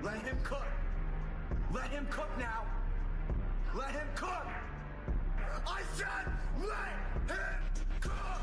Let him cook. Let him cook now. Let him cook. I said let him cook.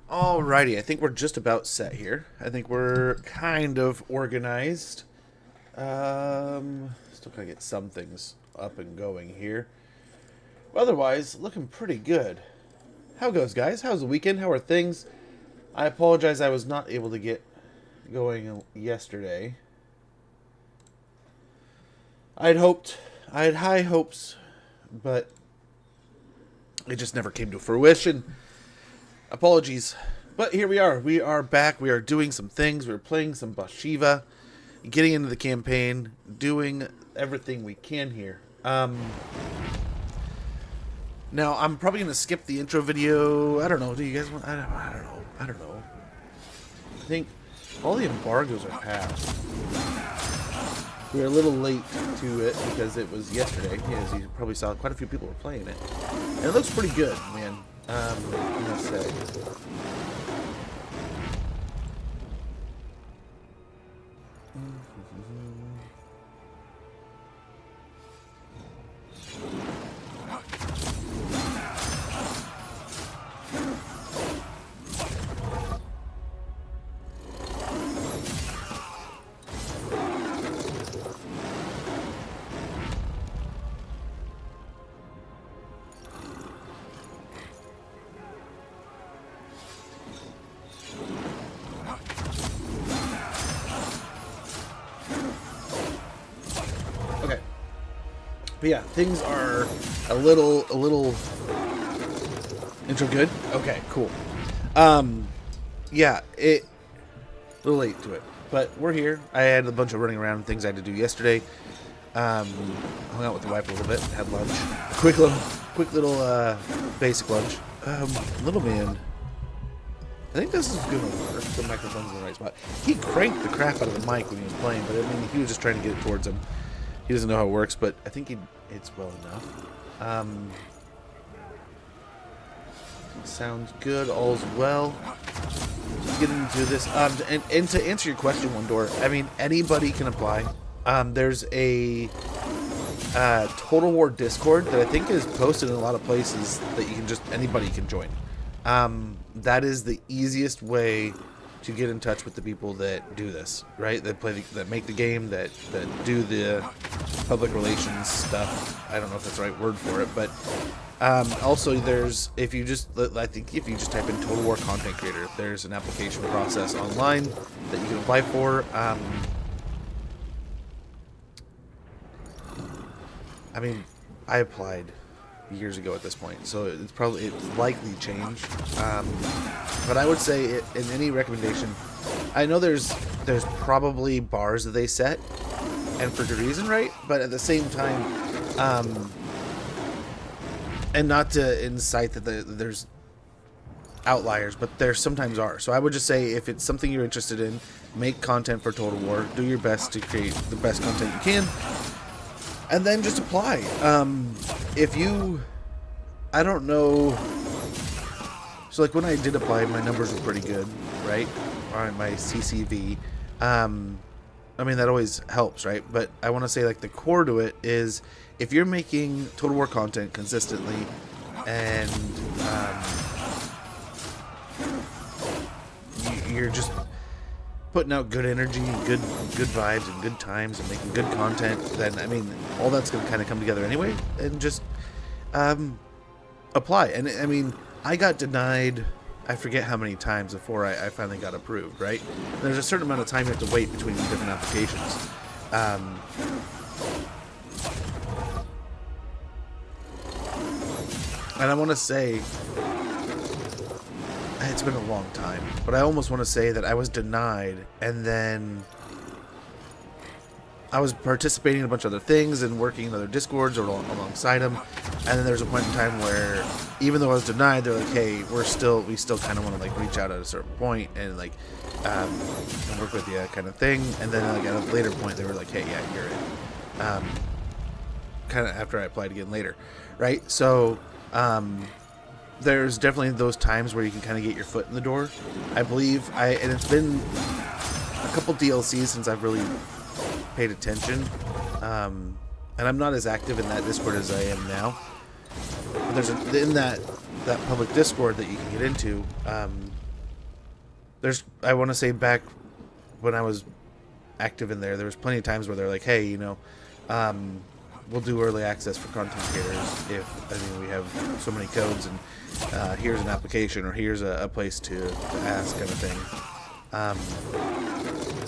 Alrighty, I think we're just about set here. I think we're kind of organized. Still gotta get some things up and going here. Otherwise, looking pretty good. How goes, guys? How's the weekend? How are things? I apologize I was not able to get going yesterday. I had high hopes, but it just never came to fruition. Apologies. But here we are. We are back. We are doing some things. We're playing some Bhashiva, getting into the campaign, doing everything we can here. Now, I'm probably going to skip the intro video. I don't know. Do you guys want... I don't know. I think all the embargoes are passed. We were a little late to it because it was yesterday. As you probably saw, quite a few people were playing it. And it looks pretty good, man. I must say. But yeah, things are a little intro good? Okay, cool. Yeah, a little late to it. But we're here. I had a bunch of running around things I had to do yesterday. Hung out with the wife a little bit, had lunch. Quick little basic lunch. Little man. I think this is gonna work. The microphone's in the right spot. He cranked the crap out of the mic when he was playing, but I mean he was just trying to get it towards him. He doesn't know how it works, but I think it's well enough. Sounds good. All's well. Just getting into this. And to answer your question, One Door, I mean, anybody can apply. There's a Total War Discord that I think is posted in a lot of places that you can anybody can join. That is the easiest way to get in touch with the people that do this, right? That make the game, that do the public relations stuff. I don't know if that's the right word for it, but also if you just type in Total War Content Creator, there's an application process online that you can apply for. I mean, I applied years ago at this point, so it's likely changed. But I would say in any recommendation, I know there's probably bars that they set, and for good reason, right? But at the same time, and not to incite that there's outliers, but there sometimes are. So I would just say if it's something you're interested in, make content for Total War. Do your best to create the best content you can. And then just apply. I don't know. So like when I did apply, my numbers were pretty good, right? On my CCV. I mean, that always helps, right? But I want to say like the core to it is if you're making Total War content consistently and you're just putting out good energy, good vibes, and good times, and making good content, then I mean, all that's going to kind of come together anyway, and just apply. And I mean, I got denied, I forget how many times before I finally got approved, right? There's a certain amount of time you have to wait between different applications. And I want to say, it's been a long time, but I almost want to say that I was denied, and then I was participating in a bunch of other things and working in other Discords or alongside them, and then there's a point in time where, even though I was denied, they're like, "Hey, we still kind of want to like reach out at a certain point and like and work with you," kind of thing. And then like at a later point, they were like, "Hey, yeah, you're in." Kind of after I applied again later, right? So. There's definitely those times where you can kind of get your foot in the door. I believe and it's been a couple DLCs since I've really paid attention. And I'm not as active in that Discord as I am now. But there's in that public Discord that you can get into. I want to say back when I was active in there was plenty of times where they're like, "Hey, you know, we'll do early access for content creators if, I mean, we have so many codes and here's an application or here's a place to ask kind of thing.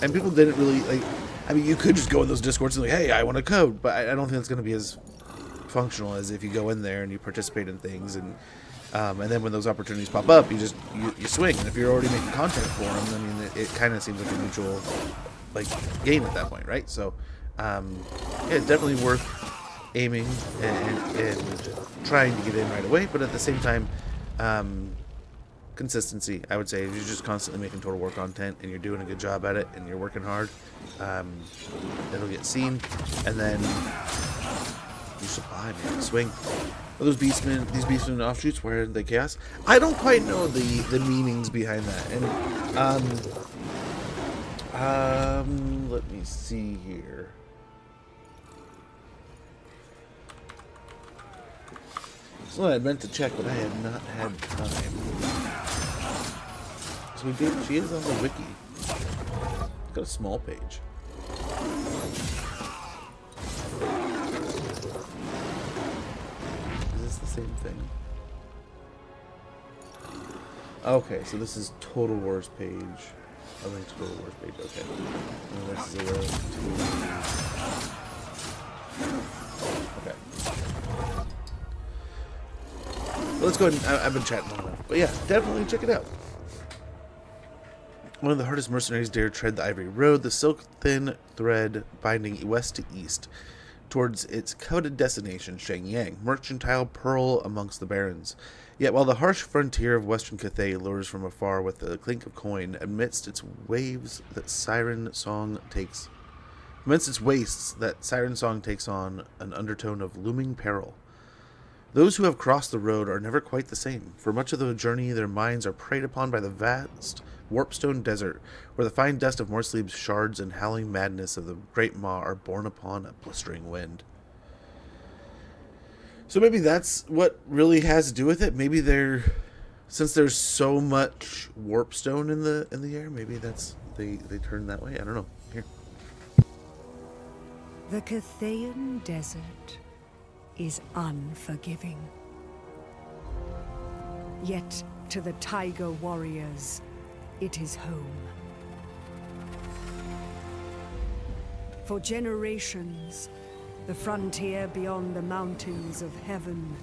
And people didn't really, like, I mean, you could just go in those Discords and like, hey, I want a code, but I don't think it's going to be as functional as if you go in there and you participate in things, and then when those opportunities pop up, you swing. And if you're already making content for them, I mean, it kind of seems like a mutual, like, gain at that point, right? So, yeah, definitely worth aiming and trying to get in right away, but at the same time, consistency, I would say. If you're just constantly making Total War content and you're doing a good job at it and you're working hard, it'll get seen, and then you supply, man. Swing. Are these beastmen offshoots where they chaos? I don't quite know the meanings behind that. And let me see here. So I meant to check, but I have not had time. So we did. She is on the wiki. It's got a small page. Is this the same thing? Okay, so this is Total War's page. A link to Total War's page. Okay. And this is a link to. Okay. Well, let's go ahead and I've been chatting long enough. But yeah, definitely check it out. One of the hardest mercenaries dare tread the ivory road, the silk-thin thread binding west to east, towards its coveted destination, Shenyang, mercantile pearl amongst the barons. Yet while the harsh frontier of western Cathay lures from afar with the clink of coin, amidst its wastes that siren song takes on an undertone of looming peril. Those who have crossed the road are never quite the same. For much of the journey, their minds are preyed upon by the vast warpstone desert, where the fine dust of Morsleeb's shards and howling madness of the great maw are borne upon a blistering wind. So maybe that's what really has to do with it. Maybe since there's so much warpstone in the air, maybe that's they turn that way. I don't know. Here. The Cathayan desert is unforgiving. Yet to the Tiger warriors, it is home. For generations, the frontier beyond the mountains of heaven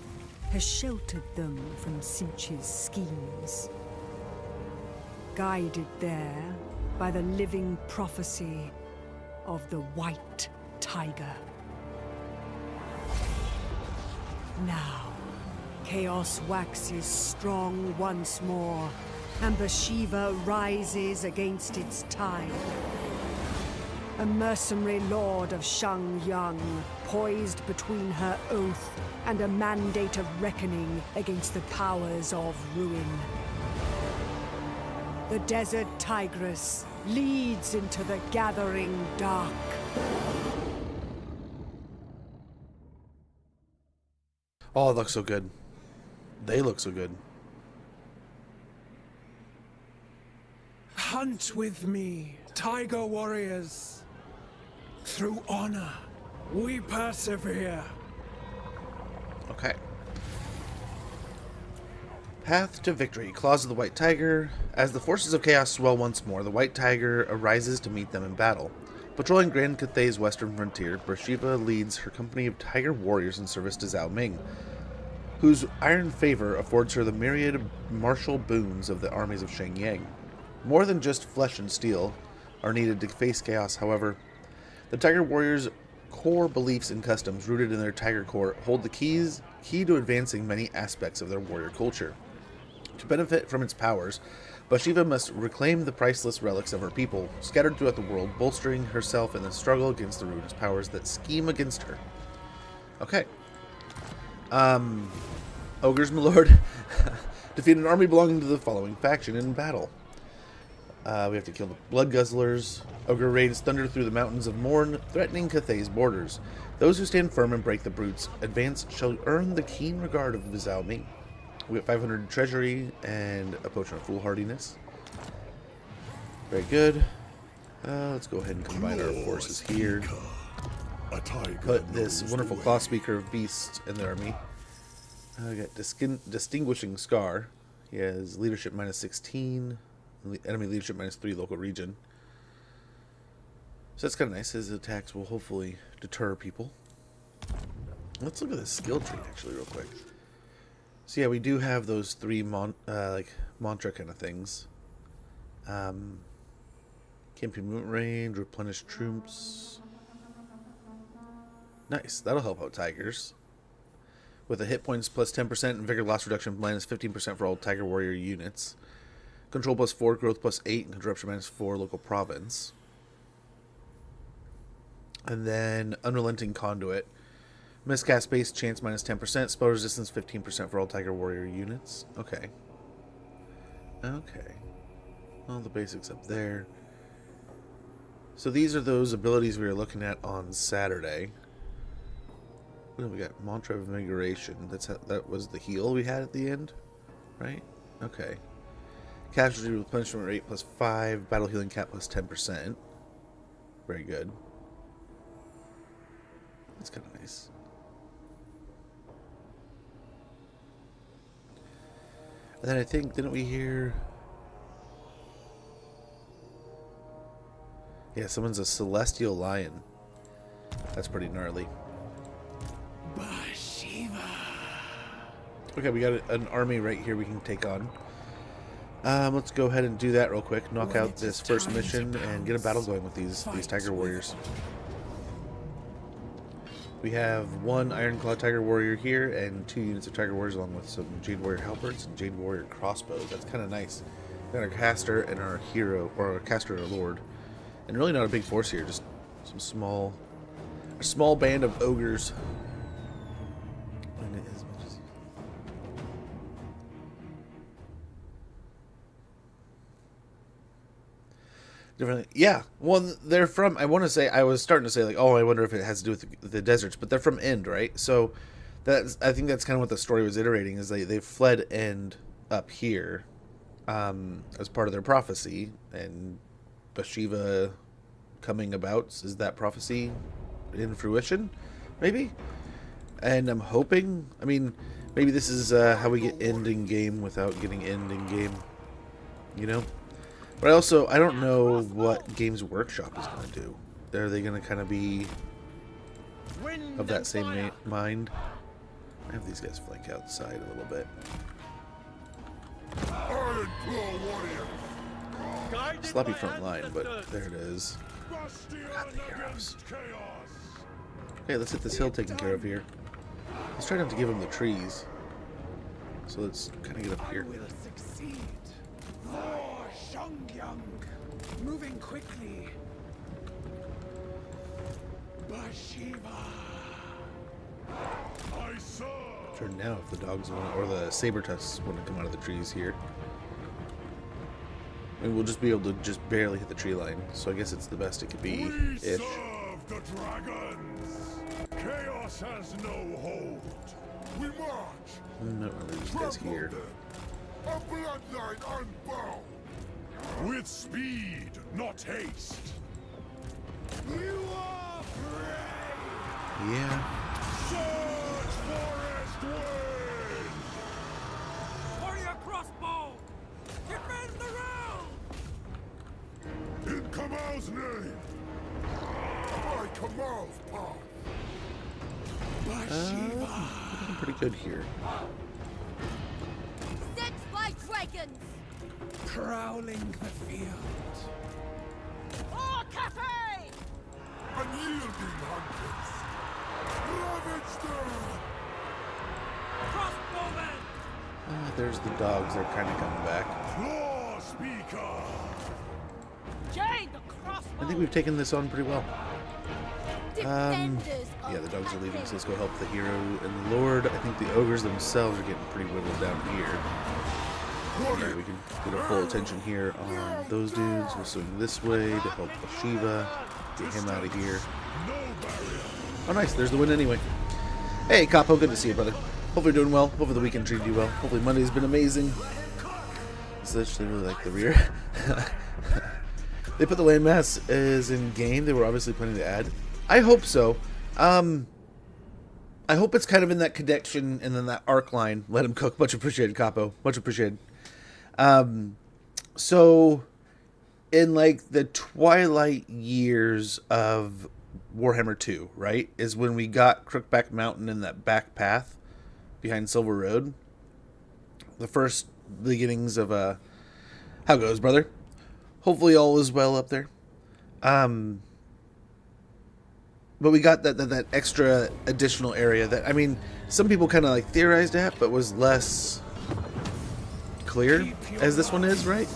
has sheltered them from Sinch's schemes. Guided there by the living prophecy of the White Tiger. Now, chaos waxes strong once more, and Bhashiva rises against its tide. A mercenary lord of Shangyang, poised between her oath and a mandate of reckoning against the powers of ruin. The desert tigress leads into the gathering dark. Oh, it looks so good. They look so good. Hunt with me, Tiger warriors. Through honor, we persevere. Okay. Path to victory. Claws of the White Tiger. As the forces of chaos swell once more, the White Tiger arises to meet them in battle. Patrolling Grand Cathay's western frontier, Bhashiva leads her company of Tiger warriors in service to Zhao Ming, whose iron favor affords her the myriad martial boons of the armies of Shenyang. More than just flesh and steel are needed to face chaos, however. The Tiger warriors' core beliefs and customs, rooted in their Tiger core, hold the key to advancing many aspects of their warrior culture. To benefit from its powers, Bhashiva must reclaim the priceless relics of her people, scattered throughout the world, bolstering herself in the struggle against the ruinous powers that scheme against her. Okay. Ogres, my lord. Defeat an army belonging to the following faction in battle. We have to kill the Blood Guzzlers. Ogre raids thunder through the mountains of Morn, threatening Cathay's borders. Those who stand firm and break the brutes' advance shall earn the keen regard of the Zhao Ming. We have 500 treasury and a potion of foolhardiness. Very good. Let's go ahead and combine our forces here. A tiger put this knows wonderful the claw way. speaker of beast in the army. I got distinguishing scar. He has leadership -16, enemy leadership -3, local region. So that's kind of nice. His attacks will hopefully deter people. Let's look at the skill tree actually real quick. So yeah, we do have those 3 like mantra kind of things. Campaign movement range, replenish troops. Nice, that'll help out tigers. With a hit points plus 10% and vigor loss reduction -15% for all tiger warrior units. Control +4, growth +8, and corruption -4, local province. And then unrelenting conduit. Miscast base chance -10%, spell resistance 15% for all tiger warrior units. Okay. Okay. All the basics up there. So these are those abilities we were looking at on Saturday. What do we got? Mantra of Invigoration. That was the heal we had at the end, right? Okay. Casualty replenishment rate +5. Battle healing cap +10%. Very good. That's kind of nice. And then I think, didn't we hear... Yeah, someone's a celestial lion. That's pretty gnarly. Bhashiva. Okay, we got an army right here we can take on. Let's go ahead and do that real quick. Knock out this first mission and get a battle going with these tiger warriors. We have 1 Ironclaw Tiger Warrior here and 2 units of Tiger Warriors along with some Jade Warrior Halberds and Jade Warrior Crossbows. That's kind of nice. We got our caster and our hero, or our caster and our lord. And really not a big force here, just some a small band of ogres. And it is much as different. Yeah, well, they're from. I want to say I was starting to say like, oh, I wonder if it has to do with the deserts, but they're from End, right? So I think that's kind of what the story was iterating, is they fled End up here, as part of their prophecy, and Bhashiva coming about, is that prophecy in fruition, maybe? And I'm hoping, I mean, maybe this is how we get End in game without getting End in game, you know? But I don't know what Games Workshop is going to do. Are they going to kind of be of that same mind? I have these guys flank outside a little bit. Sloppy front line, but there it is. God, the heroes. Okay, let's get this hill taken care of here. Let's try not to give them the trees. So let's kind of get up here. Moving quickly. Bhashiva. Turn now if the dogs want, or the saber tusks want to come out of the trees here. I mean, we'll just be able to just barely hit the tree line, so I guess it's the best it could be. Ish. The dragons. Chaos has no hold. We march. Not really these guys here. A bloodline unbound. With speed, not haste. You are prey. Yeah. Surge, forest wind. Warrior crossbow. Defend the round. In Kamal's name. By Kamal's path. Looking pretty good here. Sent by dragons. Prowling the field. Oh, Cathay! Unyielding hunters. Ravage them. Crossbowmen. There's the dogs. They're kind of coming back. Claw speaker. Jade the crossbow. I think we've taken this on pretty well. Defenders of Yeah, the dogs are leaving, so Cathay. let's go help the hero and the lord. I think the ogres themselves are getting pretty whittled down here. Yeah, we can put our full attention here on those dudes. We'll swing this way to help Bhashiva. Get him out of here. Oh, nice. There's the win anyway. Hey, Capo. Good to see you, brother. Hopefully you're doing well. Hopefully the weekend treated you well. Hopefully Monday's been amazing. I actually really like the rear. They put the landmass as in game. They were obviously planning to add. I hope so. I hope it's kind of in that connection and then that arc line. Let him cook. Much appreciated, Capo. Much appreciated. So, in like the twilight years of Warhammer 2, right, is when we got Crookback Mountain and that back path behind Silver Road. The first beginnings of how goes, brother? Hopefully all is well up there. But we got that extra additional area that, I mean, some people kind of like theorized at, but was less clear as this one is, right?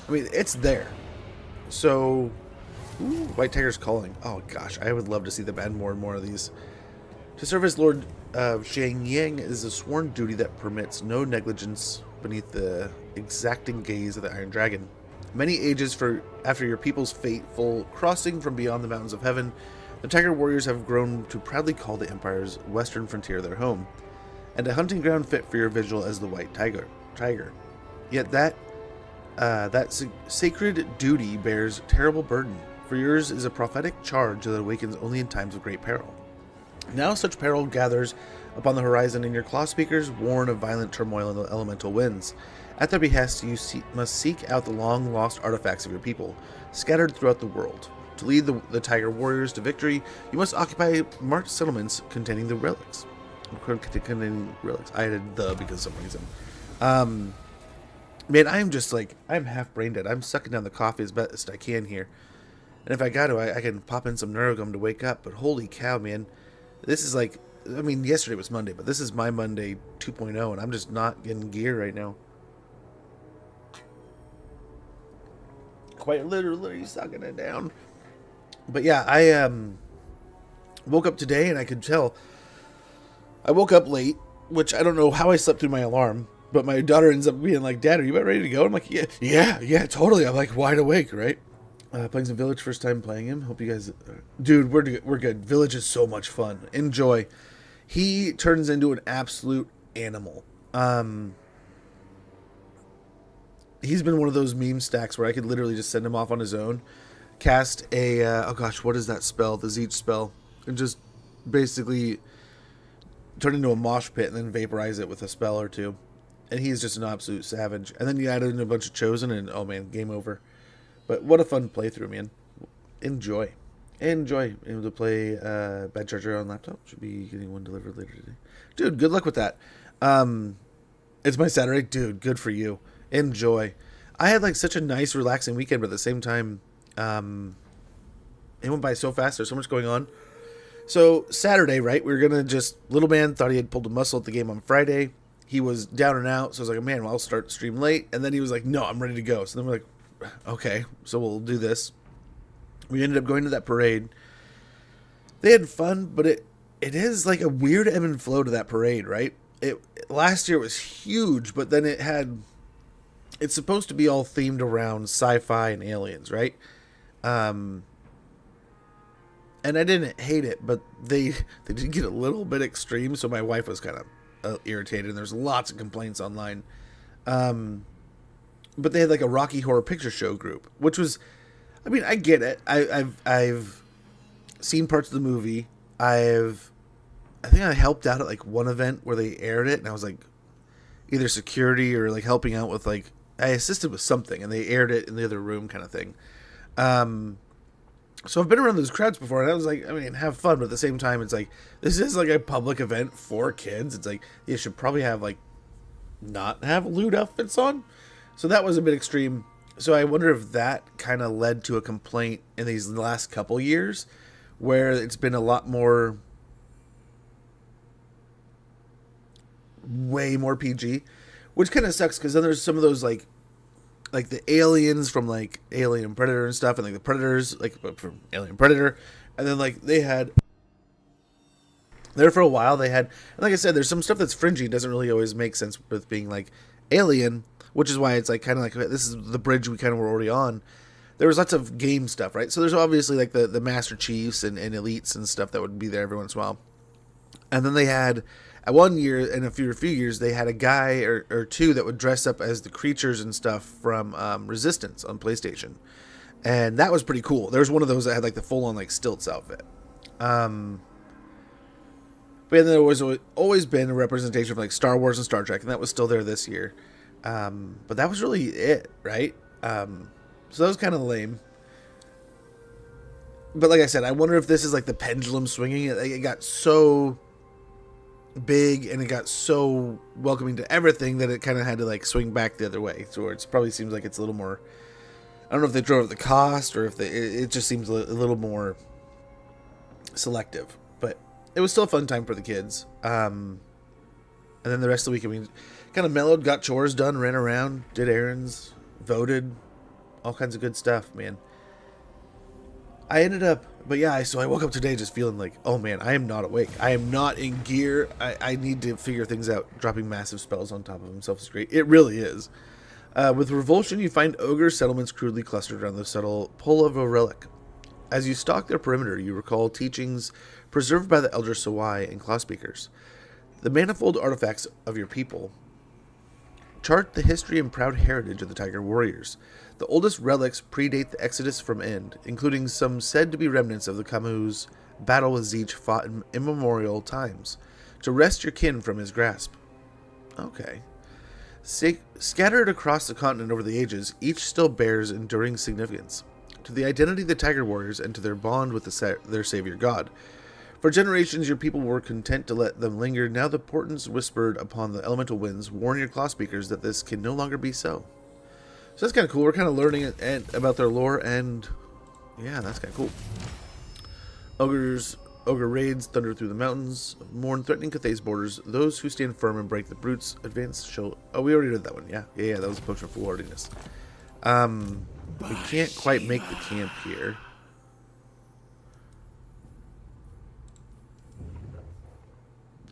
I mean, it's there. So, ooh, White Tiger's calling. Oh gosh, I would love to see them add more and more of these. To serve as Lord Shang Yang is a sworn duty that permits no negligence beneath the exacting gaze of the Iron Dragon. Many ages after your people's fateful crossing from beyond the mountains of heaven, the Tiger Warriors have grown to proudly call the Empire's western frontier their home, and a hunting ground fit for your vigil as the White Tiger. Yet that sacred duty bears terrible burden, for yours is a prophetic charge that awakens only in times of great peril. Now such peril gathers upon the horizon, and your claw speakers warn of violent turmoil in the elemental winds. At their behest, you must seek out the long-lost artifacts of your people, scattered throughout the world. To lead the Tiger Warriors to victory, you must occupy marked settlements containing the relics. I added the because of some reason. Man, I am just like, I'm half brain dead. I'm sucking down the coffee as best I can here. And if I got to, I can pop in some Neurogum to wake up. But holy cow, man. This is like, I mean, yesterday was Monday, but this is my Monday 2.0, and I'm just not getting gear right now. Quite literally sucking it down. But yeah, I woke up today and I could tell. I woke up late, which I don't know how I slept through my alarm, but my daughter ends up being like, "Dad, are you about ready to go?" I'm like, yeah, totally. I'm like wide awake, right? Playing some Village, first time playing him. Hope you guys, dude, we're good. Village is so much fun. Enjoy. He turns into an absolute animal. He's been one of those meme stacks where I could literally just send him off on his own. Cast a, oh gosh, what is that spell? The Zeech spell. And just basically turn into a mosh pit and then vaporize it with a spell or two. And he's just an absolute savage. And then you add in a bunch of Chosen and, oh man, game over. But what a fun playthrough, man. Enjoy. Able to play Bad Charger on laptop. Should be getting one delivered later today. Dude, good luck with that. It's my Saturday. Dude, good for you. Enjoy. I had like such a nice, relaxing weekend, but at the same time, it went by so fast. There's so much going on. So Saturday, right? We were gonna just, little man thought he had pulled a muscle at the game on Friday. He was down and out, so I was like, man, well, I'll start stream late. And then he was like, no, I'm ready to go. So then we're like, okay, so we'll do this. We ended up going to that parade. They had fun, but it is like a weird ebb and flow to that parade, right? Last year was huge, but then it's supposed to be all themed around sci-fi and aliens, right? And I didn't hate it, but they did get a little bit extreme, so my wife was kind of irritated, and there's lots of complaints online. But they had like a Rocky Horror Picture Show group, which was, I mean, I get it. I've seen parts of the movie. I think I helped out at like one event where they aired it, and I was like either security or like helping out with like, I assisted with something, and they aired it in the other room kind of thing. So I've been around those crowds before, and I was like, I mean, have fun, but at the same time, it's like, this is like a public event for kids. It's like, you should probably have like, not have lewd outfits on. So that was a bit extreme. So I wonder if that kind of led to a complaint in these last couple years, where it's been a lot more, way more PG, which kind of sucks, because then there's some of those like the aliens from like Alien and Predator and stuff, and like the Predators like from Alien and Predator, and then like they had there for a while they had, and like I said, there's some stuff that's fringy, doesn't really always make sense with being like Alien, which is why it's like kind of like, this is the bridge we kind of were already on. There was lots of game stuff, right? So there's obviously like the Master Chiefs and elites and stuff that would be there every once in a while, and then they had, at one year, and a few years, they had a guy or two that would dress up as the creatures and stuff from Resistance on PlayStation. And that was pretty cool. There was one of those that had like the full-on like stilts outfit. But then there was always been a representation of like Star Wars and Star Trek, and that was still there this year. But that was really it, right? So that was kind of lame. But like I said, I wonder if this is like the pendulum swinging. It got so big and it got so welcoming to everything that it kind of had to like swing back the other way. So it probably seems like it's a little more. I don't know if they drove up the cost or if it just seems a little more selective. But it was still a fun time for the kids. And then the rest of the week, I mean, kind of mellowed, got chores done, ran around, did errands, voted, all kinds of good stuff, man. I ended up, but yeah, so I woke up today just feeling like, oh man, I am not awake. I am not in gear. I need to figure things out. Dropping massive spells on top of himself is great. It really is. With Revulsion, you find ogre settlements crudely clustered around the subtle pull of a relic. As you stalk their perimeter, you recall teachings preserved by the Elder Sawai and Claw Speakers. The manifold artifacts of your people chart the history and proud heritage of the Tiger Warriors. The oldest relics predate the exodus from End, including some said to be remnants of the Camus' battle with Zeech fought in immemorial times, to wrest your kin from his grasp. Okay. Scattered across the continent over the ages, each still bears enduring significance to the identity of the Tiger Warriors and to their bond with their savior God. For generations, your people were content to let them linger. Now the portents whispered upon the elemental winds warn your claw speakers that this can no longer be so. So that's kind of cool. We're kind of learning about their lore, and yeah, that's kind of cool. Ogre raids thunder through the mountains, mourn threatening Cathay's borders. Those who stand firm and break the brutes advance show. Oh, we already did that one. Yeah, that was a potion of foolhardiness. We can't quite make the camp here.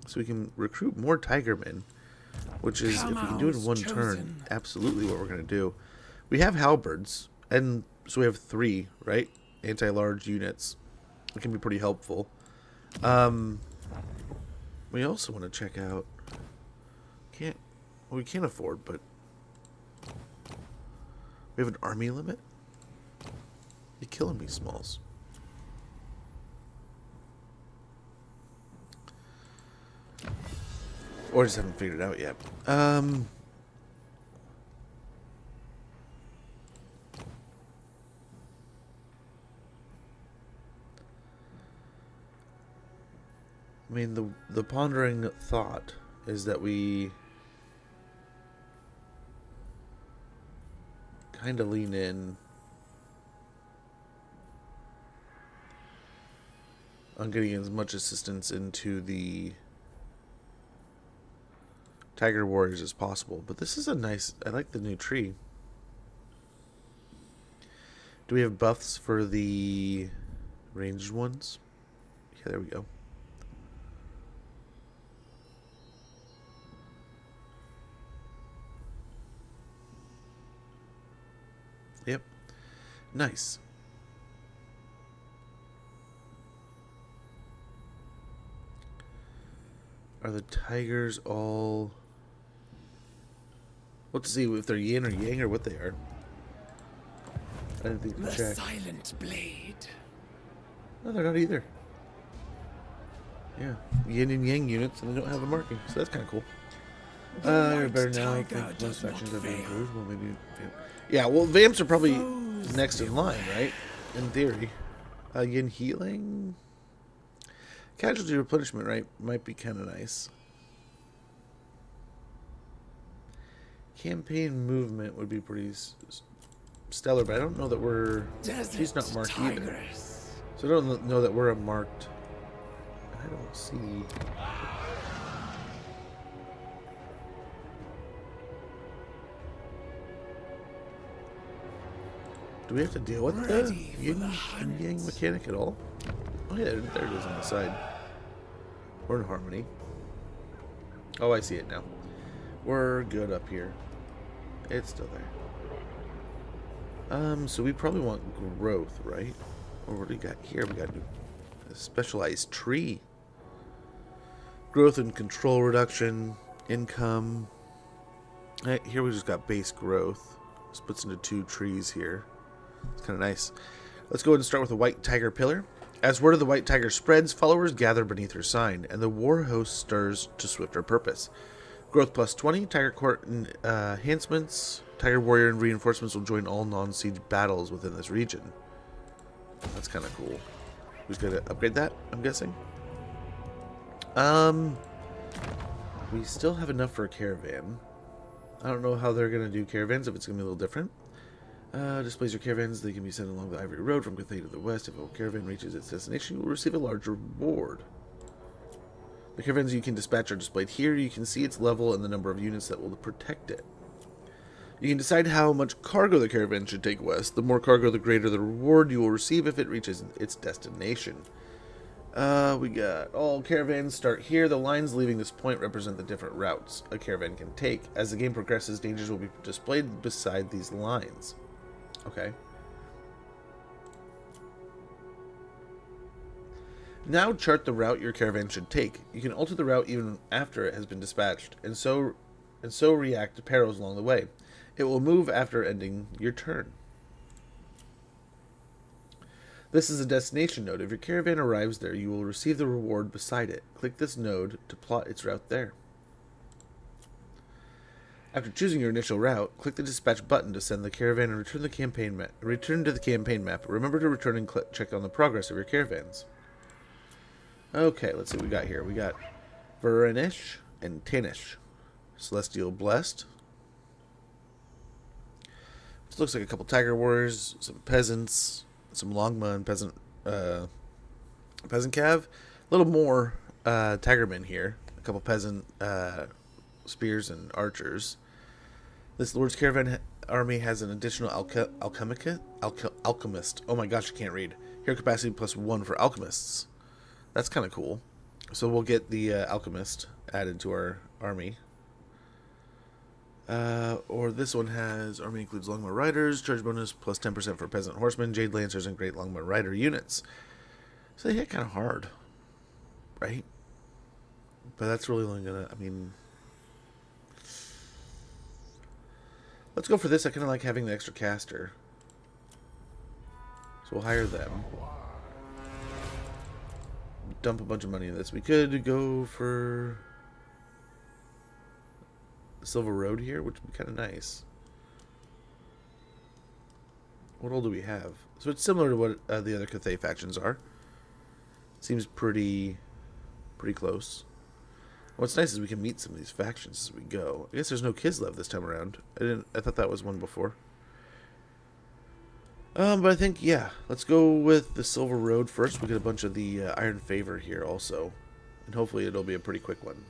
So we can recruit more Tigermen, which is, if we can do it in one turn, absolutely what we're going to do. We have halberds, and so we have 3, right? Anti-large units. It can be pretty helpful. We also want to check out... we can't afford, but... we have an army limit? You're killing me, Smalls. Or just haven't figured it out yet. I mean, the pondering thought is that we kind of lean in on getting as much assistance into the Tiger Warriors as possible. But this is a nice... I like the new tree. Do we have buffs for the ranged ones? Yeah, there we go. Yep. Nice. Are the tigers all... Let's see if they're yin or yang or what they are. I didn't think to check. Silent blade. No, they're not either. Yeah, yin and yang units, and they don't have the marking, so that's kind of cool. You're better now. I think most factions have been improved. Well, maybe. Yeah, well, vamps are probably next in line, right? In theory. Yin healing. Casualty replenishment, right? Might be kind of nice. Campaign movement would be pretty stellar, but I don't know that we're... She's not marked either. So I don't know that we're a marked... I don't see... Do we have to deal with the yin and yang mechanic at all? Oh yeah, there it is on the side. We're in harmony. Oh, I see it now. We're good up here. It's still there. So we probably want growth, right? Or what do we got here? We got a specialized tree. Growth and control reduction, income. Here we just got base growth. Splits into 2 trees here. It's kind of nice. Let's go ahead and start with a white tiger pillar. As word of the White Tiger spreads, followers gather beneath her sign, and the war host stirs to swifter purpose. Growth plus 20, Tiger Court enhancements, Tiger Warrior and reinforcements will join all non-siege battles within this region. That's kind of cool. Who's going to upgrade that, I'm guessing? We still have enough for a caravan. I don't know how they're going to do caravans, if it's going to be a little different. Displays your caravans. They can be sent along the Ivory Road from Cathay to the west. If a caravan reaches its destination, you will receive a large reward. The caravans you can dispatch are displayed here. You can see its level and the number of units that will protect it. You can decide how much cargo the caravan should take west. The more cargo, the greater the reward you will receive if it reaches its destination. We got all caravans start here. The lines leaving this point represent the different routes a caravan can take. As the game progresses, dangers will be displayed beside these lines. Okay. Now chart the route your caravan should take. You can alter the route even after it has been dispatched, and so react to perils along the way. It will move after ending your turn. This is a destination node. If your caravan arrives there, you will receive the reward beside it. Click this node to plot its route there. After choosing your initial route, click the dispatch button to send the caravan and return to the campaign map. Remember to return and check on the progress of your caravans. Okay, let's see what we got here. We got Verenish and Tanish. Celestial Blessed. This looks like a couple Tiger Warriors, some peasants, some Longma and peasant cav. A little more Tigermen here. A couple peasant spears and archers. This Lord's Caravan army has an additional alchemist. Oh my gosh, I can't read. Hero capacity plus 1 for alchemists. That's kind of cool. So we'll get the alchemist added to our army. Or this one has army includes Longma Riders, charge bonus plus 10% for peasant horsemen, Jade Lancers, and Great Longma Rider units. So they hit kind of hard, right? But that's really only gonna, I mean, let's go for this. I kind of like having the extra caster. So we'll hire them. Dump a bunch of money in this. We could go for Silver Road here, which would be kind of nice. What all do we have? So it's similar to what the other Cathay factions are. Seems pretty close. What's nice is we can meet some of these factions as we go. I guess there's no Kislev this time around. I thought that was one before. But I think, yeah, let's go with the Silver Road first. We get a bunch of the Iron Favor here also. And hopefully it'll be a pretty quick one.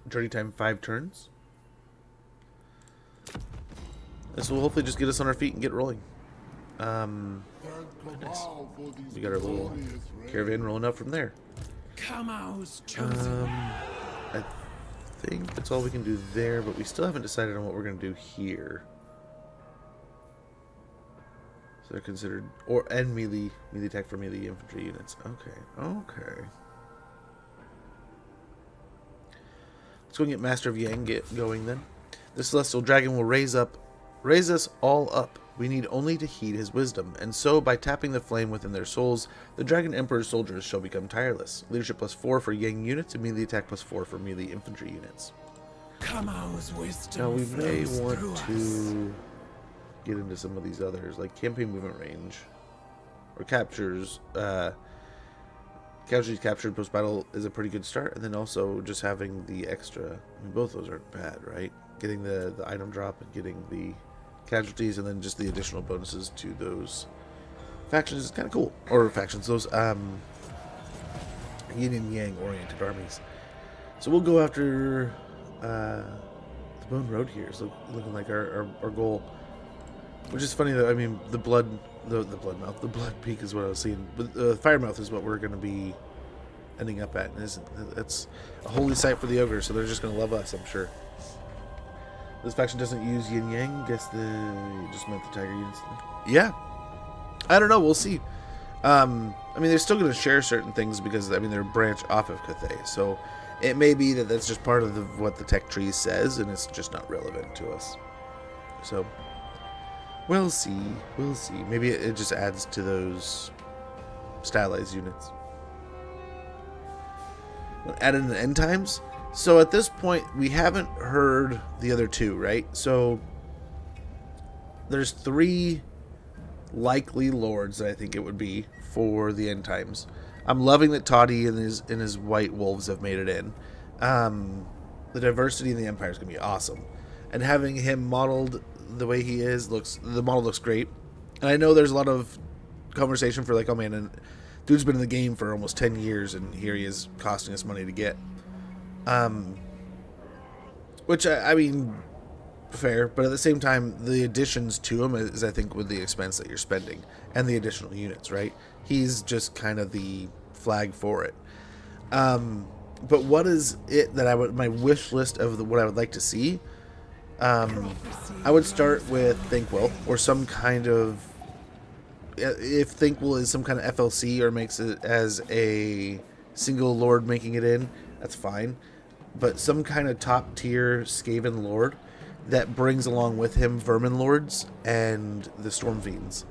Journey time 5 turns. This will hopefully just get us on our feet and get rolling. Nice. We got our little caravan rolling up from there. I think that's all we can do there, but we still haven't decided on what we're going to do here. So they're considered, and melee attack for melee infantry units. Okay. Let's go and get Master of Yang going then. The Celestial Dragon will raise us all up. We need only to heed his wisdom, and so by tapping the flame within their souls, the Dragon Emperor's soldiers shall become tireless. Leadership plus 4 for Yang units, and melee attack plus 4 for melee infantry units. Now we may want to get into some of these others, like campaign movement range, or captures. Casualties captured post-battle is a pretty good start, and then also just having the extra. I mean, both those aren't bad, right? Getting the item drop and getting the casualties, and then just the additional bonuses to those factions is kind of cool. Or factions, those yin and yang oriented armies. So we'll go after the Bone Road here. So looking like our goal, which is funny though. I mean, the blood peak is what I was seeing, but Firemouth is what we're going to be ending up at. And it's a holy site for the ogre, so they're just going to love us, I'm sure. This faction doesn't use yin yang. Guess you just meant the tiger units. Yeah, I don't know. We'll see. I mean, they're still going to share certain things because I mean they're a branch off of Cathay, so it may be that that's just part of what the tech tree says, and it's just not relevant to us. So We'll see. We'll see. Maybe it just adds to those stylized units. Add in the end times. So at this point, we haven't heard the other two, right? So there's 3 likely lords that I think it would be for the end times. I'm loving that Toddy and his white wolves have made it in. The diversity in the Empire is gonna be awesome, and having him modeled the way he is the model looks great. And I know there's a lot of conversation for like, oh man, and dude's been in the game for almost 10 years, and here he is costing us money to get. Which I mean, fair, but at the same time, the additions to him is, I think, with the expense that you're spending and the additional units, right? He's just kind of the flag for it. But what is it that my wish list of what I would like to see? I would start with Thinkwell, or some kind of, if Thinkwell is some kind of FLC or makes it as a single lord making it in, that's fine. But some kind of top tier Skaven lord that brings along with him Vermin Lords and the Storm Fiends.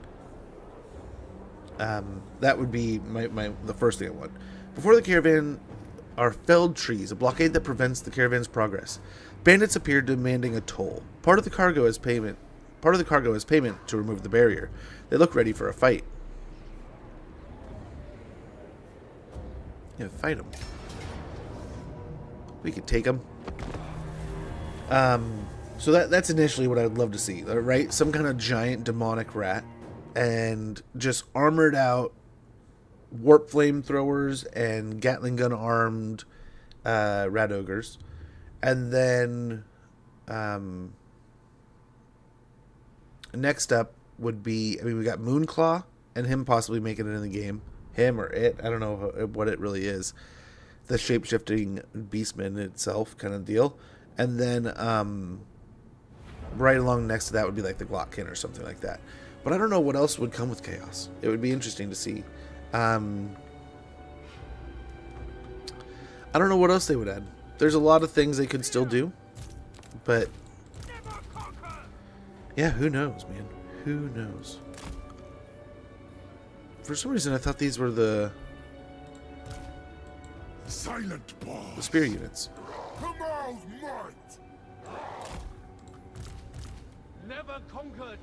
That would be the first thing I want. Before the caravan are felled trees, a blockade that prevents the caravan's progress. Bandits appeared demanding a toll. Part of the cargo is payment to remove the barrier. They look ready for a fight. Yeah, fight them. We could take them. So that's initially what I'd love to see, right? Some kind of giant demonic rat, and just armored out warp flamethrowers and Gatling gun armed rat ogres. And then next up would be, I mean, we got Moonclaw and him possibly making it in the game. Him or it, I don't know what it really is. The shape-shifting beastman itself kind of deal. And then right along next to that would be like the Glockkin or something like that. But I don't know what else would come with Chaos. It would be interesting to see. I don't know what else they would add. There's a lot of things they could still do. But yeah, who knows, man? Who knows? For some reason, I thought these were the Silent boss. the spear units. Kamal's might. Never conquered.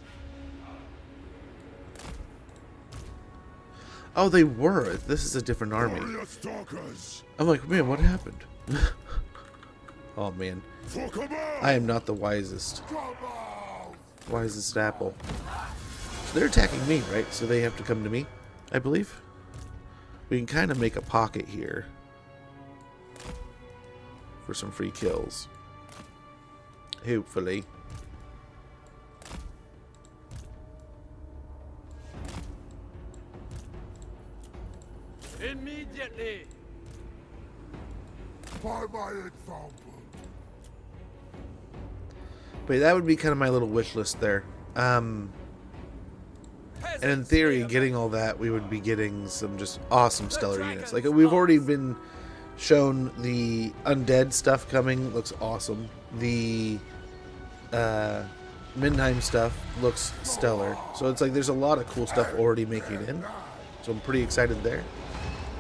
Oh, they were. This is a different army. Warrior stalkers. I'm like, man, what happened? Oh, man. For Kamal. I am not the wisest apple. So they're attacking me, right? So they have to come to me, I believe. We can kind of make a pocket here for some free kills. Hopefully. Immediately. By my example. But that would be kind of my little wish list there. And in theory, getting all that, we would be getting some just awesome stellar units. Like, we've already been shown the undead stuff coming. Looks awesome. The Mindheim stuff looks stellar. So it's like there's a lot of cool stuff already making it in. So I'm pretty excited there.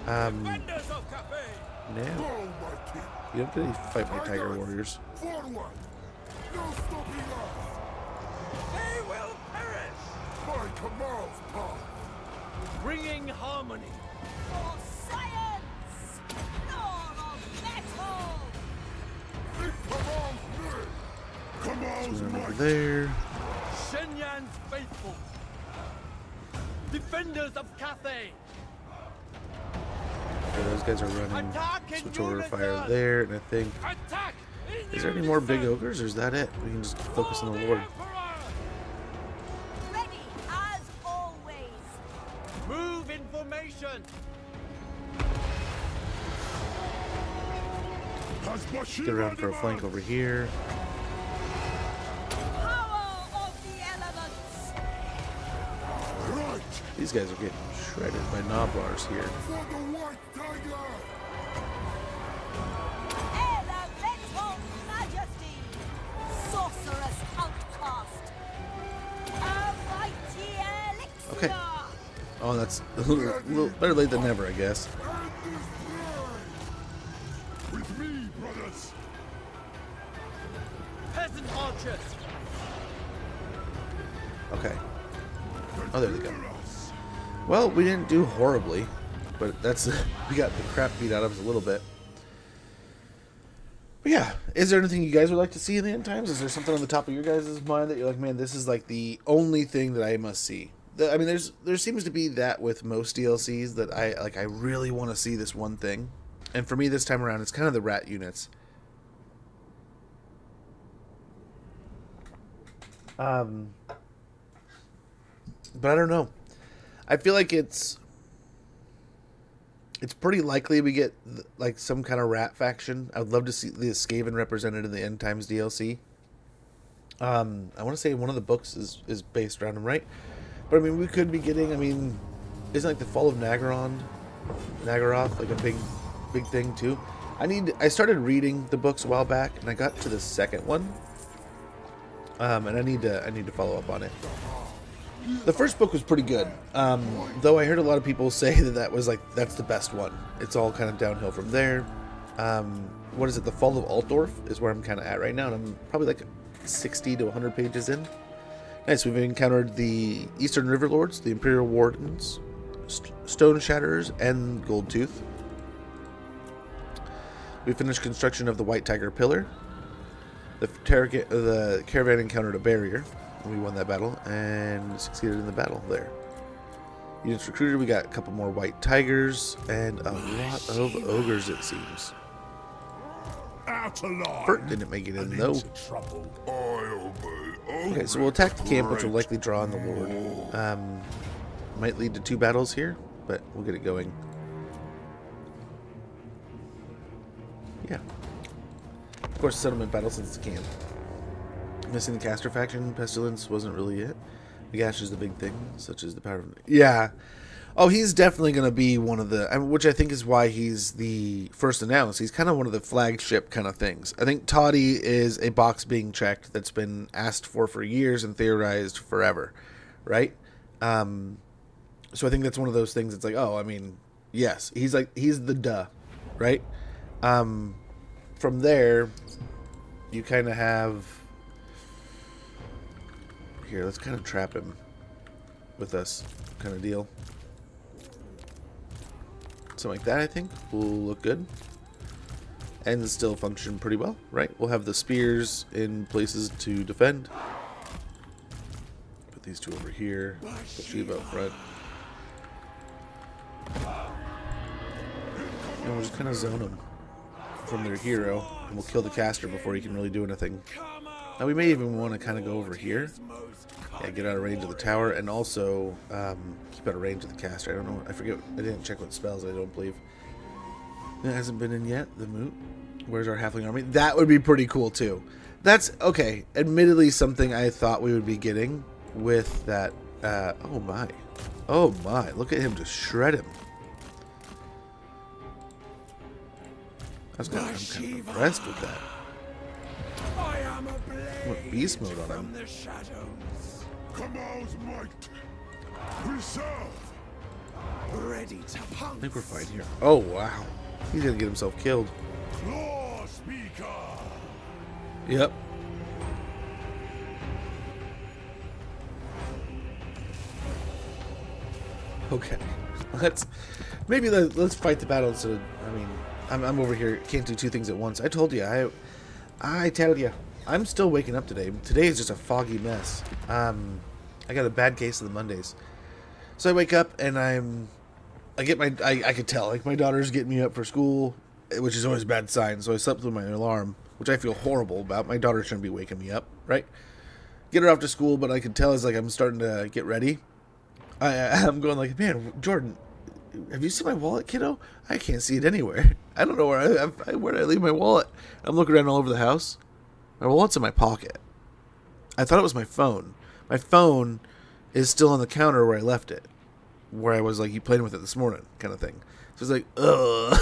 Defenders of Cathay. Now, you don't get any fight my tiger warriors. Forward. No stopping us. They will perish. By Kamal's path. Bringing harmony. For science! Lord of metal! In Kamal's name. Kamal's Over might. there. Shenyan's faithful. Defenders of Cathay. Okay, those guys are running. Attack in Switch over to fire unison. there, and I think. Attack! Is there any more big ogres, or is that it? We can just focus on the Lord. Ready as always! Move in formation. Has Bhashiva Get around for a flank over here. Power of the elements! Right. These guys are getting shredded by Noblars here. For the white tiger. Elemental majesty! Sorcerous outcast! Have Oh, that's a little better late than never, I guess. With me, brothers. Peasant archers! Okay. Oh, there they go. Well, we didn't do horribly, but that's we got the crap beat out of us a little bit. But yeah, is there anything you guys would like to see in the end times? Is there something on the top of your guys' mind that you're like, man, this is like the only thing that I must see? I mean, there seems to be that with most DLCs that I really want to see this one thing, and for me this time around, it's kind of the rat units. But I don't know. I feel like it's pretty likely we get like some kind of rat faction. I would love to see the Skaven represented in the End Times DLC. I want to say one of the books is based around him, right? But I mean, we could be getting. I mean, isn't like the Fall of Nagaroth like a big thing too? I started reading the books a while back, and I got to the second one, and I need to follow up on it. The first book was pretty good, though I heard a lot of people say that's the best one. It's all kind of downhill from there. What is it? The Fall of Altdorf is where I'm kind of at right now, and I'm probably like 60 to 100 pages in. Nice. We've encountered the Eastern River Lords, the Imperial Wardens, Stone Shatterers, and Goldtooth. We finished construction of the White Tiger Pillar. The caravan encountered a barrier. We won that battle and succeeded in the battle there. Units recruited. We got a couple more White Tigers and a lot of ogres, it seems. Bert didn't make it in though. Okay, so we'll attack the camp, which will likely draw on the Lord. Might lead to 2 battles here, but we'll get it going. Yeah. Of course, settlement battle since the camp. Missing the caster faction. Pestilence wasn't really it. The Gash is the big thing, such as the power of... Yeah. Oh, he's definitely going to be one of the... which I think is why he's the first announced. He's kind of one of the flagship kind of things. I think Toddy is a box being checked that's been asked for years and theorized forever. Right? So I think that's one of those things. It's like, oh, I mean, yes. He's the duh. Right? From there, you kind of have... Here, let's kind of trap him with us kind of deal. Something like that, I think, will look good. And still function pretty well, right? We'll have the spears in places to defend. Put these 2 over here. Bhashiva up front. And we'll just kind of zone them from their hero. And we'll kill the caster before he can really do anything. Now we may even want to kind of go over here. Yeah, get out of range of the tower, and also keep out of range of the caster. I don't know. I forget. I didn't check what spells. I don't believe. It hasn't been in yet. The Moot. Where's our halfling army? That would be pretty cool too. That's okay. Admittedly, something I thought we would be getting with that. Oh my. Oh my. Look at him just shred him. I'm kind of impressed with that. What beast mode on him? Kamal's might. Reserve. Ready to pounce. I think we're fine here. Oh wow. He's gonna get himself killed. Law speaker. Yep. Okay. Let's fight the battle instead of, I mean, I'm over here, can't do 2 things at once. I told you, I tell you, I'm still waking up today. Today is just a foggy mess. I got a bad case of the Mondays. So I wake up and I could tell, like, my daughter's getting me up for school, which is always a bad sign. So I slept with my alarm, which I feel horrible about. My daughter shouldn't be waking me up, right? Get her off to school, but I could tell as like I'm starting to get ready. I'm going like, man, Jordan, have you seen my wallet, kiddo? I can't see it anywhere. I don't know where did I leave my wallet? I'm looking around all over the house. My wallet's in my pocket. I thought it was my phone. My phone is still on the counter where I left it, where I was like, you played with it this morning, kind of thing. So it's like, ugh.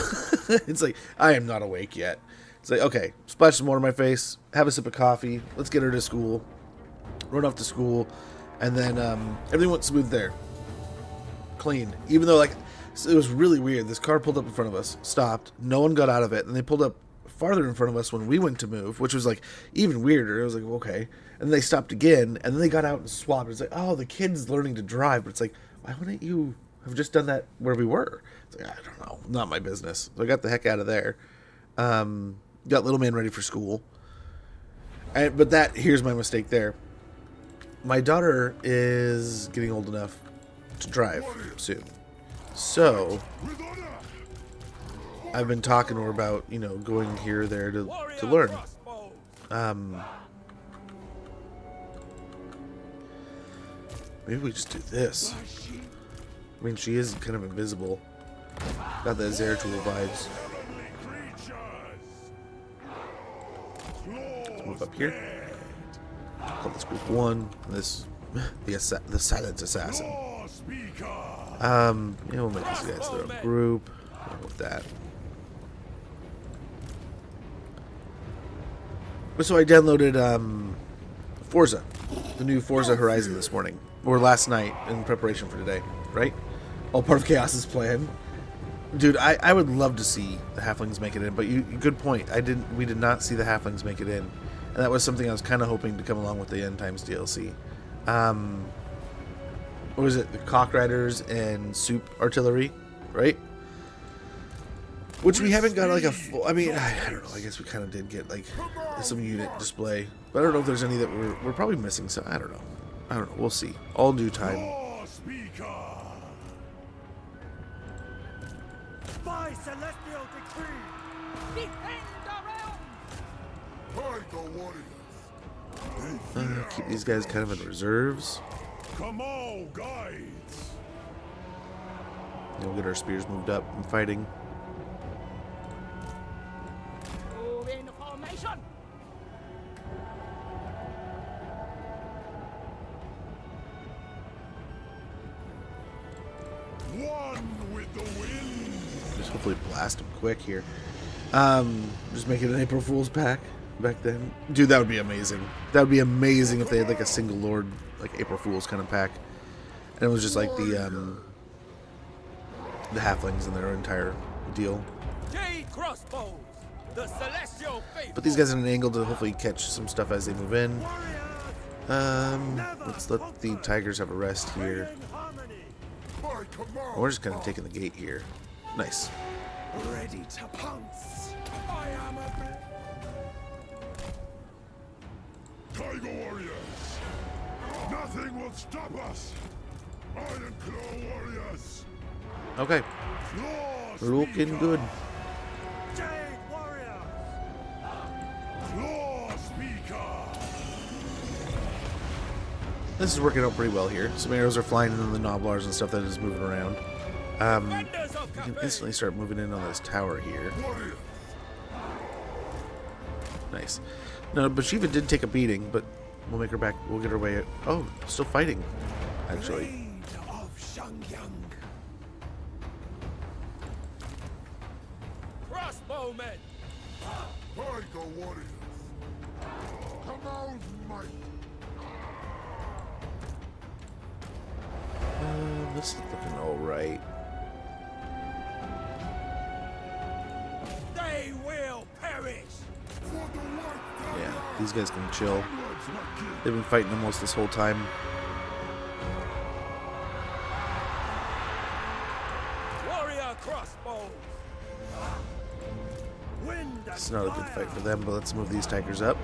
It's like, I am not awake yet. It's like, okay, splash some water on my face, have a sip of coffee, let's get her to school, run off to school, and then everything went smooth there. clean. Even though, like, it was really weird. This car pulled up in front of us, stopped, no one got out of it, and they pulled up farther in front of us when we went to move, which was, like, even weirder. It was like, okay. And they stopped again, and then they got out and swapped. It's like, oh, the kid's learning to drive. But it's like, why wouldn't you have just done that where we were? It's like, I don't know. Not my business. So I got the heck out of there. Got little man ready for school. But here's my mistake there. My daughter is getting old enough to drive soon. So I've been talking to her about, you know, going here or there to learn. Maybe we just do this. I mean, she is kind of invisible. Got the Zeratul vibes. Let's move up here. Call this group 1. This the silent assassin. Yeah, we'll make these guys their own group. With that. So I downloaded Forza, the new Forza Horizon this morning, or last night in preparation for today, right? All part of Chaos's plan. Dude, I would love to see the halflings make it in, but good point. We did not see the halflings make it in, and that was something I was kind of hoping to come along with the End Times DLC. What was it? The Cock Riders and Soup Artillery, right? Which we haven't got like a full. I mean, I don't know. I guess we kind of did get like some unit display, but I don't know if there's any that we're probably missing. So I don't know. We'll see. All due time. By celestial decree, defend our realm. Keep these guys kind of in reserves. Come on, guys. We'll get our spears moved up and fighting. Move in formation. One with the wind. Just hopefully blast them quick here. Just make it an April Fool's pack back then. Dude, that would be amazing. That would be amazing if they had like a single Lord, like April Fool's kind of pack. And it was just like the halflings and their entire deal. Jade crossbows, the celestial faith. Put these guys in an angle to hopefully catch some stuff as they move in. Let's let the tigers have a rest here. We're just kind of taking the gate here. Nice. Ready to pounce. I am a Tiger warriors. Nothing will stop us. Iron Claw warriors. Okay. Claw We're looking good. Jade warriors. Claw speaker. This is working out pretty well here. Some arrows are flying into the Noblars and stuff that is moving around. Defenders of We can Cathay. instantly start moving in on this tower here. Warriors. Nice. No, Bhashiva did take a beating, but we'll make her back. We'll get her way. Oh, still fighting, actually. blade of Shangyang. Crossbowmen. Tiger warriors. Come on, might. This is looking all right. They will perish. Yeah, these guys can chill. They've been fighting almost this whole time. Warrior crossbows. Wind and It's not a good fight for them, but let's move these tigers up.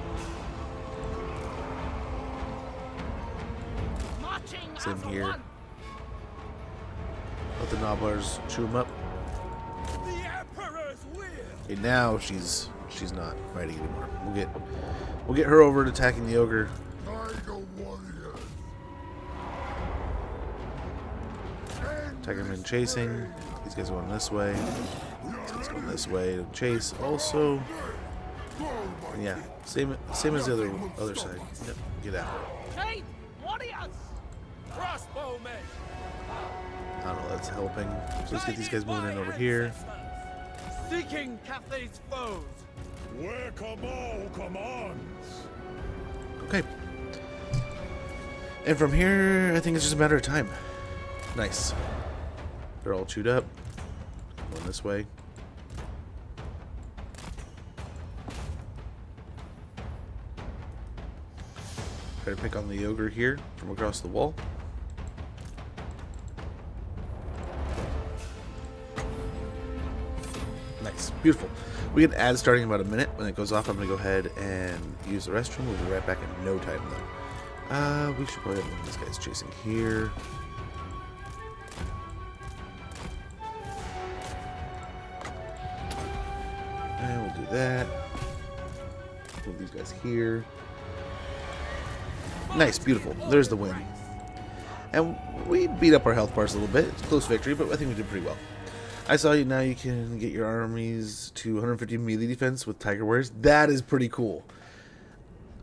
Marching Same as here. one. Let the Noblars chew them up. The Emperor's will. Okay, now she's not fighting anymore. We'll get her over to attacking the ogre. Tiger warriors. Tigermen chasing. These guys going this way. These guys going this way to chase. Also, yeah, same as the other side. Yep, get out. Jade warriors. Crossbowmen. I don't know. That's helping. So let's get these guys moving in over here. Seeking Cathay's foes. Where Cabal commands. Okay. And from here, I think it's just a matter of time. Nice. They're all chewed up. Going this way. Try to pick on the ogre here from across the wall. Nice. Beautiful. We can add starting in about a minute. When it goes off, I'm going to go ahead and use the restroom. We'll be right back in no time, though. We should probably have one of these guys chasing here. And we'll do that. Move these guys here. Nice, beautiful. There's the win. And we beat up our health bars a little bit. It's a close victory, but I think we did pretty well. I saw you now you can get your armies to 150 melee defense with Tiger Warriors. That is pretty cool.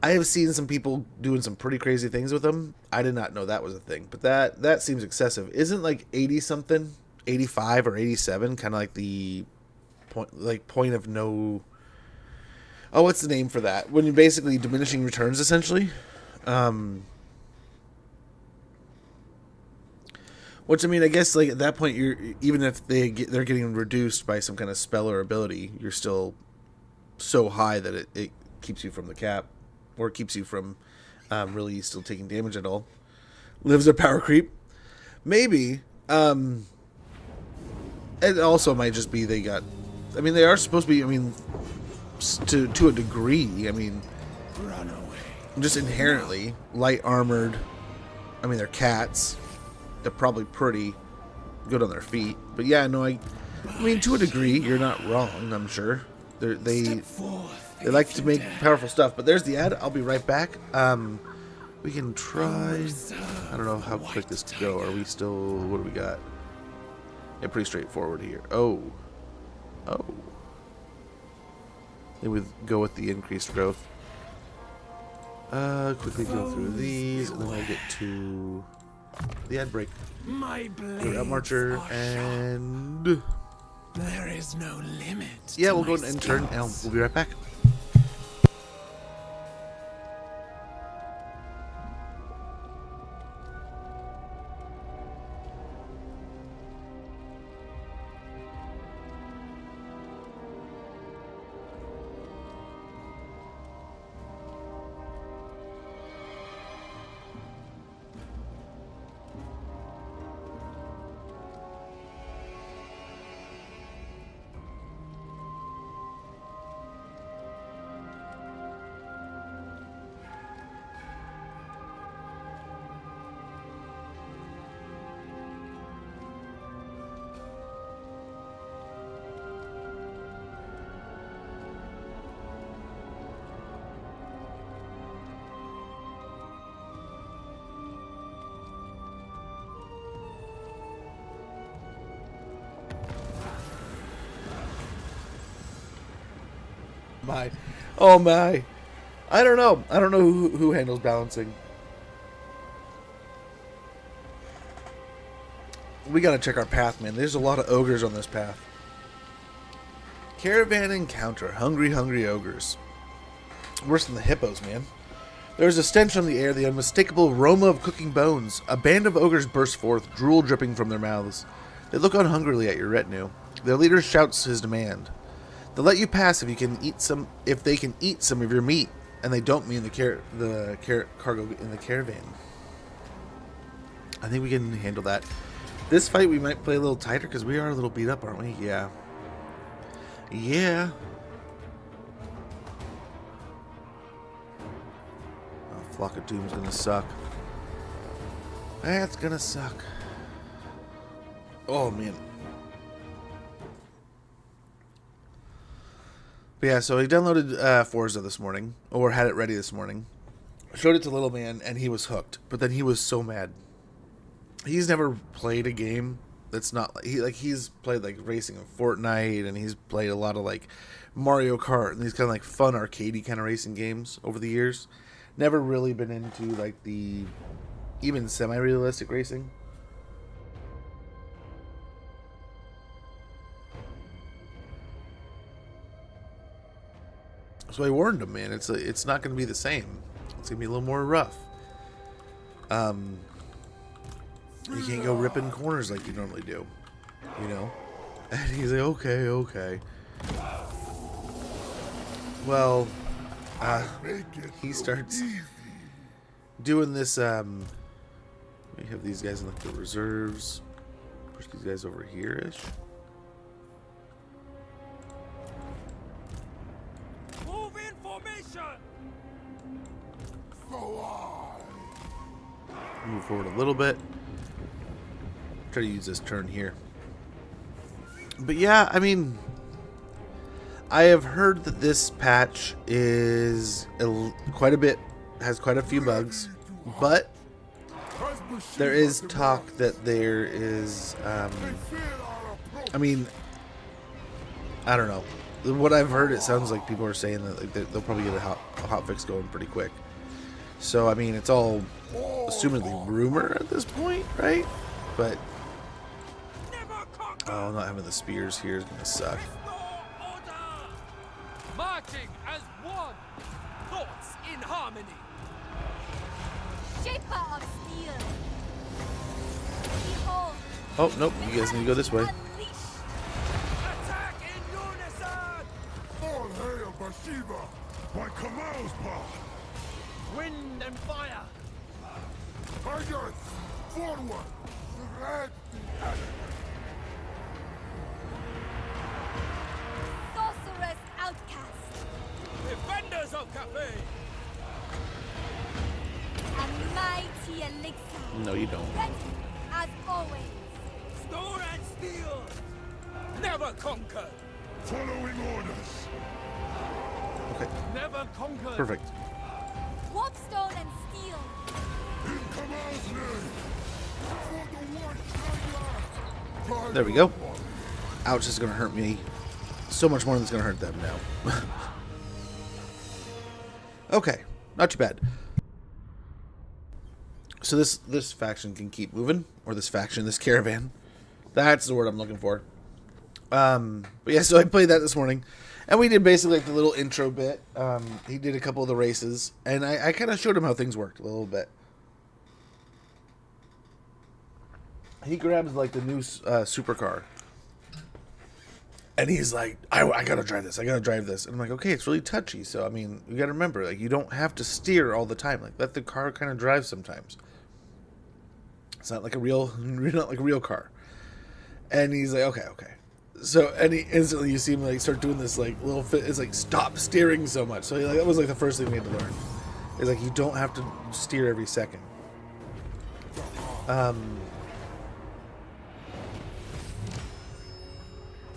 I have seen some people doing some pretty crazy things with them. I did not know that was a thing, but that seems excessive. Isn't like 80 something, 85 or 87 kind of like the point of no... Oh, what's the name for that? When you're basically diminishing returns, essentially. Which, I mean, I guess like at that point, you're even if they're getting reduced by some kind of spell or ability, you're still so high that it keeps you from the cap, or it keeps you from really still taking damage at all. Lives a power creep, maybe. It also might just be they got. I mean, they are supposed to be. I mean, to a degree. I mean, Run away. just inherently light armored. I mean, they're cats. They're probably pretty good on their feet, but yeah, no, I mean, to a degree, you're not wrong. I'm sure they like to make powerful stuff. But there's the ad. I'll be right back. We can try. I don't know how quick this could go. Are we still? What do we got? Yeah, pretty straightforward here. Oh. They would go with the increased growth. Quickly go through these, and then we'll get to the ad break. My blade. Out marcher, and There is no limit. yeah, to we'll go my and turn, and skills. we'll be right back. Oh my. I don't know who handles balancing. We gotta check our path, man. There's a lot of ogres on this path. Caravan encounter. Hungry ogres. Worse than the hippos, man. There's a stench on the air, the unmistakable aroma of cooking bones. A band of ogres burst forth, drool dripping from their mouths. They look on hungrily at your retinue. Their leader shouts his demand. They'll let you pass if they can eat some of your meat, and they don't mean the cargo in the caravan. I think we can handle that. This fight we might play a little tighter because we are a little beat up, aren't we? Yeah. Oh, Flock of Doom's gonna suck. That's gonna suck. Oh man. But yeah, so he downloaded Forza this morning, or had it ready this morning. Showed it to Little Man, and he was hooked. But then he was so mad. He's never played a game that's not he's played like racing in Fortnite, and he's played a lot of like Mario Kart and these kind of like fun arcadey kind of racing games over the years. Never really been into like the even semi-realistic racing. So I warned him, man. It's not going to be the same. It's going to be a little more rough. You can't go ripping corners like you normally do. you know? And he's like, okay, okay. Well, he starts doing this, we have these guys in like the reserves. Push these guys over here-ish. Move in formation. Move forward a little bit. Try to use this turn here. But yeah, I mean, I have heard that this patch is quite a bit, has quite a few bugs, but there is talk that there is, I mean, I don't know. What I've heard, it sounds like people are saying that like, they'll probably get a hot fix going pretty quick. So, I mean, it's all assumedly rumor at this point, right? But, oh, not having the spears here is going to suck. Marching as one. Thoughts in harmony. Shaper of steel. Behold. Oh, nope, you guys need to go this way. Attack in unison. All hail Bhashiva! By Kamal's path! Wind and fire. Tigers! Forward! Red! Sorceress outcast. Defenders of Cathay. A mighty elixir. No, you don't. Ready as always. Stone and steel. Never conquered. Following orders! Okay, Never conquered. perfect. Warpstone and steel. In Kamal's name! For the one There we go. Ouch, this is going to hurt me so much more than it's going to hurt them now. Okay, not too bad. So this faction can keep moving, or this caravan. That's the word I'm looking for. But yeah, so I played that this morning, and we did basically like the little intro bit. He did a couple of the races, and I kind of showed him how things worked a little bit. He grabs like the new supercar, and he's like, I gotta drive this. And I'm like, okay, it's really touchy. So I mean, you gotta remember, like, you don't have to steer all the time. Like, let the car kind of drive sometimes. It's not like a real car. And he's like, okay. So, and he instantly, you see him like start doing this like little fit. It's like, stop steering so much. So that was like the first thing we had to learn. Is like, you don't have to steer every second.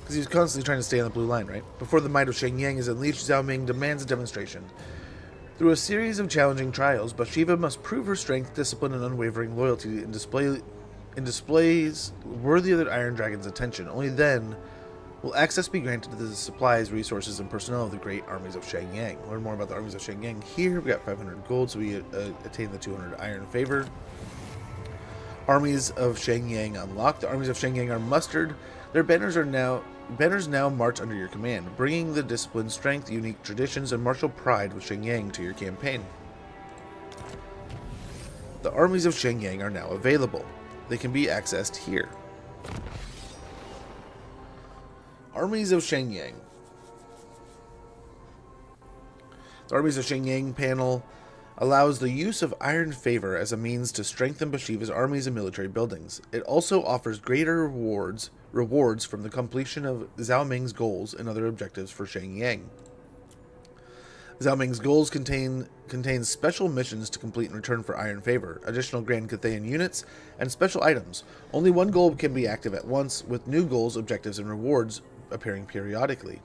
Because he's constantly trying to stay on the blue line, right? Before the might of Shenyang is unleashed, Zhao Ming demands a demonstration. Through a series of challenging trials, Bhashiva must prove her strength, discipline, and unwavering loyalty in displays worthy of the Iron Dragon's attention. Only then will access be granted to the supplies, resources, and personnel of the great armies of Shenyang. Learn more about the armies of Shenyang here. We got 500 gold, so we attain the 200 iron favor. Armies of Shenyang unlocked. The armies of Shenyang are mustered. Their banners now march under your command, bringing the discipline, strength, unique traditions, and martial pride of Shenyang to your campaign. The armies of Shenyang are now available. They can be accessed here. Armies of Shenyang. The Armies of Shenyang panel allows the use of Iron Favor as a means to strengthen Bhashiva's armies and military buildings. It also offers greater rewards from the completion of Zhao Ming's goals and other objectives for Shenyang. Zhao Ming's goals contain special missions to complete in return for Iron Favor, additional Grand Cathayan units, and special items. Only one goal can be active at once, with new goals, objectives, and rewards appearing periodically.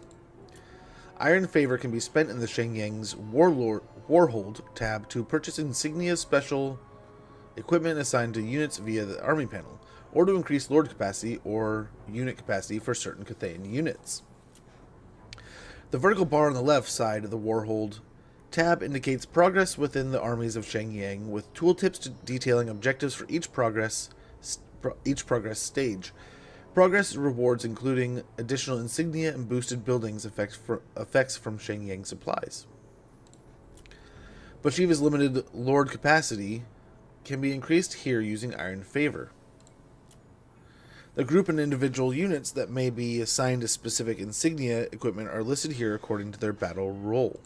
Iron Favor can be spent in the Shenyang's Warhold tab to purchase insignia special equipment assigned to units via the army panel, or to increase lord capacity or unit capacity for certain Cathayan units. The vertical bar on the left side of the Warhold tab indicates progress within the armies of Shenyang, with tooltips detailing objectives for each progress stage. Progress rewards including additional insignia and boosted buildings effects from Shenyang supplies. Bhashiva's limited lord capacity can be increased here using Iron Favor. The group and individual units that may be assigned to specific insignia equipment are listed here according to their battle role.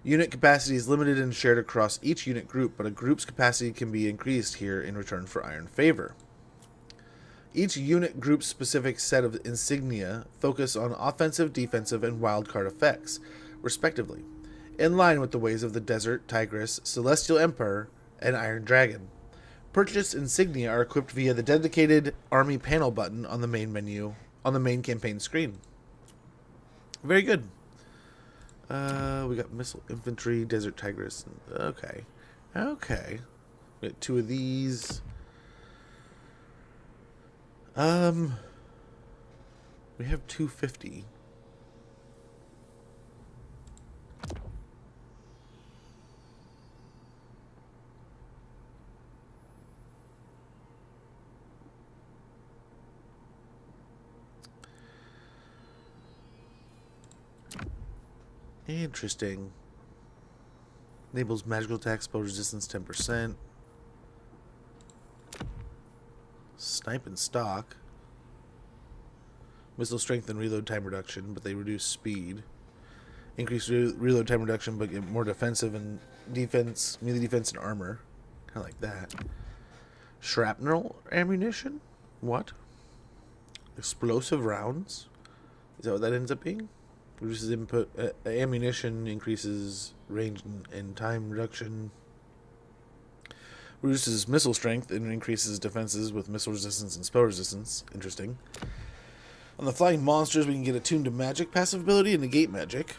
Unit capacity is limited and shared across each unit group, but a group's capacity can be increased here in return for Iron Favor. Each unit group's specific set of insignia focus on offensive, defensive, and wildcard effects, respectively, in line with the ways of the Desert Tigress, Celestial Emperor, and Iron Dragon. Purchased insignia are equipped via the dedicated Army panel button on the main menu on the main campaign screen. Very good. We got Missile Infantry, Desert Tigress. Okay. Okay. We got 2 of these. We have 250. Interesting. Enables magical attack, spell resistance 10%. Snipe and stock. Missile strength and reload time reduction, but they reduce speed. Increase reload time reduction, but get more defensive and defense, melee defense and armor. Kind of like that. Shrapnel ammunition? What? Explosive rounds? Is that what that ends up being? Reduces input ammunition, increases range and time reduction. Reduces missile strength and increases defenses with missile resistance and spell resistance. Interesting. On the flying monsters, we can get attuned to magic passive ability and negate magic.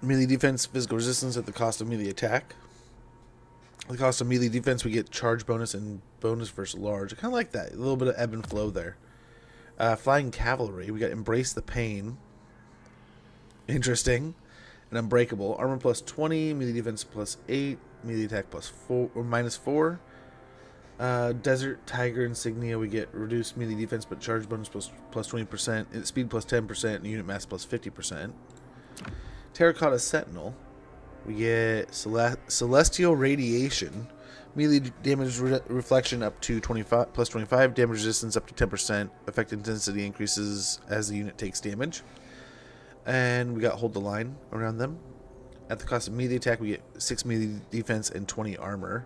Melee defense, physical resistance at the cost of melee attack. At the cost of melee defense, we get charge bonus and bonus versus large. I kind of like that. A little bit of ebb and flow there. Flying cavalry, we got embrace the pain. Interesting. And unbreakable. Armor plus 20, melee defense plus 8, melee attack plus 4 or minus 4. Desert Tiger insignia, we get reduced melee defense but charge bonus plus 20%, speed plus 10%, and unit mass plus 50%. Terracotta Sentinel, we get celestial radiation. Melee damage reflection up to 25 plus 25. Damage resistance up to 10%. Effect intensity increases as the unit takes damage. And we got hold the line around them. At the cost of melee attack, we get 6 melee defense and 20 armor.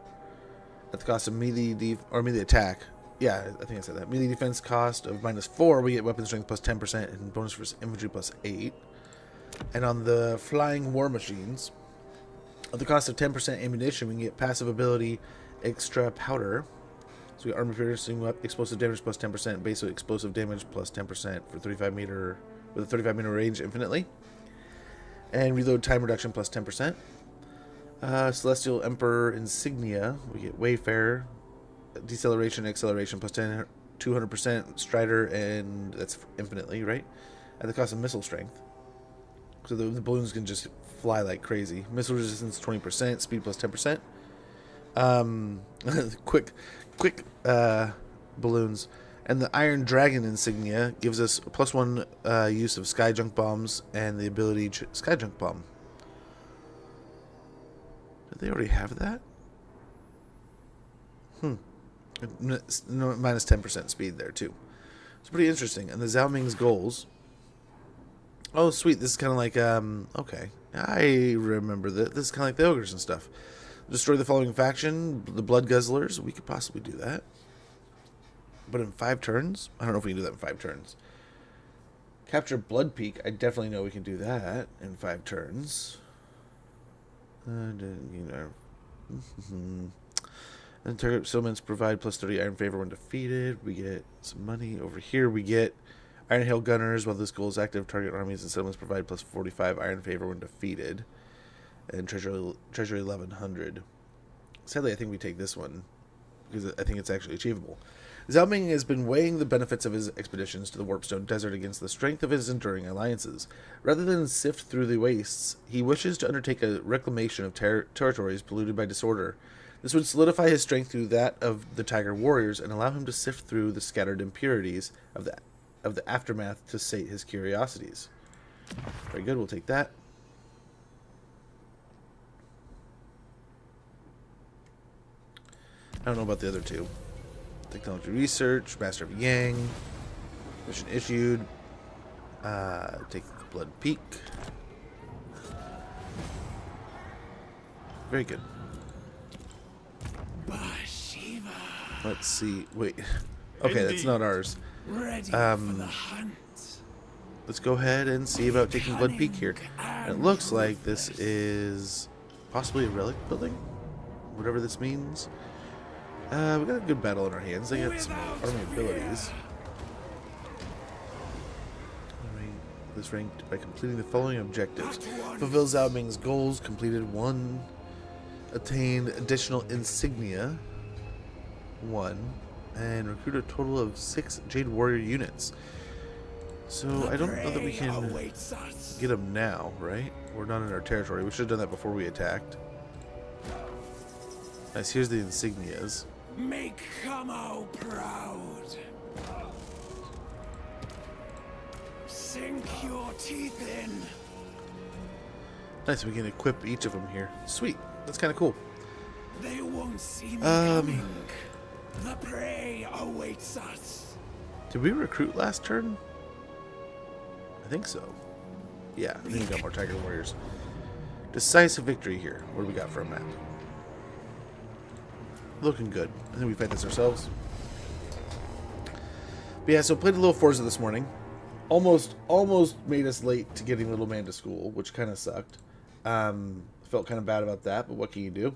At the cost of melee attack, yeah, I think I said that. Melee defense cost of minus 4, we get weapon strength plus 10% and bonus for infantry plus 8. And on the flying war machines, at the cost of 10% ammunition, we can get passive ability extra powder. So we got armor piercing, explosive damage plus 10%, basic explosive damage plus 10% for 35 meter with a 35 meter range infinitely. And reload time reduction plus 10%. Celestial Emperor insignia, we get Wayfarer, deceleration, acceleration plus 200% Strider, and that's infinitely, right? At the cost of missile strength. So the balloons can just fly like crazy. Missile resistance 20%, speed plus 10%. quick balloons. And the Iron Dragon insignia gives us a +1 use of Sky Junk Bombs and the ability Sky Junk Bomb. Did they already have that? Minus 10% speed there too. It's pretty interesting. And the Zhao Ming's goals. Oh, sweet. This is kind of like, okay. I remember that. This is kind of like the ogres and stuff. Destroy the following faction, the Blood Guzzlers. We could possibly do that. But in 5 turns? I don't know if we can do that in 5 turns. Capture Blood Peak. I definitely know we can do that in 5 turns. And target settlements provide plus 30 iron favor when defeated. We get some money. Over here we get Iron Hail Gunners. While this goal is active, target armies and settlements provide plus 45 iron favor when defeated. And treasury 1100. Sadly, I think we take this one because I think it's actually achievable. Zhao Ming has been weighing the benefits of his expeditions to the Warpstone Desert against the strength of his enduring alliances. Rather than sift through the wastes, he wishes to undertake a reclamation of territories polluted by disorder. This would solidify his strength through that of the Tiger Warriors and allow him to sift through the scattered impurities of the aftermath to sate his curiosities. Very good, we'll take that. I don't know about the other two. Technology research, Master of Yang. Mission issued. Take the Blood Peak. Very good. Bhashiva. Let's see. Wait. Okay, that's not ours. Ready for the hunt. Let's go ahead and see about taking Blood Peak here. And it looks like this is possibly a relic building, whatever this means. We got a good battle in our hands. They got some army abilities. This ranked by completing the following objectives: fulfill Zhao Ming's goals, completed 1, attained additional insignia 1, and recruit a total of 6 Jade Warrior units. So I don't know that we can get them now, right? We're not in our territory. We should have done that before we attacked. Nice. Here's the insignias. Make Kamo proud. Sink your teeth in. Nice. We can equip each of them here. Sweet. That's kind of cool. They won't see me coming. The prey awaits us. Did we recruit last turn? I think so. Yeah, I think we got more Tiger Warriors. Decisive victory here. What do we got for a map? Looking good. I think we fight this ourselves. But yeah, so played a little Forza this morning. Almost made us late to getting little man to school, which kind of sucked. Felt kind of bad about that, but what can you do?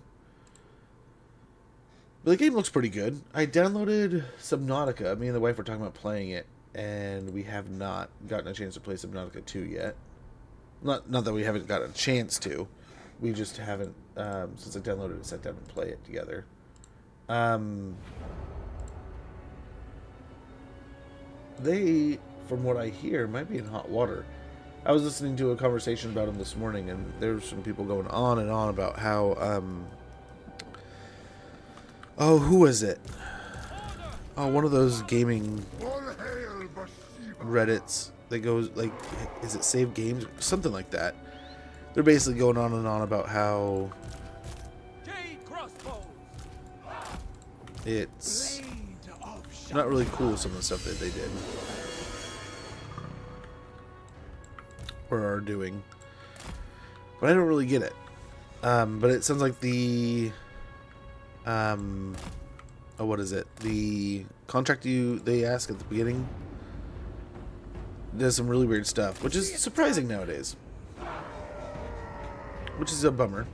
But the game looks pretty good. I downloaded Subnautica. Me and the wife were talking about playing it, and we have not gotten a chance to play Subnautica 2 yet. Not that we haven't got a chance to. We just haven't, since I downloaded it, sat down and play it together. They, from what I hear, might be in hot water. I was listening to a conversation about them this morning, and there's some people going on and on about how, oh, who is it? Oh, one of those gaming Reddits that goes, like, is it Save Games? Something like that. They're basically going on and on about how it's not really cool, some of the stuff that they did or are doing, but I don't really get it. But it sounds like the what is it? The contract they ask at the beginning does some really weird stuff, which is surprising nowadays. Which is a bummer,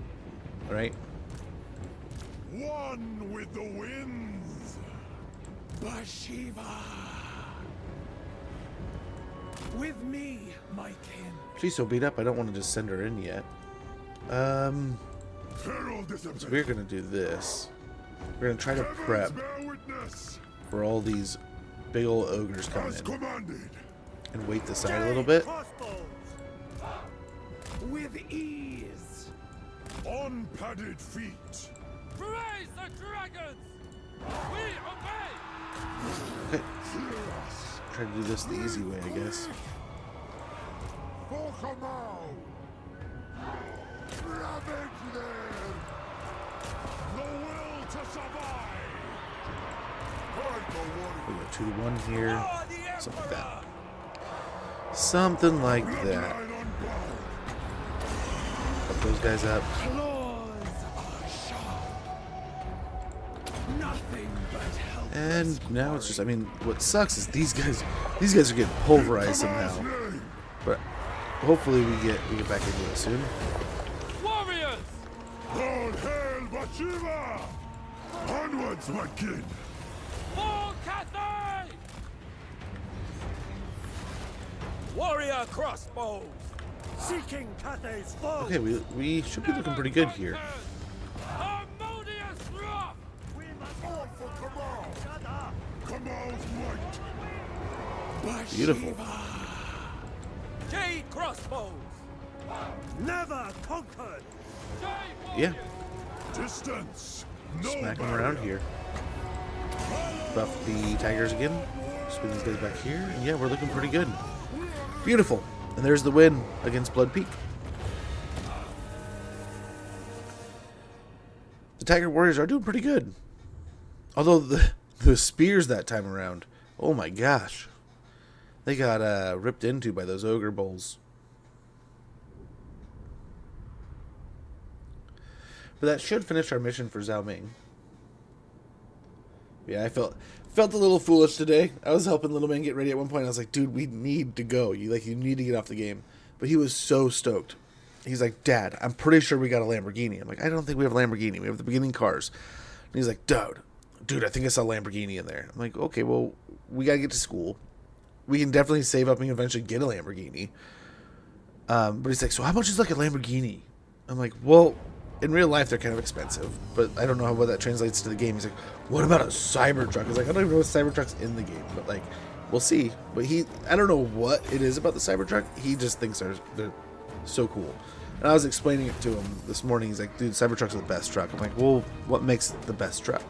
right? One with the winds. Bhashiva. With me, my kin. She's so beat up, I don't want to just send her in yet. So we're going to do this. We're going to try to prep for all these big old ogres coming in. And wait this out a little bit. With ease. On padded feet. Praise the dragons! We obey! Okay. Try to do this the easy way, I guess. Ravage them! The will to survive! We go 2-1 here. Something like that. Something like that. Put those guys up. And now it's just, I mean, what sucks is these guys are getting pulverized somehow. But hopefully we get back into it soon. Warriors! All hail Bhashiva! Onwards, my kid! For Cathay! Warrior crossbows! Seeking Cathay's foe. Okay, we should be looking pretty good here. Harmonious wrath! We must All for Kamal! Kamal's might! Beautiful. Jade crossbows! never conquered. Yeah, Distance! No smack them barrier. around here. Buff the tigers again. Spin these guys back here. And yeah, we're looking pretty good. Beautiful. And there's the win against Blood Peak. The Tiger Warriors are doing pretty good. Although the the spears that time around. Oh my gosh. They got ripped into by those ogre bulls. But that should finish our mission for Zhao Ming. Yeah, I felt a little foolish today. I was helping Little Man get ready at one point. I was like, dude, we need to go. You need to get off the game. But he was so stoked. He's like, Dad, I'm pretty sure we got a Lamborghini. I'm like, I don't think we have a Lamborghini. We have the beginning cars. And he's like, dude, I think I saw a Lamborghini in there. I'm like, okay, well, we got to get to school. We can definitely save up and eventually get a Lamborghini. But he's like, so how much is like a Lamborghini? I'm like, well, in real life, they're kind of expensive, but I don't know how well that translates to the game. He's like, what about a Cybertruck? He's like, I don't even know if Cybertruck's in the game, but like, we'll see. But I don't know what it is about the Cybertruck. He just thinks they're so cool. And I was explaining it to him this morning. He's like, dude, Cybertruck's the best truck. I'm like, well, what makes it the best truck?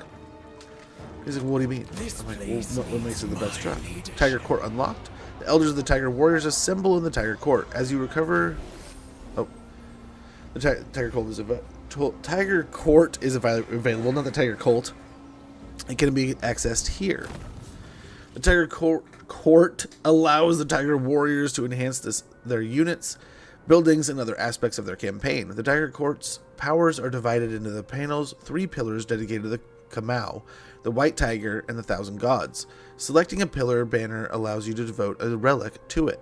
He's like, what do you mean? I'm like, well, what makes it the best truck? Tiger Court unlocked. The Elders of the Tiger Warriors assemble in the Tiger Court. As you recover... Oh. The Tiger Court is Tiger Court is available, not the Tiger Colt. It can be accessed here. The Tiger Court allows the Tiger Warriors to enhance their units, buildings, and other aspects of their campaign. The Tiger Court's powers are divided into the panel's 3 pillars dedicated to the Kamau, the White Tiger, and the Thousand Gods. Selecting a pillar banner allows you to devote a relic to it.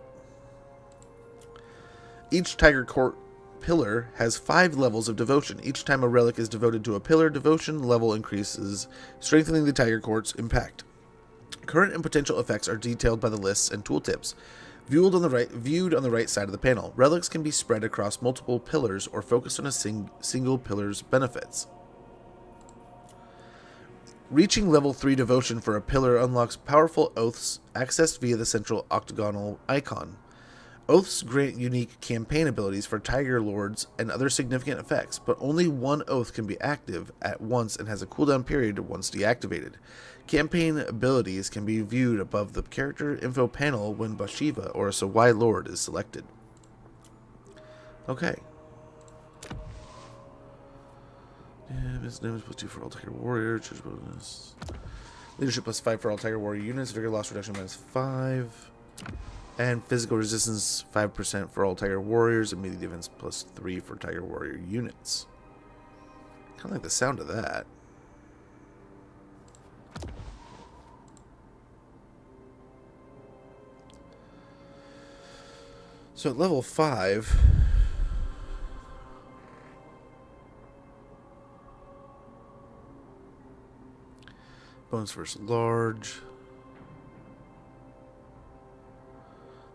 Each Tiger Court pillar has 5 levels of devotion. Each time a relic is devoted to a pillar, devotion level increases, strengthening the Tiger Court's impact. Current and potential effects are detailed by the lists and tooltips. Viewed on the right side of the panel, relics can be spread across multiple pillars or focused on a single pillar's benefits. Reaching level 3 devotion for a pillar unlocks powerful oaths accessed via the central octagonal icon. Oaths grant unique campaign abilities for Tiger Lords and other significant effects, but only one oath can be active at once and has a cooldown period once deactivated. Campaign abilities can be viewed above the character info panel when Bhashiva or a Sawai Lord is selected. Okay. Damage plus 2 for all Tiger Warrior. Charge bonus. Leadership plus 5 for all Tiger Warrior units. Vigor loss reduction minus 5. And physical resistance 5% for all Tiger Warriors. And melee defense plus 3 for Tiger Warrior units. Kind of like the sound of that. So at level 5... bonus versus large.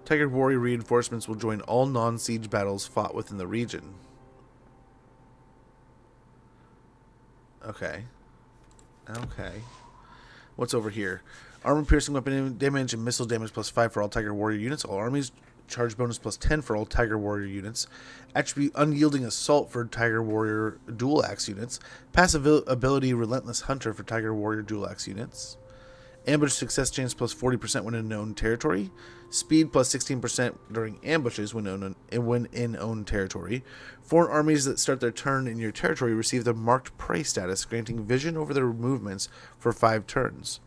Tiger Warrior reinforcements will join all non-siege battles fought within the region. Okay. Okay. What's over here? Armor-piercing weapon damage and missile damage plus 5 for all Tiger Warrior units. All armies charge bonus plus 10 for all Tiger Warrior units. Attribute Unyielding Assault for Tiger Warrior Dual Axe units. Passive ability Relentless Hunter for Tiger Warrior Dual Axe units. Ambush success chance plus 40% when in known territory. Speed plus 16% during ambushes when in own territory. Foreign armies that start their turn in your territory receive the Marked Prey status, granting vision over their movements for 5 turns.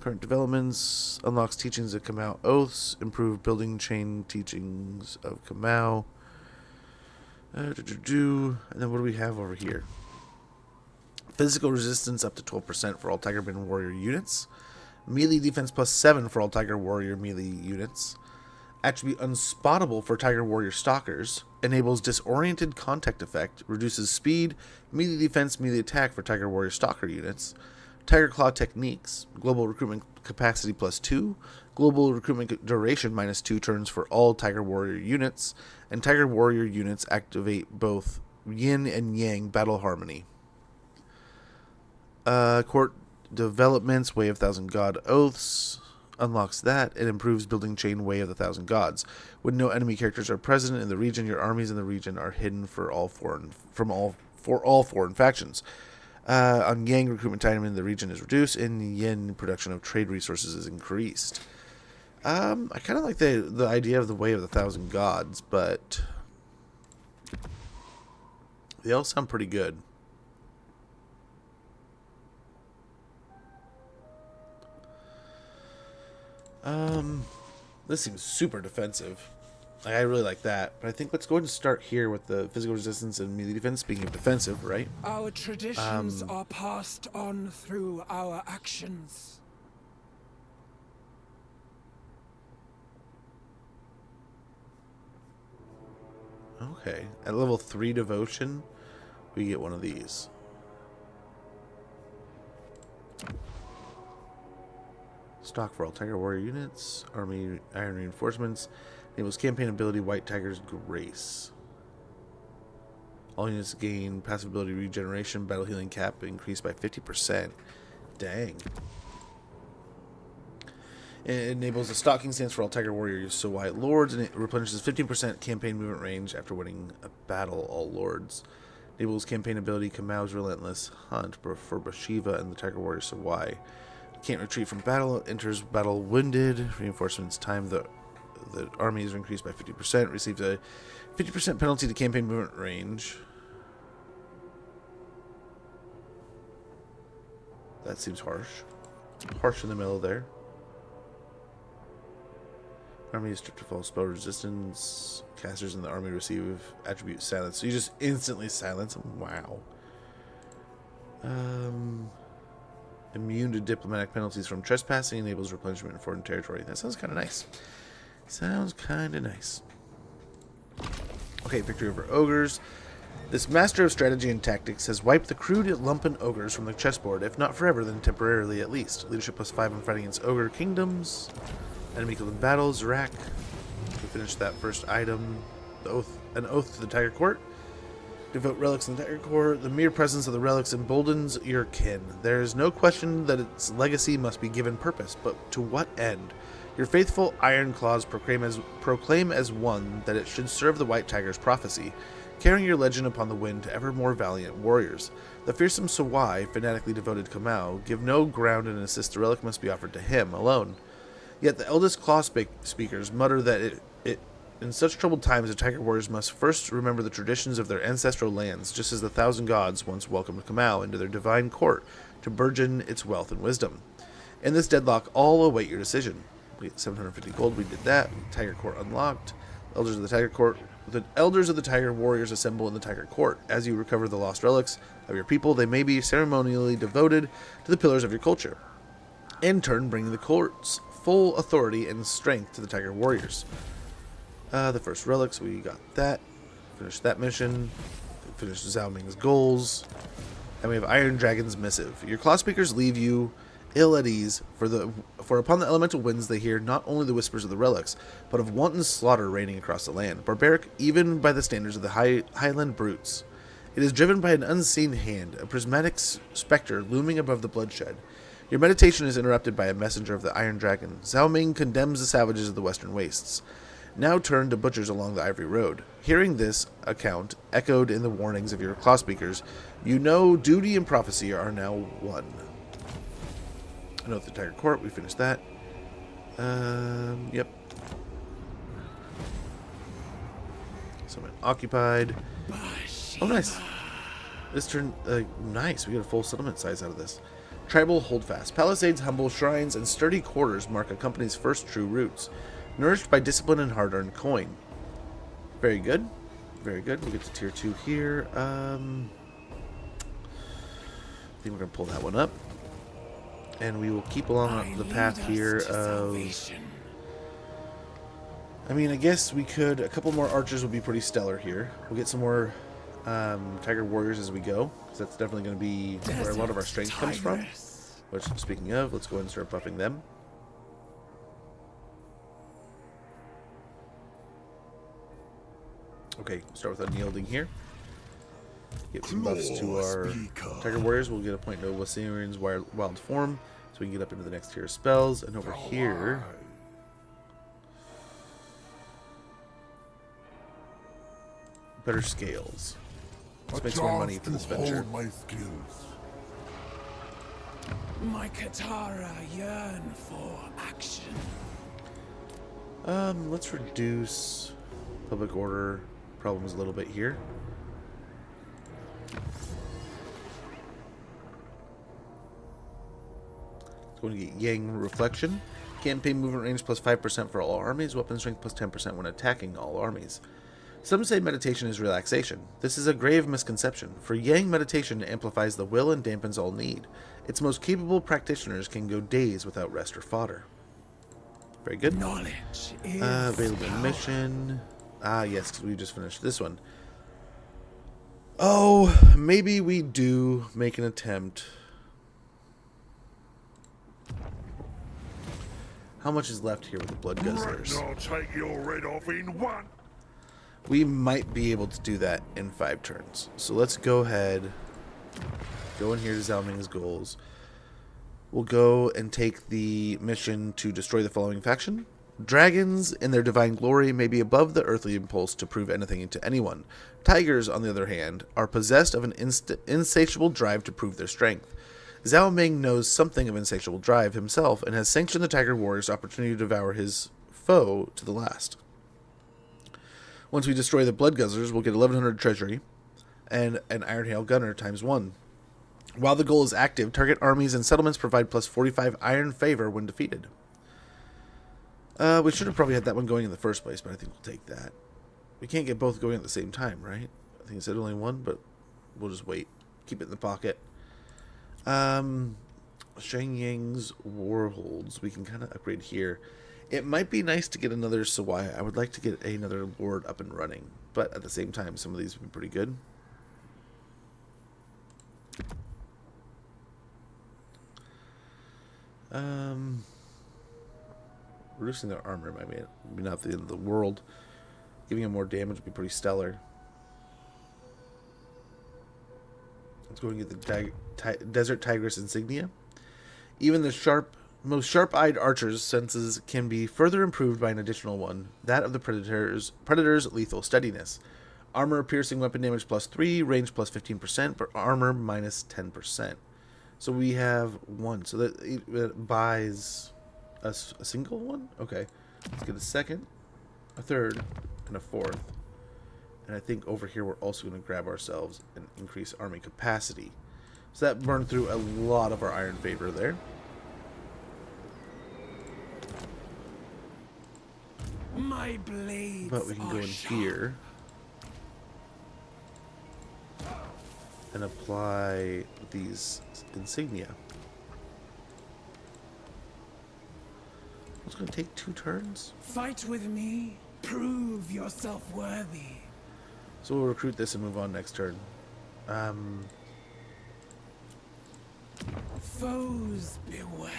Current developments unlocks teachings of Kamau oaths, improve building chain teachings of Kamau. And then what do we have over here? Physical resistance up to 12% for all Tigerman Warrior units. Melee defense plus 7 for all Tiger Warrior melee units. Attribute Unspottable for Tiger Warrior Stalkers. Enables Disoriented Contact Effect. Reduces speed, melee defense, melee attack for Tiger Warrior Stalker units. Tiger Claw Techniques. Global Recruitment Capacity plus 2. Global Recruitment Duration minus 2 turns for all Tiger Warrior units. And Tiger Warrior units activate both Yin and Yang Battle Harmony. Court Developments, Way of Thousand God Oaths, unlocks that. It improves building chain Way of the Thousand Gods. When no enemy characters are present in the region, your armies in the region are hidden for all foreign factions. On Yang, recruitment time in the region is reduced, and Yen production of trade resources is increased. I kind of like the idea of the Way of the Thousand Gods, but they all sound pretty good. This seems super defensive. I really like that, but I think let's go ahead and start here with the physical resistance and melee defense. Speaking of defensive, right? Our traditions are passed on through our actions. Okay, at level 3 devotion, we get one of these. Stock for all Tiger Warrior units, Army Iron Reinforcements, enables campaign ability White Tiger's Grace. All units gain passive ability regeneration, battle healing cap increased by 50%. Dang. It enables a stalking stance for all Tiger Warriors, so White Lords, and it replenishes 15% campaign movement range after winning a battle, all Lords. Enables campaign ability Kamau's Relentless Hunt for Bhashiva and the Tiger Warriors, so why? Can't retreat from battle, enters battle wounded, reinforcements time the army is increased by 50%, receives a 50% penalty to campaign movement range. That seems harsh. Harsh in the middle there. Army is stripped of all spell resistance. Casters in the army receive attribute silence. So you just instantly silence them. Wow. Immune to diplomatic penalties from trespassing. Enables replenishment in foreign territory. That sounds kind of nice. Sounds kind of nice. Okay, victory over ogres. This master of strategy and tactics has wiped the crude lumpen ogres from the chessboard, if not forever, then temporarily at least. Leadership +5 in fighting against ogre kingdoms. Enemy killed in battle, Zrak. We finished that first item. An oath to the Tiger Court. Devote relics in the Tiger Court. The mere presence of the relics emboldens your kin. There is no question that its legacy must be given purpose, but to what end? Your faithful Iron Claws proclaim as one that it should serve the White Tiger's prophecy, carrying your legend upon the wind to ever more valiant warriors. The fearsome Sawai, fanatically devoted Kamau, give no ground and insist the relic must be offered to him alone. Yet the eldest Claw speakers mutter that it in such troubled times the Tiger Warriors must first remember the traditions of their ancestral lands, just as the 1,000 gods once welcomed Kamau into their divine court to burgeon its wealth and wisdom. In this deadlock, all await your decision. We get 750 gold, we did that. Tiger Court unlocked. The elders of the Tiger Warriors assemble in the Tiger Court. As you recover the lost relics of your people, they may be ceremonially devoted to the pillars of your culture, in turn bringing the court's full authority and strength to the Tiger Warriors. The first relics, we got that. Finished that mission. Finished Zhao Ming's goals. And we have Iron Dragon's Missive. Your Claw Speakers leave you ill at ease, for upon the elemental winds they hear not only the whispers of the relics, but of wanton slaughter reigning across the land, barbaric even by the standards of the highland brutes. It is driven by an unseen hand, a prismatic specter looming above the bloodshed. Your meditation is interrupted by a messenger of the Iron Dragon. Zhao Ming condemns the savages of the western wastes, now turned to butchers along the Ivory Road. Hearing this account echoed in the warnings of your Claw Speakers, you know duty and prophecy are now one. Note the Tiger Court, we finished that. Yep. Summon occupied. Oh, nice. This turned nice. We got a full settlement size out of this. Tribal holdfast. Palisades, humble shrines, and sturdy quarters mark a company's first true roots, nourished by discipline and hard-earned coin. Very good. Very good. We'll get to tier 2 here. I think we're going to pull that one up. And we will keep along the path here of... I mean, I guess we could... A couple more archers would be pretty stellar here. We'll get some more Tiger Warriors as we go, because that's definitely going to be where a lot of our strength comes from. Which, speaking of, let's go ahead and start buffing them. Okay, start with unyielding here. Get some buffs to our Tiger Warriors. We'll get a point to Wasirian's wild form, so we can get up into the next tier of spells. And over here, better scales. Let's make some more money for this venture. My Katara yearn for action. Let's reduce public order problems a little bit here. Going to get Yang Reflection. Campaign movement range plus 5% for all armies. Weapon strength plus 10% when attacking all armies. Some say meditation is relaxation. This is a grave misconception, for Yang meditation amplifies the will and dampens all need. Its most capable practitioners can go days without rest or fodder. Very good. Knowledge is Available power. mission. Ah, yes, because we just finished this one. Oh, maybe we do make an attempt. How much is left here with the Blood Guzzlers? I'll take your head off in one. We might be able to do that in 5 turns. So let's go ahead. Go in here to Zhao Ming's goals. We'll go and take the mission to destroy the following faction. Dragons, in their divine glory, may be above the earthly impulse to prove anything to anyone. Tigers, on the other hand, are possessed of an insatiable drive to prove their strength. Zhao Ming knows something of insatiable drive himself and has sanctioned the Tiger Warrior's opportunity to devour his foe to the last. Once we destroy the Blood Guzzlers, we'll get 1100 treasury and an Iron Hail Gunner ×1. While the goal is active, target armies and settlements provide plus 45 iron favor when defeated. We should have probably had that one going in the first place, but I think we'll take that. We can't get both going at the same time, right? I think it said only one, but we'll just wait. Keep it in the pocket. Shang Yang's Warholds. We can kind of upgrade here. It might be nice to get another Sawaya. I would like to get another Lord up and running. But at the same time, some of these would be pretty good. Reducing their armor might be not the end of the world. Giving them more damage would be pretty stellar. Let's go and get the Desert Tigress insignia. Even the most sharp-eyed archer's senses can be further improved by an additional one, that of the predator's lethal steadiness. Armor piercing weapon damage plus 3, range plus 15%, but armor minus 10%. So we have one. So that it buys a single one? Okay. Let's get a second, a third, and a fourth. And I think over here we're also going to grab ourselves an increased army capacity. So that burned through a lot of our iron favor there. My blades But we can go in here and apply these insignia. It's going to take 2 turns. Fight with me. Prove yourself worthy. So we'll recruit this and move on next turn. Foes beware.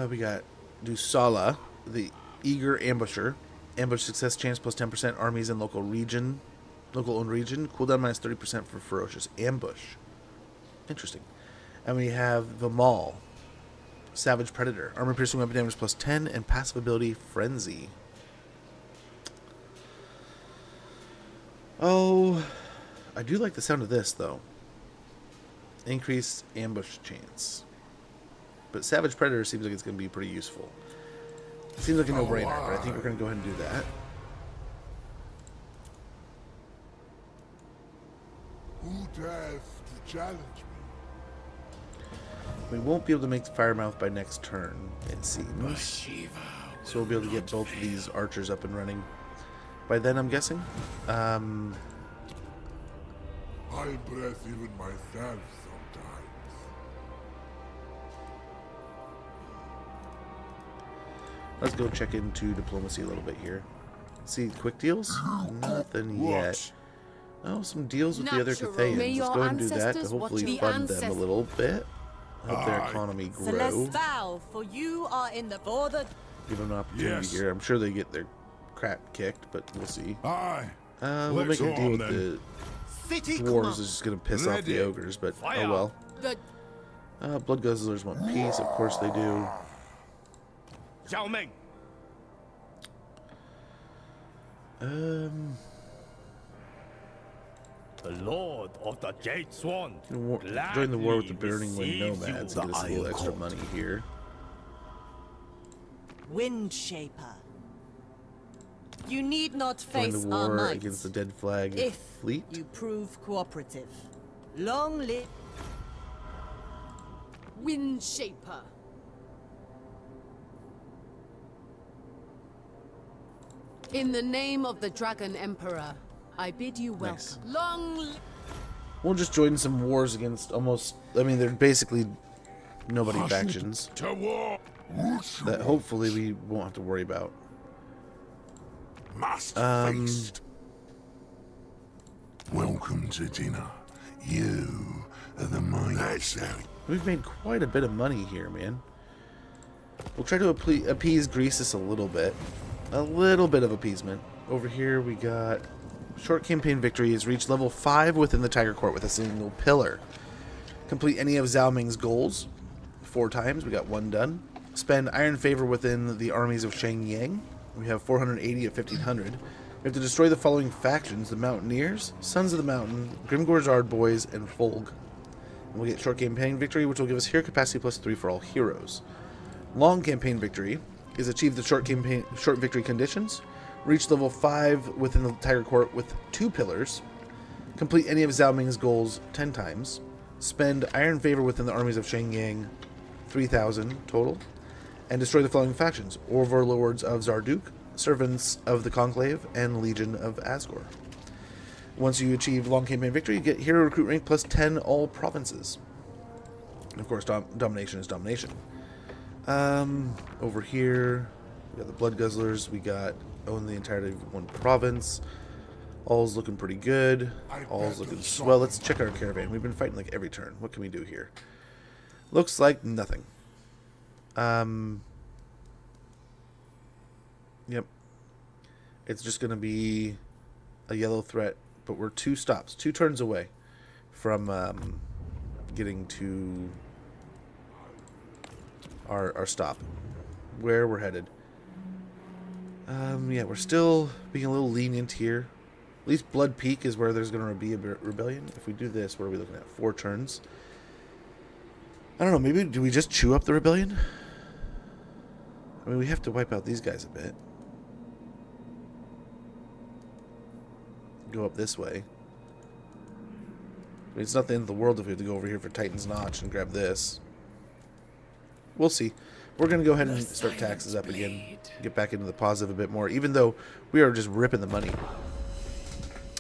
We got Dusala, the Eager Ambusher. Ambush success chance plus 10% armies in local owned region. Cooldown minus 30% for ferocious ambush. Interesting. And we have the Maul, Savage Predator. Armor piercing weapon damage plus 10 and passive ability Frenzy. Oh, I do like the sound of this though. Increased ambush chance. But Savage Predator seems like it's going to be pretty useful. It seems like a no-brainer, but I think we're going to go ahead and do that. Who dares to challenge me? We won't be able to make the Firemouth by next turn, it seems. Bhashiva. So we'll be able to get both of these archers up and running by then, I'm guessing. I impress even myself sometimes. Let's go check into diplomacy a little bit here. See, quick deals? Nothing yet. Oh, some deals with the other Cathayans. Let's go ahead and do that to hopefully fund them a little bit. Help their economy grow. Vow, for you are in the border. Give them an opportunity here. I'm sure they get their crap kicked, but we'll see. We'll make a deal with the dwarves. Is just going to piss off the ogres, but oh well. Blood Guzzlers want peace. Of course they do. Zhao Ming. The Lord of the Jade Swan. Join the war with the Burning Wind Nomads and get us a little extra money here. Windshaper. You need not Join face the our war might against the Dead Flag if fleet. you prove cooperative. Long live Windshaper. In the name of the Dragon Emperor, I bid you welcome. Nice. Long We'll just join some wars against almost... I mean, they're basically nobody factions To war. that hopefully we won't have to worry about. Must feast. Welcome to dinner. You are the mindset. We've made quite a bit of money here, man. We'll try to appease Greasus a little bit. A little bit of appeasement. Over here we got... Short campaign victory has reached level 5 within the Tiger Court with a single pillar. Complete any of Zhao Ming's goals 4 times. We got 1 done. Spend Iron Favor within the armies of Shang Yang. We have 480 of 1500. We have to destroy the following factions: the Mountaineers, Sons of the Mountain, Grimgor's Ard Boys, and Folg. And we'll get short campaign victory, which will give us hero capacity +3 for all heroes. Long campaign victory is achieve the short victory conditions. Reach level 5 within the Tiger Court with 2 pillars. Complete any of Zhao Ming's goals 10 times. Spend Iron Favor within the armies of Shang Yang 3,000 total. And destroy the following factions: Overlords of Zarduk, Servants of the Conclave, and Legion of Asgore. Once you achieve long campaign victory, you get hero recruit rank +10 all provinces. And of course, domination is domination. Over here, we got the Blood Guzzlers. We got own the entirety of 1 province. All's looking pretty good. All's looking swell. Let's check our caravan. We've been fighting like every turn. What can we do here? Looks like nothing. Yep. It's just going to be a yellow threat, but we're 2 turns away from getting to our stop, where we're headed. Yeah, we're still being a little lenient here. At least Blood Peak is where there's going to be a rebellion. If we do this, what are we looking at? 4 turns. I don't know, maybe do we just chew up the rebellion? I mean, we have to wipe out these guys a bit. Go up this way. I mean, it's not the end of the world if we have to go over here for Titan's Notch and grab this. We'll see. We're going to go ahead and start taxes up again. Get back into the positive a bit more, even though we are just ripping the money.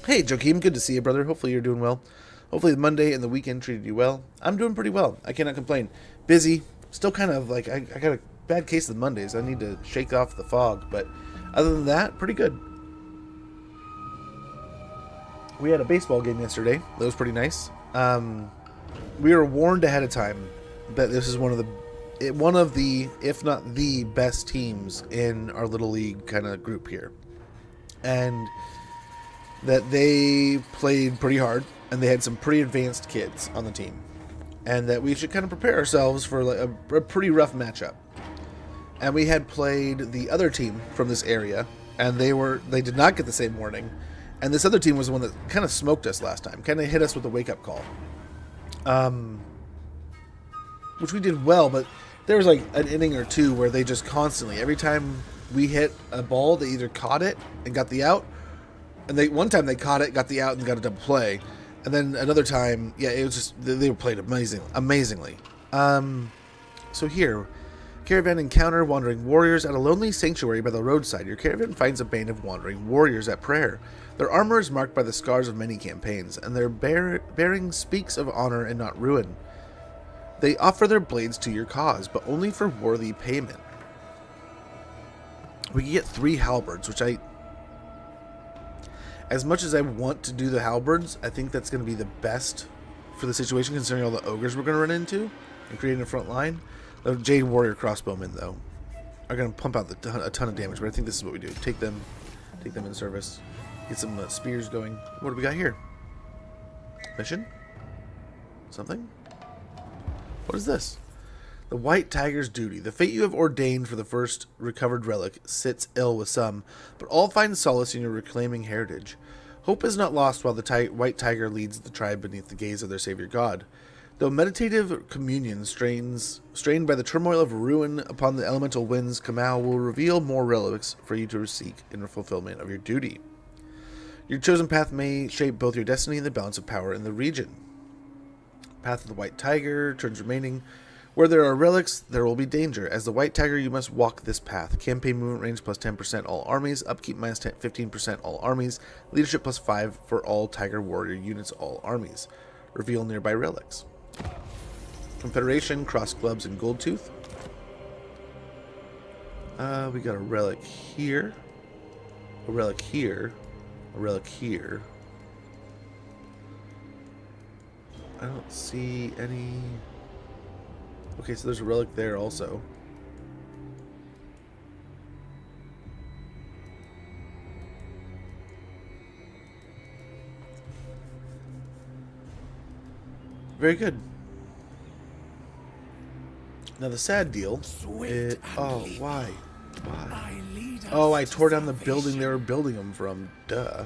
Hey, Joakim, good to see you, brother. Hopefully you're doing well. Hopefully the Monday and the weekend treated you well. I'm doing pretty well. I cannot complain. Busy. Still kind of like, I got a bad case of the Mondays. I need to shake off the fog. But other than that, pretty good. We had a baseball game yesterday. That was pretty nice. We were warned ahead of time that this is one of the, if not the best teams in our little league kind of group here. And that they played pretty hard, and they had some pretty advanced kids on the team. And that we should kind of prepare ourselves for like a pretty rough matchup. And we had played the other team from this area, and they did not get the same warning. And this other team was the one that kind of smoked us last time, kind of hit us with a wake-up call. Which we did well, but there was like an inning or 2 where they just constantly, every time we hit a ball, they either caught it and got the out, and one time they caught it, got the out, and got a double play. And then another time, yeah, it was just, they were played amazingly. So here, caravan encounter wandering warriors at a lonely sanctuary by the roadside. Your caravan finds a band of wandering warriors at prayer. Their armor is marked by the scars of many campaigns, and their bearing speaks of honor and not ruin. They offer their blades to your cause, but only for worthy payment. We can get 3 halberds, which as much as I want to do the halberds, I think that's going to be the best for the situation, considering all the ogres we're going to run into and creating a front line. The Jade Warrior crossbowmen, though, are going to pump out a ton of damage, but I think this is what we do. Take them in service. Get some spears going. What do we got here? Mission? Something? What is this? The White Tiger's Duty. The fate you have ordained for the first recovered relic sits ill with some, but all find solace in your reclaiming heritage. Hope is not lost while the White Tiger leads the tribe beneath the gaze of their savior God. Though meditative communion strained by the turmoil of ruin upon the elemental winds, Kamau will reveal more relics for you to seek in the fulfillment of your duty. Your chosen path may shape both your destiny and the balance of power in the region. Path of the White Tiger turns remaining Where there are relics, there will be danger. As the White Tiger, you must walk this path. Campaign movement range plus 10% all armies. Upkeep minus 15% all armies. Leadership plus 5 for all Tiger Warrior units, all armies. Reveal nearby relics. Confederation, Cross Clubs, and Gold Tooth. We got a relic here. A relic here. A relic here. I don't see any... Okay, so there's a relic there also. Very good. Now the sad deal is... Oh, why? Why? Oh, I tore down the building they were building them from. Duh.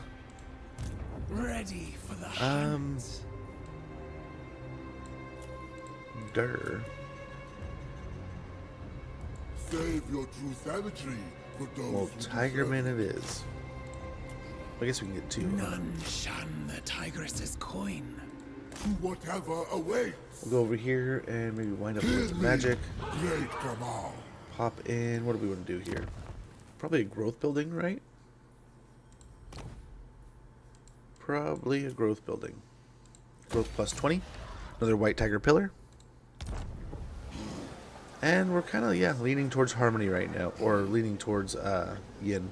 Ready for the hunt. Save your true savagery for those Well, who Tigerman deserve it is. I guess we can get two. None shun the tigress's coin. to whatever awaits. We'll go over here and maybe wind up with some magic. Great Kamal. Pop in. What do we want to do here? Probably a growth building, right? Probably a growth building. Growth plus 20. Another white tiger pillar. And we're kind of, yeah, leaning towards harmony right now. Or leaning towards yin.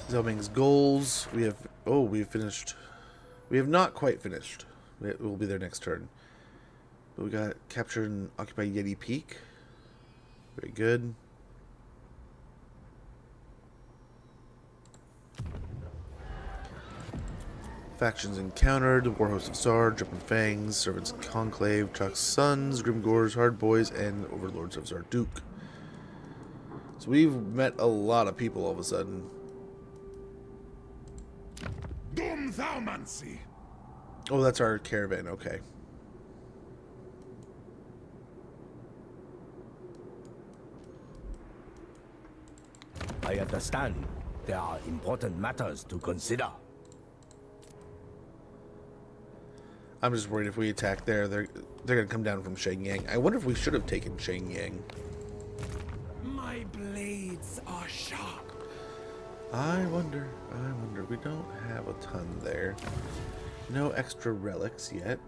Zelming's goals. We have, we've finished. We have not quite finished. We'll be there next turn. But we got captured and occupied Yeti Peak. Very good. Factions encountered: the Warhost of Sar, Dripping Fangs, Servants of Conclave, Chuck's Sons, Grimgors, Hard Boys, and Overlords of Zarduk. So we've met a lot of people all of a sudden. Doom Thaumancy. Oh, that's our caravan, okay. I understand. There are important matters to consider. I'm just worried if we attack there, they're gonna come down from Shenyang. I wonder if we should have taken Shenyang. My blades are sharp. I wonder. We don't have a ton there. No extra relics yet.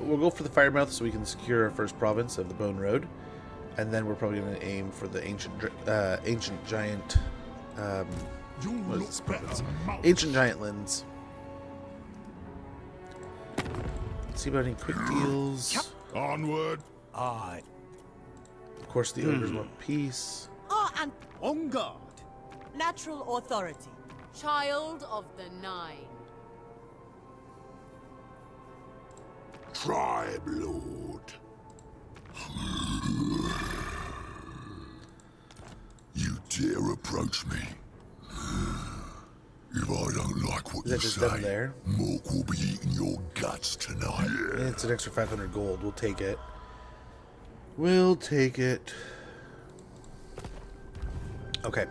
We'll go for the Firemouth so we can secure our first province of the Bone Road, and then we're probably going to aim for the ancient giant. What is this province? Ancient Giant Lands. Let's see about any quick deals. Onward. Aye. Of course, the ogres want peace. And On guard. natural authority. Child of the Nine. Tribe Lord. You dare approach me. If I don't like what Is you that just them say, there? Mork will be eating your guts tonight. It's an extra 500 gold. We'll take it. We'll take it. Okay.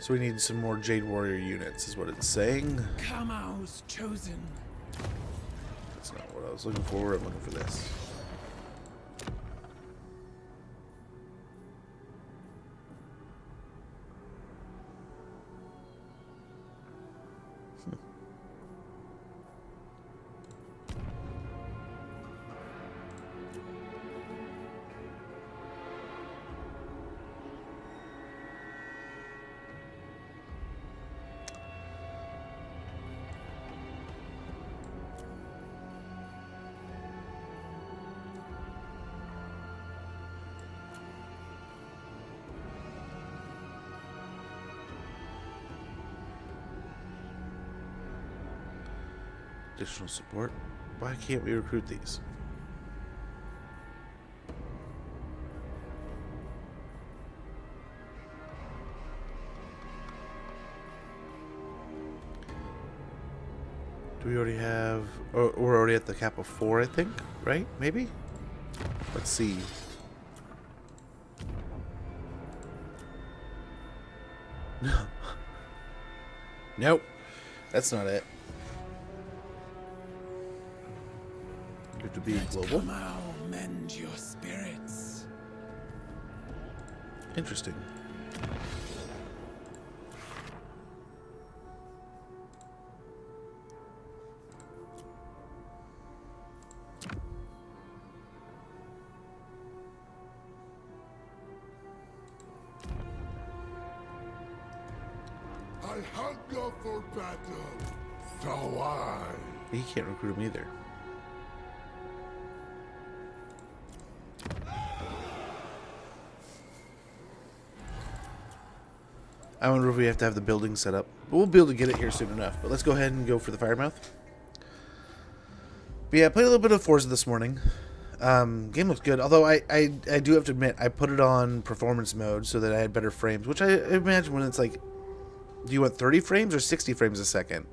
So we need some more Jade Warrior units, is what it's saying. Kamau's chosen. That's not what I was looking for. I'm looking for this. Additional support. Why can't we recruit these? Do we already have... Oh, we're already at the cap of 4, I think, right? Maybe? Let's see. Nope. That's not it. You have to be global. Kamau mend your spirits. Interesting. I hunger for battle. So I. He can't recruit him either. I wonder if we have to have the building set up. But we'll be able to get it here soon enough. But let's go ahead and go for the Firemouth. But yeah, I played a little bit of Forza this morning. Game looks good. Although I do have to admit, I put it on performance mode so that I had better frames. Which I imagine when it's like, do you want 30 frames or 60 frames a second?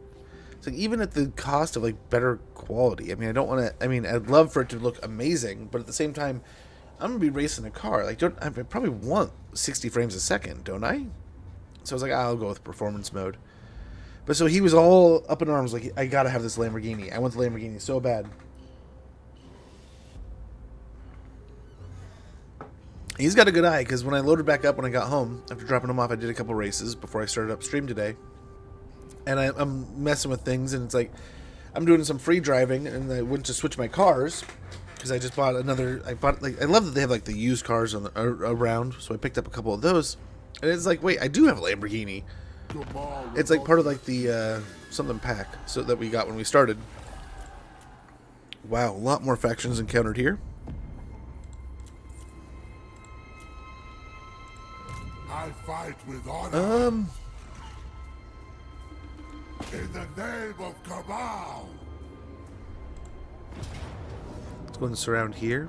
It's like even at the cost of like better quality. I mean, I don't want to. I mean, I'd love for it to look amazing, but at the same time, I'm gonna be racing a car. Like, I probably want 60 frames a second, don't I? So I was like, I'll go with performance mode. But so he was all up in arms, like, I gotta have this Lamborghini. I want the Lamborghini so bad. He's got a good eye, because when I loaded back up when I got home, after dropping him off, I did a couple races before I started up stream today. And I'm messing with things, and it's like, I'm doing some free driving, and I went to switch my cars, because I just bought another, I love that they have, like, the used cars on around, so I picked up a couple of those. And it's like, wait, I do have a Lamborghini. It's like part of like the something pack so that we got when we started. Wow, a lot more factions encountered here. I fight with honor. In the name of Kamau. Let's go and surround here.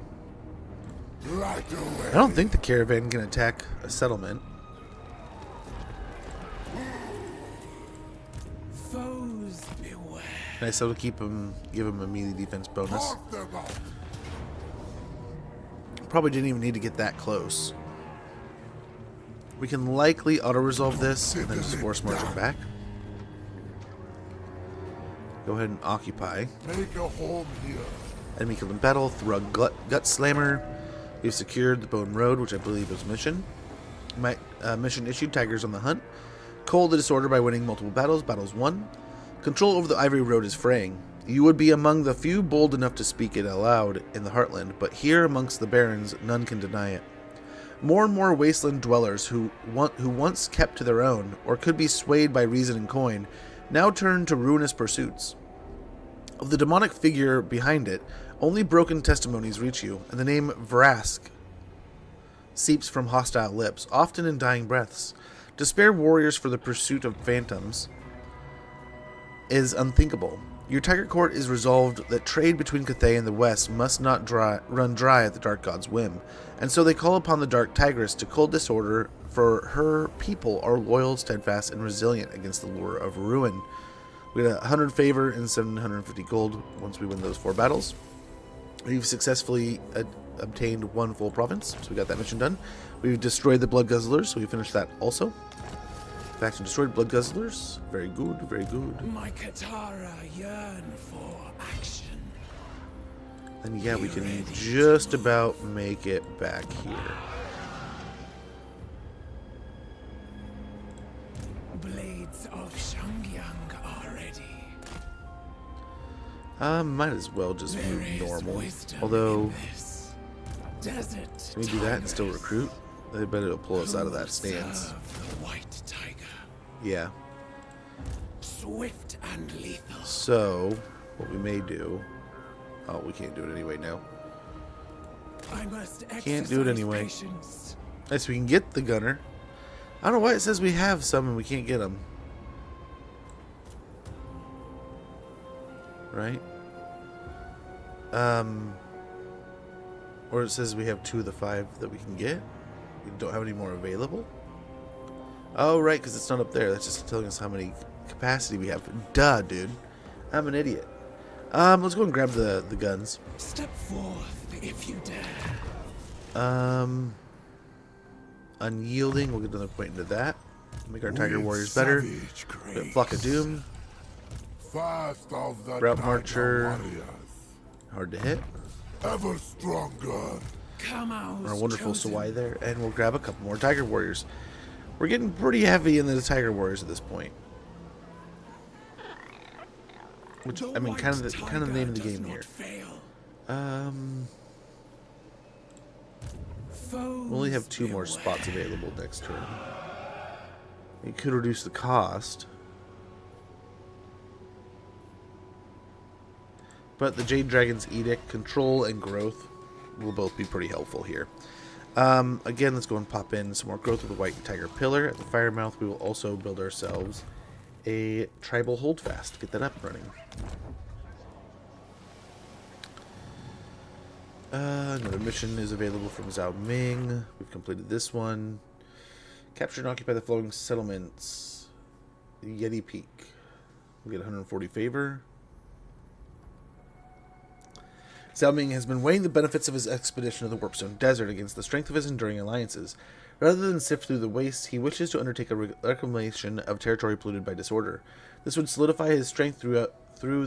Right away. I don't think the caravan can attack a settlement. Foes beware. Nice to keep him, give him a melee defense bonus. Probably didn't even need to get that close. We can likely auto-resolve this and then just force march it back. Go ahead and occupy. Make a home here. Enemy killed in battle through a gut slammer. We've secured the Bone Road, which I believe was mission. Mission issued, Tigers on the hunt. Cull the disorder by winning multiple battles. Battles won. Control over the Ivory Road is fraying. You would be among the few bold enough to speak it aloud in the Heartland, but here amongst the barons, none can deny it. More and more wasteland dwellers who once kept to their own, or could be swayed by reason and coin, now turn to ruinous pursuits. Of the demonic figure behind it, only broken testimonies reach you, and the name Vrask seeps from hostile lips, often in dying breaths. To spare warriors for the pursuit of phantoms is unthinkable. Your Tiger Court is resolved that trade between Cathay and the West must not run dry at the Dark God's whim, and so they call upon the Dark Tigress to cull disorder, for her people are loyal, steadfast, and resilient against the lure of ruin. We got 100 favor and 750 gold once we win those 4 battles. We've successfully obtained 1 full province, so we got that mission done. We've destroyed the Blood Guzzlers, so we finished that also. Faction destroyed, Blood Guzzlers. Very good, very good. My Katara yearn for action. And yeah, we can just about make it back here. Blades of Shangyang are ready. Might as well just move normal. Although, can we do that and still recruit? I bet it'll pull us out of that stance. Yeah. Swift and lethal. So, what we may do... Oh, we can't do it anyway now. Can't do it anyway. Nice, we can get the gunner. I don't know why it says we have some and we can't get them. Right? Or it says we have 2 of the 5 that we can get. We don't have any more available. Oh, right, because it's not up there. That's just telling us how many capacity we have. Duh, dude. I'm an idiot. Let's go and grab the guns. Step forth if you dare. Unyielding. We'll get another point into that. Make our Tiger Warriors better. Flock of Doom. Fast of the Route Tiger Marcher. Warriors. Hard to hit. Ever stronger. Come out. Our wonderful Sawai there. And we'll grab a couple more Tiger Warriors. We're getting pretty heavy in the Tiger Warriors at this point. Which, I mean, kind of the name of the game here. We only have 2 more spots available next turn. You could reduce the cost. But the Jade Dragon's Edict, Control, and Growth will both be pretty helpful here. Again, let's go and pop in some more growth with the White Tiger Pillar. At the Firemouth, we will also build ourselves a Tribal Holdfast. Get that up and running. Another mission is available from Zhao Ming. We've completed this one. Capture and occupy the flowing settlements. Yeti Peak. We get 140 favor. Zhao Ming has been weighing the benefits of his expedition to the Warpstone Desert against the strength of his enduring alliances. Rather than sift through the wastes, he wishes to undertake a reclamation of territory polluted by disorder. This would solidify his strength through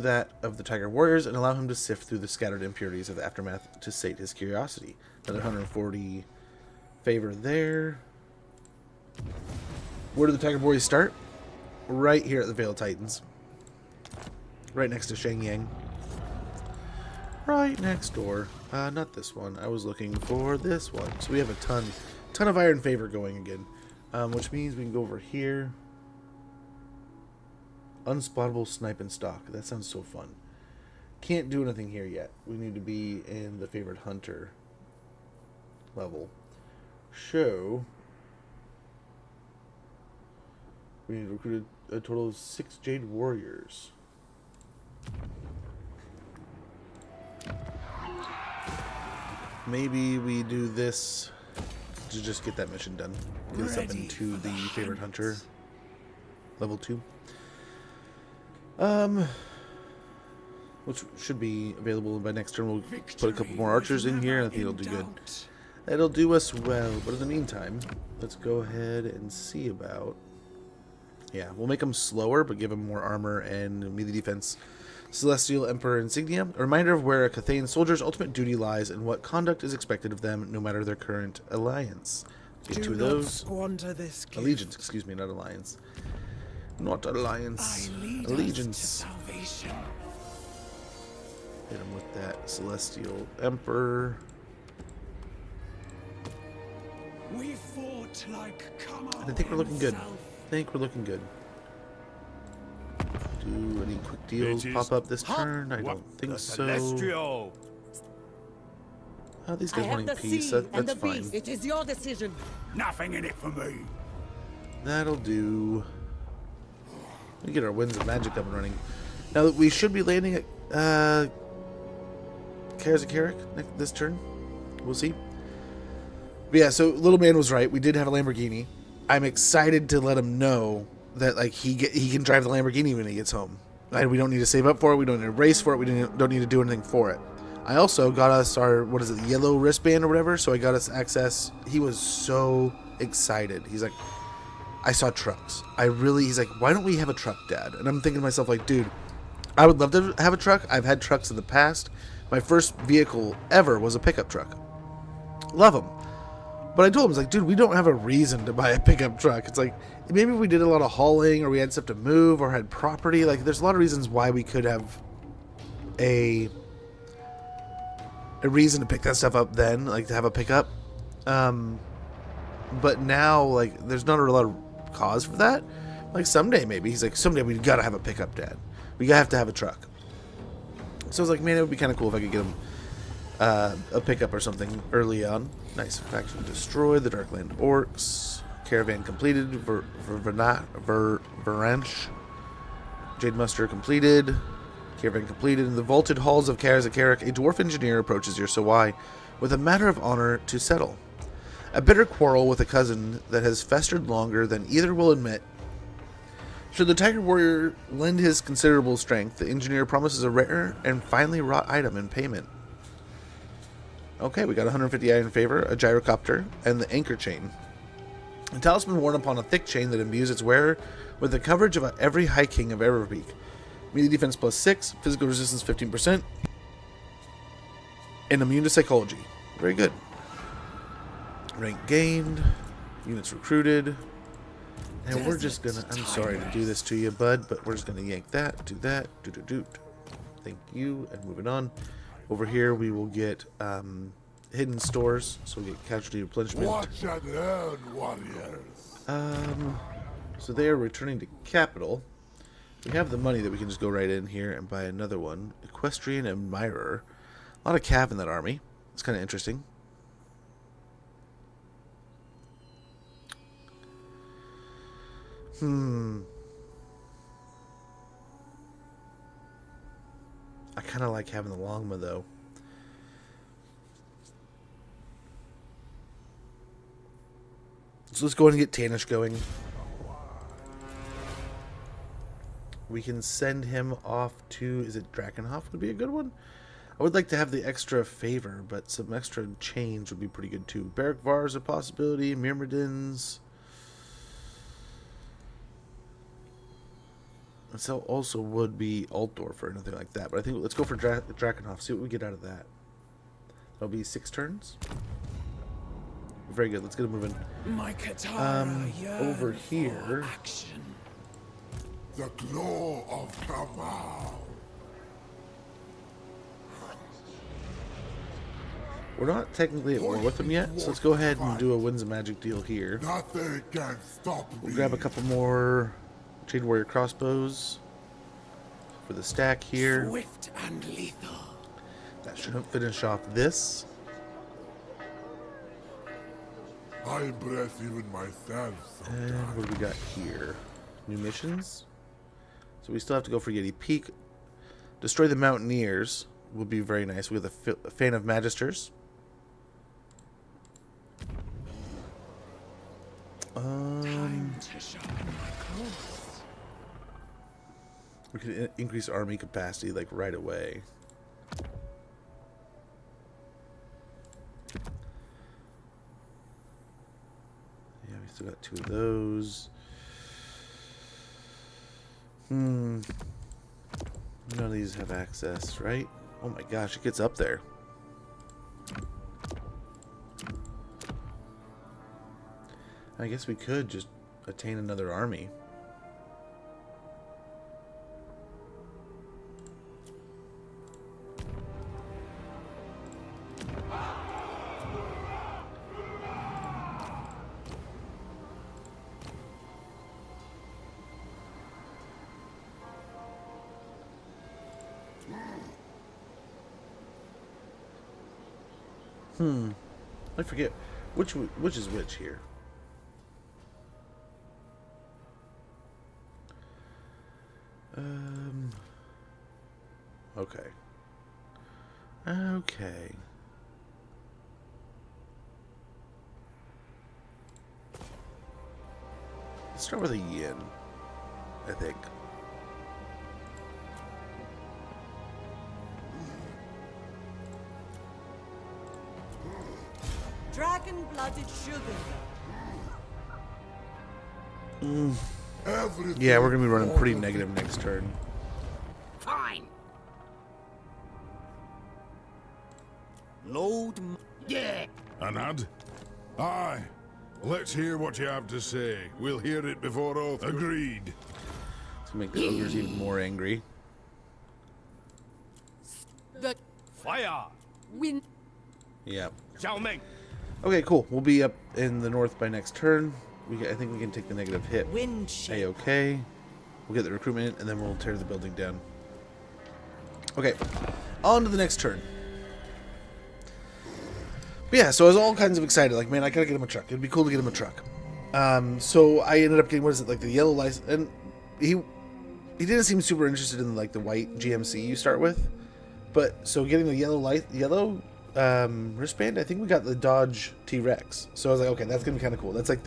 that of the Tiger Warriors and allow him to sift through the scattered impurities of the aftermath to sate his curiosity. Another 140 favor there. Where do the Tiger Warriors start? Right here at the Vale of Titans. Right next to Shenyang. Right next door. Not this one. I was looking for this one. So we have a ton of iron favor going again. Which means we can go over here. Unspottable Snipe and Stalk. That sounds so fun. Can't do anything here yet. We need to be in the Favored Hunter level. Show. We need to recruit a total of 6 Jade Warriors. Maybe we do this to just get that mission done. Get us up into the Favored Hunter level 2. Which should be available by next turn. We'll put a couple more archers in here, and I think it'll do good. That'll do us well. But in the meantime, let's go ahead and see about... Yeah, we'll make them slower, but give them more armor and melee defense. Celestial Emperor Insignia. A reminder of where a Cathayan soldier's ultimate duty lies and what conduct is expected of them, no matter their current alliance. Get 2 of those. Allegiance, excuse me, not alliance. Not alliance. Allegiance. Hit him with that Celestial Emperor. We fought like And I think we're looking good. Do any quick deals pop up this turn? I don't think so. Oh, these guys wanting peace. That's fine. It is your decision. Nothing in it for me. That'll do. We get our Winds of Magic up and running. Now we should be landing at Karazakarik this turn. We'll see. But yeah, so Little Man was right. We did have a Lamborghini. I'm excited to let him know that like he can drive the Lamborghini when he gets home. Right? We don't need to save up for it. We don't need to race for it. We don't need to do anything for it. I also got us our, what is it, yellow wristband or whatever. So I got us access. He was so excited. He's like, I saw trucks. He's like, why don't we have a truck, Dad? And I'm thinking to myself, like, dude, I would love to have a truck. I've had trucks in the past. My first vehicle ever was a pickup truck. Love them. But I told him, I was like, dude, we don't have a reason to buy a pickup truck. It's like, maybe we did a lot of hauling or we had stuff to move or had property. Like, there's a lot of reasons why we could have a reason to pick that stuff up then, like to have a pickup. But now, like, there's not a lot of cause for that. Like, someday maybe. He's like, someday we gotta have a pickup, Dad. We have to have a truck. So I was like, man, it would be kind of cool if I could get him a pickup or something early on. Nice. Faction destroyed. The Darkland Orcs. Caravan completed. Varanch. Jade Muster completed. Caravan completed. In the vaulted halls of Karazakarik, a dwarf engineer approaches your Sawai with a matter of honor to settle. A bitter quarrel with a cousin that has festered longer than either will admit. Should the Tiger Warrior lend his considerable strength, the engineer promises a rare and finely wrought item in payment. Okay, we got 150 iron favor, a gyrocopter, and the anchor chain. A talisman worn upon a thick chain that imbues its wearer with the coverage of every High King of Everpeak. Melee defense +6, physical resistance 15%, and immune to psychology. Very good. Rank gained, units recruited, and we're just gonna, I'm sorry to do this to you, bud, but we're just gonna yank that, do that, do. Thank you, and moving on. Over here we will get hidden stores, so we get casualty replenishment. Watch and learn, warriors. So they are returning to capital. We have the money that we can just go right in here and buy another one. Equestrian Admirer. A lot of cav in that army. It's kind of interesting. I kind of like having the Longma though. So let's go ahead and get Tanish going. We can send him off to, is it Drakenhof would be a good one? I would like to have the extra favor, but some extra change would be pretty good too. Barrack Var is a possibility. Myrmidons. So also would be Altdorf or anything like that. But I think let's go for Drakenhof. See what we get out of that. That'll be 6 turns. Very good. Let's get it moving. My Katara over here. Action. The claw of Kamau. We're not technically at war with them yet, so let's go ahead and do a Winds of Magic deal here. Nothing can stop me. We'll grab a couple more Trade Warrior crossbows for the stack here. Swift and lethal. That should finish off this. I impress even myself sometimes. And what do we got here? New missions. So we still have to go for Yeti Peak. Destroy the Mountaineers would be very nice. We have the Fan of Magisters. We could increase army capacity like right away. Yeah, we still got 2 of those. None of these have access, right? Oh my gosh, it gets up there. I guess we could just attain another army. I forget which is which here. Okay. Okay. Let's start with a yin, I think. Dragon-blooded sugar. Yeah, we're gonna be running pretty negative next turn. Fine. Load. Yeah. Anad? Aye. Let's hear what you have to say. We'll hear it before oath. Agreed. Let's make the ogres even more angry. The Fire. wind. Yeah. Xiao Meng. Okay, cool. We'll be up in the north by next turn. I think we can take the negative hit. Wind shape. A-okay. We'll get the recruitment, and then we'll tear the building down. Okay, on to the next turn. But yeah, so I was all kinds of excited. Like, man, I gotta get him a truck. It'd be cool to get him a truck. So I ended up getting, what is it, like the yellow license, and he didn't seem super interested in like the white GMC you start with. But so getting the yellow wristband, I think we got the Dodge T-Rex. So I was like, okay, that's gonna be kind of cool. That's like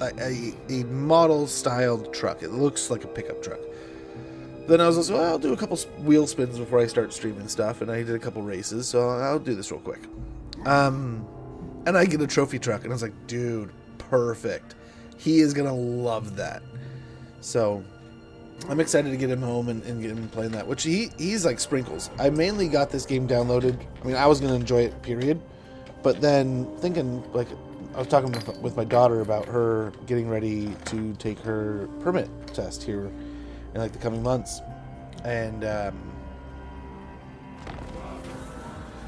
a model styled truck. It looks like a pickup truck. Then I was like, well, I'll do a couple wheel spins before I start streaming stuff, and I did a couple races, so I'll do this real quick. And I get a trophy truck, and I was like, dude, perfect. He is gonna love that. So I'm excited to get him home and get him playing that, which he's like sprinkles. I mainly got this game downloaded. I mean, I was gonna enjoy it, period. But then thinking, like, I was talking with my daughter about her getting ready to take her permit test here in like the coming months, and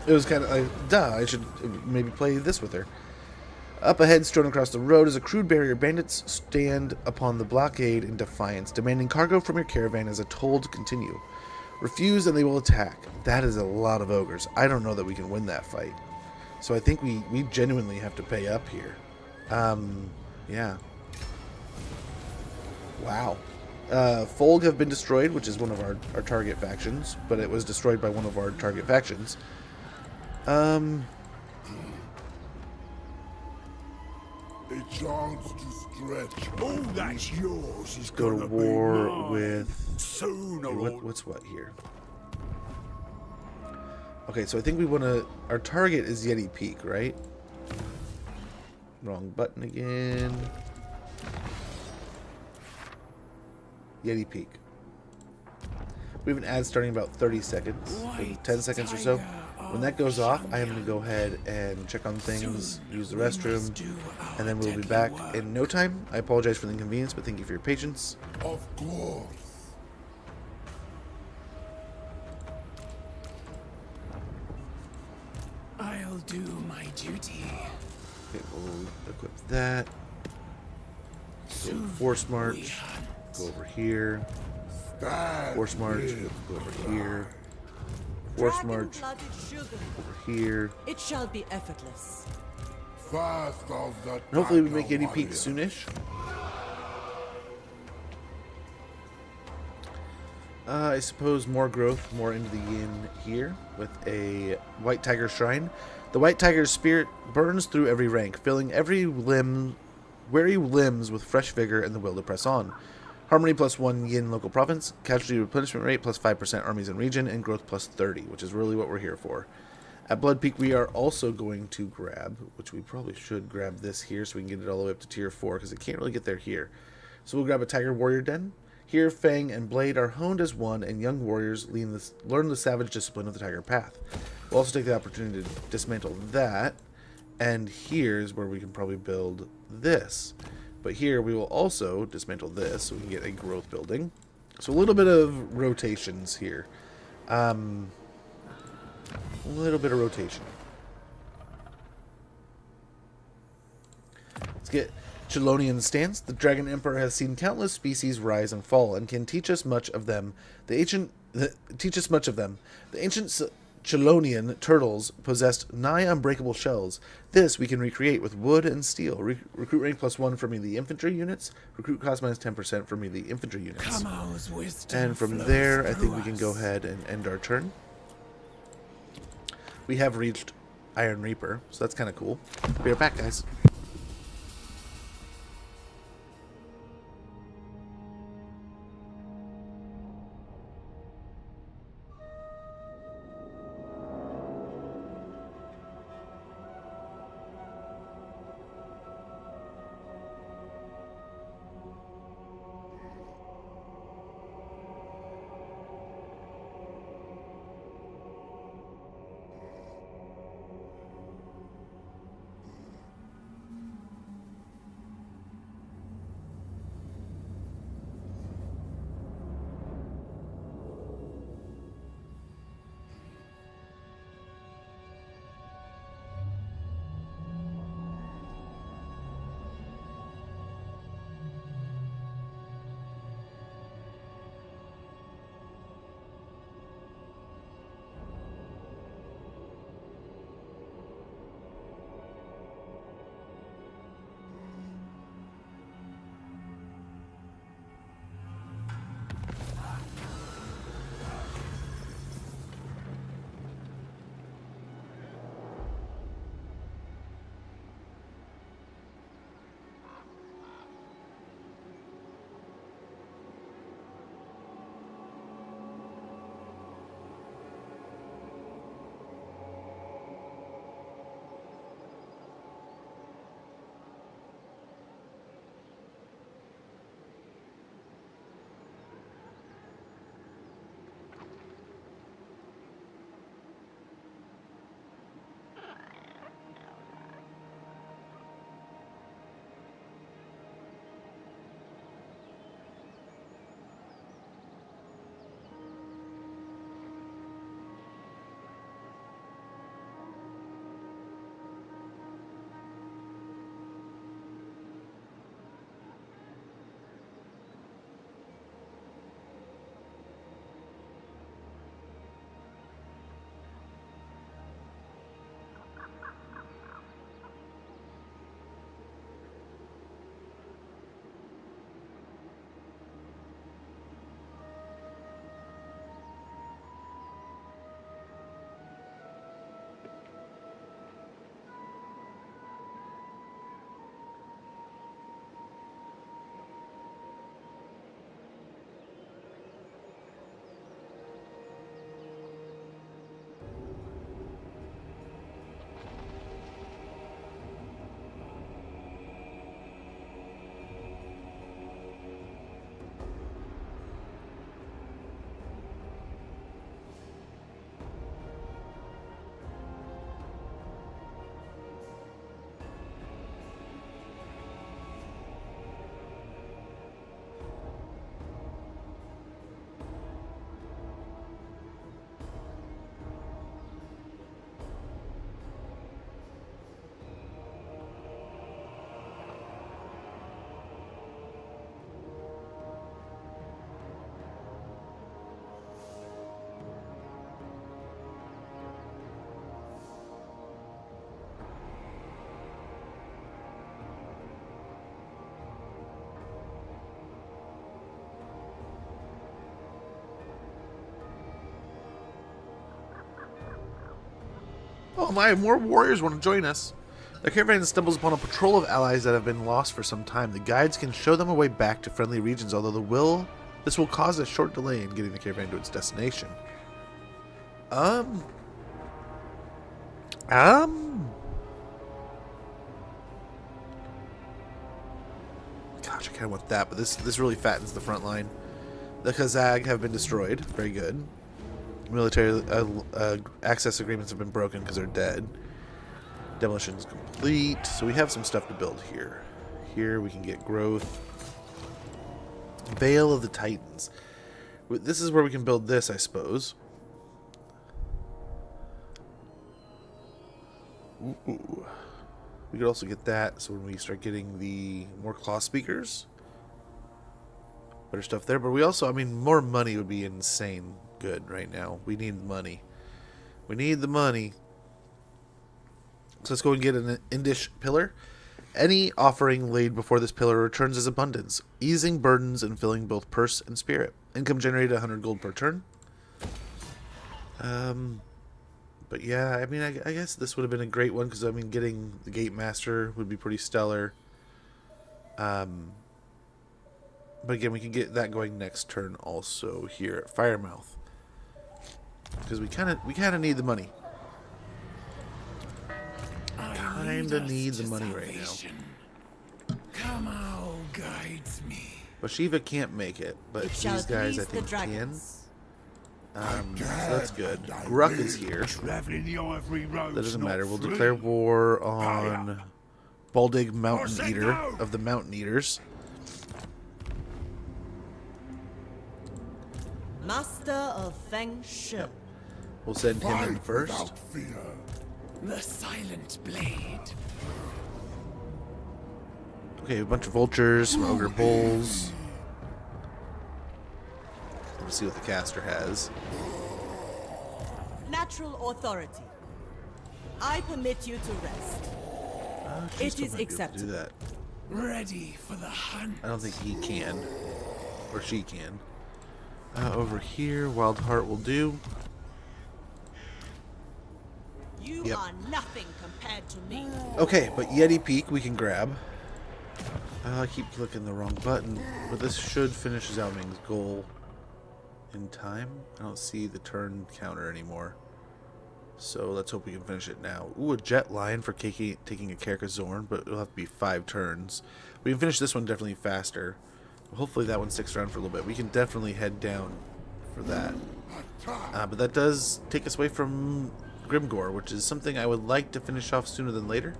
it was kind of like, duh, I should maybe play this with her. Up ahead, strewn across the road, is a crude barrier. Bandits stand upon the blockade in defiance, demanding cargo from your caravan as a toll to continue. Refuse and they will attack. That is a lot of ogres. I don't know that we can win that fight. So I think we genuinely have to pay up here. Yeah. Wow. Folg have been destroyed, which is one of our target factions, but it was destroyed by one of our target factions. A chance to stretch. All that's yours is Go to gonna war be mine. with... Sooner Okay, or what's what here? Okay, so I think we want to... Our target is Yeti Peak, right? Wrong button again. Yeti Peak. We have an ad starting in about 30 seconds. 10 seconds or so. When that goes off, I am going to go ahead and check on things, use the restroom, and then we'll be back in no time. I apologize for the inconvenience, but thank you for your patience. Of course. I'll do my duty. Okay, we'll equip that. Go Force March. Go over here. Force March. Go over here. Force March. Over here. It shall be effortless. Fast of the And hopefully we make Tiger Yeti Peak warrior. soonish. I suppose more growth, more into the yin here with a White Tiger Shrine. The White Tiger's spirit burns through every rank, filling every weary limbs with fresh vigor and the will to press on. Harmony +1 yin local province, casualty replenishment rate +5% armies and region, and growth +30, which is really what we're here for. At Blood Peak, we are also going to grab, which we probably should grab this here so we can get it all the way up to tier 4, because it can't really get there here. So we'll grab a Tiger Warrior Den. Here, Fang and Blade are honed as one, and young warriors learn the savage discipline of the Tiger Path. We'll also take the opportunity to dismantle that, and here's where we can probably build this. But here, we will also dismantle this, so we can get a growth building. So a little bit of rotations here. A little bit of rotation. Let's get Chelonian stance. The Dragon Emperor has seen countless species rise and fall, and can teach us much of them. The ancient Chelonian turtles possessed nigh unbreakable shells. This we can recreate with wood and steel. Recruit rank +1 for melee infantry units. Recruit cost -10% for melee infantry units. And from there, I think we can go ahead and end our turn. We have reached Iron Reaper, so that's kind of cool. Be right back, guys. Oh my, more warriors want to join us. The caravan stumbles upon a patrol of allies that have been lost for some time. The guides can show them a way back to friendly regions, although this will cause a short delay in getting the caravan to its destination. Gosh, I kind of want that, but this really fattens the front line. The Khazag have been destroyed. Very good. Military access agreements have been broken because they're dead. Demolition is complete. So we have some stuff to build here. Here we can get growth. Veil of the Titans. This is where we can build this, I suppose. Ooh. We could also get that, so when we start getting the more claw speakers, better stuff there. But we also, I mean, more money would be insane good right now. We need money. We need the money. So let's go and get an Indish pillar. Any offering laid before this pillar returns as abundance, easing burdens and filling both purse and spirit. Income generated 100 gold per turn. But yeah, I mean, I guess this would have been a great one because, I mean, getting the Gate Master would be pretty stellar. But again, we can get that going next turn also here at Firemouth. Because we kind of need the money. Kind of need the money right now. Come on, guides me. Bhashiva can't make it, but these guys I think can. So that's good. Gruck is here. That doesn't matter. We'll declare war on Baldig Mountain Eater of the Mountain Eaters. Master of Feng Shi. Yep. We'll send him in first. The silent blade. Okay, a bunch of vultures, some ogre bulls. Let's see what the caster has. Natural authority. I permit you to rest. It is accepted. Do that. Ready for the hunt. I don't think he can, or she can. Over here, Wild Heart will do. You are nothing compared to me. Okay, but Yeti Peak we can grab. I keep clicking the wrong button, but this should finish Zhao Ming's goal in time. I don't see the turn counter anymore, so let's hope we can finish it now. Ooh, a Jet Lion for taking a Carcassonne, but it'll have to be 5 turns. We can finish this one definitely faster. Hopefully that one sticks around for a little bit. We can definitely head down for that. But that does take us away from Grimgore, which is something I would like to finish off sooner than later.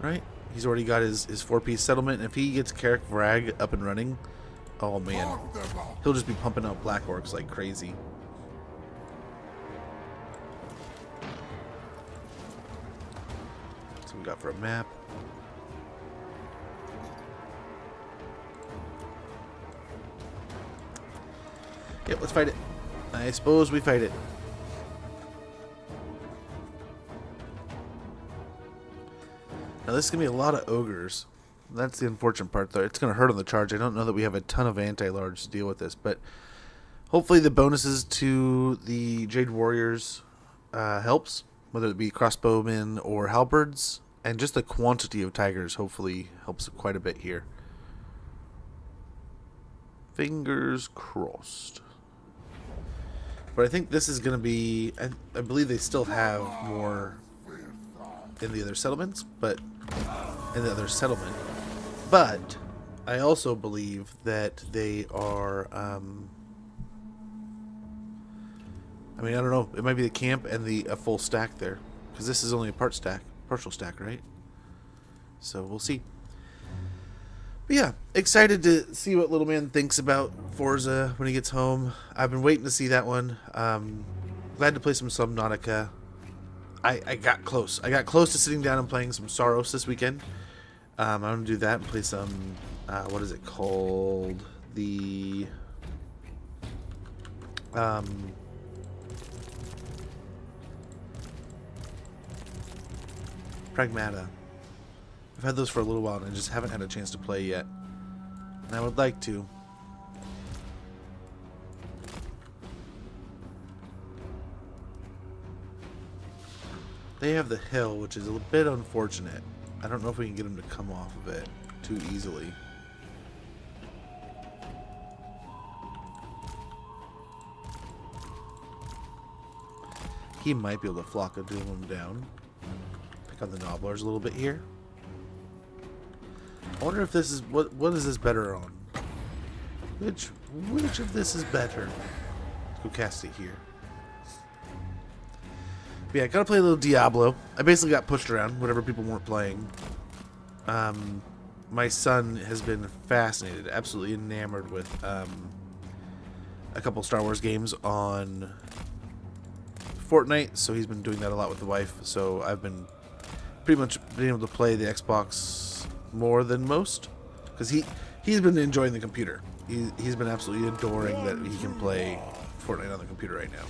Right? He's already got his 4-piece settlement, and if he gets Carrick Vrag up and running, oh man, he'll just be pumping out Black Orcs like crazy. So we got for a map. Yep, let's fight it. I suppose we fight it. Now this is going to be a lot of ogres. That's the unfortunate part, though. It's going to hurt on the charge. I don't know that we have a ton of anti-large to deal with this, but hopefully the bonuses to the Jade Warriors helps, whether it be crossbowmen or halberds, and just the quantity of tigers hopefully helps quite a bit here. Fingers crossed. But I think this is going to be... I believe they still have more in the other settlements, but... in the other settlement. But I also believe that they are... I mean, I don't know. It might be the camp and a full stack there. Because this is only a partial stack, right? So we'll see. But yeah, excited to see what Little Man thinks about Forza when he gets home. I've been waiting to see that one. Glad to play some Subnautica. I got close. I got close to sitting down and playing some Soros this weekend. I'm going to do that and play some, what is it called? The, Pragmata. I've had those for a little while and I just haven't had a chance to play yet. And I would like to. They have the hill, which is a bit unfortunate. I don't know if we can get him to come off of it too easily. He might be able to flock a duel him down. Pick on the Nobblers a little bit here. I wonder if this is what is this better on? Which of this is better? Let's go cast it here. But yeah, gotta play a little Diablo. I basically got pushed around whenever people weren't playing. My son has been fascinated, absolutely enamored with a couple Star Wars games on Fortnite, so he's been doing that a lot with the wife. So I've been pretty much been able to play the Xbox more than most, because he's been enjoying the computer. He's been absolutely adoring that he can play Fortnite on the computer right now.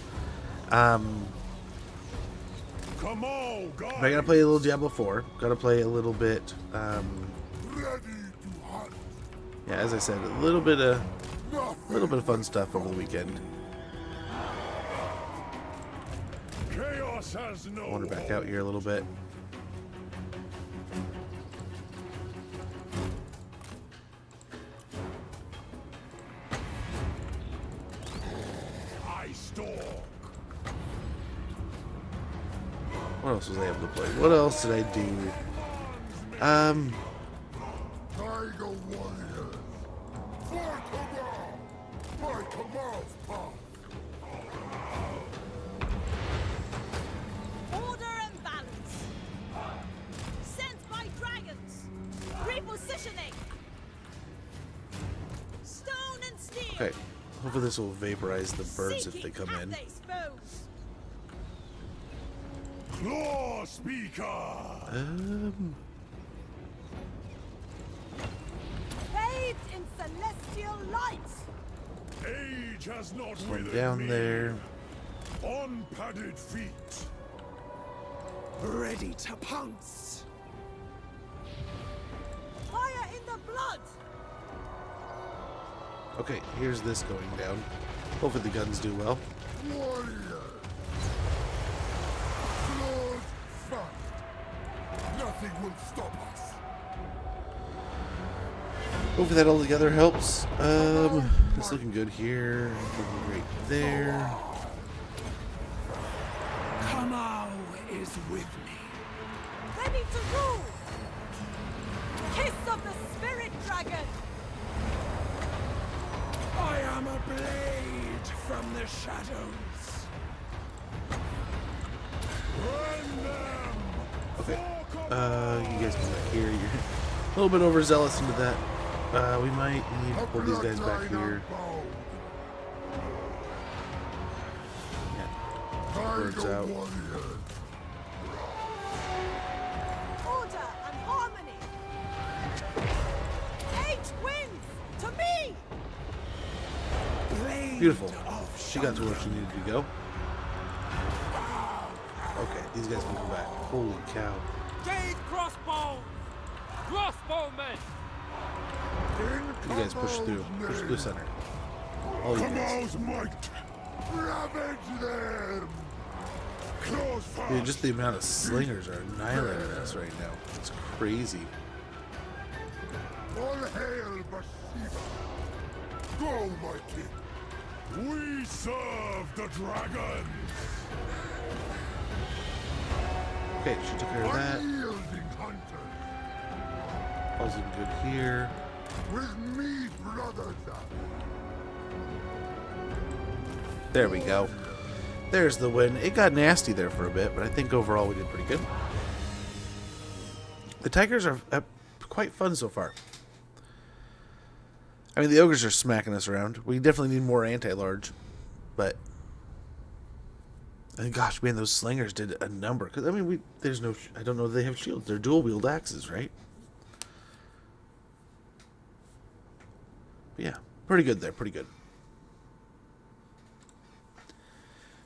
Come on, guys. But I gotta play a little Diablo 4. Gotta play a little bit. Yeah, as I said, a little bit of fun stuff over the weekend. Chaos has no Wander back out here a little bit. I stalk. What else was I able to play? What else did I do? Tiger warriors. For command. My commands pass. Order and balance. Sent by dragons. Repositioning. Stone and steel. Okay. Hopefully this will vaporize the birds if they come in. Cathay's foes. Claw speaker. Bathed in celestial light. Age has not One withered down me. there. On padded feet. Ready to pounce. Fire in the blood. Okay, here's this going down. Hopefully the guns do well. Warrior. Blood fight. Nothing will stop us. Hopefully that all together helps. It's looking good here. Looking great there. Kamau is with me. Ready to rule. Kiss of the spirit dragon. I am a blade from the shadows. Burn them. Okay. You guys come back here. You're a little bit overzealous into that. We might need to pull these guys back here. Yeah. Birds out. Order and harmony. 8 wins to me. Blade Beautiful. of She got to where she needed to go. Okay, these guys can come back. Holy cow. Jade crossbow! Crossbowmen! You guys push through. Push through the center. All you guys. Kamau's might. Ravage them. Close fast. Dude, just the amount of slingers are annihilating us right now. It's crazy. All hail Bhashiva. Go, my king. We serve the dragons. Okay, she took care of that. Unyielding hunter. All's looking good here. With me, brothers. There we go. There's the win. It got nasty there for a bit, but I think overall we did pretty good. The Tigers are quite fun so far. I mean, the Ogres are smacking us around. We definitely need more anti-large, but... And gosh, man, those slingers did a number. Because, I mean, there's no... I don't know if they have shields. They're dual-wield axes, right? But yeah, pretty good there. Pretty good.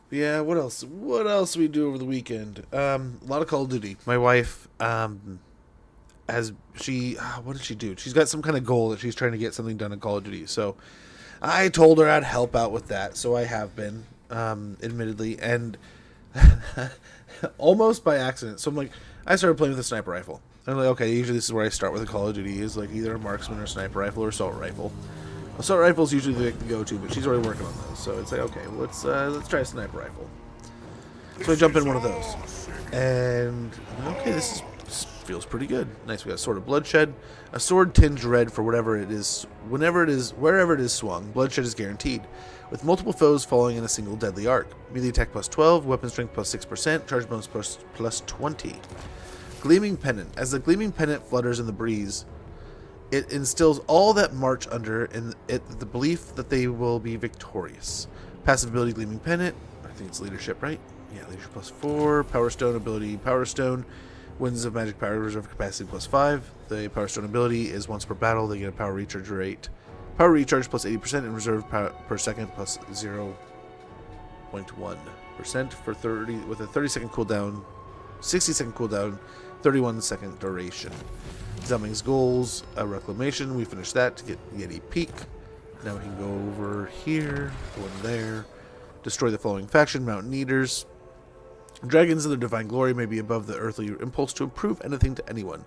But yeah, what else? What else did we do over the weekend? A lot of Call of Duty. My wife, what did she do? She's got some kind of goal that she's trying to get something done in Call of Duty. So I told her I'd help out with that. So I have been, admittedly. And almost by accident. So I'm like, I started playing with a sniper rifle. I'm like, okay, usually this is where I start with a Call of Duty, is like either a marksman or sniper rifle or assault rifle. Assault rifle is usually the go-to, but she's already working on those. So it's like, okay, let's try a sniper rifle. So I jump in one of those, and okay, this feels pretty good. Nice. We got Sword of Bloodshed, a sword tinged red for wherever it is swung. Bloodshed is guaranteed, with multiple foes falling in a single deadly arc. Melee attack plus 12, weapon strength plus 6%, charge bonus plus 20. Gleaming Pennant. As the Gleaming Pennant flutters in the breeze, it instills all that march under in it the belief that they will be victorious. Passive ability Gleaming Pennant. I think it's leadership, right? Yeah, leadership plus 4. Power Stone ability Power Stone. Winds of Magic Power Reserve Capacity plus 5. The Power Stone ability is once per battle. They get a power recharge rate. Power recharge plus 80% and reserve power per second plus 0.1% for 30 with a 30-second cooldown, 60-second cooldown, 31-second duration. Zelming's goals, Reclamation. We finished that to get Yeti Peak. Now we can go over here, go in there. Destroy the following faction: Mountain Eaters. Dragons in their divine glory may be above the earthly impulse to improve anything to anyone.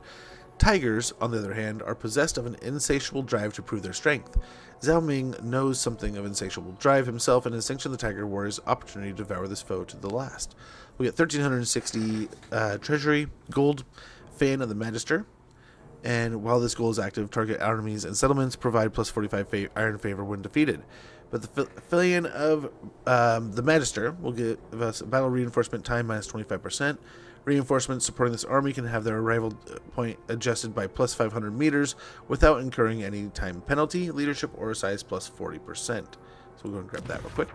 Tigers, on the other hand, are possessed of an insatiable drive to prove their strength. Zhao Ming knows something of insatiable drive himself and has sanctioned the Tiger Warrior's opportunity to devour this foe to the last. We get 1,360 treasury, gold, Fan of the Magister. And while this goal is active, target armies and settlements provide plus 45 iron favor when defeated. But the Filion of the Magister will give us battle reinforcement time minus 25%. Reinforcements supporting this army can have their arrival point adjusted by plus 500 meters without incurring any time penalty, leadership, or size plus 40%. So we'll go and grab that real quick.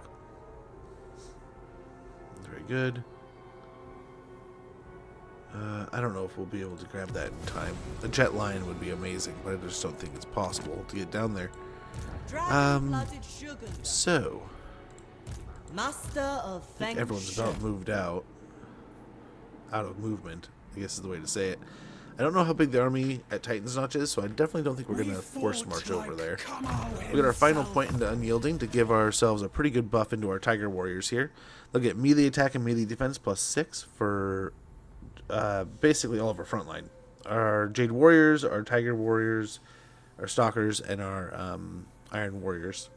Very good. I don't know if we'll be able to grab that in time. A jet line would be amazing, but I just don't think it's possible to get down there. So Master of I think everyone's about moved out of movement, I guess is the way to say it. I don't know how big the army at Titan's Notch is, so I definitely don't think we're going to force march over there. We got our final point into Unyielding to give ourselves a pretty good buff into our Tiger Warriors here. They'll get melee attack and melee defense plus 6 for basically all of our front line. Our Jade Warriors, our Tiger Warriors, our Stalkers, and our Iron Warriors.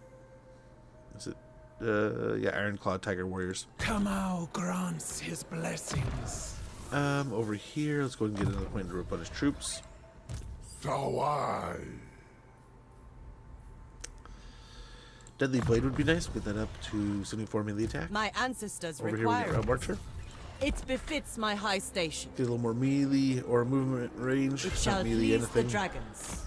Is it? Yeah, Iron Claw Tiger Warriors. Kamau grants his blessings. Over here, let's go ahead and get another point to replenish troops. Deadly Blade would be nice. Get that up to 74 melee attack. My ancestors over require here we get Archer. It befits my high station. Get a little more melee or movement range. It shall please the dragons.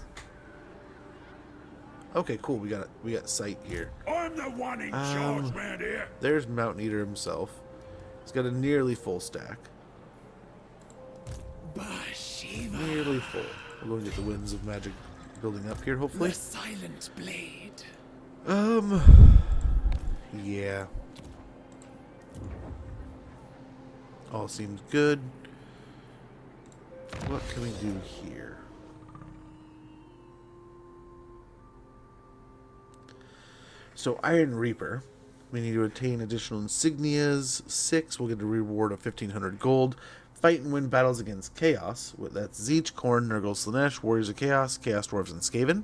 Okay, cool. We got sight here. I'm the one in charge, man, here. There's Mountain Eater himself. He's got a nearly full stack. Bhashiva. Nearly full. We're going to get the Winds of Magic building up here, hopefully. The Silent Blade. Yeah. All seems good. What can we do here? So Iron Reaper, we need to attain additional insignias. 6, we'll get a reward of 1,500 gold. Fight and win battles against Chaos. That's Zeech, Korn, Nurgle, Slanesh, Warriors of Chaos, Chaos Dwarves, and Skaven.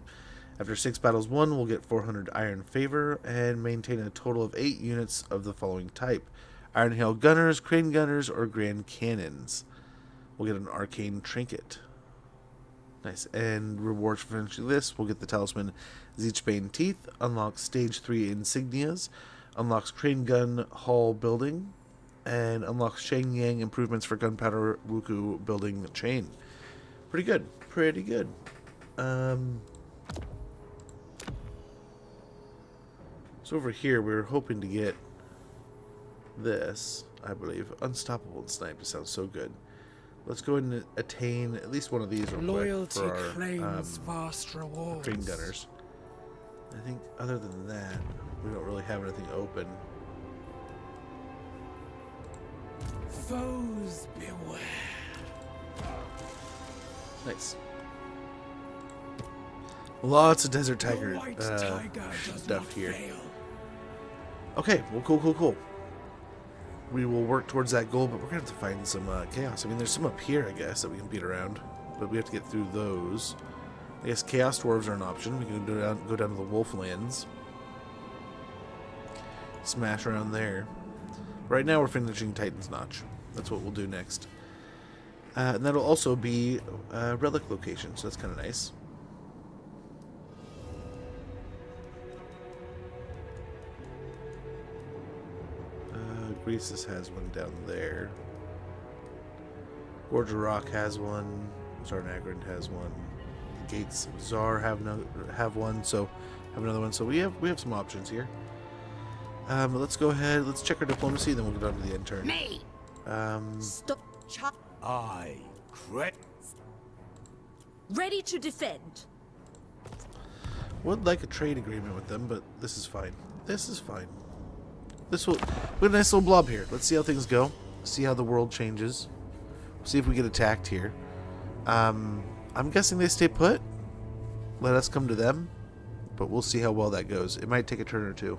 After 6 battles won, we'll get 400 Iron Favor and maintain a total of 8 units of the following type: Iron Hail Gunners, Crane Gunners, or Grand Cannons. We'll get an Arcane Trinket. Nice. And rewards for finishing this, we'll get the Talisman Zeechbane Teeth, unlocks Stage 3 Insignias, unlocks Crane Gun Hall Building, and unlocks Shang Yang improvements for Gunpowder Wuku Building Chain. Pretty good. Pretty good. So over here, we were hoping to get this, I believe. Unstoppable and Snipe. It sounds so good. Let's go ahead and attain at least one of these real quick for our vast rewards. Crane Gunners. I think other than that, we don't really have anything open. Foes beware. Nice. Lots of Desert Tiger stuff here. Okay, well, cool. we will work towards that goal, but we're going to have to find some chaos. I mean, there's some up here, I guess, that we can beat around, but we have to get through those. I guess chaos dwarves are an option. We can go down to the Wolflands. Smash around there. Right now we're finishing Titan's Notch. That's what we'll do next. And that'll also be a relic location, so that's kind of nice. Greasus has one down there. Gorge of Rock has one. Zarnagrin has one. The Gates of Zar have one, so have another one. So we have some options here. Let's go ahead. Let's check our diplomacy, then we'll go down to the end turn. Me. Stop. I crit. Ready to defend. Would like a trade agreement with them, but this is fine. This is fine. This will. We have a nice little blob here. Let's see how things go. See how the world changes. See if we get attacked here. I'm guessing they stay put. Let us come to them, but we'll see how well that goes. It might take a turn or two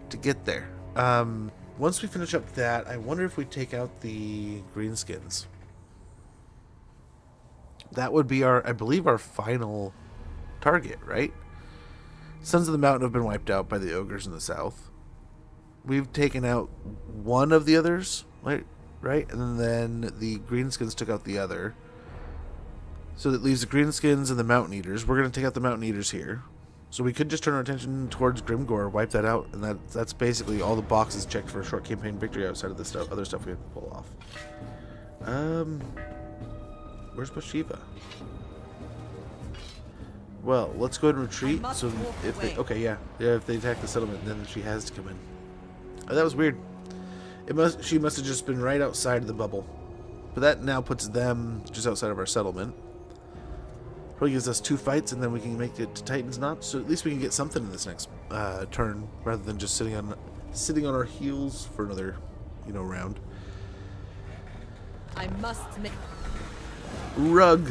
to get there. Once we finish up that, I wonder if we take out the greenskins. That would be our, I believe, our final target, right? Sons of the Mountain have been wiped out by the ogres in the south. We've taken out one of the others, right? And then the greenskins took out the other. So that leaves the greenskins and the mountain eaters. We're going to take out the mountain eaters here. So we could just turn our attention towards Grimgore, wipe that out, and that's basically all the boxes checked for a short campaign victory outside of the other stuff we have to pull off. Where's Bhashiva? Well, let's go ahead and retreat. So if they, if they attack the settlement, then she has to come in. Oh, that was weird. She must have just been right outside of the bubble, but that now puts them just outside of our settlement. Probably gives us 2 fights, and then we can make it to Titan's Notch. So at least we can get something in this next turn, rather than just sitting on our heels for another, round. I must make. Rug.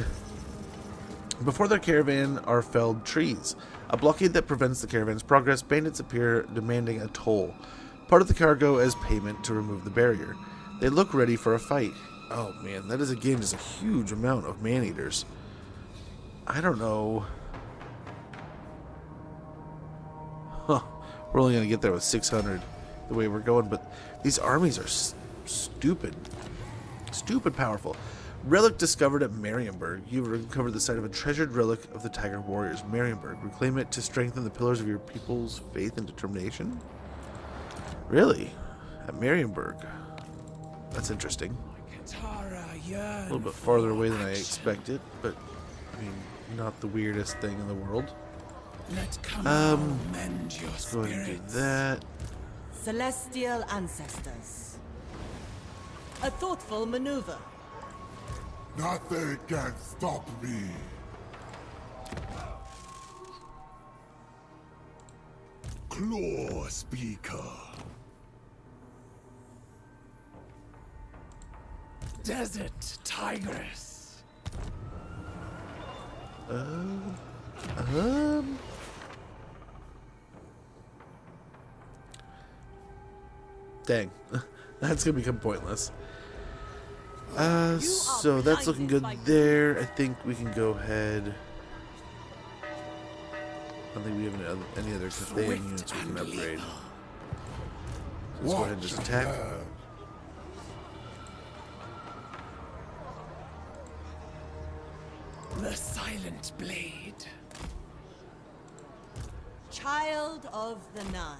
Before their caravan are felled trees. A blockade that prevents the caravan's progress. Bandits appear demanding a toll. Part of the cargo as payment to remove the barrier. They look ready for a fight. Oh man, that is again just a huge amount of man-eaters. I don't know. Huh. We're only going to get there with 600 the way we're going, but these armies are stupid. Stupid powerful. Relic discovered at Marienburg. You've recovered the site of a treasured relic of the Tiger Warriors. Marienburg. Reclaim it to strengthen the pillars of your people's faith and determination. Really? At Marienburg. That's interesting. A little bit farther away than I expected, but I mean, not the weirdest thing in the world. Let's go ahead and do that. Celestial ancestors. A thoughtful maneuver. Nothing can stop me. Claw Speaker. Desert Tigress. Dang. That's gonna become pointless. So that's looking good there. I think we can go ahead. I don't think we have any other Cathay units we can upgrade. So let's go ahead and just attack. The Silent Blade. Child of the Nine.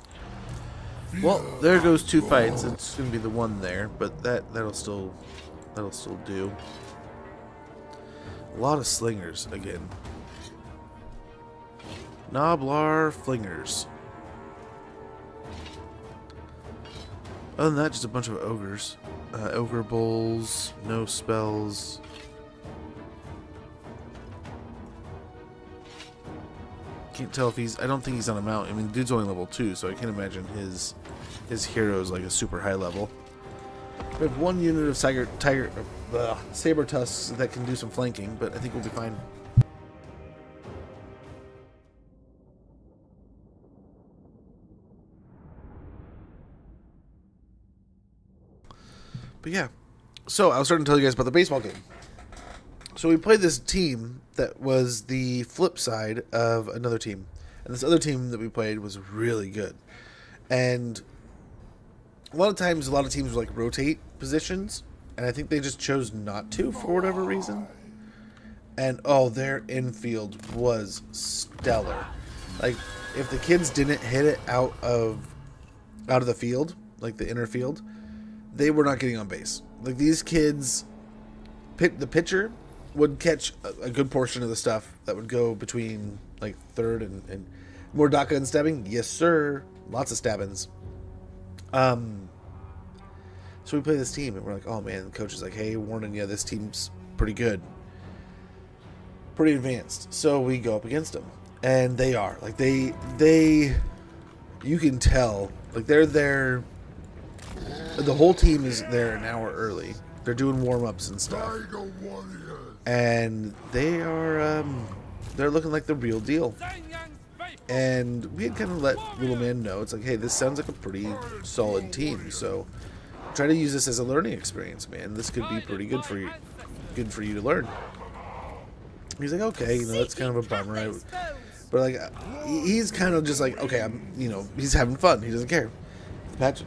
Well, there goes 2 fights. It's gonna be the one there, but that'll still do. A lot of slingers again. Noblar flingers. Other than that, just a bunch of ogres. Ogre bowls, no spells. Can't tell if he's. I don't think he's on a mount. I mean, dude's only level 2, so I can't imagine his hero is like a super high level. We have 1 unit of saber tusks that can do some flanking, but I think we'll be fine. But yeah. So I was starting to tell you guys about the baseball game. So we played this team that was the flip side of another team. And this other team that we played was really good. And a lot of times, a lot of teams like rotate positions. And I think they just chose not to for whatever reason. And, oh, their infield was stellar. Like, if the kids didn't hit it out of the field, like the inner field, they were not getting on base. Like, these kids, the pitcher would catch a good portion of the stuff that would go between, like, third and more Daka and stabbing. Yes, sir. Lots of stabbings. So we play this team, and we're like, oh, man, the coach is like, hey, warning you, this team's pretty good. Pretty advanced. So we go up against them. And they are. Like, they you can tell. Like, they're there. The whole team is there an hour early. They're doing warm-ups and stuff. And they are, they're looking like the real deal. And we had kind of let little man know, it's like, hey, this sounds like a pretty solid team. So try to use this as a learning experience, man. This could be pretty good for you to learn. He's like, okay, that's kind of a bummer. But like, he's kind of just like, okay, he's having fun. He doesn't care. Patch.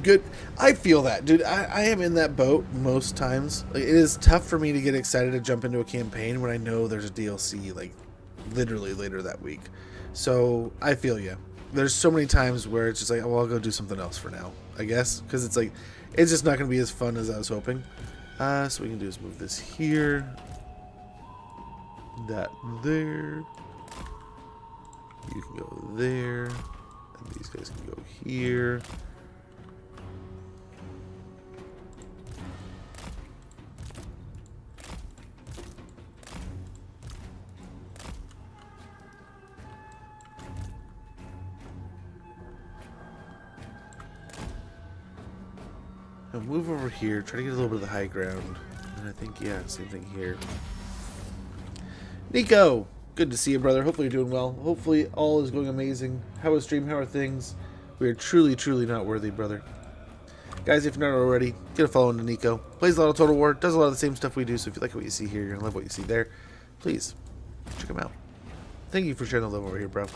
Good. I feel that, dude. I am in that boat most times. Like, it is tough for me to get excited to jump into a campaign when I know there's a DLC, like, literally later that week. So I feel you. There's so many times where it's just like, well, I'll go do something else for now, I guess, because it's like, it's just not going to be as fun as I was hoping. So what we can do is move this here. That there. You can go there. And these guys can go here. And move over here. Try to get a little bit of the high ground. And I think, yeah, same thing here. Nico! Good to see you, brother. Hopefully you're doing well. Hopefully all is going amazing. How is stream? How are things? We are truly, truly not worthy, brother. Guys, if you're not already, get a follow into Nico. Plays a lot of Total War. Does a lot of the same stuff we do. So if you like what you see here, you're going to love what you see there. Please, check him out. Thank you for sharing the love over here, bro.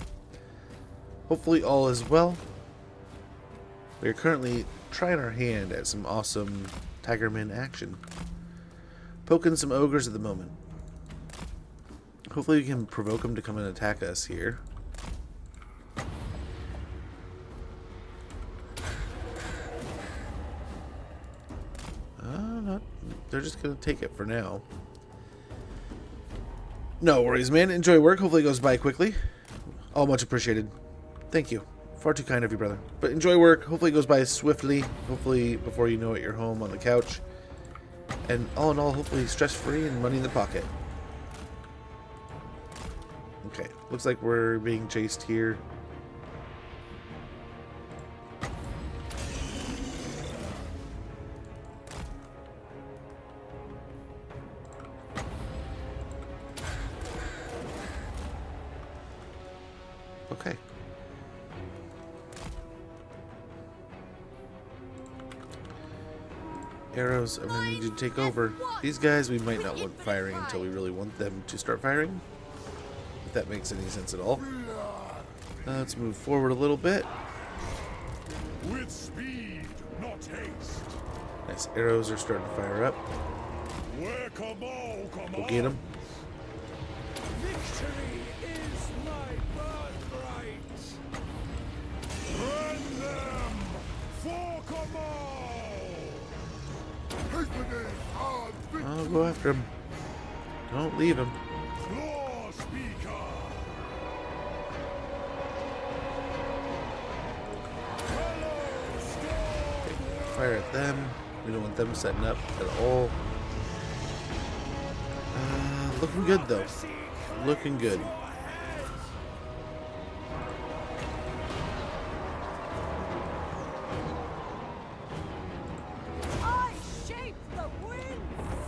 Hopefully all is well. We are currently trying our hand at some awesome Tigerman action. Poking some ogres at the moment. Hopefully we can provoke them to come and attack us here. They're just going to take it for now. No worries, man. Enjoy work. Hopefully it goes by quickly. All much appreciated. Thank you. Far too kind of you, brother. But enjoy work. Hopefully it goes by swiftly. Hopefully before you know it, you're home on the couch. And all in all, hopefully stress-free and money in the pocket. Okay, looks like we're being chased here. Okay. Arrows, I'm gonna need you to take over. These guys we might not want firing until we really want them to start firing. If that makes any sense at all. Let's move forward a little bit. With speed, not haste. Nice, arrows are starting to fire up. We'll get them. Victory is my birthright. Run them! For I'll go after him. Don't leave him. Law speaker. Fire at them. We don't want them setting up at all. Looking good though. Looking good. I shape the winds.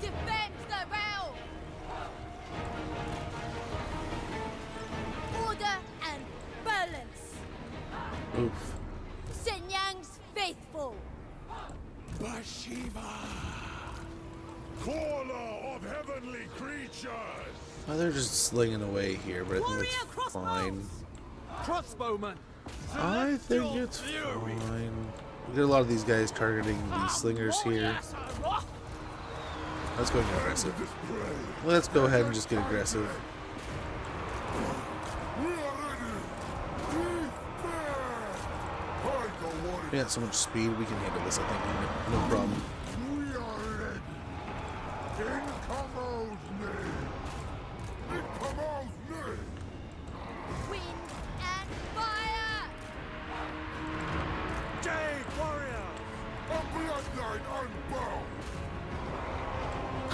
Defend the realm. Order and balance. Oof. Shenyang's faithful. Bhashiva! Caller of heavenly creatures! Oh, they're just slinging away here, but I think it's fine. Crossbowman! I think it's fine. We get a lot of these guys targeting these slingers here. Let's go aggressive. Let's go ahead and just get aggressive. We got so much speed, we can handle this, I think, no problem. We are ready. In commos me. In commos me. Wind and fire! Jade warrior! A bloodline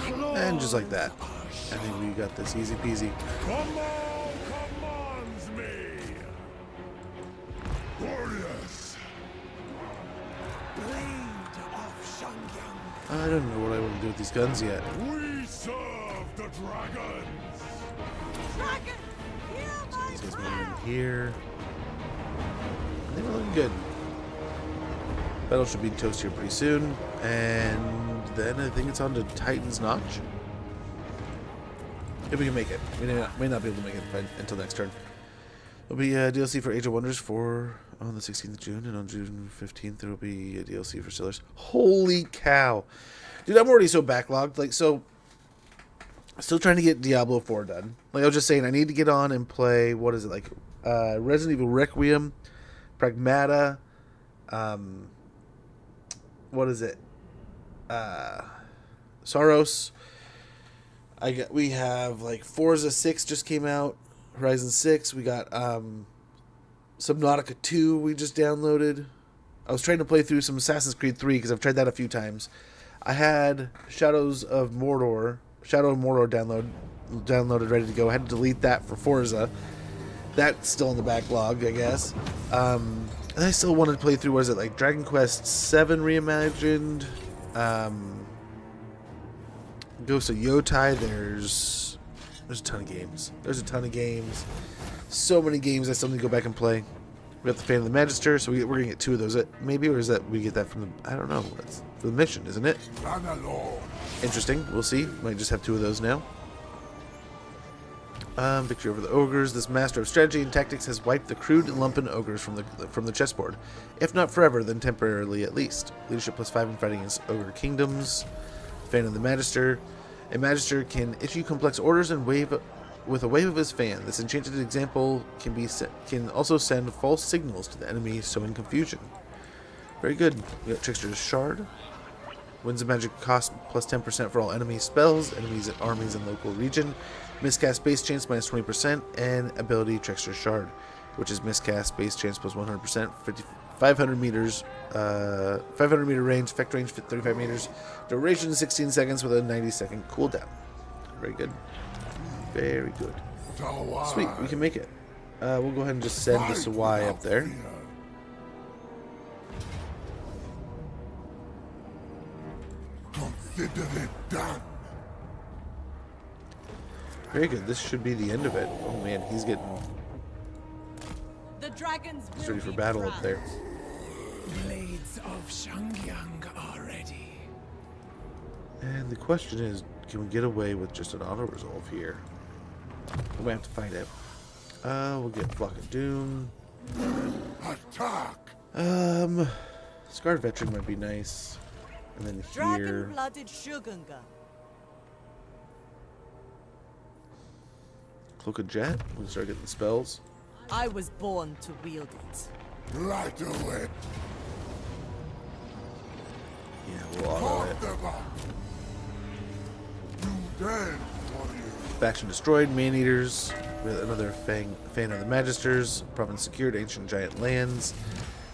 unbound. And just like that. I think we got this easy peasy. Command commands me! Warriors. Blade of Shangyang! I don't know what I want to do with these guns yet. We serve the dragons! Dragon! Hear my These guys prayer! moving in here. I think we're looking good. Battle should be toast here pretty soon. And then I think it's on to Titan's Notch. If we can make it. We may not be able to make it until next turn. There'll be a DLC for Age of Wonders on the 16th of June, and on June 15th there will be a DLC for Steelers. Holy cow. Dude, I'm already so backlogged. Like, so, still trying to get Diablo 4 done. Like, I was just saying, I need to get on and play, what is it, like, Resident Evil Requiem, Pragmata, what is it, Soros. We have, like, Forza 6 just came out, Horizon 6, we got, Subnautica 2 we just downloaded. I was trying to play through some Assassin's Creed 3 because I've tried that a few times. I had Shadow of Mordor downloaded, ready to go. I had to delete that for Forza. That's still in the backlog, I guess. And I still wanted to play through, what is it, like Dragon Quest 7 Reimagined, Ghost of Yotai. There's a ton of games. So many games I still need to go back and play. We got the Fan of the Magister, so we're gonna get 2 of those. Maybe, or is that we get that from the, I don't know. That's for the mission, isn't it? Interesting. We'll see. Might just have 2 of those now. Victory over the ogres. This master of strategy and tactics has wiped the crude and lumpen ogres from the chessboard. If not forever, then temporarily at least. Leadership +5 in fighting against ogre kingdoms. Fan of the Magister. A Magister can issue complex orders and with a wave of his fan. This enchanted example can also send false signals to the enemy, sowing confusion. Very good. We got Trickster's Shard. Winds of Magic cost +10% for all enemy spells, enemies, armies, and local region. Miscast base chance -20%, and ability Trickster's Shard, which is miscast base chance +100%, 500 meters, 500 meter range, effect range 35 meters, duration 16 seconds with a 90-second cooldown. Very good. Very good. Sweet, we can make it. We'll go ahead and just send the Sawai up there. Consider it done. Very good. This should be the end of it. Oh man, he's ready for battle up there. Blades of Shangyang are ready. And the question is, can we get away with just an auto resolve here? We might have to find it. We'll get Flock of Doom. Attack! Scarred Veteran might be nice. And then here. Dragon-blooded Shugunga. Cloak of Jet. We'll start getting the spells. I was born to wield it. Right away. Yeah, we'll auto it. Faction destroyed, Man-Eaters, with another Fan of the Magisters, province secured, ancient giant lands.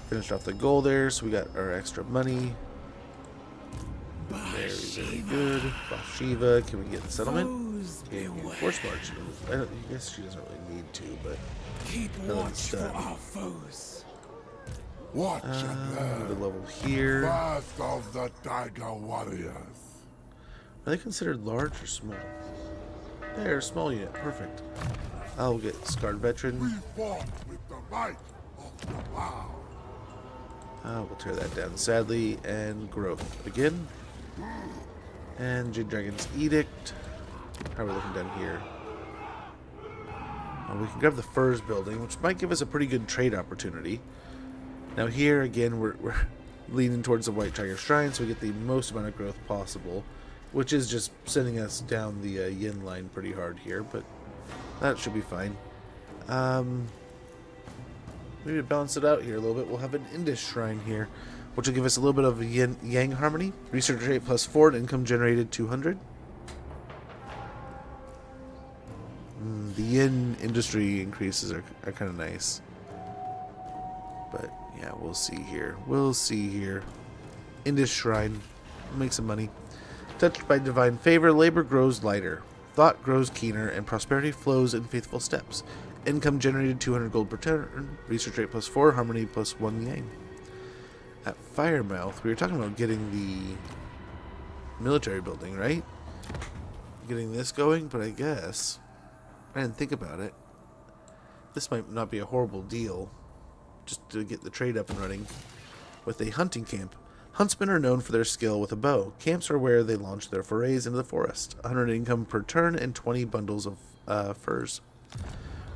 Finished off the goal there, so we got our extra money. Very good. Bhashiva, can we get the settlement? Force March. I guess she doesn't really need to, but keep watch for our foes. Watch the level here. First of the Tiger Warriors. Are they considered large or small? They're a small unit. Perfect. I'll get Scarred Veteran. We fought with the might of the vow. We'll tear that down, sadly. And growth again. And Jade Dragon's Edict. How are we looking down here? We can grab the Furs building, which might give us a pretty good trade opportunity. Now here, again, we're leaning towards the White Tiger Shrine, so we get the most amount of growth possible, which is just sending us down the yin line pretty hard here, but that should be fine. Maybe to balance it out here a little bit, we'll have an Indus Shrine here, which will give us a little bit of yin-yang harmony. Research rate +4 and income generated 200. The yin industry increases are kind of nice. But yeah, we'll see here. We'll see here. Indus Shrine. We'll make some money. Touched by divine favor, labor grows lighter. Thought grows keener, and prosperity flows in faithful steps. Income generated 200 gold per turn. Research rate +4, harmony +1 yang. At Firemouth, we were talking about getting the military building, right? Getting this going, but I guess I didn't think about it. This might not be a horrible deal, just to get the trade up and running. With a hunting camp. Huntsmen are known for their skill with a bow. Camps are where they launch their forays into the forest. 100 income per turn and 20 bundles of furs.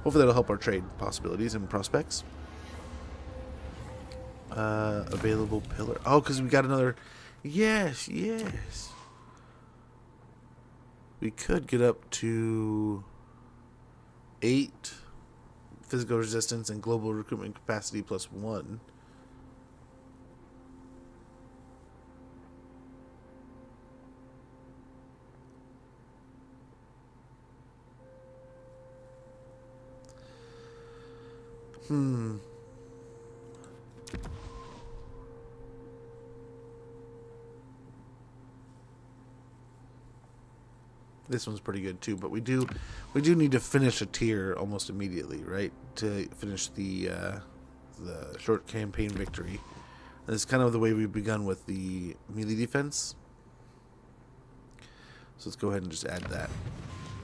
Hopefully that'll help our trade possibilities and prospects. Available pillar. Oh, because we got another... Yes, yes. We could get up to 8 physical resistance and global recruitment capacity +1. This one's pretty good too, but we do need to finish a tier almost immediately, right? To finish the short campaign victory. And it's kind of the way we've begun with the melee defense. So let's go ahead and just add that.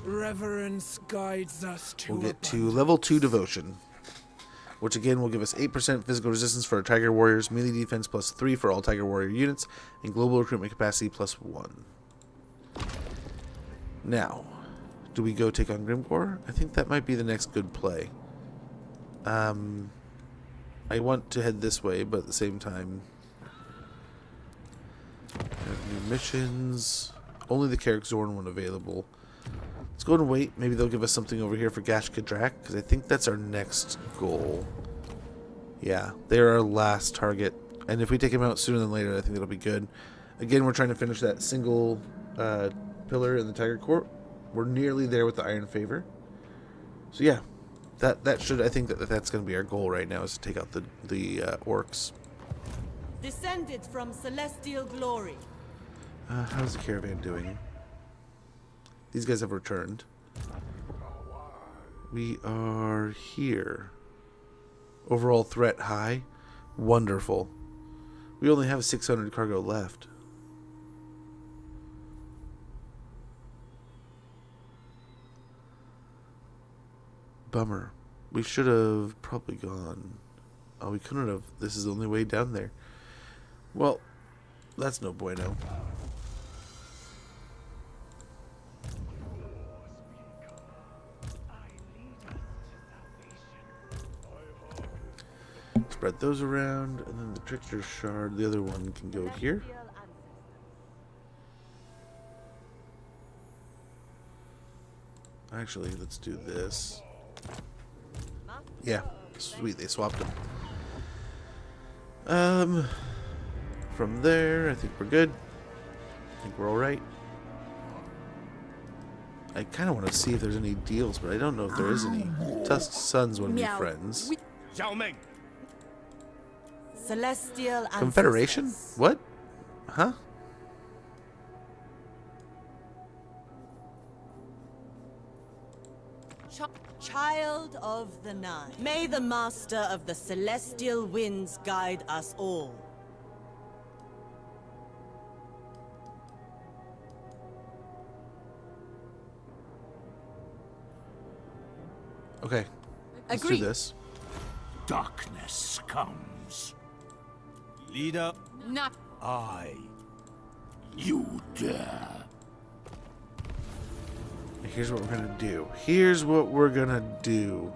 Reverence guides us to. We'll get to level 2 devotion, which again will give us 8% physical resistance for our Tiger Warriors, melee defense +3 for all Tiger Warrior units, and global recruitment capacity +1. Now, do we go take on Grimgor? I think that might be the next good play. I want to head this way, but at the same time, new missions. Only the Carrick Zorn one available. Let's go and wait. Maybe they'll give us something over here for Gash Kadrak, because I think that's our next goal. Yeah, they're our last target. And if we take him out sooner than later, I think that'll be good. Again, we're trying to finish that single pillar in the Tiger Court. We're nearly there with the Iron Favor. So yeah, that should, I think that's going to be our goal right now, is to take out the orcs. Descended from celestial glory. How's the caravan doing? These guys have returned. We are here. Overall threat high. Wonderful. We only have 600 cargo left. Bummer. We should have probably gone. Oh, we couldn't have. This is the only way down there. Well, that's no bueno. Spread those around, and then the Trickster Shard, the other one can go here. Actually, let's do this. Yeah, sweet, they swapped them. From there, I think we're good. I think we're alright. I kind of want to see if there's any deals, but I don't know if there is any. Tusk's sons want to be friends. Celestial Confederation? ancestors. What? Huh? Child of the Night. May the master of the celestial winds guide us all. Okay. Let's Agreed. do this. Darkness comes. Leader. Not. I. You dare. Here's what we're gonna do. Here's what we're gonna do.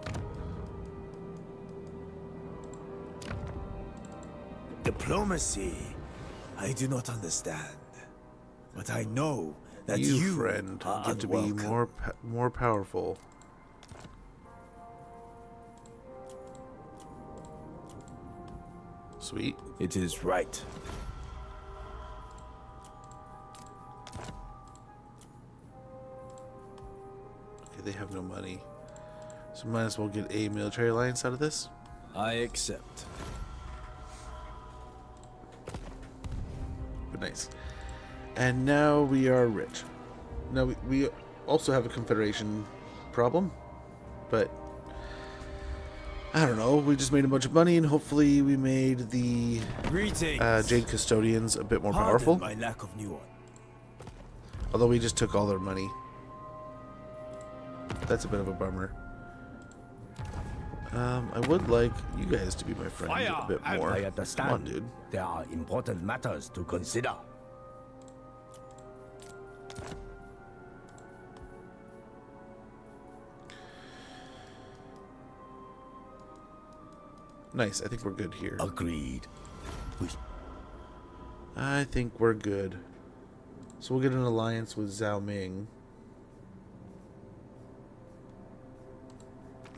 Diplomacy. I do not understand. But I know that you friend, are get to be unwelcome. more powerful. Sweet. It is right. Okay, they have no money. So might as well get a military alliance out of this. I accept. But nice. And now we are rich. Now we also have a confederation problem. But I don't know. We just made a bunch of money, and hopefully we made the Jade Custodians a bit more powerful. My lack of nuance. Although we just took all their money. That's a bit of a bummer. I would like you guys to be my friend a bit more. I understand. Come on, dude. There are important matters to consider. Nice. I think we're good here. Agreed. I think we're good. So we'll get an alliance with Zhao Ming.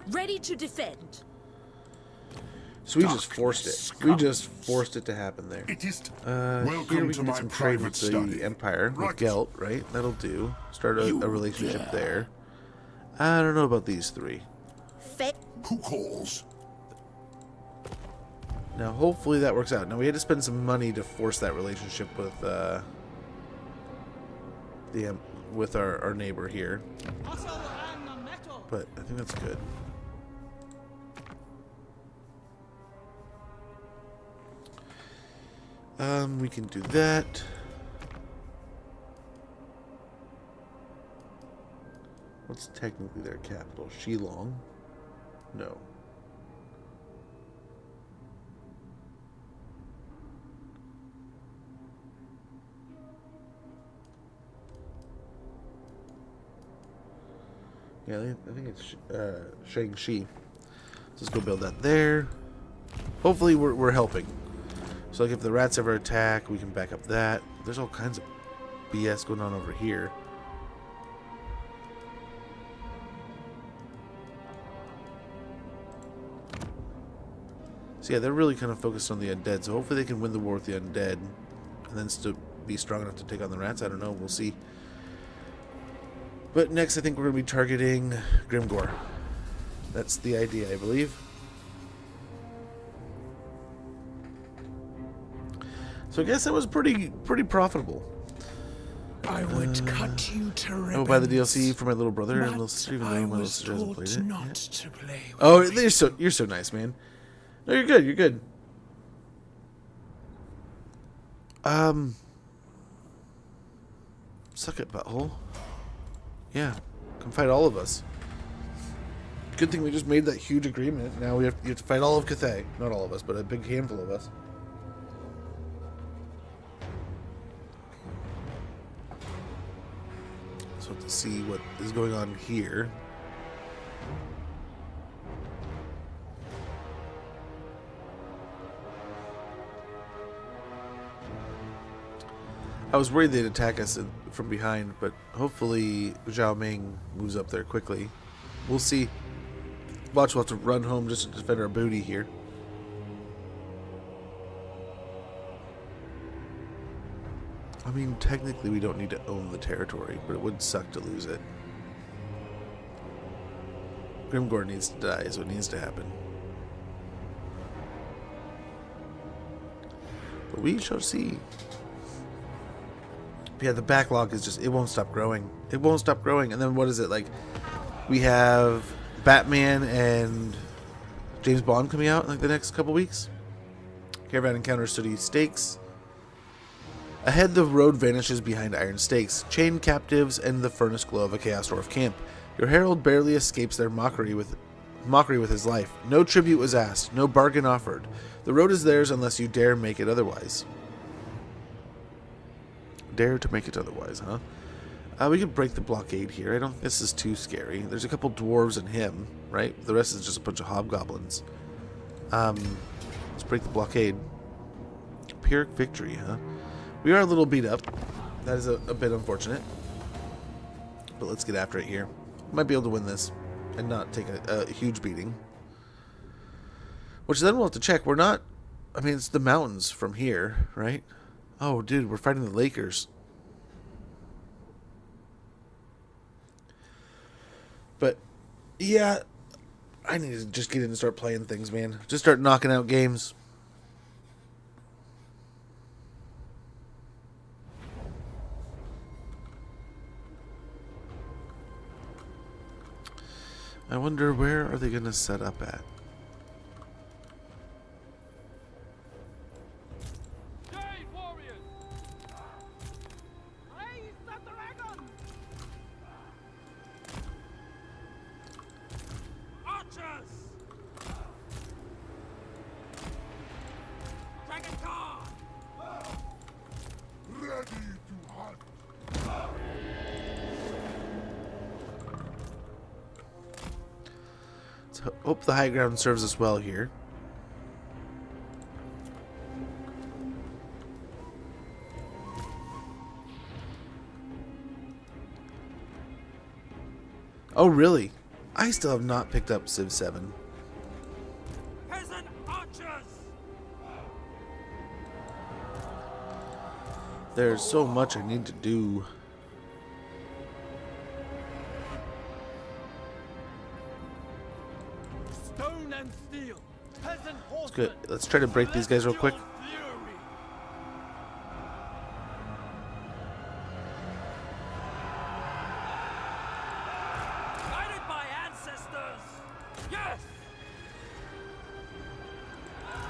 Ready to defend. So we just forced it. We just forced it to happen there. It is Here we can get some trade with the Empire, with Gelt, right? That'll do. Start a relationship there. I don't know about these three. Who calls? Now, hopefully that works out. Now, we had to spend some money to force that relationship with with our neighbor here. But I think that's good. We can do that. What's technically their capital? Shillong? No. Yeah, I think it's Shang-Chi. Let's go build that there. Hopefully we're helping. So like if the rats ever attack, we can back up that. There's all kinds of BS going on over here. So yeah, they're really kind of focused on the undead. So hopefully they can win the war with the undead. And then still be strong enough to take on the rats. I don't know. We'll see. But next I think we're going to be targeting Grimgor. That's the idea, I believe. So I guess that was pretty profitable. I would cut you to ribbons. I will buy the DLC for my little brother and little sister, even though my little sister hasn't played it. Not to play with oh, you're so nice, man. No, you're good. You're good. Suck it, butthole. Yeah, come fight all of us. Good thing we just made that huge agreement. Now you have to fight all of Cathay. Not all of us, but a big handful of us. So to see what is going on here. I was worried they'd attack us from behind, but hopefully Zhao Ming moves up there quickly. We'll see. Watch, we'll have to run home just to defend our booty here. I mean, technically we don't need to own the territory, but it would suck to lose it. Grimgor needs to die is what needs to happen. But we shall see. Yeah, the backlog is just, it won't stop growing. It won't stop growing. And then what is it, like, we have Batman and James Bond coming out in like the next couple weeks. Caravan encounters city stakes. Ahead, the road vanishes behind iron stakes, chained captives, and the furnace glow of a Chaos Dwarf camp. Your herald barely escapes their mockery with mockery with his life. No tribute was asked, no bargain offered. The road is theirs unless you dare make it otherwise. Dare to make it otherwise, huh? We could break the blockade here. I don't think this is too scary. There's a couple dwarves and him, right? The rest is just a bunch of hobgoblins. Let's break the blockade. Pyrrhic victory, huh? We are a little beat up. That is a bit unfortunate. But let's get after it here. Might be able to win this and not take a huge beating. Which then we'll have to check. We're not... I mean, it's the mountains from here, right? Oh, dude, we're fighting the Lakers. But, yeah, I need to just get in and start playing things, man. Just start knocking out games. I wonder, where are they going to set up at? Hope the high ground serves us well here. Oh, really? I still have not picked up Civ 7. Peasant archers! There's so much I need to do. Stone and steel. Peasant horsemen. Good. Let's try to break these guys real quick. Guided by ancestors. Yes.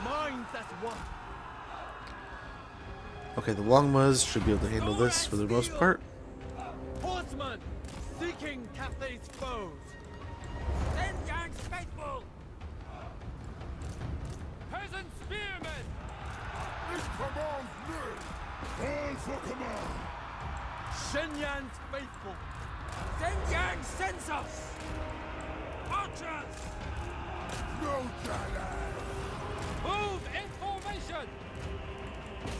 Minds as one. Okay, the Longmas should be able to handle this for the most part. Horsemen seeking Cathay's foes. Send Yang's faithful. Peasant spearmen. It commands me! All for command! Shenyan's faithful. Send Yang sends us. Archers. No challenge! Move in formation.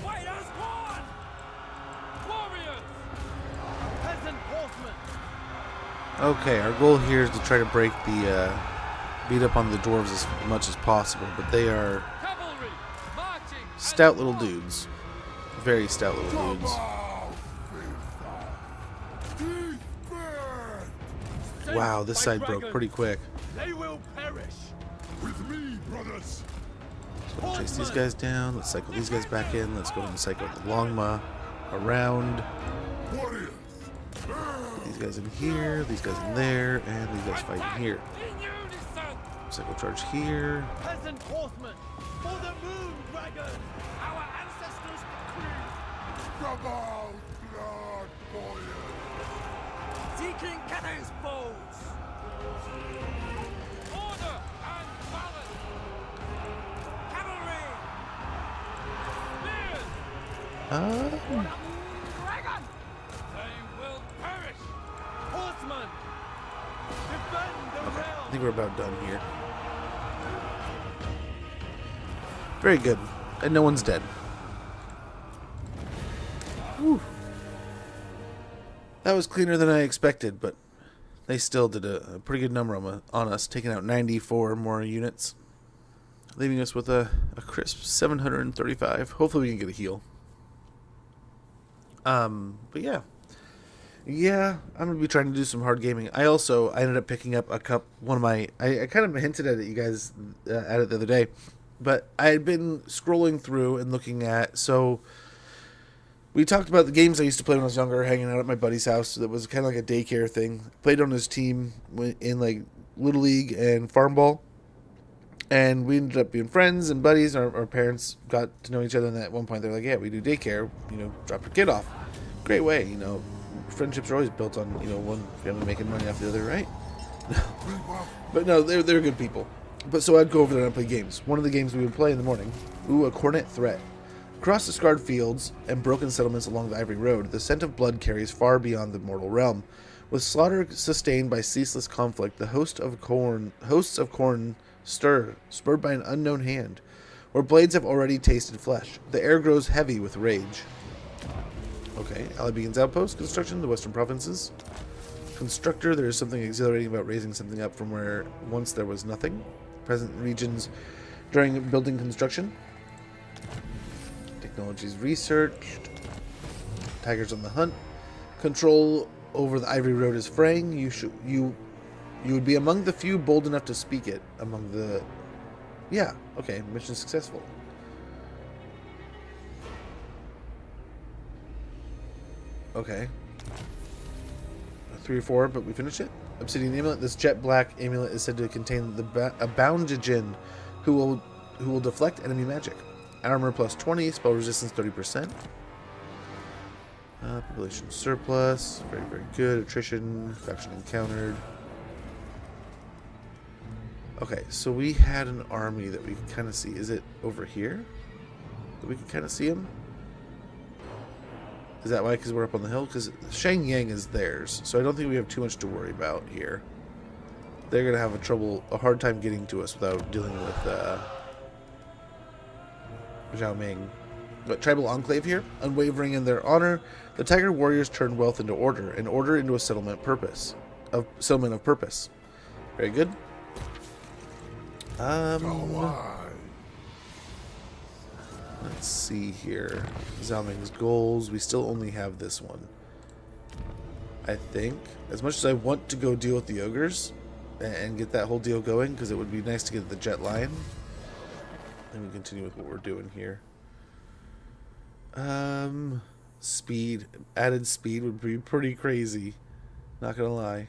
Fight as one. Warriors. Peasant horsemen. Okay, our goal here is to try to break the, beat up on the dwarves as much as possible, but they are Cavalry marching. stout little dudes. Very stout little dudes. Wow, this side broke pretty quick. They will perish. With me, brothers! So we'll chase these guys down. Let's cycle these guys back in. Let's go and cycle the Longma around. Warriors! Put these guys in here, these guys in there, and these guys fighting here. In unison. Cycle charge here. Peasant horsemen for the moon dragon. Our ancestors decree. Come out, blood warriors! Seeking Cathay's foes. Order and balance. Cavalry. Spears. Dragon. They will perish. Horsemen. Defend the I realm. think we're about done here. Very good. And no one's dead. Whew. That was cleaner than I expected, but they still did a pretty good number on us, taking out 94 more units, leaving us with a crisp 735. Hopefully we can get a heal. But yeah. Yeah, I'm going to be trying to do some hard gaming. I ended up picking up one of my... I kind of hinted at it, you guys, at it the other day. But I had been scrolling through and looking at... So, we talked about the games I used to play when I was younger, hanging out at my buddy's house. That was kind of like a daycare thing. Played on his team in, like, Little League and Farm Ball. And we ended up being friends and buddies. Our parents got to know each other, and at one point they're like, yeah, we do daycare. Drop your kid off. Great way, Friendships are always built on, one family making money off the other, right? But no, they're good people. But so I'd go over there and play games. One of the games we would play in the morning, a Cornet Threat. Across the scarred fields and broken settlements along the Ivory Road, the scent of blood carries far beyond the mortal realm. With slaughter sustained by ceaseless conflict, the hosts of corn stir, spurred by an unknown hand. Where blades have already tasted flesh, the air grows heavy with rage. Okay, Ally begins outpost construction in the western provinces. Constructor, there is something exhilarating about raising something up from where once there was nothing. Present regions during building construction. Technologies researched. Tigers on the hunt. Control over the Ivory Road is fraying. You would be among the few bold enough to speak it. Among the... Yeah, okay, mission successful. Okay. 3 or 4, but we finished it. Obsidian amulet. This jet black amulet is said to contain a bound Jin who will deflect enemy magic. Armor plus 20, spell resistance 30%. Population surplus, very, very good. Attrition, faction encountered. Okay, so we had an army that we could kind of see. Is it over here? That we can kind of see him? Is that why? Because we're up on the hill? Because Shang Yang is theirs, so I don't think we have too much to worry about here. They're going to have a hard time getting to us without dealing with Zhao Ming. But tribal enclave here, unwavering in their honor, the Tiger warriors turn wealth into order, and order into a settlement of purpose. Very good. Let's see here. Zhao Ming's goals. We still only have this one. I think. As much as I want to go deal with the ogres and get that whole deal going, because it would be nice to get the jet lion. And we continue with what we're doing here. Speed. Added speed would be pretty crazy. Not gonna lie.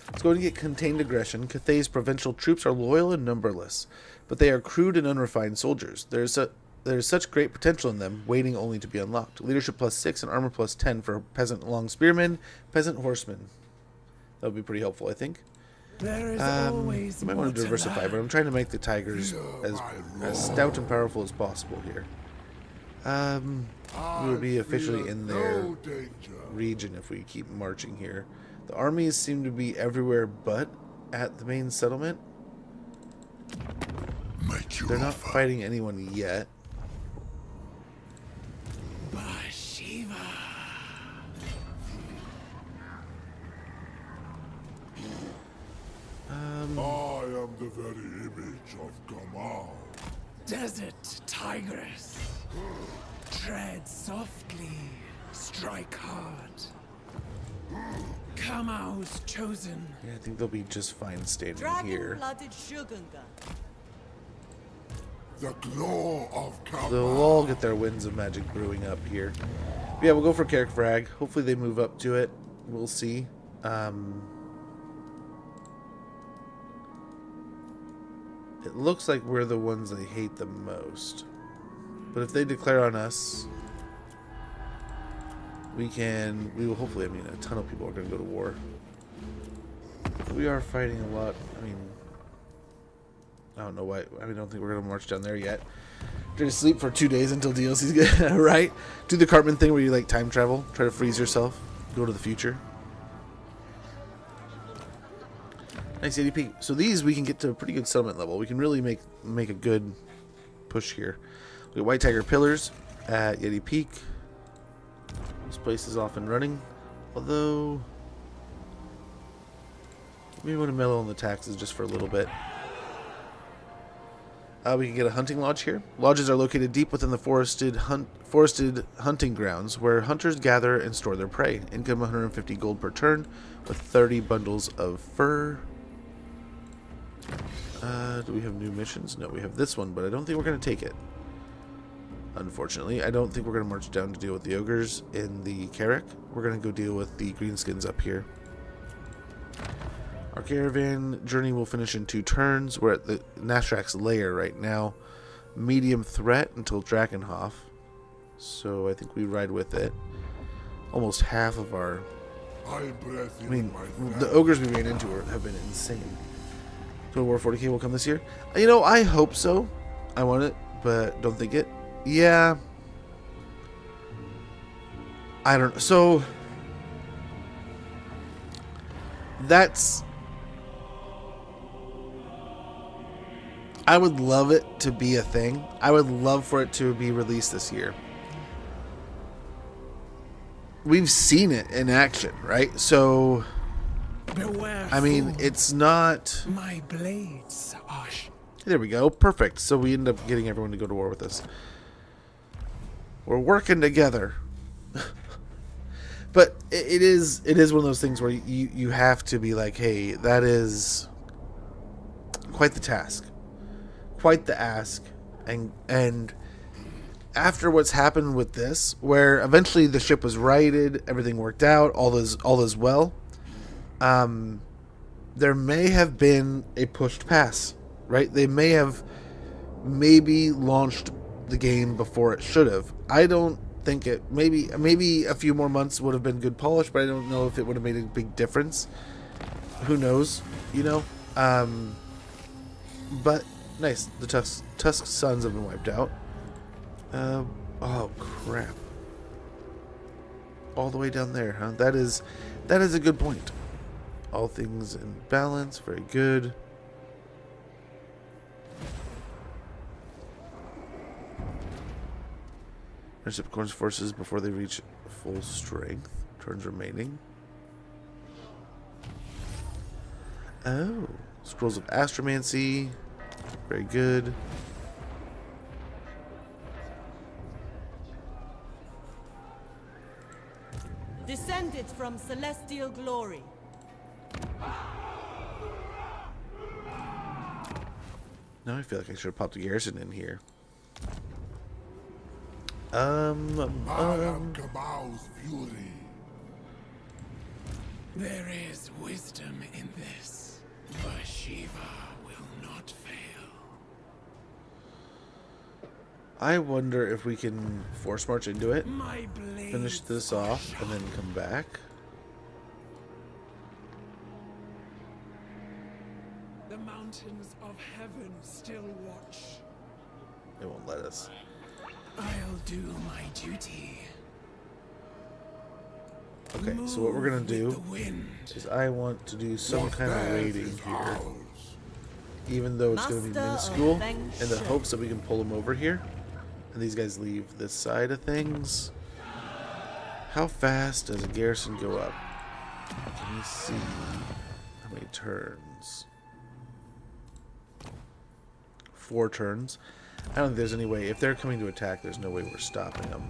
Let's go and get contained aggression. Cathay's provincial troops are loyal and numberless, but they are crude and unrefined soldiers. There is such great potential in them, waiting only to be unlocked. Leadership plus 6 and armor plus 10 for peasant long spearmen, peasant horsemen. That would be pretty helpful, I think. There is always you might want to diversify, but I'm trying to make the tigers as stout and powerful as possible here. We will be officially in their region if we keep marching here. The armies seem to be everywhere but at the main settlement. They're not fighting anyone yet. Bhashiva. I am the very image of Gamal. Desert tigress. Tread softly, strike hard. Kamau's chosen. Yeah, I think they'll be just fine standing here. Dragon-blooded Shogunga. The glow of Kamal. They'll all get their winds of magic brewing up here. But yeah, we'll go for Carrick Frag. Hopefully they move up to it. We'll see. It looks like we're the ones they hate the most. But if they declare on us, we will hopefully, I mean, a ton of people are going to go to war. We are fighting a lot. I mean, I don't know why. I don't think we're going to march down there yet. Try to sleep for 2 days until DLC's good, right? Do the Cartman thing where you like time travel, try to freeze yourself, go to the future. Nice ADP. So these we can get to a pretty good settlement level. We can really make a good push here. We got White Tiger Pillars at Yeti Peak. This place is off and running. Although we want to mellow on the taxes just for a little bit. We can get a hunting lodge here. Lodges are located deep within the forested hunting grounds where hunters gather and store their prey. Income 150 gold per turn with 30 bundles of fur. Do we have new missions? No, we have this one, but I don't think we're going to take it. Unfortunately, I don't think we're going to march down to deal with the ogres in the Carrack. We're going to go deal with the greenskins up here. Our caravan journey will finish in 2 turns. We're at the Nashrak's lair right now. Medium threat until Drakenhof. So I think we ride with it. Almost half of our... I mean, the ogres we ran into have been insane. Total War 40k will come this year? You know, I hope so. I want it, but don't think it. Yeah. I don't know. So... That's... I would love it to be a thing. I would love for it to be released this year. We've seen it in action, right? So, beware, I mean, fool. it's not... My blades are... There we go. Perfect. So we end up getting everyone to go to war with us. We're working together. But it is one of those things where you have to be like, hey, that is quite the task. Quite the ask. And after what's happened with this, where eventually the ship was righted, everything worked out, all is well, there may have been a pushed pass, right? They may have maybe launched the game before it should have. I don't think it... Maybe a few more months would have been good polish, but I don't know if it would have made a big difference. Who knows, you know? But, nice. The Tusk Sons have been wiped out. Oh crap. All the way down there, huh? That is a good point. All things in balance, very good. Intercept Corn's forces before they reach full strength. Turns remaining. Oh. Scrolls of Astromancy. Very good. Descended from celestial glory. Now I feel like I should have popped a garrison in here. Cabal's fury. There is wisdom in this. Bhashiva will not fail. I wonder if we can force march into it, My blades finish this off, and then come back. The mountains of heaven still watch. It won't let us. I'll do my duty. Okay, so what we're gonna do is I want to do some kind of raiding here, even though it's gonna be minuscule, in the hopes that we can pull them over here, and these guys leave this side of things. How fast does a garrison go up? Let me see. How many turns? 4 turns. I don't think there's any way. If they're coming to attack, there's no way we're stopping them.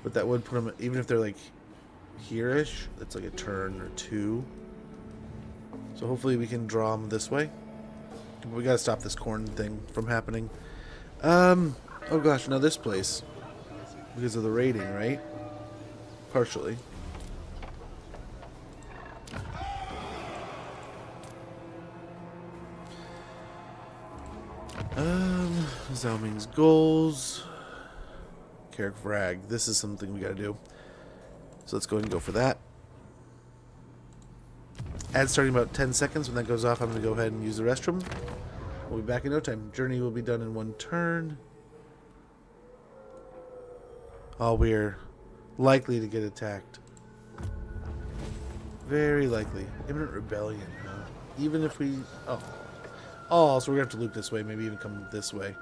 But that would put them, even if they're like here-ish, that's like a turn or 2. So hopefully we can draw them this way. But we gotta stop this corn thing from happening. Oh gosh, now this place. Because of the raiding, right? Partially. Zhao Ming's goals. Carrick Vrag. This is something we gotta do. So let's go ahead and go for that. Ad starting about 10 seconds. When that goes off, I'm gonna go ahead and use the restroom. We'll be back in no time. Journey will be done in 1 turn. Oh, we're likely to get attacked. Very likely. Imminent rebellion, huh? Even if we... Oh, so we're going to have to loop this way. Maybe even come this way.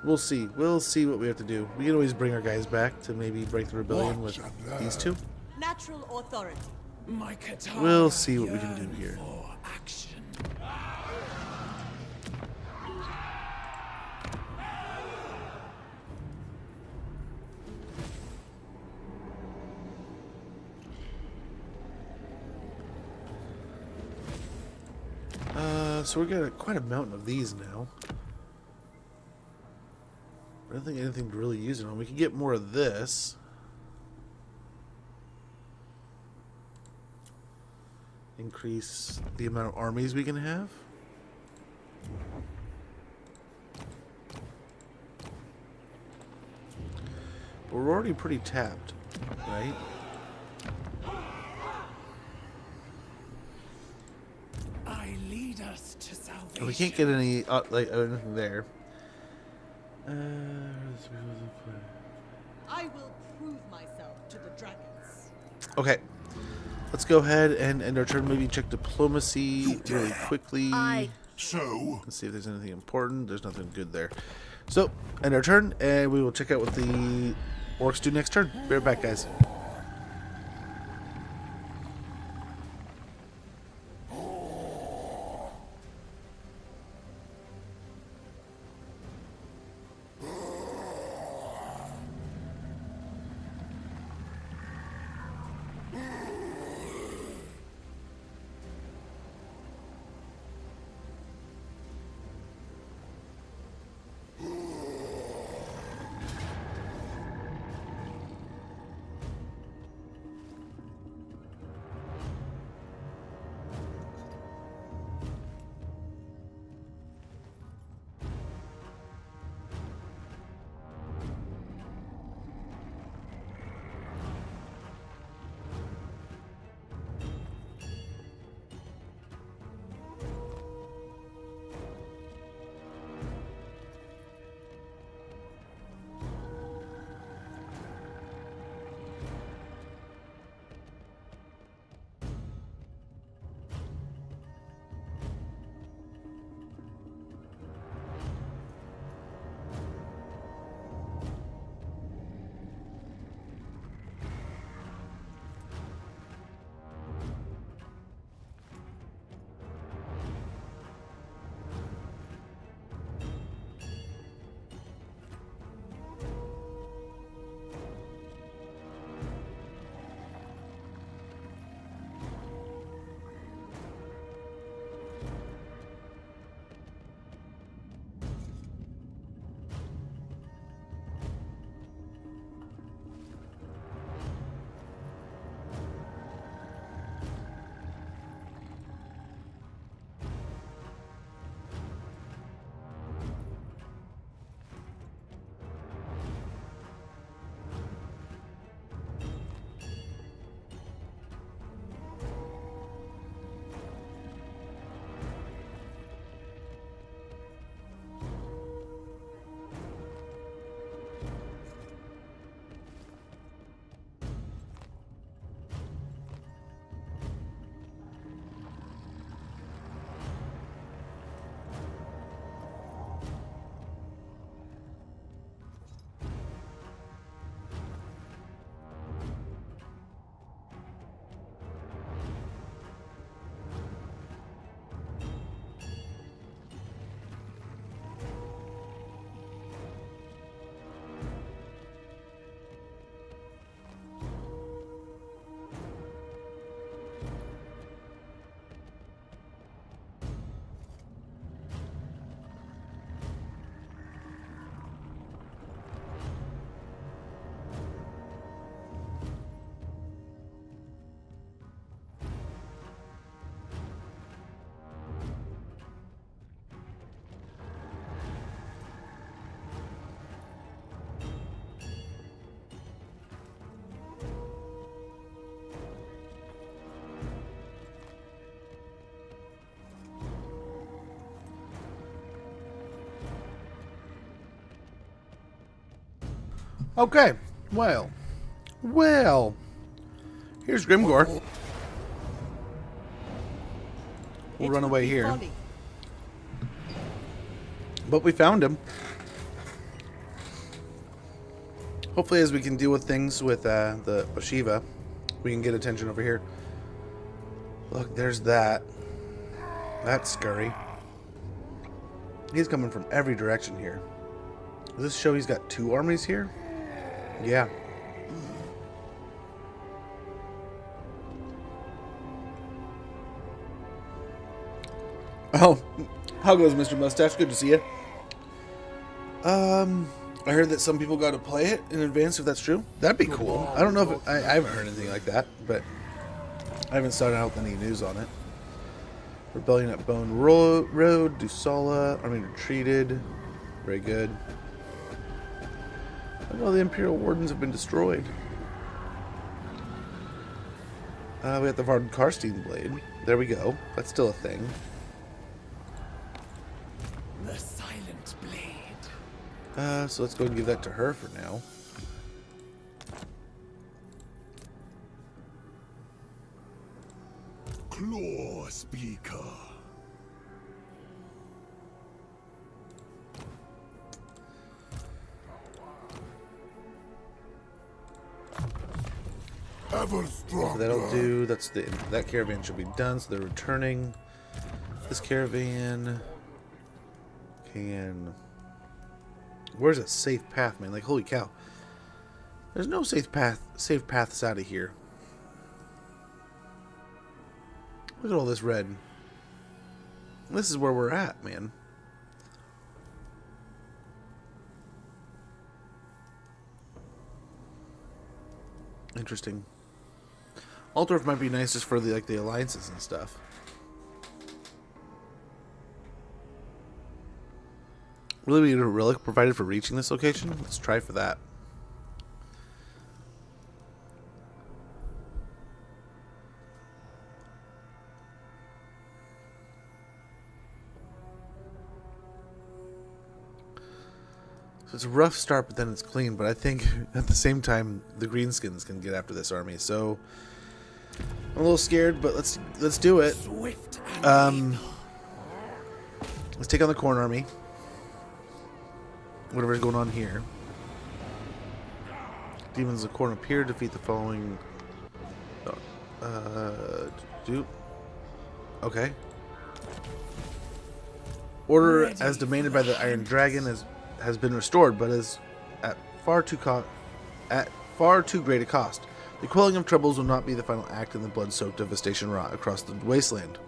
We'll see. We'll see what we have to do. We can always bring our guys back to maybe break the rebellion with these 2. Natural authority. My katana We'll see what we can do here. for action. so we're getting quite a mountain of these now. I don't think anything to really use it on. We can get more of this. Increase the amount of armies we can have. But we're already pretty tapped, right? I lead us to salvation. And we can't get any like anything there. I will prove myself to the dragons. Okay. Let's go ahead and end our turn. Maybe check diplomacy really quickly. So? Let's see if there's anything important. There's nothing good there. So, end our turn, and we will check out what the orcs do next turn. Be right back, guys. Okay, well, here's Grimgor. We'll run away here. But we found him. Hopefully as we can deal with things with the Bhashiva, we can get attention over here. Look, there's that. That's scurry. He's coming from every direction here. Does this show he's got 2 armies here? Yeah. Oh, how goes, Mr. Mustache? Good to see you. I heard that some people got to play it in advance, if that's true. That'd be cool. I don't know if I haven't heard anything like that, but I haven't started out any news on it. Rebellion at Bone Road, Dusala, Army retreated. Very good. Oh, the Imperial Wardens have been destroyed. We got the Varden Karstein Blade. There we go. That's still a thing. The Silent Blade. So let's go and give that to her for now. Claw Speaker. Ever stronger. So that'll do. That caravan should be done. So they're returning. This caravan can. Where's a safe path, man? Like, holy cow! There's no safe paths out of here. Look at all this red. This is where we're at, man. Interesting. Altdorf might be nice just for the alliances and stuff. Really, we need a relic provided for reaching this location? Let's try for that. So it's a rough start, but then it's clean. But I think at the same time, the greenskins can get after this army. So I'm a little scared, but let's do it. Let's take on the Khorne army. Whatever's going on here. Demons of the Khorne appear. Defeat the following. Okay. Order as demanded by the Iron Dragon has been restored, but is at far too great a cost. The quelling of troubles will not be the final act in the blood-soaked devastation wrought across the wasteland.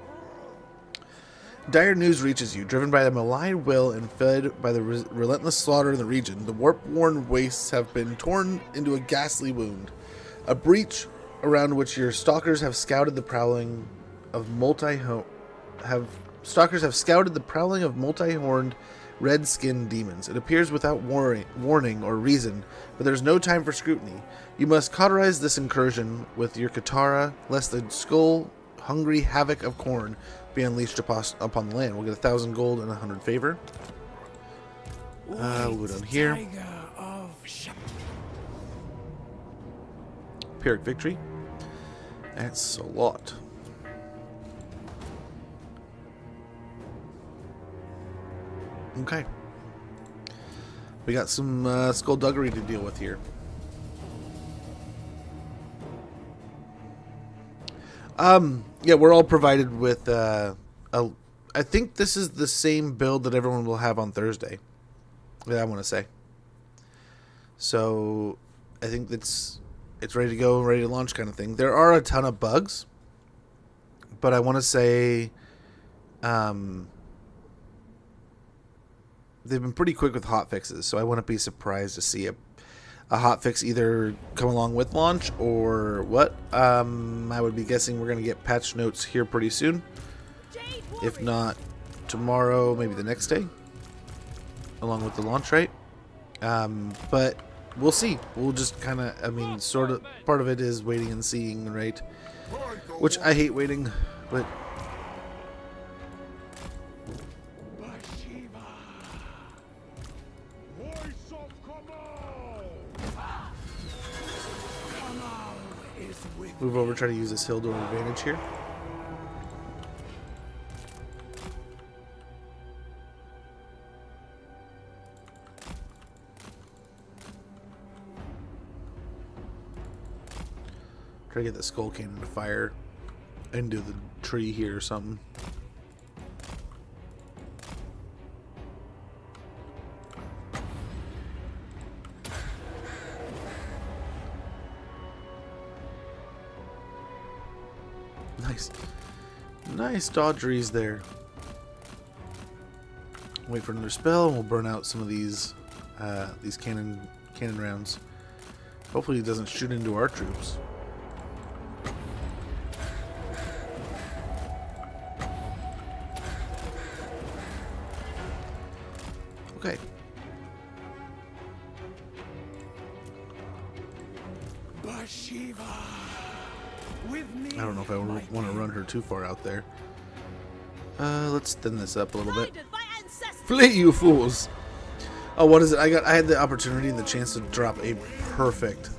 Dire news reaches you. Driven by a malign will and fed by the relentless slaughter in the region, the warp-worn wastes have been torn into a ghastly wound. A breach around which your stalkers have scouted the prowling of multi-horned red-skinned demons. It appears without warning or reason, but there's no time for scrutiny. You must cauterize this incursion with your Katara, lest the skull-hungry havoc of Khorne be unleashed upon the land. We'll get 1,000 gold and 100 favor. We'll go down here. Pyrrhic victory. That's a lot. Okay. We got some skullduggery to deal with here. Yeah, we're all provided with I think this is the same build that everyone will have on Thursday. I want to say. So I think it's ready to go, ready to launch kind of thing. There are a ton of bugs, but I want to say they've been pretty quick with hot fixes, so I wouldn't be surprised to see a hot fix either come along with launch or what. I would be guessing we're going to get patch notes here pretty soon. If not tomorrow, maybe the next day, along with the launch, right? But we'll see. We'll just kind of, sort of, part of it is waiting and seeing, right? Which I hate waiting, but... Move over, try to use this hill to an advantage here. Try to get the skull cannon to fire into the tree here or something. Nice. Nice dodgeries there. Wait for another spell, and we'll burn out some of these cannon rounds. Hopefully it doesn't shoot into our troops. Okay. Bhashiva, with me. I don't know if I want to run her too far out there. Let's thin this up a little bit. Flee, you fools! Oh, what is it? I had the opportunity and the chance to drop a perfect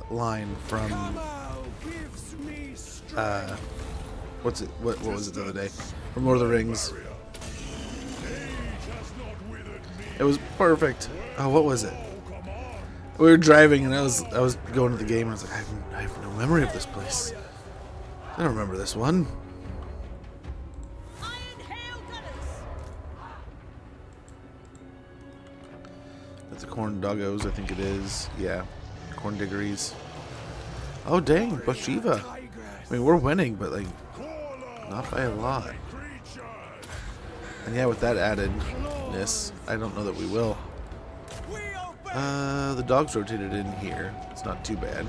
line from what's it? What was it the other day? From Lord of the Rings. It was perfect. Oh, what was it? We were driving and I was going to the game and I was like, I have no memory of this place. I don't remember this one. That's the corn doggos, I think it is. Yeah, corn diggeries. Oh dang, Bhashiva. I mean, we're winning, but like, not by a lot. And yeah, with that addedness, I don't know that we will. The dogs rotated in here. It's not too bad.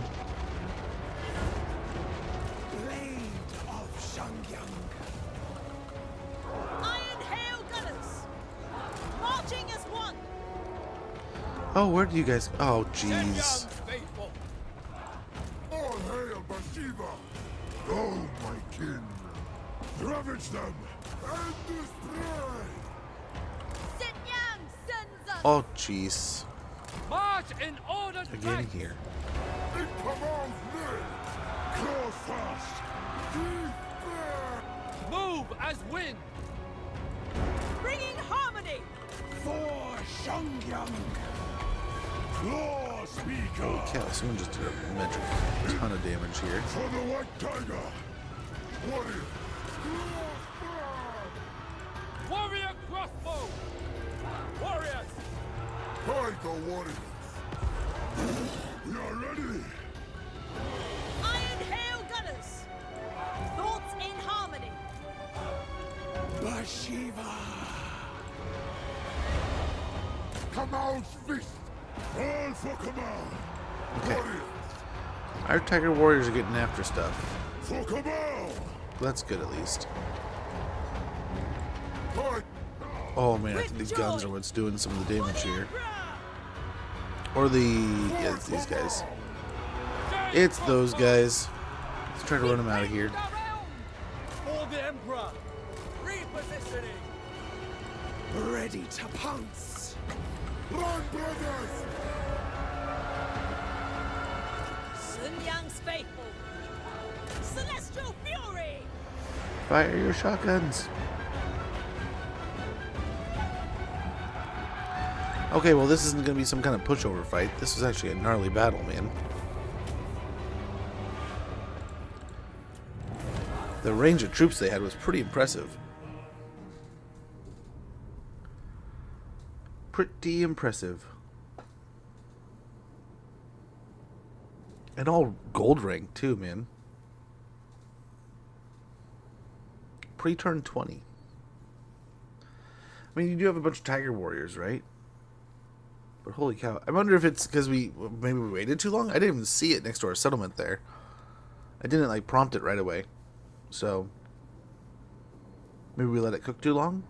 Oh, where do you guys? Oh, jeez. All hail Bhashiva! Oh, my kin! Ravage them and destroy! Oh, jeez. March in order to Again here. In command men! Claw fast! move as wind. Bringing harmony. For Shangyang. Claw speaker! Holy cow, someone just did a metric ton of damage here. For the White Tiger! Warrior! Warrior crossbow. Warriors. Fight the warriors! We are ready! Iron Hail Gunners. Thoughts in harmony. Bhashiva. Command fist! All for command! Okay. Warrior! Our Tiger Warriors are getting after stuff. For command! That's good at least. Fight! Oh man, I think these guns are what's doing some of the damage here. Or yeah, it's these guys. It's those guys. Let's try to run them out of here. For the Emperor. Repositioning. Ready to pounce. Run, brothers! Sun Yang's faithful. Celestial Fury. Fire your shotguns. Okay, well this isn't going to be some kind of pushover fight. This was actually a gnarly battle, man. The range of troops they had was pretty impressive. Pretty impressive. And all gold rank too, man. Pre-turn 20. I mean, you do have a bunch of Tiger Warriors, right? But holy cow. I wonder if it's because maybe we waited too long? I didn't even see it next to our settlement there. I didn't like prompt it right away. So maybe we let it cook too long?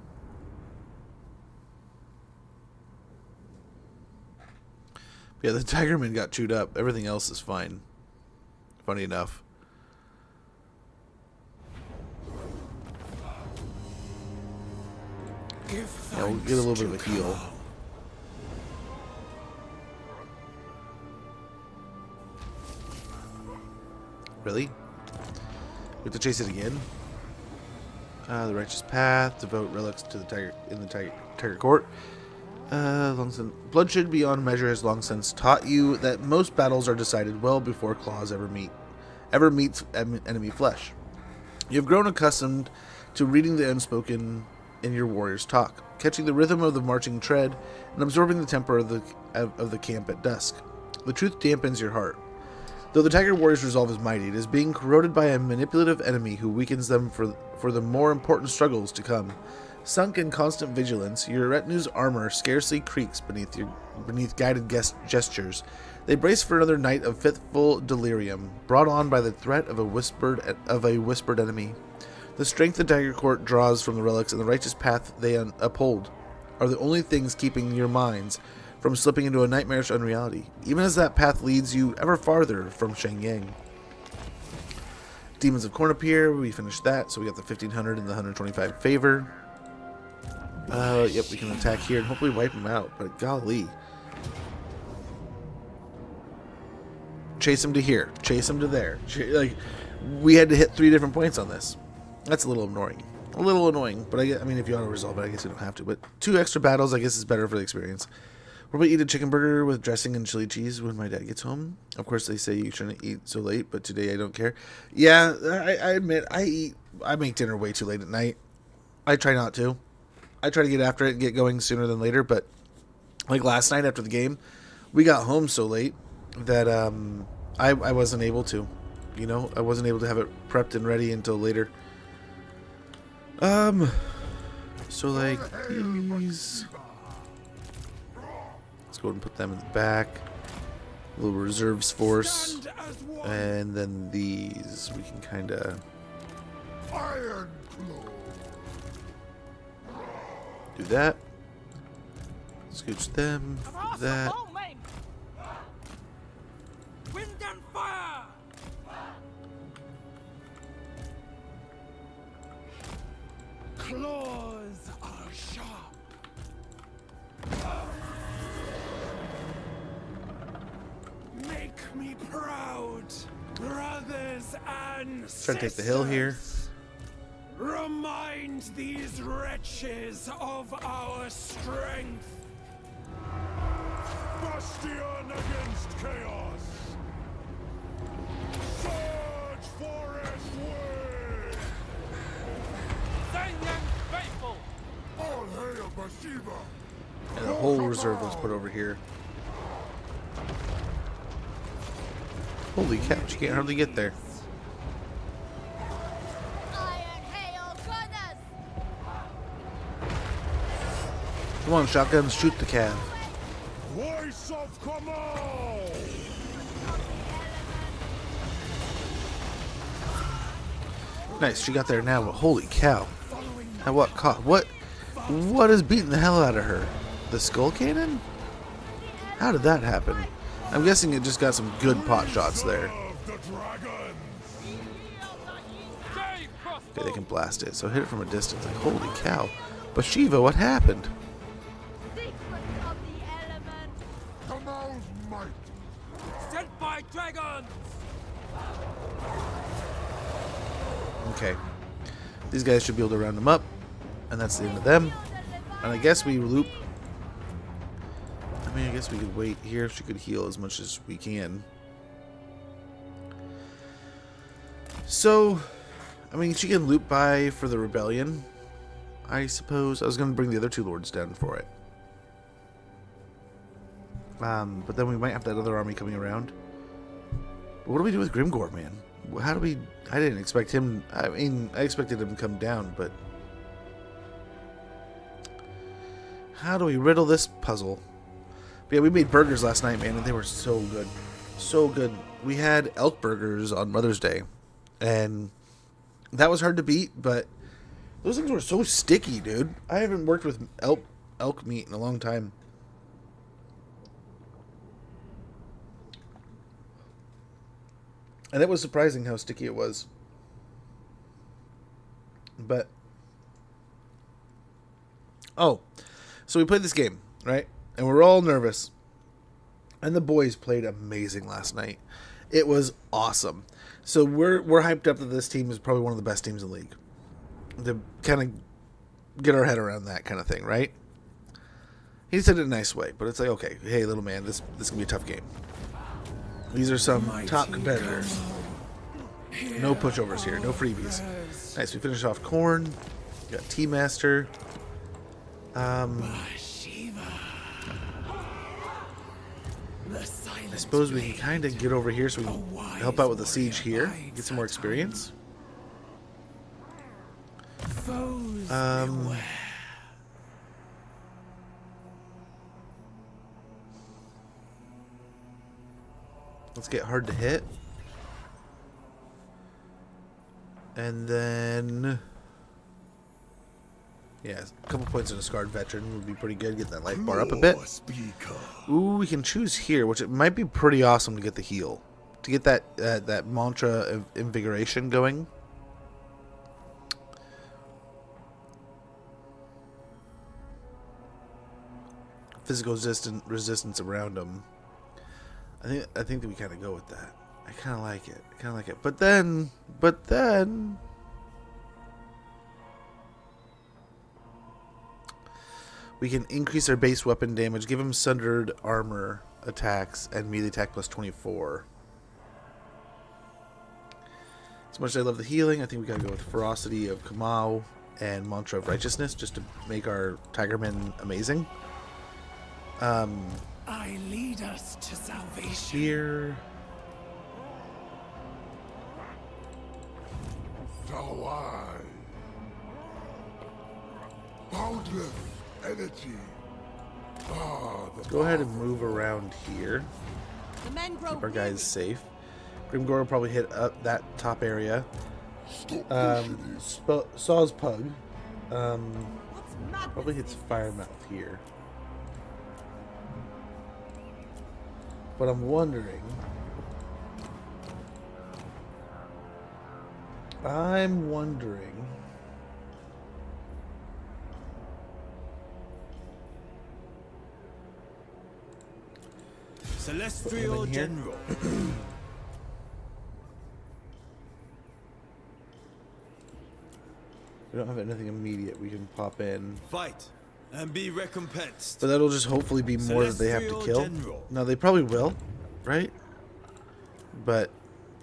Yeah, the Tigerman got chewed up. Everything else is fine. Funny enough. Yeah, we'll get a little bit of a heal. Really? We have to chase it again? The righteous path, devote relics to the tiger in the tiger court. Blood should beyond measure has long since taught you that most battles are decided well before claws ever meets enemy flesh. You have grown accustomed to reading the unspoken in your warrior's talk, catching the rhythm of the marching tread, and absorbing the temper of the camp at dusk. The truth dampens your heart. Though the Tiger Warrior's resolve is mighty, it is being corroded by a manipulative enemy who weakens them for the more important struggles to come. Sunk in constant vigilance, your retinue's armor scarcely creaks beneath guided gestures. They brace for another night of fitful delirium, brought on by the threat of a whispered enemy. The strength the Dagger Court draws from the relics and the righteous path they uphold are the only things keeping your minds from slipping into a nightmarish unreality, even as that path leads you ever farther from Shenyang. Demons of Corn appear. We finished that, so we got the 1500 and the 125 favor. Yep, we can attack here and hopefully wipe them out, but golly. Chase him to here. Chase him to there. Like, we had to hit 3 different points on this. That's a little annoying. A little annoying, but I mean, if you want to resolve it, I guess you don't have to. But 2 extra battles, I guess, is better for the experience. We're going to eat a chicken burger with dressing and chili cheese when my dad gets home. Of course, they say you shouldn't eat so late, but today I don't care. Yeah, I admit, I make dinner way too late at night. I try not to. I try to get after it and get going sooner than later, but like last night after the game, we got home so late that I wasn't able to. You know, I wasn't able to have it prepped and ready until later. So like these, let's go ahead and put them in the back. A little reserves force, and then these we can kind of do that. Scooch them. Do that. Wind and fire! Claws are sharp. Make me proud, brothers and sisters. Try to take the hill here. Remind these wretches of our strength. Bastion against chaos. Surge forest way. Sanyang faithful. All hail Bhashiva. And the whole reserve was put over here. Holy cow, she can't hardly get there. Come on, shotguns, shoot the calf. Voice of command. Nice, she got there now, but holy cow. At what cost? What is beating the hell out of her? The skull cannon? How did that happen? I'm guessing it just got some good pot shots there. Okay, they can blast it, so hit it from a distance. Like, holy cow. Bhashiva, what happened? Sent by dragons. Okay. These guys should be able to round them up. And that's the end of them. And I guess we loop. I mean, I guess we could wait here if she could heal as much as we can. So, I mean, she can loop by for the rebellion, I suppose. I was going to bring the other 2 lords down for it. But then we might have that other army coming around. But what do we do with Grimgor, man? How do we... I didn't expect him... I mean, I expected him to come down, but... How do we riddle this puzzle? But yeah, we made burgers last night, man, and they were so good. So good. We had elk burgers on Mother's Day. And that was hard to beat, but those things were so sticky, dude. I haven't worked with elk meat in a long time. And it was surprising how sticky it was. But... Oh. So we played this game, right? And we're all nervous. And the boys played amazing last night. It was awesome. So we're hyped up that this team is probably one of the best teams in the league. To kind of get our head around that kind of thing, right? He said it in a nice way, but it's like, okay, hey, little man, this can be a tough game. These are some top competitors. No pushovers here, no freebies. Nice, we finished off Corn. We got T-Master. I suppose we can kind of get over here so we can help out with the siege here. Get some more experience. Let's get hard to hit. And then... yeah, a couple points in a scarred veteran would be pretty good. Get that life bar up a bit. Ooh, we can choose here, which it might be pretty awesome to get the heal. To get that that mantra of invigoration going. Physical resistance around them. I think that we kind of go with that. I kind of like it. But then we can increase our base weapon damage, give him sundered armor attacks, and melee attack plus 24. As much as I love the healing, I think we gotta go with Ferocity of Kamau and Mantra of Righteousness just to make our Tigermen amazing. I lead us to salvation. Here. Tawai. Boundless energy. Go ahead and move around here. The men grow Keep our guys safe. Grimgor will probably hit up that top area. Saw's Pug probably hits Firemouth here. But I'm wondering... Celestial General. We don't have anything immediate we can pop in. Fight and be recompensed. But that'll just hopefully be more that they have to kill. No, they probably will, right? But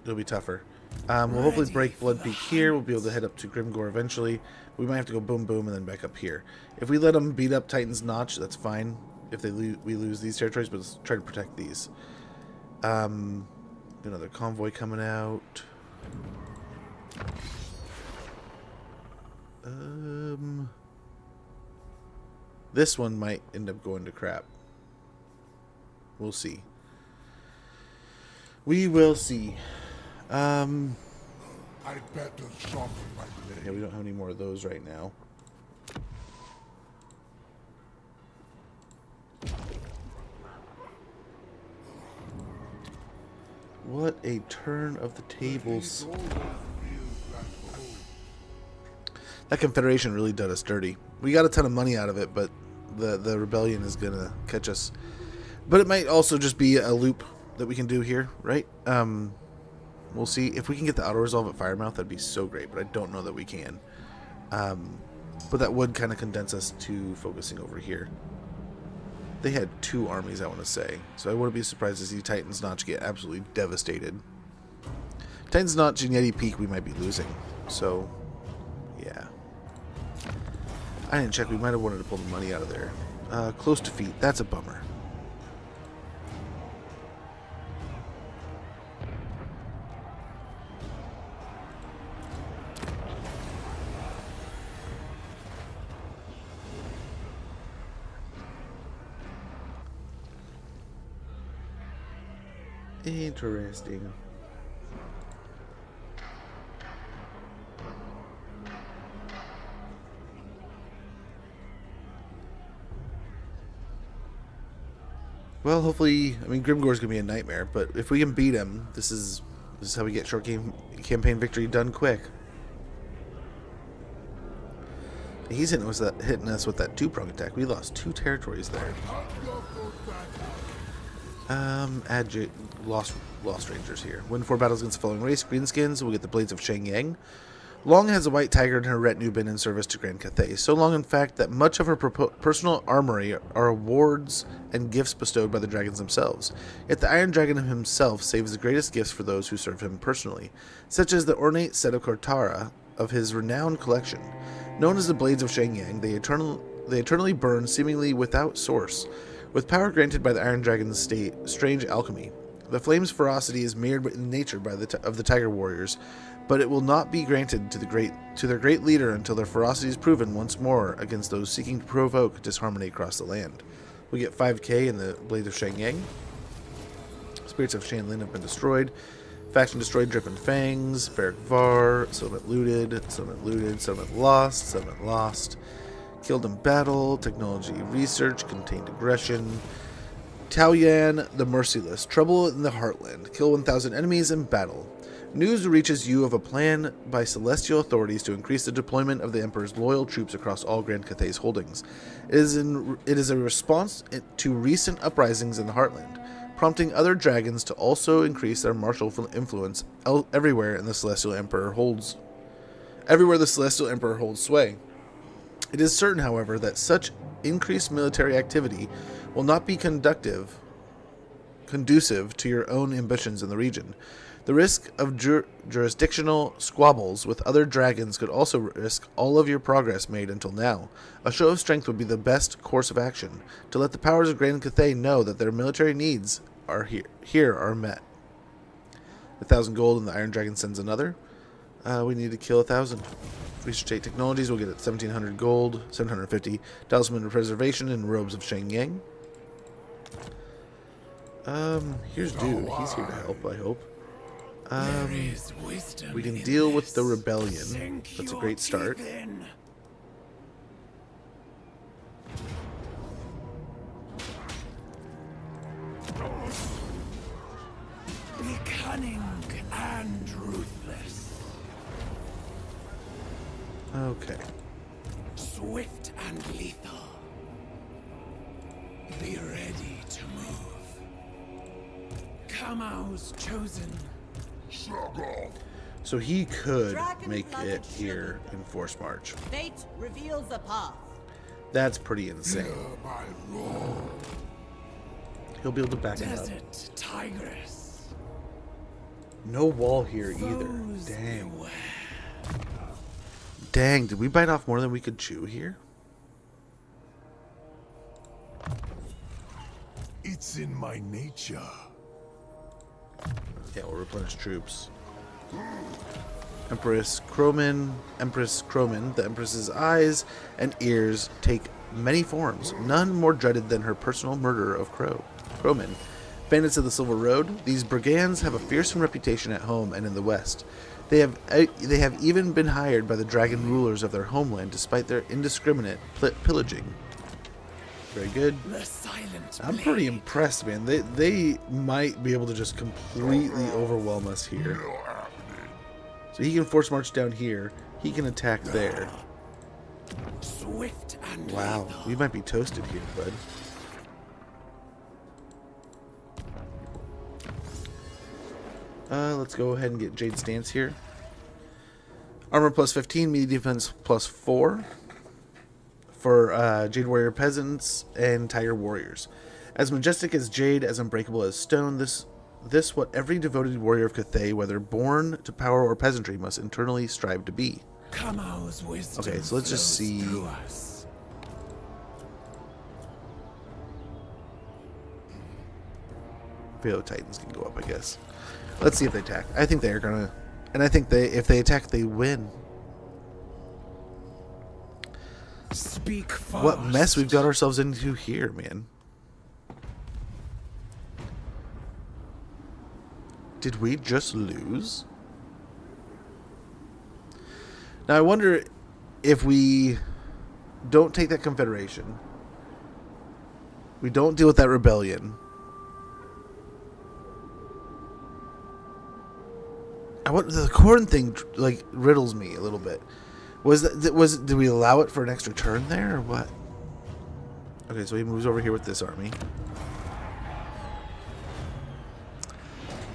it'll be tougher. We'll hopefully break Blood Peak here. We'll be able to head up to Grimgor eventually. We might have to go boom boom and then back up here. If we let them beat up Titan's Notch, that's fine. If they we lose these territories, but let's try to protect these. Another convoy coming out. This one might end up going to crap. We'll see. We will see. I better soften my blade. Yeah, we don't have any more of those right now. What a turn of the tables. That Confederation really did us dirty. We got a ton of money out of it, but the rebellion is gonna catch us. But it might also just be a loop that we can do here, right? We'll see. If we can get the auto-resolve at Firemouth, that'd be so great, but I don't know that we can. But that would kind of condense us to focusing over here. They had 2 armies, I want to say. So I wouldn't be surprised to see Titan's Notch get absolutely devastated. Titan's Notch and Yeti Peak we might be losing. So, yeah. I didn't check. We might have wanted to pull the money out of there. Close defeat. That's a bummer. Interesting. Well, hopefully, I mean, Grimgor's gonna be a nightmare, but if we can beat him, this is how we get short campaign victory done quick. He's hitting us with that 2-prong attack. We lost 2 territories there. Add Lost Rangers here. Win 4 battles against the following race. Greenskins will get the Blades of Shengyang. Long has a white tiger and her retinue been in service to Grand Cathay. So long, in fact, that much of her personal armory are awards and gifts bestowed by the dragons themselves. Yet the Iron Dragon himself saves the greatest gifts for those who serve him personally, such as the ornate set of Kortara of his renowned collection. Known as the Blades of Shengyang, they eternally burn seemingly without source, with power granted by the Iron Dragon's strange alchemy. The flame's ferocity is mirrored in nature by of the Tiger Warriors, but it will not be granted to their great leader until their ferocity is proven once more against those seeking to provoke disharmony across the land. We get 5k in the Blade of Shengyang. Let's Spirits of Shanlin have been destroyed. Faction destroyed, Dripping Fangs, Barrack Var, settlement looted, settlement looted, settlement lost. Killed in battle, technology research, contained aggression. Taoyan the Merciless, trouble in the Heartland, kill 1,000 enemies in battle. News reaches you of a plan by celestial authorities to increase the deployment of the Emperor's loyal troops across all Grand Cathay's holdings. It is a response to recent uprisings in the Heartland, prompting other dragons to also increase their martial influence everywhere the Celestial Emperor holds sway. It is certain, however, that such increased military activity will not be conducive to your own ambitions in the region. The risk of jurisdictional squabbles with other dragons could also risk all of your progress made until now. A show of strength would be the best course of action, to let the powers of Grand Cathay know that their military needs are are met. 1,000 gold and the Iron Dragon sends another. We need to kill 1,000. Research 8 technologies, we'll get it 1,700 gold, 750. Talisman of Preservation and Robes of Shang Yang. Here's Dude. He's here to help, I hope. We can deal with the rebellion. That's a great start. Be cunning and ruthless. Okay. Swift and lethal. Be ready to move. Kamau's chosen. So he could make it here in Force March. Fate reveals a path. That's pretty insane. He'll be able to back it up. Desert Tigress. No wall here either. Dang. Dang, did we bite off more than we could chew here? It's in my nature. Yeah, we'll replenish troops. Empress Croman, the Empress's eyes and ears take many forms, none more dreaded than her personal murder of Croman. Bandits of the Silver Road, these brigands have a fearsome reputation at home and in the West. They have even been hired by the dragon rulers of their homeland despite their indiscriminate pillaging. Very good. I'm pretty impressed, man. They might be able to just completely overwhelm us here. So he can force march down here. He can attack there. Swift and wow, we might be toasted here, bud. Let's go ahead and get Jade Stance here. Armor plus 15, melee defense plus 4 for Jade Warrior Peasants and Tiger Warriors. As majestic as Jade, as unbreakable as stone, this what every devoted warrior of Cathay, whether born to power or peasantry, must internally strive to be. Okay, so let's just see. Pharaoh Titans can go up, I guess. Let's see if they attack. I think they're gonna, and I think if they attack, they win. Speak fast. What mess we've got ourselves into here, man. Did we just lose? Now I wonder if we don't take that Confederation, we don't deal with that rebellion. The corn thing like riddles me a little bit. Did we allow it for an extra turn there or what? Okay, so he moves over here with this army.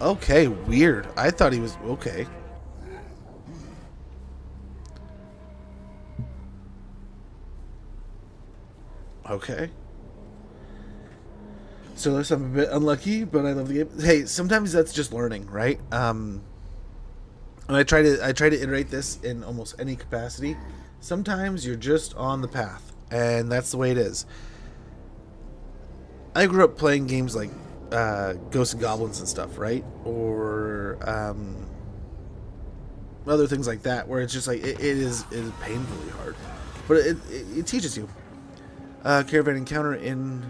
Okay, weird. I thought he was okay. Okay. So I'm a bit unlucky, but I love the game. Hey, sometimes that's just learning, right? And I try to iterate this in almost any capacity. Sometimes you're just on the path, and that's the way it is. I grew up playing games like Ghosts and Goblins and stuff, right? Or other things like that, where it's just like it is painfully hard, but it teaches you. Caravan encounter in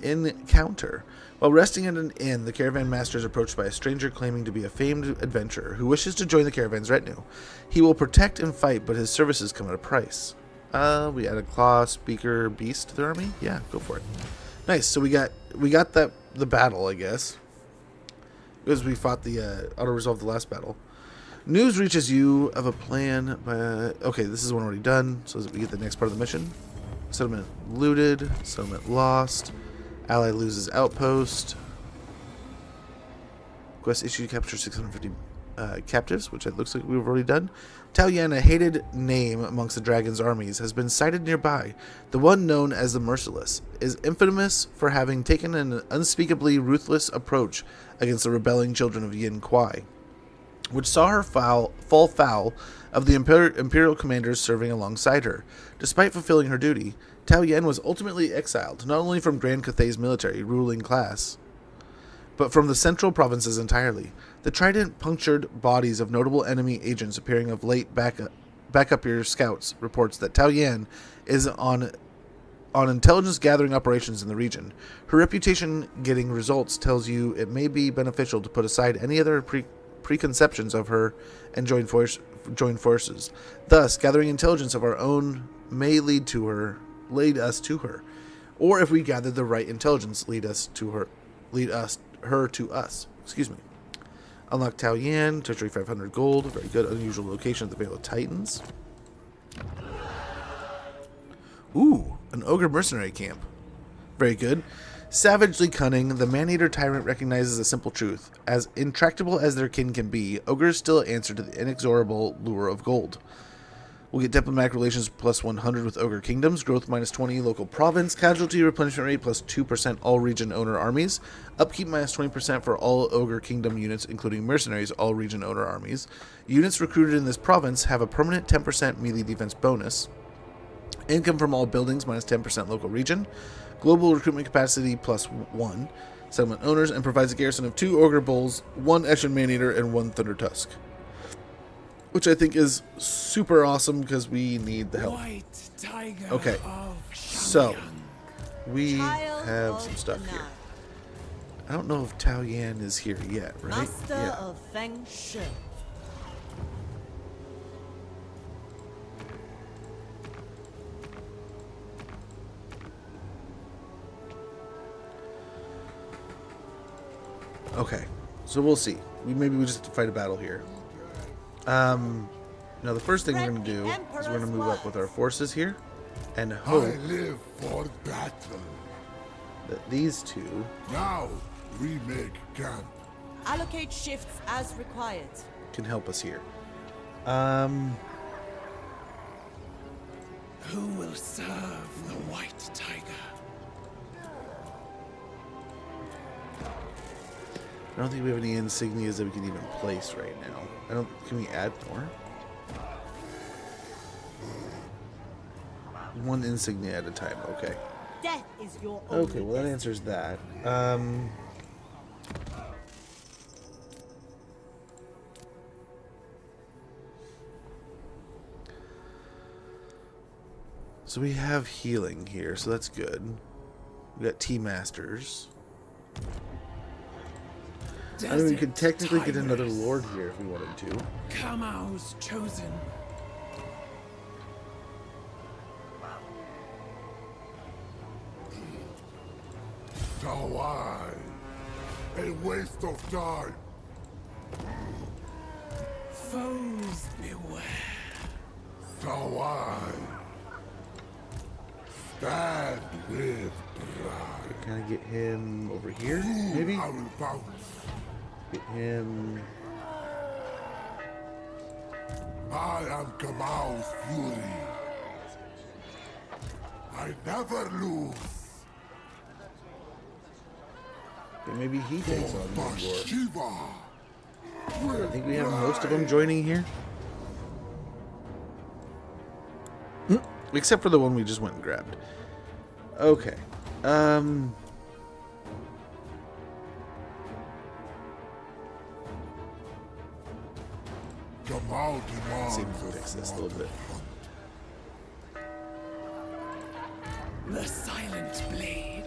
encounter. While resting at an inn, the caravan master is approached by a stranger claiming to be a famed adventurer who wishes to join the caravan's retinue. He will protect and fight, but his services come at a price. We add a claw, speaker, beast to the army. Yeah, go for it. Nice. So we got the battle, I guess, because we fought the auto-resolve the last battle. News reaches you of a plan by... okay, this is one already done, so we get the next part of the mission. Settlement looted. Settlement lost. Ally loses outpost. Quest issue to capture 650 captives, which it looks like we've already done. Tao Yan, a hated name amongst the dragon's armies, has been sighted nearby. The one known as the Merciless is infamous for having taken an unspeakably ruthless approach against the rebelling children of Yin Kuai, which saw her fall foul of the imperial commanders serving alongside her. Despite fulfilling her duty, Tao Yan was ultimately exiled, not only from Grand Cathay's military ruling class, but from the central provinces entirely. The trident punctured bodies of notable enemy agents appearing of late back up your scouts reports that Tao Yan is on intelligence gathering operations in the region. Her reputation getting results tells you it may be beneficial to put aside any other preconceptions of her and join forces. Thus, gathering intelligence of our own may lead us to her, or if we gather the right intelligence, lead her to us. Excuse me. Unlock Tao Yan, territory 500 gold. Very good. Unusual location at the Vale of Titans. Ooh, an ogre mercenary camp. Very good. Savagely cunning, the man-eater tyrant recognizes a simple truth. As intractable as their kin can be, ogres still answer to the inexorable lure of gold. We'll get diplomatic relations plus 100 with ogre kingdoms, growth minus 20 local province, casualty replenishment rate plus 2% all region owner armies, upkeep minus 20% for all ogre kingdom units including mercenaries all region owner armies. Units recruited in this province have a permanent 10% melee defense bonus. Income from all buildings minus 10% local region. Global recruitment capacity plus 1. Settlement owners, and provides a garrison of 2 ogre bulls, 1 Eshin man-eater, and 1 thunder tusk. Which I think is super awesome because we need the help. Okay, so we have some stuff here. I don't know if Tao Yan is here yet, right? Master of Feng Shui. Okay, so we'll see. Maybe we just have to fight a battle here. Now the first thing we're going to do is we're going to move up with our forces here and hope I live for battle. That these two now we make camp. Allocate shifts as required. Can help us here. Who will serve the White Tiger? I don't think we have any insignias that we can even place right now. Can we add more? 1 insignia at a time, okay. Death is your okay, well that answers that. So we have healing here, so that's good. We got T-Masters. I mean, we could technically get another lord here if we wanted to. Kamau's chosen. Why? A waste of time. Foes beware. Why? Stand with pride. Can I get him over here, maybe? I will bounce. Get him. I am Kamau's fury. I never lose. Okay, maybe he takes on the war. Bhashiva. I think we have most of them joining here. Except for the one we just went and grabbed. Okay. Let's see if we can fix this a little bit. The silent blade.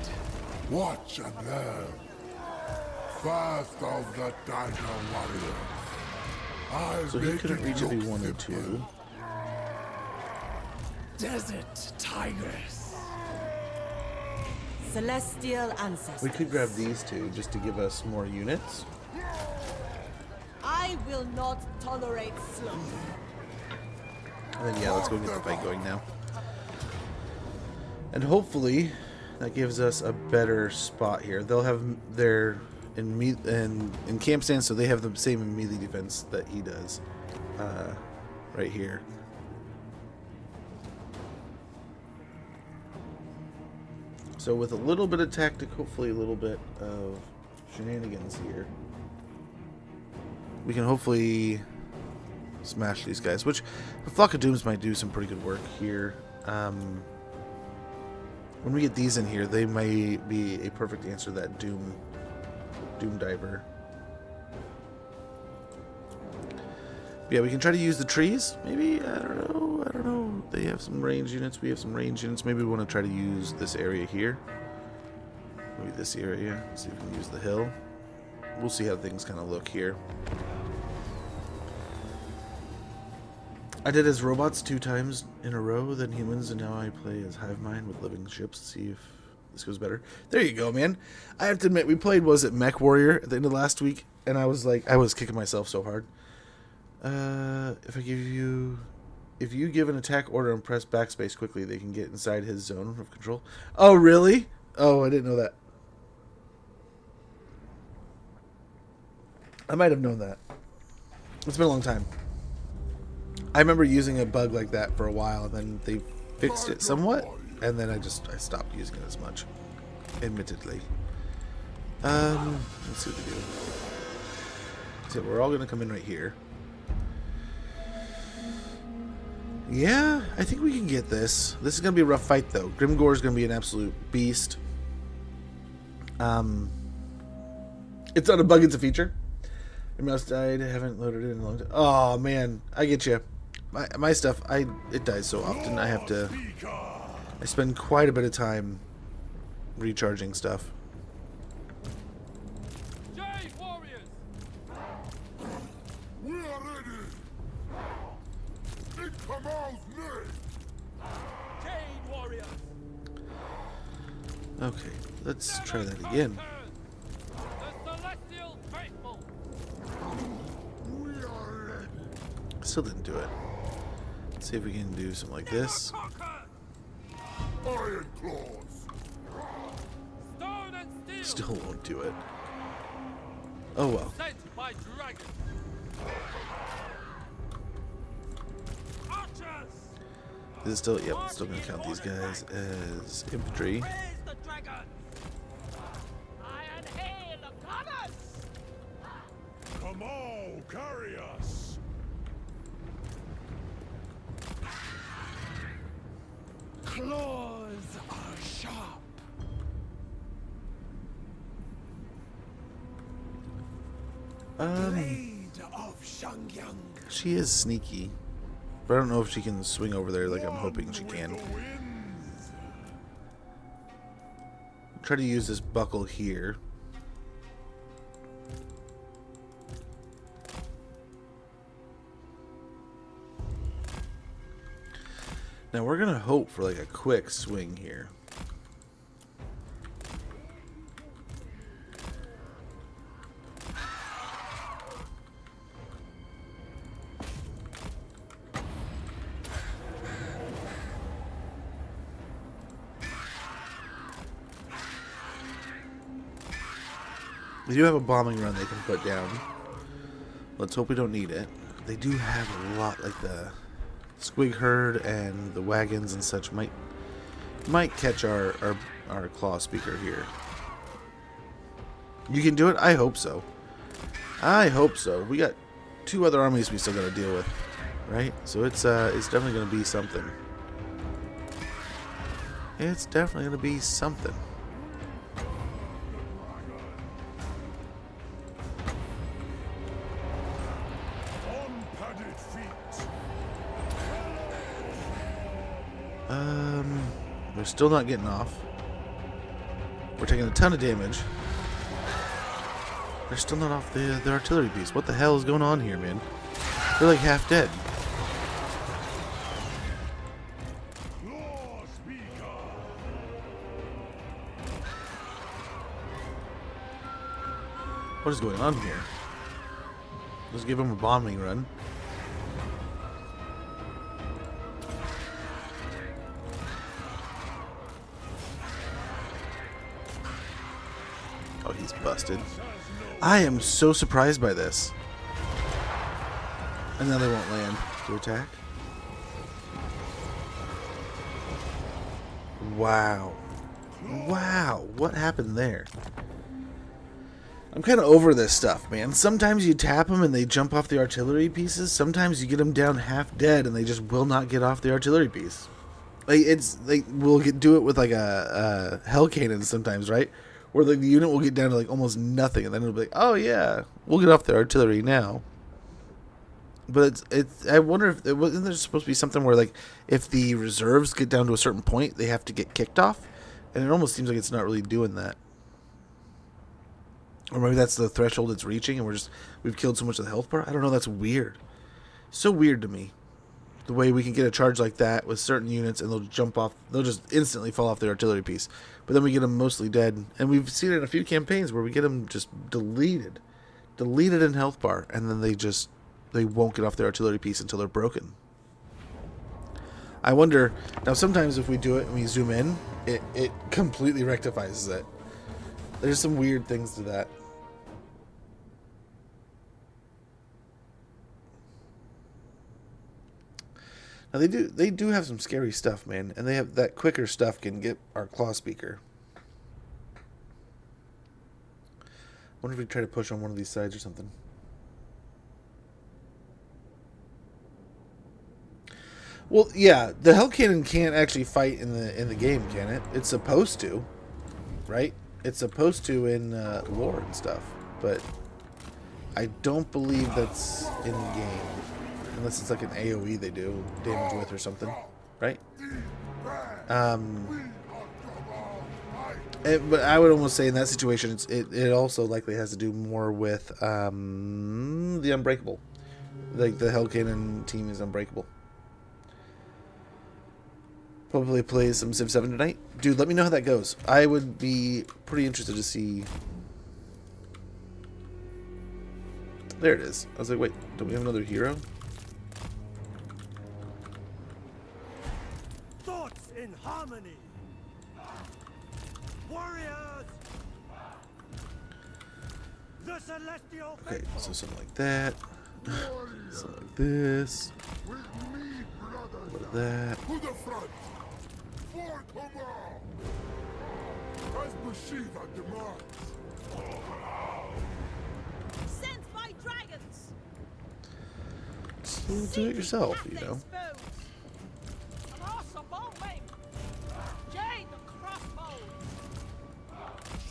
Watch and learn. First of the Dagger Warriors. So he couldn't reach if he wanted to. Desert Tigress. Celestial ancestors. We could grab these two just to give us more units. I will not tolerate sloth. And then yeah, let's go get the fight going now. And hopefully that gives us a better spot here. They'll have their in camp stand, so they have the same melee defense that he does right here. So with a little bit of tactic, hopefully a little bit of shenanigans here, we can hopefully smash these guys, which the Flock of Dooms might do some pretty good work here. When we get these in here, they may be a perfect answer to that Doom Diver. But yeah, we can try to use the trees. Maybe, I don't know. They have some range units. We have some range units. Maybe we want to try to use this area here. Maybe this area. See if we can use the hill. We'll see how things kind of look here. I did as robots 2 times in a row, then humans, and now I play as hive mind with living ships. See if this goes better. There you go, man. I have to admit, we played, was it Mech Warrior at the end of last week? And I was like, I was kicking myself so hard. If you give an attack order and press backspace quickly, they can get inside his zone of control. Oh, really? Oh, I didn't know that. I might have known that. It's been a long time. I remember using a bug like that for a while, and then they fixed it somewhat, and then I stopped using it as much, admittedly. Let's see what we do. So we're all gonna come in right here. Yeah, I think we can get this. This is gonna be a rough fight, though. Grimgore is gonna be an absolute beast. It's not a bug; it's a feature. Your mouse died. I haven't loaded it in a long time. Oh man, I get you. My stuff, it dies so often. I spend quite a bit of time recharging stuff. Jade Warriors! We are ready! It commands me! Jade Warriors! Okay, let's try that again. The Celestial Faithful! We are ready! Still didn't do it. Let's see if we can do something like this. Iron claws! Stone and steel! Still won't do it. Oh well. Sent by dragon! Archers! This is still, yep, still gonna count these guys as infantry. Raise the dragon! Iron hail the goddess! Come on, carry us! Claws are sharp. Blade of Shangyang. She is sneaky, but I don't know if she can swing over there like I'm hoping she can. Try to use this buckle here. Now we're gonna hope for like a quick swing here. They do have a bombing run they can put down. Let's hope we don't need it. They do have a lot, like the Squig herd and the wagons and such might catch our claw speaker here. You can do it? I hope so. I hope so. We got 2 other armies we still gotta deal with, right? So it's definitely gonna be something. It's definitely gonna be something. They're still not getting off. We're taking a ton of damage. They're still not off the artillery piece. What the hell is going on here, man? They're like half dead. What is going on here? Let's give them a bombing run. Oh, he's busted. I am so surprised by this. And now they won't land to attack. Wow. Wow. What happened there? I'm kind of over this stuff, man. Sometimes you tap them and they jump off the artillery pieces. Sometimes you get them down half dead and they just will not get off the artillery piece. Like, it's like we'll do it with like a hell cannon sometimes, right? Where like the unit will get down to like almost nothing, and then it'll be like, oh yeah, we'll get off the artillery now. But it's I wonder if wasn't there supposed to be something where like if the reserves get down to a certain point, they have to get kicked off, and it almost seems like it's not really doing that. Or maybe that's the threshold it's reaching, and we've killed so much of the health bar. I don't know. That's weird. So weird to me. The way we can get a charge like that with certain units, and they'll jump off. They'll just instantly fall off their artillery piece. But then we get them mostly dead, and we've seen it in a few campaigns where we get them just deleted in health bar, and then they won't get off their artillery piece until they're broken. I wonder now. Sometimes if we do it and we zoom in, it completely rectifies it. There's some weird things to that. Now they do have some scary stuff, man, and they have that quicker stuff can get our claw speaker. Wonder if we try to push on one of these sides or something. Well, yeah, the hell cannon can't actually fight in the game, can it? It's supposed to, right? It's supposed to in lore and stuff, but I don't believe that's in the game. Unless it's like an AoE they do damage with or something, right? But I would almost say in that situation, it also likely has to do more with the Unbreakable. Like the Hell Cannon team is unbreakable. Probably play some Civ 7 tonight. Dude, let me know how that goes. I would be pretty interested to see. There it is. I was like, wait, don't we have another hero? Thoughts in harmony. Warriors. The celestial. Okay, so something like that. Something like this. What of that? To the front. For tomorrow. As Bhashiva demands. Sent by dragons. So do it yourself, you know.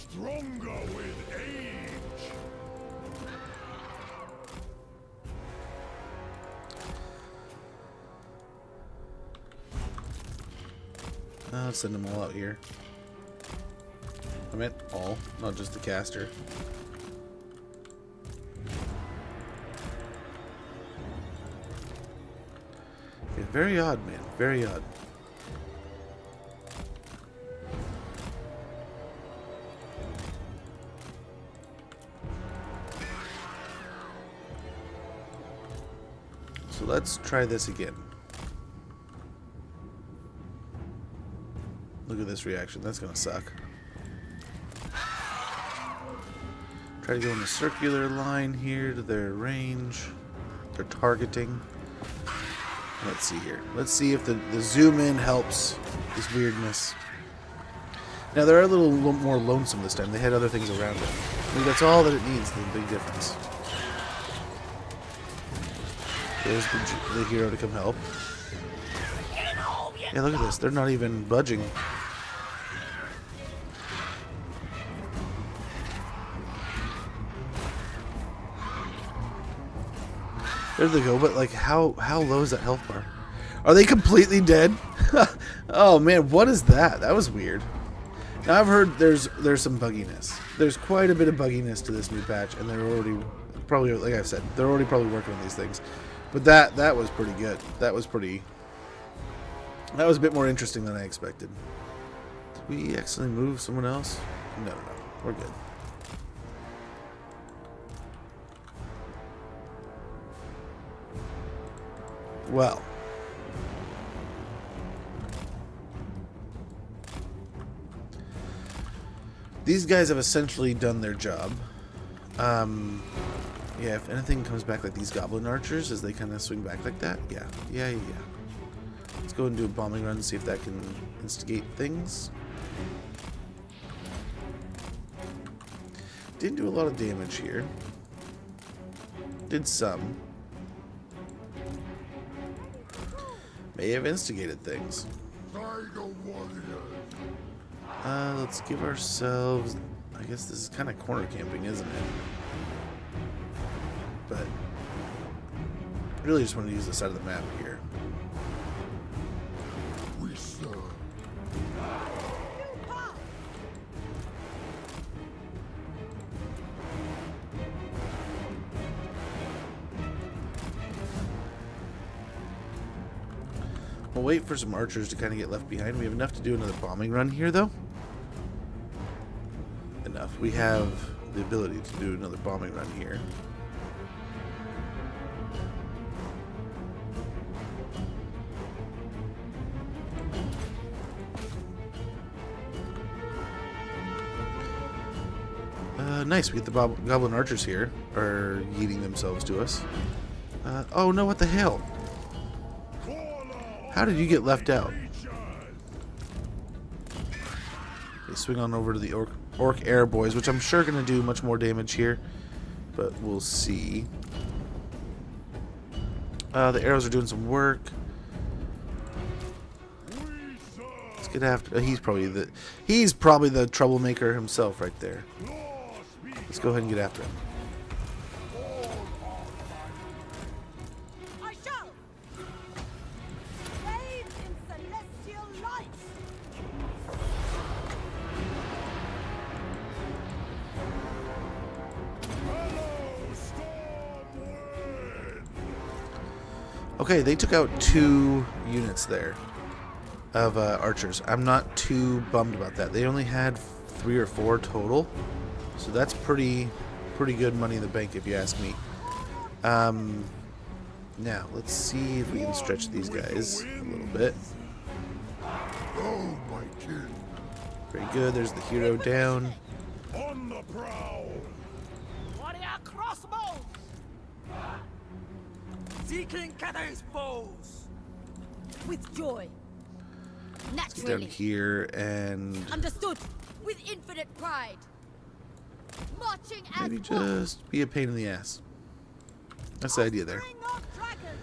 Stronger with age. I'll send them all out here. I meant all, not just the caster. Yeah, very odd, man. Very odd. So let's try this again. Look at this reaction. That's gonna suck. Try to go in the circular line here to their range. They're targeting. Let's see here. Let's see if the zoom in helps this weirdness. Now they're a little more lonesome this time. They had other things around them. I mean, that's all that it needs. The big difference. There's the hero to come help. Yeah, look at this. They're not even budging. There they go, but like how low is that health bar? Are they completely dead? Oh man, what is that? That was weird. Now I've heard there's some bugginess. There's quite a bit of bugginess to this new patch, and they're already probably, like I've said, they're already probably working on these things. But that was pretty good. That was a bit more interesting than I expected. Did we accidentally move someone else? No, we're good. Well. These guys have essentially done their job. Yeah, if anything comes back like these goblin archers as they kind of swing back like that. Yeah. Let's go and do a bombing run, see if that can instigate things. Didn't do a lot of damage here. Did some. May have instigated things. Let's give ourselves... I guess this is kind of corner camping, isn't it? But really just want to use the side of the map here. We'll wait for some archers to kind of get left behind. We have enough to do another bombing run here, though. Enough. We have the ability to do another bombing run here. Nice. We get the goblin archers here are yeeting themselves to us. Oh no! What the hell? How did you get left out? They swing on over to the orc air boys, which I'm sure going to do much more damage here, but we'll see. The arrows are doing some work. Let's get after. He's probably the troublemaker himself right there. Let's go ahead and get after him. I shall. Bathe in celestial light. Okay, they took out 2 units there of archers. I'm not too bummed about that. They only had 3 or 4 total. So that's pretty good money in the bank, if you ask me. Now, let's see if we can stretch these guys a little bit. Very good. There's the hero down. On the prowl. Warrior crossbows. Seeking Cathay's foes. With joy. Let's get down Naturally. here and Understood. With infinite pride. Marching maybe as one. just be a pain in the ass. That's the idea there. Bring of dragons.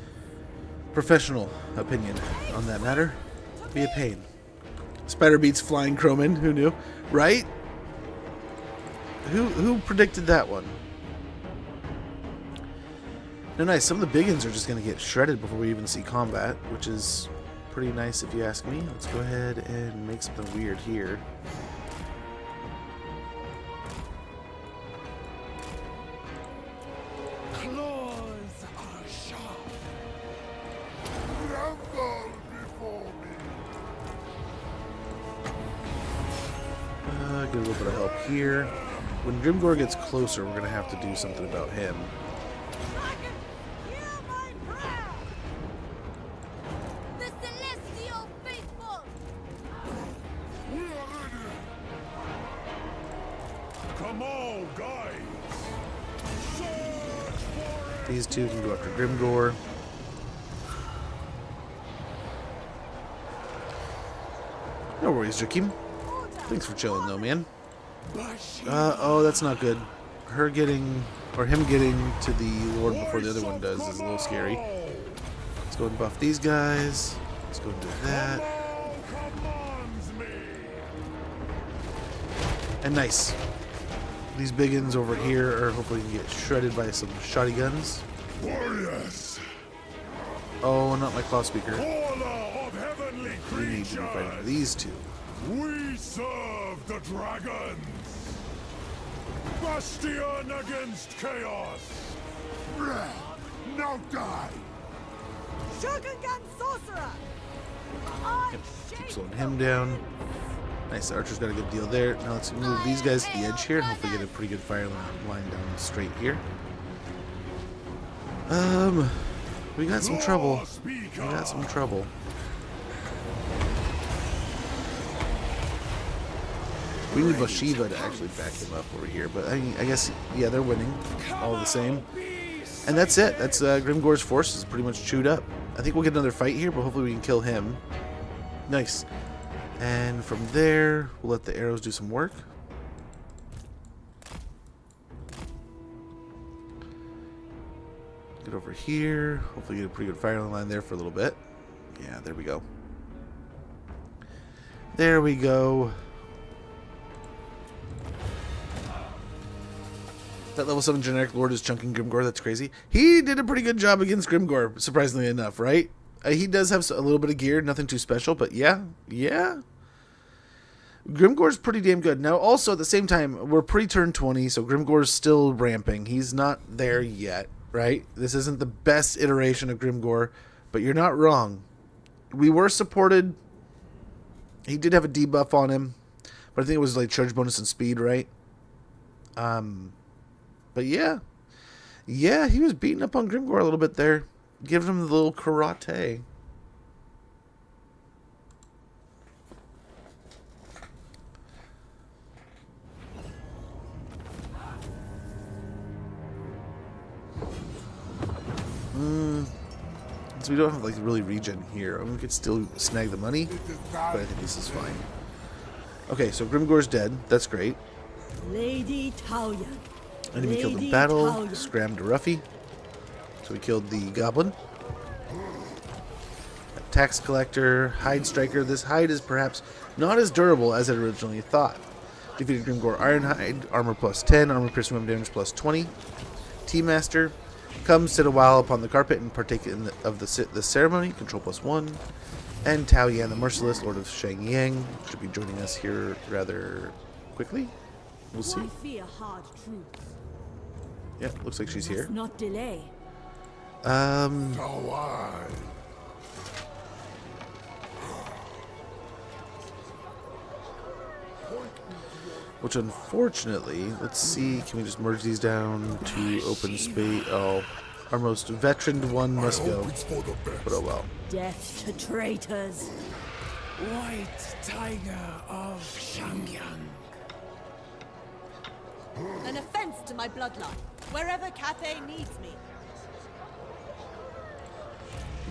Professional opinion on that matter. Be a pain. Spider beats flying crowman. Who knew? Right? Who predicted that one? No, nice. Some of the biggins are just going to get shredded before we even see combat, which is pretty nice if you ask me. Let's go ahead and make something weird here. Claws are sharp. Tremble before me. Get a little bit of help here. When Grimgor gets closer, we're going to have to do something about him. Dragon, hear my prayer. The celestial faithful. Come on, guys. Search for it. These two can go after Grimgor. No worries, Jakim. Thanks for chilling, though, man. Oh, that's not good. Her getting, or him getting to the Lord before the other one does is a little scary. Let's go and buff these guys. Let's go and do that. And nice. These biggins over here are hopefully going to get shredded by some shoddy guns. Warriors. Oh, not my claw speaker. Caller of heavenly We need to be fighting creatures. these two. We serve the dragons! Bastion against chaos! Now die! Shogungan sorcerer! Keep slowing him down. Nice, Archer's got a good deal there. Now let's move these guys to the edge here and hopefully get a pretty good fire line down straight here. We got some trouble. We got some trouble. We need Bhashiva to actually back them up over here, but I guess, yeah, they're winning all the same. And that's it. That's Grimgor's forces pretty much chewed up. I think we'll get another fight here, but hopefully we can kill him. Nice. And from there, we'll let the arrows do some work. Get over here. Hopefully get a pretty good firing line there for a little bit. Yeah, there we go. There we go. That level 7 generic lord is chunking Grimgor. That's crazy. He did a pretty good job against Grimgor, surprisingly enough, right? He does have a little bit of gear, nothing too special, but yeah. Grimgor's pretty damn good. Now, also, at the same time, we're pre-turn 20, so Grimgor's still ramping. He's not there yet, right? This isn't the best iteration of Grimgor, but you're not wrong. We were supported. He did have a debuff on him, but I think it was like charge bonus and speed, right? But yeah, he was beating up on Grimgor a little bit there. Giving him the little karate. So we don't have like really regen here. We could still snag the money, but I think this is fine. Okay, so Grimgor's dead. That's great. Lady Taoya. Enemy killed in battle. Scrammed a Ruffy. So we killed the goblin. Tax collector, hide striker. This hide is perhaps not as durable as it originally thought. Defeated Grimgor Ironhide, armor plus 10, armor piercing weapon damage plus 20. Tea Master comes, sit a while upon the carpet and partake of the ceremony, control plus 1. And Tao Yan, the Merciless, Lord of Shangyang, should be joining us here rather quickly. We'll see. Yeah, looks like she's here. Not delay. Which unfortunately, let's see, can we just merge these down to open space? Oh, our most veteran one must go. But oh well. Death to traitors. White Tiger of Shangyang. An offense to my bloodline. Wherever Cathay needs me.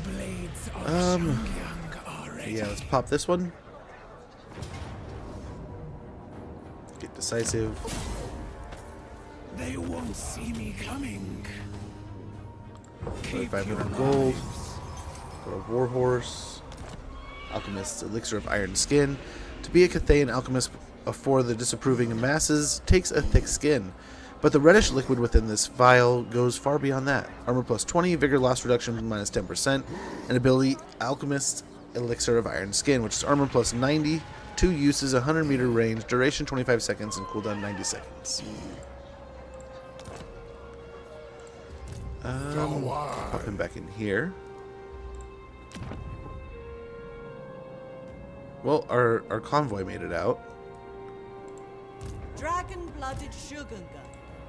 Blades of Shangyang are ready. Yeah, let's pop this one. Get decisive. They won't see me coming. 500 gold. Go to Warhorse. Alchemist's Elixir of Iron Skin. To be a Cathayan alchemist for the disapproving masses takes a thick skin, but the reddish liquid within this vial goes far beyond that. Armor plus 20, vigor loss reduction minus 10%, and ability Alchemist's Elixir of Iron Skin, which is armor plus 90, 2 uses, 100 meter range, duration 25 seconds, and cooldown 90 seconds. Pop him back in here. Well, our convoy made it out. Dragon-blooded Shogunga.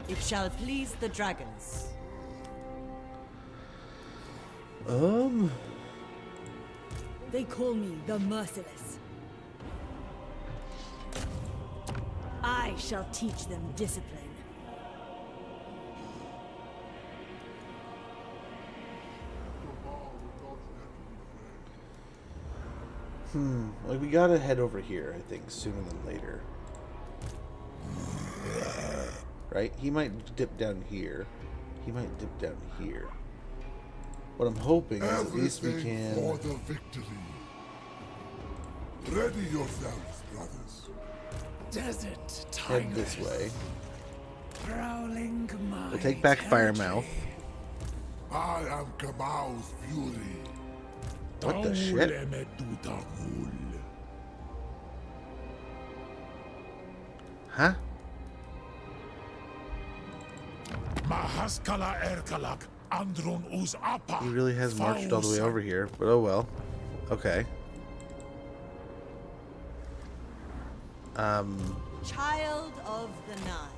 It shall please the dragons. They call me the Merciless. I shall teach them discipline. Like we gotta head over here, I think, sooner than later. Right? He might dip down here. He might dip down here. What I'm hoping is at least we can... for the victory. Ready yourselves, brothers. Desert head this way. Prowling We'll take back Firemouth. I am Kamau's fury. What the shit? Huh? Mahaskala Erkalak Andron Uz Apa. He really has marched all the way over here, but oh well. Okay. Child of the Nine.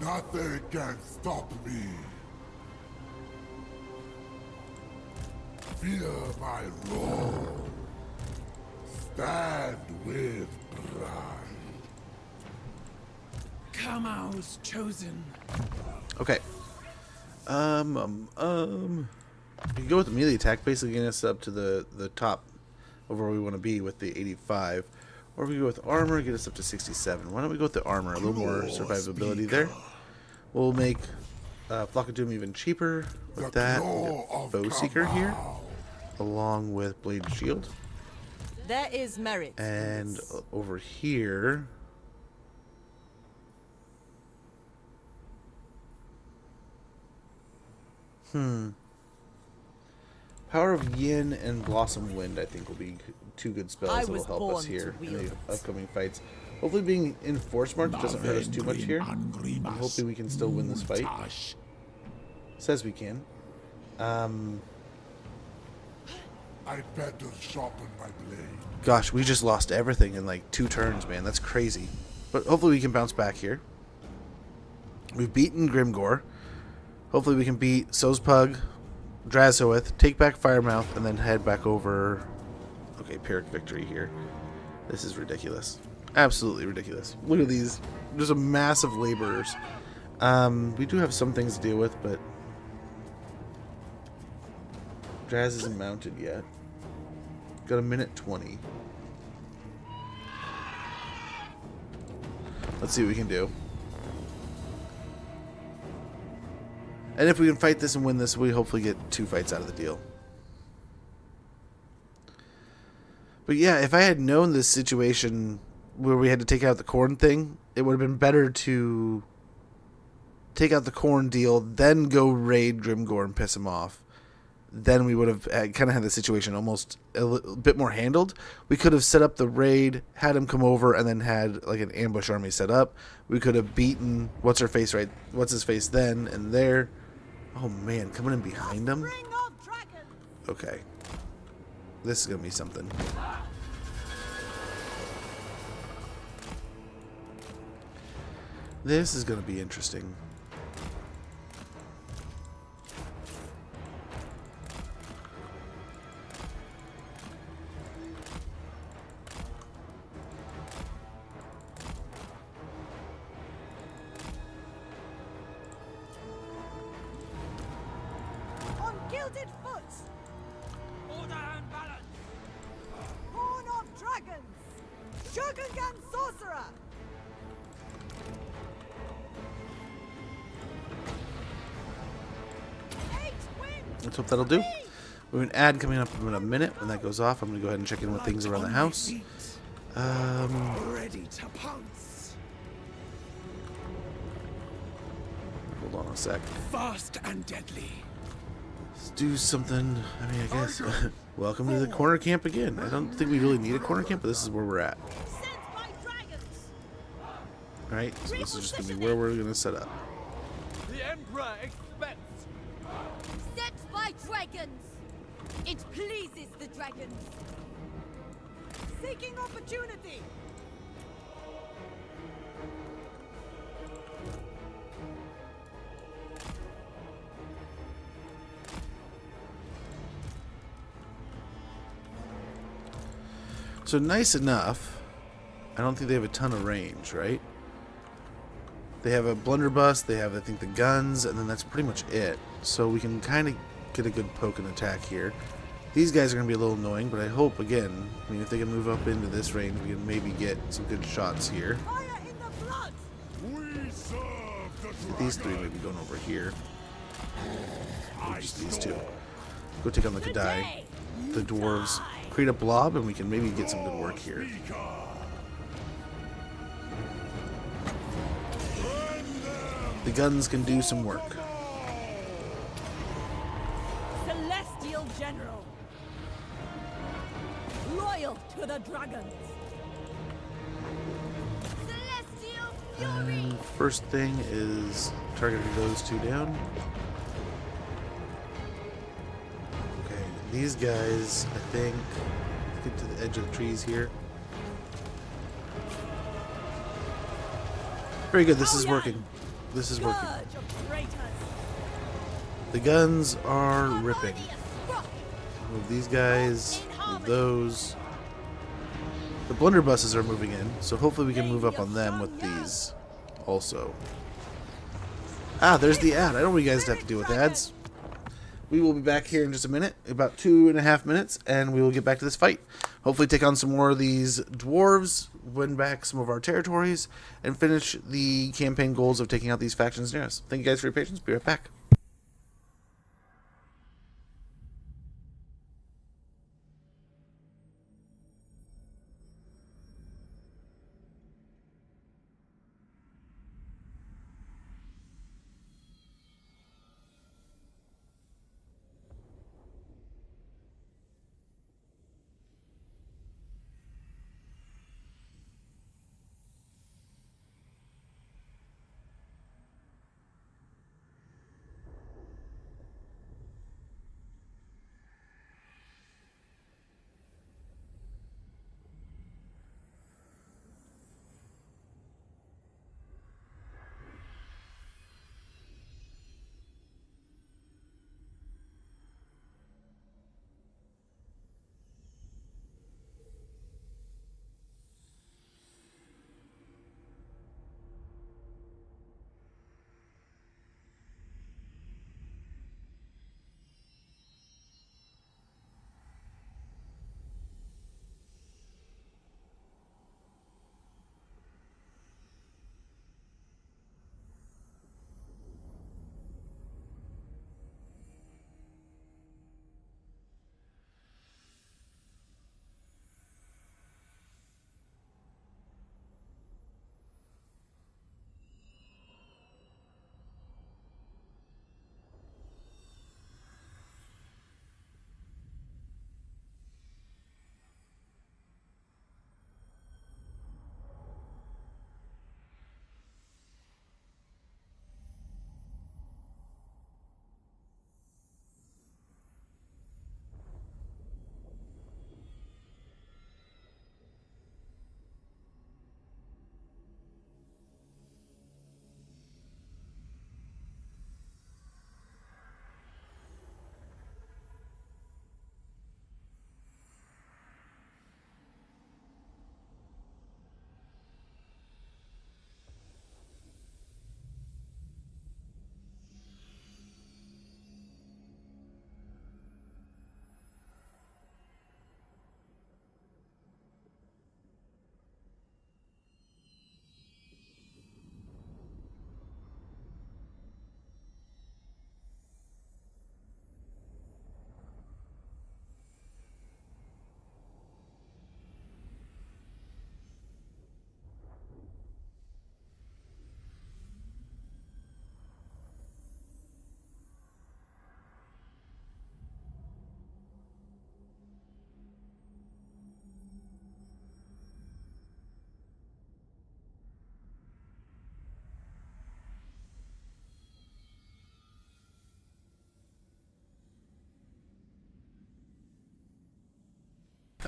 Nothing can stop me. Fear my roar. Stand with pride. Kamau's chosen. Okay. We can go with the melee attack, basically getting us up to the top of where we want to be with the 85. Or we go with armor, get us up to 67. Why don't we go with the armor? A little more survivability there. We'll make Flock of Doom even cheaper. With that, we'll get Bow Seeker here, along with Blade Shield. There is merit. And over here, Power of Yin and Blossom Wind, I think, will be two good spells that will help us here in the upcoming fights. Hopefully being in Force March doesn't hurt us too much here. I'm hoping we can still win this fight. Says we can. I better sharpen my blade. Gosh, we just lost everything in like 2 turns, man. That's crazy. But hopefully we can bounce back here. We've beaten Grimgore. Hopefully we can beat Sozpug, Drazoith, take back Firemouth, and then head back over. Okay, Pyrrhic victory here. This is ridiculous. Absolutely ridiculous. Look at these. There's a massive laborers. We do have some things to deal with, but Draz isn't mounted yet. Got a minute 20. Let's see what we can do. And if we can fight this and win this, we hopefully get 2 fights out of the deal. But yeah, if I had known this situation where we had to take out the corn thing, it would have been better to take out the corn deal, then go raid Grimgore and piss him off. Then we would have kind of had the situation almost a bit more handled. We could have set up the raid, had him come over, and then had like an ambush army set up. We could have beaten what's his face then and there. Oh man, coming in behind him. Okay, this is gonna be something. This is gonna be interesting. Gilded foot! Order and balance! Horn of dragons! Shogungan sorcerer! Let's hope that'll do. We have an ad coming up in a minute. When that goes off, I'm going to go ahead and check in with things around the house. Ready to pounce. Hold on a sec. Fast and deadly. Let's do something. I mean, I guess. Welcome to the corner camp again. I don't think we really need a corner camp, but this is where we're at. Alright, so this is just going to be where we're going to set up. The Emperor expects. Set by dragons! It pleases the dragons! Seeking opportunity! So nice enough. I don't think they have a ton of range, right? They have a blunderbuss, they have, I think, the guns, and then that's pretty much it. So we can kind of get a good poke and attack here. These guys are going to be a little annoying, but I hope, again, I mean, if they can move up into this range, we can maybe get some good shots here. These 3 maybe going over here. Or just these 2. Go take on the Cathay. The dwarves create a blob, and we can maybe get some good work here. The guns can do some work. Celestial General. Loyal to the dragons. And first thing is targeting those two down. Okay, these guys, I think, let's get to the edge of the trees here. Very good, this is working. This is working. The guns are ripping. Move these guys, move those. The blunderbusses are moving in, so hopefully we can move up on them with these also. Ah, there's the ad. I don't want you guys to have to deal with ads. We will be back here in just a minute, about 2.5 minutes, and we will get back to this fight. Hopefully take on some more of these dwarves, win back some of our territories, and finish the campaign goals of taking out these factions near us. Thank you guys for your patience. Be right back.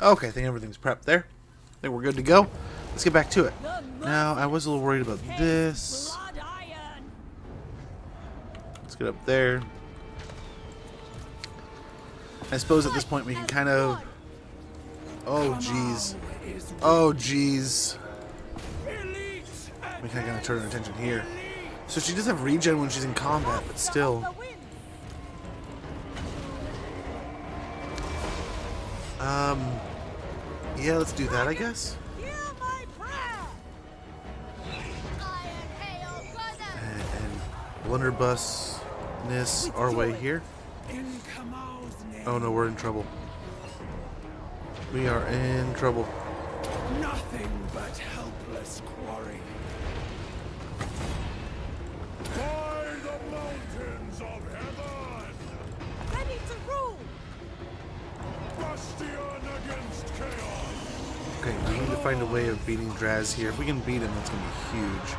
Okay, I think everything's prepped there. I think we're good to go. Let's get back to it. Now, I was a little worried about this. Let's get up there. I suppose at this point we can kind of... Oh, jeez. Oh, jeez. We kind of gotta turn our attention here. So she does have regen when she's in combat, but still... Yeah, let's do that, I guess. And blunderbussness our way here. Oh no, we're in trouble. We are in trouble. Nothing but helpless quarry. By the mountains of heaven! Ready to rule! Bastion against chaos! Okay, we need to find a way of beating Draz here. If we can beat him, that's going to be huge.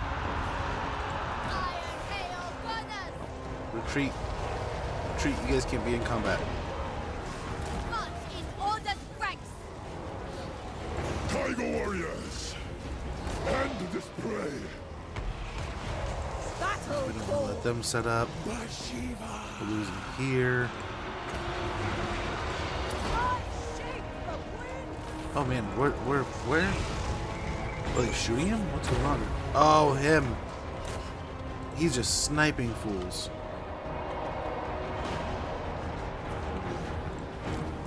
Retreat. Retreat, you guys can't be in combat. March in ordered ranks. Tiger warriors! End this prey! We don't want to let them set up. Bhashiva! We're losing here. Oh man, where? Oh, they shooting him? What's going on? Oh, him. He's just sniping fools.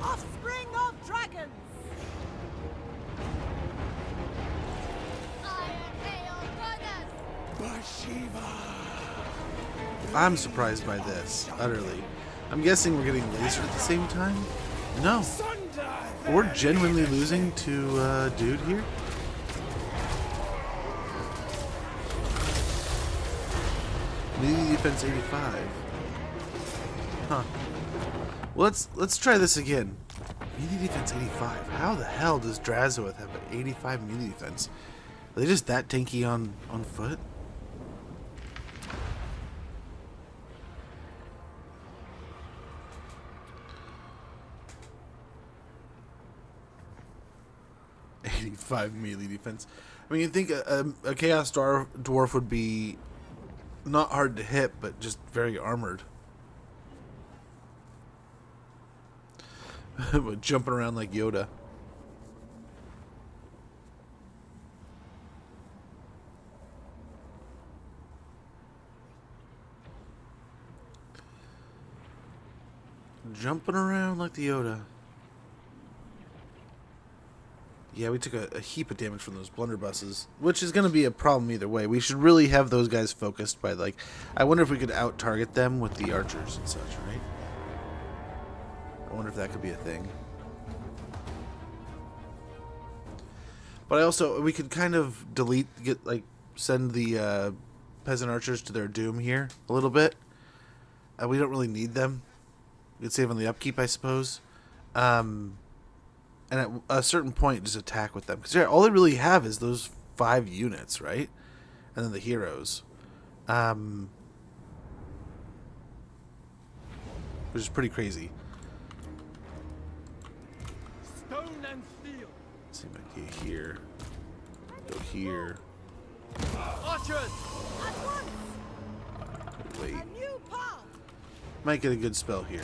Offspring of dragons! Iron hail gunners. Bhashiva! I'm surprised by this, utterly. I'm guessing we're getting lasered at the same time? No. We're genuinely losing to dude here? Melee defense 85. Huh. Well, let's try this again. Melee defense 85. How the hell does Drazoith have an 85 melee defense? Are they just that tanky on foot? Melee defense. I mean, you think a Chaos Dwarf would be not hard to hit, but just very armored. But jumping around like Yoda. Jumping around like the Yoda. Yeah, we took a heap of damage from those blunderbusses, which is going to be a problem either way. We should really have those guys focused by, like, I wonder if we could out-target them with the archers and such, right? I wonder if that could be a thing. But we could kind of send the peasant archers to their doom here a little bit. We don't really need them. We could save on the upkeep, I suppose. And at a certain point, just attack with them. Because all they really have is those 5 units, right? And then the heroes. Which is pretty crazy. Stone and steel. Let's see if I can get here. Go here. Archers! At once! Wait. A new path! Might get a good spell here.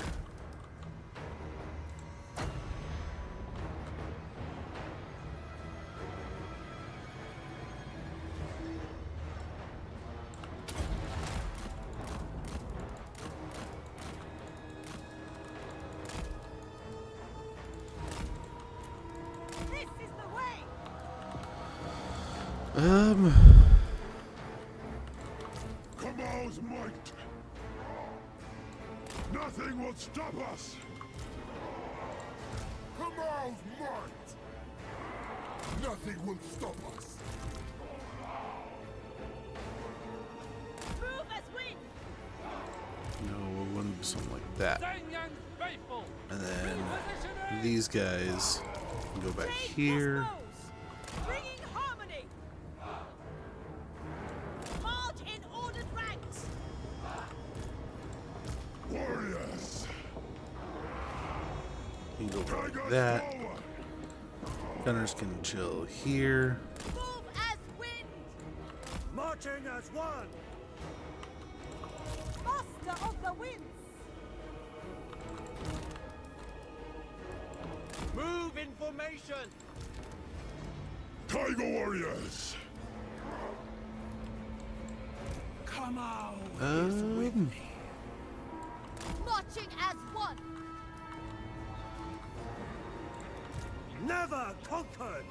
Kamal's might! Nothing will stop us! Kamal's might! Nothing will stop us! Move as wind! No, we'll run something like that. And then these guys can go back here. Bringing harmony! March in ordered ranks! Warriors! You can go like that. Gunners can chill here. Move as wind! Marching as one! Master of the winds! Move in formation! Tiger warriors! Kamal is with me. Marching as one. Never conquered!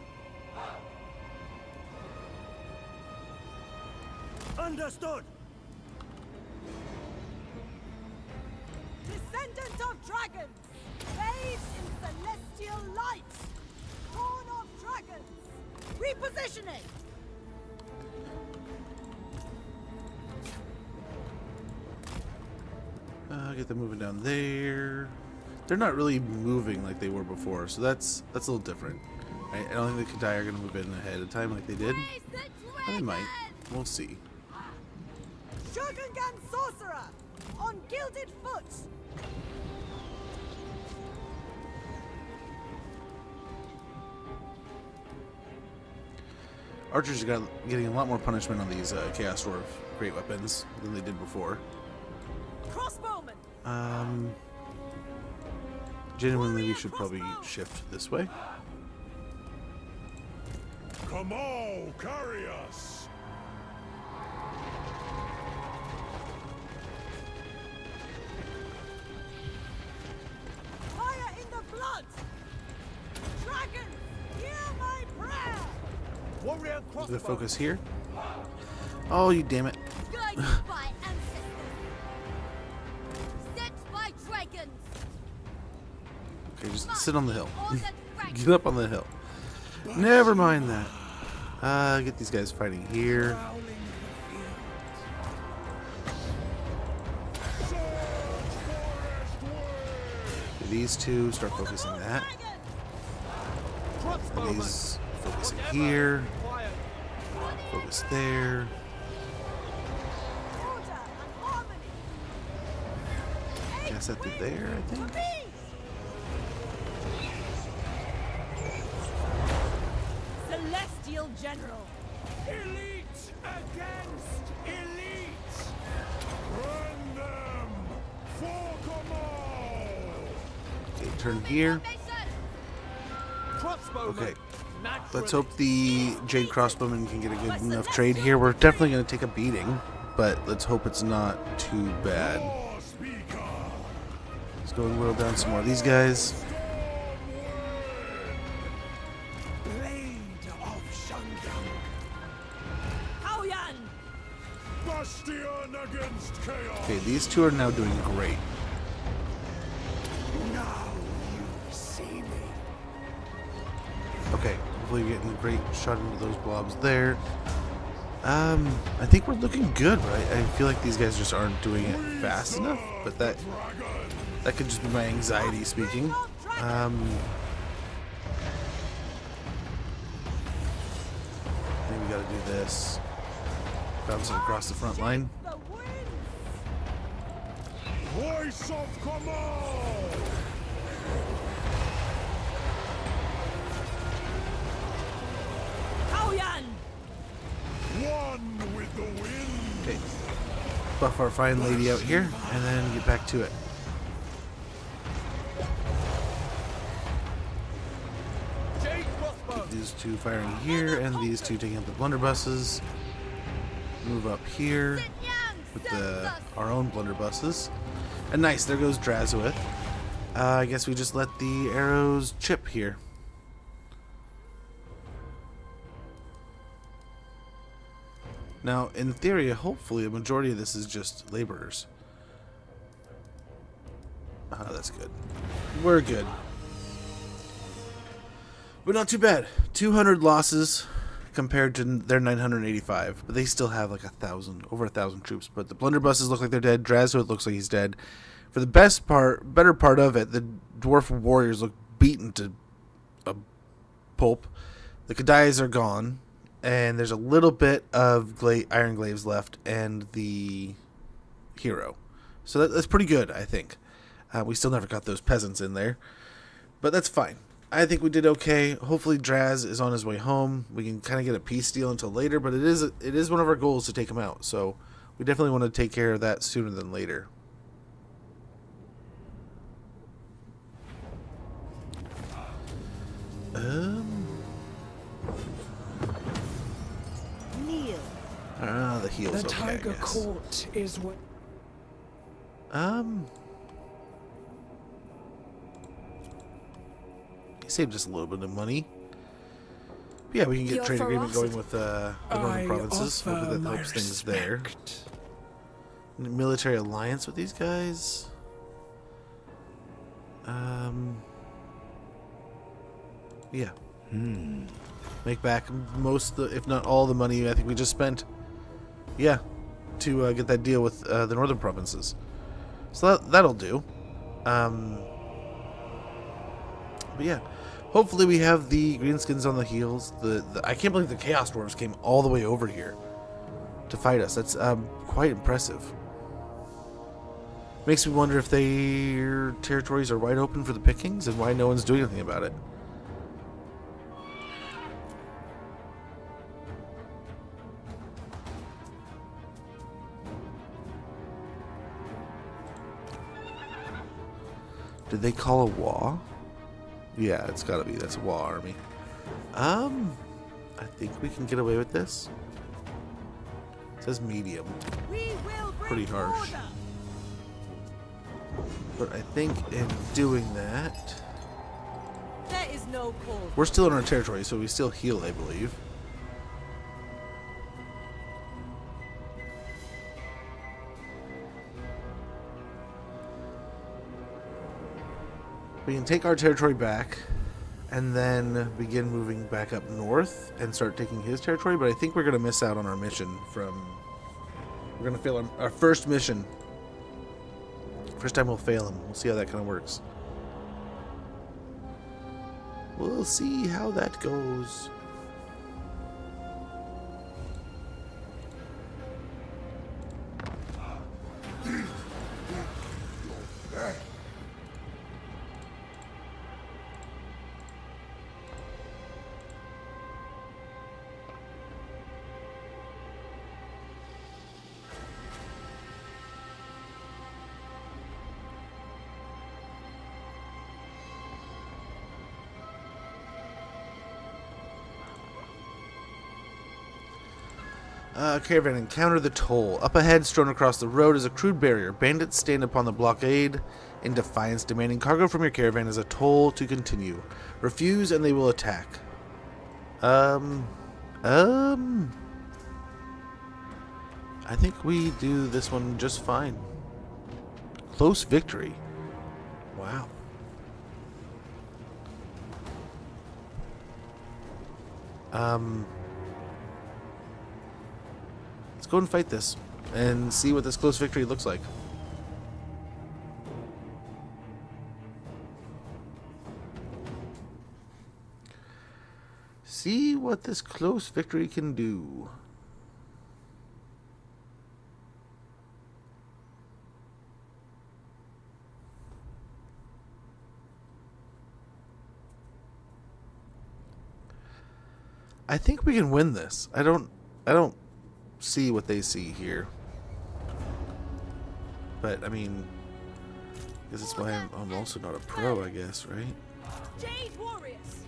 Understood! Descendant of dragons! Bathed in celestial light! Born of dragons! Repositioning! Get them moving down there. They're not really moving like they were before, so that's a little different. Right? I don't think the Cathay are going to move in ahead of time like they did. They might. We'll see. Shogungan sorcerer! on gilded foot! Archers are getting a lot more punishment on these Chaos Dwarf great weapons than they did before. Crossbowman! Genuinely, we should probably shift this way. Come on, carry us! Fire in the blood! Dragons, hear my prayer! Warrior crossbow. The focus here. Oh, you damn it. Guided by ancestors. Set by dragons. Okay, just sit on the hill. Ordered dragons. Get up on the hill. Never mind that. Get these guys fighting here. These two start focusing that. And these focusing here. Focus there. Guess that through there, I think. Celestial General! Elite against elite! Run them! For command! Okay, turn here. Okay. Let's hope the Jade Crossbowmen can get a good enough trade here. We're definitely going to take a beating, but let's hope it's not too bad. Let's go and whittle down some more of these guys. Blade of Shangyang! Kaoyan! Bastion against chaos! Okay, these two are now doing great. Now you see me. Okay, hopefully we're getting a great shot into those blobs there. I think we're looking good, right? I feel like these guys just aren't doing it fast enough, but that could just be my anxiety speaking. Maybe we gotta do this. Bounce it across the front line. Voice of command! Kaoyan! One with the wind! Okay. Buff our fine lady out here, and then get back to it. Jade crossbow. These two firing here, and these two taking out the blunderbusses. Move up here with our own blunderbusses. And nice, there goes Drazowith. I guess we just let the arrows chip here. Now, in theory, hopefully, a majority of this is just laborers. That's good. We're good. But not too bad. 200 losses compared to their 985. But they still have like over 1,000 troops. But the blunderbusses look like they're dead. Drazowith looks like he's dead. For the better part of it, the dwarf warriors look beaten to a pulp. The Cathays are gone. And there's a little bit of iron glaives left and the hero. So that's pretty good, I think. We still never got those peasants in there. But that's fine. I think we did okay. Hopefully Draz is on his way home. We can kind of get a peace deal until later, but it is one of our goals to take him out. So we definitely want to take care of that sooner than later. Kneel. The heel's The okay, Tiger I guess. Court is what. He saved us a little bit of money. But yeah, we can get Your trade agreement going ferocity. with the northern provinces. Hopefully that helps things there. Military alliance with these guys. Yeah. Make back most, if not all, the money I think we just spent. Yeah, to get that deal with the northern provinces. So that'll do. But yeah, hopefully we have the greenskins on the heels. I can't believe the Chaos Dwarves came all the way over here to fight us. That's quite impressive. Makes me wonder if their territories are wide open for the pickings and why no one's doing anything about it. Did they call a Wa? Yeah, it's gotta be. That's a Wa army. I think we can get away with this. It says medium. Pretty harsh. But I think in doing that, There is no call. we're still in our territory, so we still heal, I believe. We can take our territory back and then begin moving back up north and start taking his territory, but I think we're going to miss out on our mission from... We're going to fail our first mission. First time we'll fail him. We'll see how that kind of works. We'll see how that goes. Caravan, encounter the toll. Up ahead, strewn across the road, is a crude barrier. Bandits stand upon the blockade in defiance, demanding cargo from your caravan as a toll to continue. Refuse and they will attack. I think we do this one just fine. Close victory. Wow. Let's go and fight this and see what this close victory looks like. See what this close victory can do. I think we can win this. I don't see what they see here. But, I mean, I guess that's why I'm also not a pro, I guess, right? Jade warriors.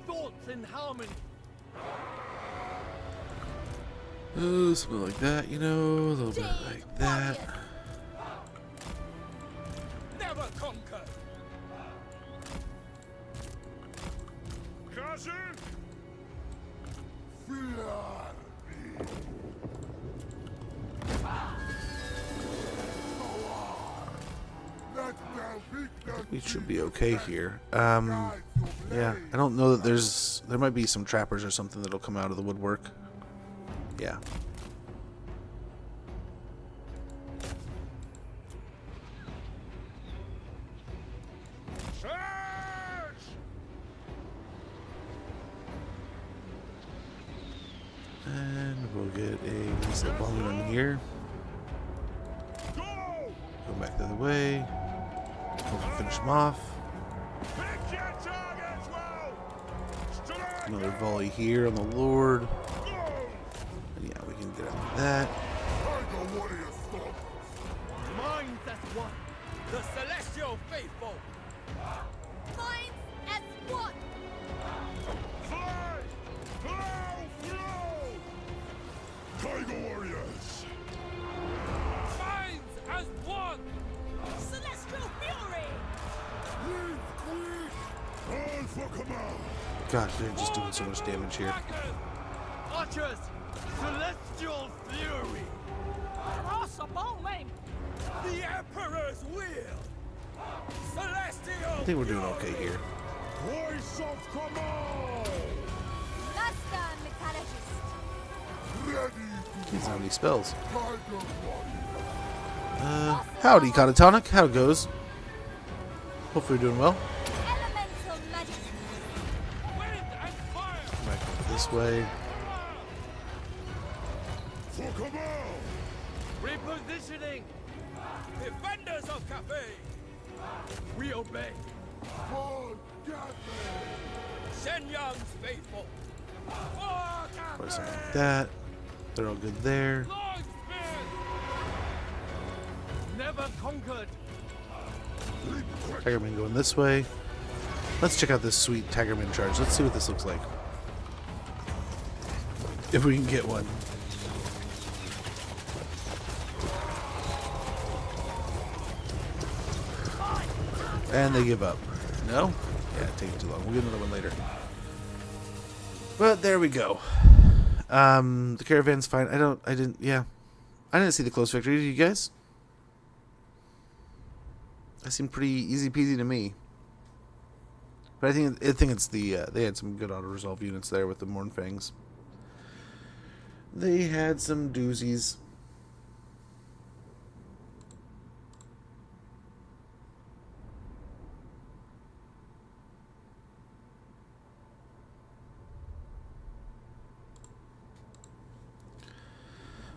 Thoughts in harmony. Oh, something like that, you know, a little bit like that. Never conquer. Cousin! We should be okay here. Yeah, I don't know that there might be some trappers or something that'll come out of the woodwork. Yeah. And we'll get a nice little balloon in here. Go back the other way. We'll finish them off. Another volley here on the Lord. And yeah, we can get out of that. Minds as one. The celestial faithful. Minds as one. Fly! Flow! Tiger warriors! Minds as one. Celestial fury! All for command! Gosh, they're just doing so much damage here. Archers, celestial fury. Crossable link! The Emperor's will. Celestial. I think we're doing okay here. Voice of command! Master metallurgist. Ready! He doesn't have any spells. Tiger warrior! Howdy, Catatonic. How it goes? Hopefully you're doing well. Elemental majesty. Wind and fire. Back this way. For command! Repositioning. Defenders of Cathay! We obey. For Cathay! Shenyang's faithful. For Or Cathay! something like that. They're all good there. Long spears! Never conquered. Tigerman going this way. Let's check out this sweet Tigerman charge. Let's see what this looks like. If we can get one. And they give up. No? Yeah, take too long. We'll get another one later. But there we go. The caravan's fine. I didn't see the close victory. Did you guys? That seemed pretty easy peasy to me. But I think it's the they had some good auto resolve units there with the Mornfangs. They had some doozies.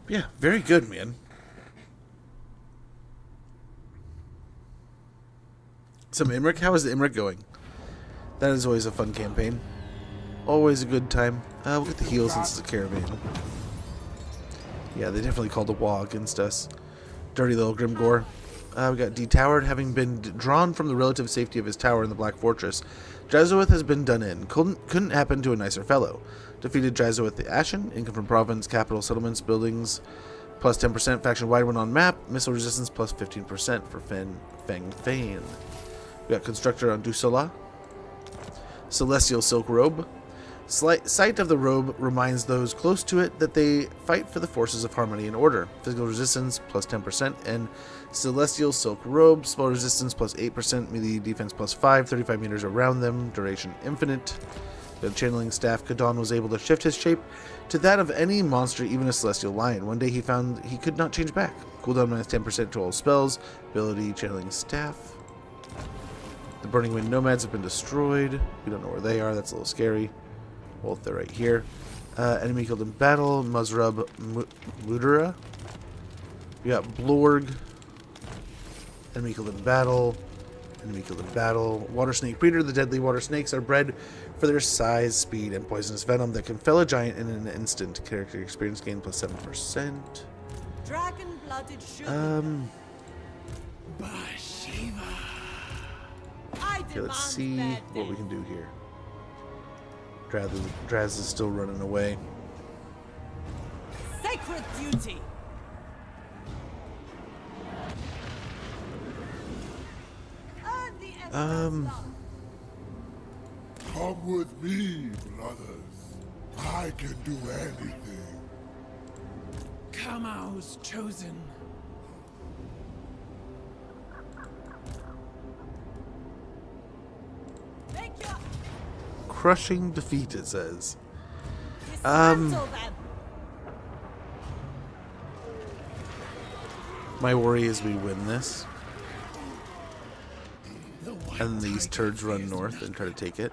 Yeah, very good, man. Some Imric? How is the Imric going? That is always a fun campaign. Always a good time. We'll get the heal since it's a caravan. Yeah, they definitely called a wall against us. Dirty little Grimgore. We got detowered, having been drawn from the relative safety of his tower in the Black Fortress. Drazowith has been done in. Couldn't happen to a nicer fellow. Defeated Drazowith the Ashen. Income from province, capital, settlements, buildings. Plus 10% faction-wide when on map. Missile resistance plus 15% for Fang Fane. We got Constructor on Dusala. Celestial Silk Robe. Sight of the robe reminds those close to it that they fight for the forces of harmony and order. Physical resistance plus 10%, and Celestial Silk Robe, spell resistance plus 8%, melee defense plus 5, 35 meters around them, duration infinite. The channeling staff, Kadon was able to shift his shape to that of any monster, even a celestial lion. One day he found he could not change back. Cooldown minus 10% to all spells, ability channeling staff. The Burning Wind Nomads have been destroyed. We don't know where they are, that's a little scary. Well, they're right here. Enemy killed in battle. Muzrub Mudura. We got Blorg. Enemy killed in battle. Enemy killed in battle. Water Snake Breeder. The deadly water snakes are bred for their size, speed, and poisonous venom that can fell a giant in an instant. Character experience gain plus 7%. Dragon-blooded sugar. Bhashiva. Okay, let's see what we can do here. Draz is still running away. Sacred duty. Come with me, brothers. I can do anything. Kamau's chosen. Crushing defeat, it says. My worry is we win this. And these turds run north and try to take it.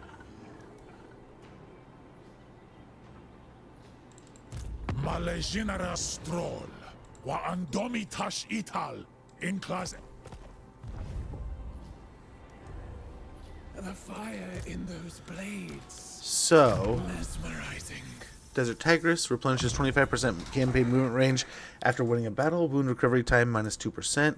Malejinara stroll. Wa andomi tash ital. In class. The fire in those blades. So, Mesmerizing. Desert Tigress replenishes 25% campaign movement range after winning a battle. Wound recovery time minus 2%.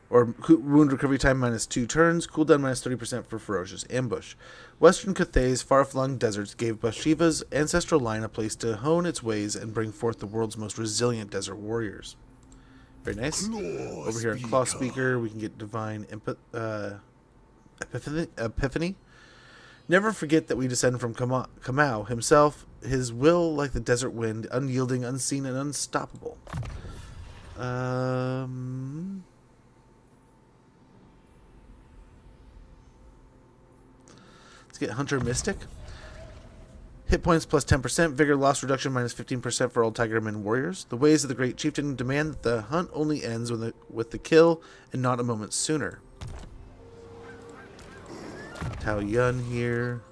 Or wound recovery time minus 2 turns. Cooldown minus 30% for Ferocious Ambush. Western Cathay's far-flung deserts gave Bhashiva's ancestral line a place to hone its ways and bring forth the world's most resilient desert warriors. Very nice. Over here in Claw Speaker, we can get Divine Epiphany. Never forget that we descend from Kamau himself, his will like the desert wind, unyielding, unseen, and unstoppable. Let's get Hunter Mystic. Hit points plus 10%, vigor loss reduction minus 15% for all Tigerman warriors. The ways of the great chieftain demand that the hunt only ends with the kill and not a moment sooner. Tao Yun here.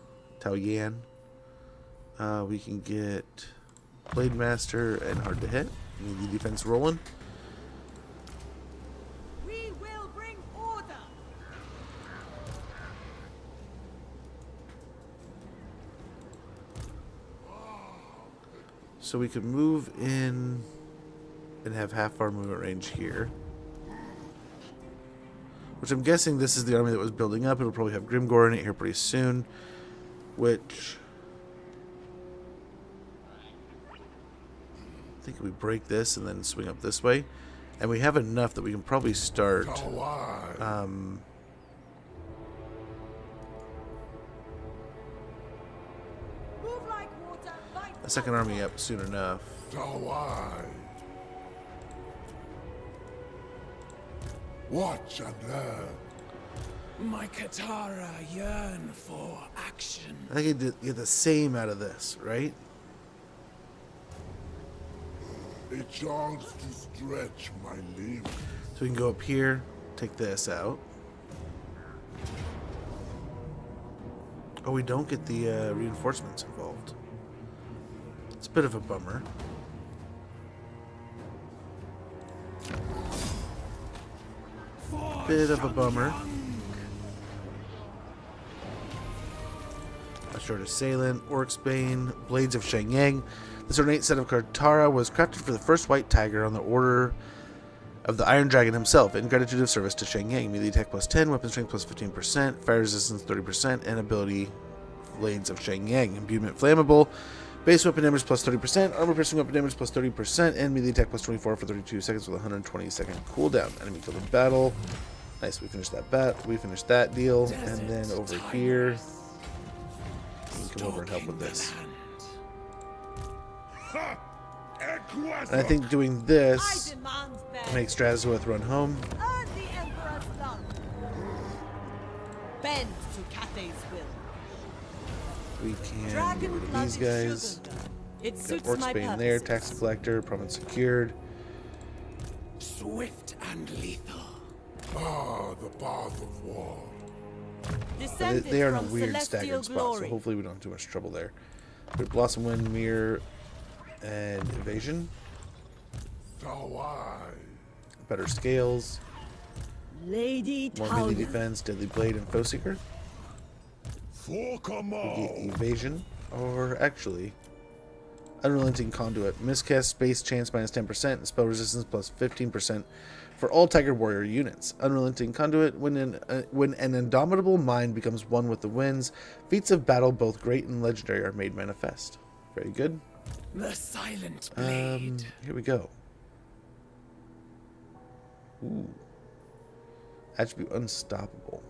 Tao Yan. We can get Blade Master and Hard to Hit. Need the defense rolling. We So we could move in and have half our movement range here. Which I'm guessing this is the army that was building up. It'll probably have Grimgor in it here pretty soon. Which... I think we break this and then swing up this way. And we have enough that we can probably start... a second army up soon enough. Watch and learn. My Katara yearn for action. I think I get the same out of this, right? A chance to stretch my limbs. So we can go up here, take this out. Oh, we don't get the reinforcements involved. It's a bit of a bummer. Bit of a bummer. A short assailant, Orc's Bane, Blades of Shenyang. This ornate set of Katara was crafted for the first white tiger on the order of the Iron Dragon himself, in gratitude of service to Shenyang. Melee attack plus 10, weapon strength plus 15%, fire resistance 30%, and ability Blades of Shenyang. Imbuement flammable, base weapon damage plus 30%, armor piercing weapon damage plus 30%, and melee attack plus 24 for 32 seconds with a 120-second cooldown. Enemy killed in battle. Nice, we finished that we finished that deal, and then over here, we can come over and help with this. And I think doing this makes Strazoth run home. Earn the Emperor's love. Bend to Cathay's will. We can get rid of these guys. It suits Orc's my Bane there, purposes. tax collector, province secured. Swift and lethal. Ah, the path of war. They are in a weird staggering spot, so hopefully we don't have too much trouble there. We have Blossom Wind, Mirror, and Evasion. Better scales. Lady More melee defense, Deadly Blade, and Foe Seeker. We get Evasion, or actually, Unrelenting Conduit. Miscast space chance minus 10%, and spell resistance plus 15% for all Tiger Warrior units. Unrelenting Conduit, when an indomitable mind becomes one with the winds, feats of battle, both great and legendary, are made manifest. Very good. The silent blade. Here we go. Ooh. Attribute Unstoppable.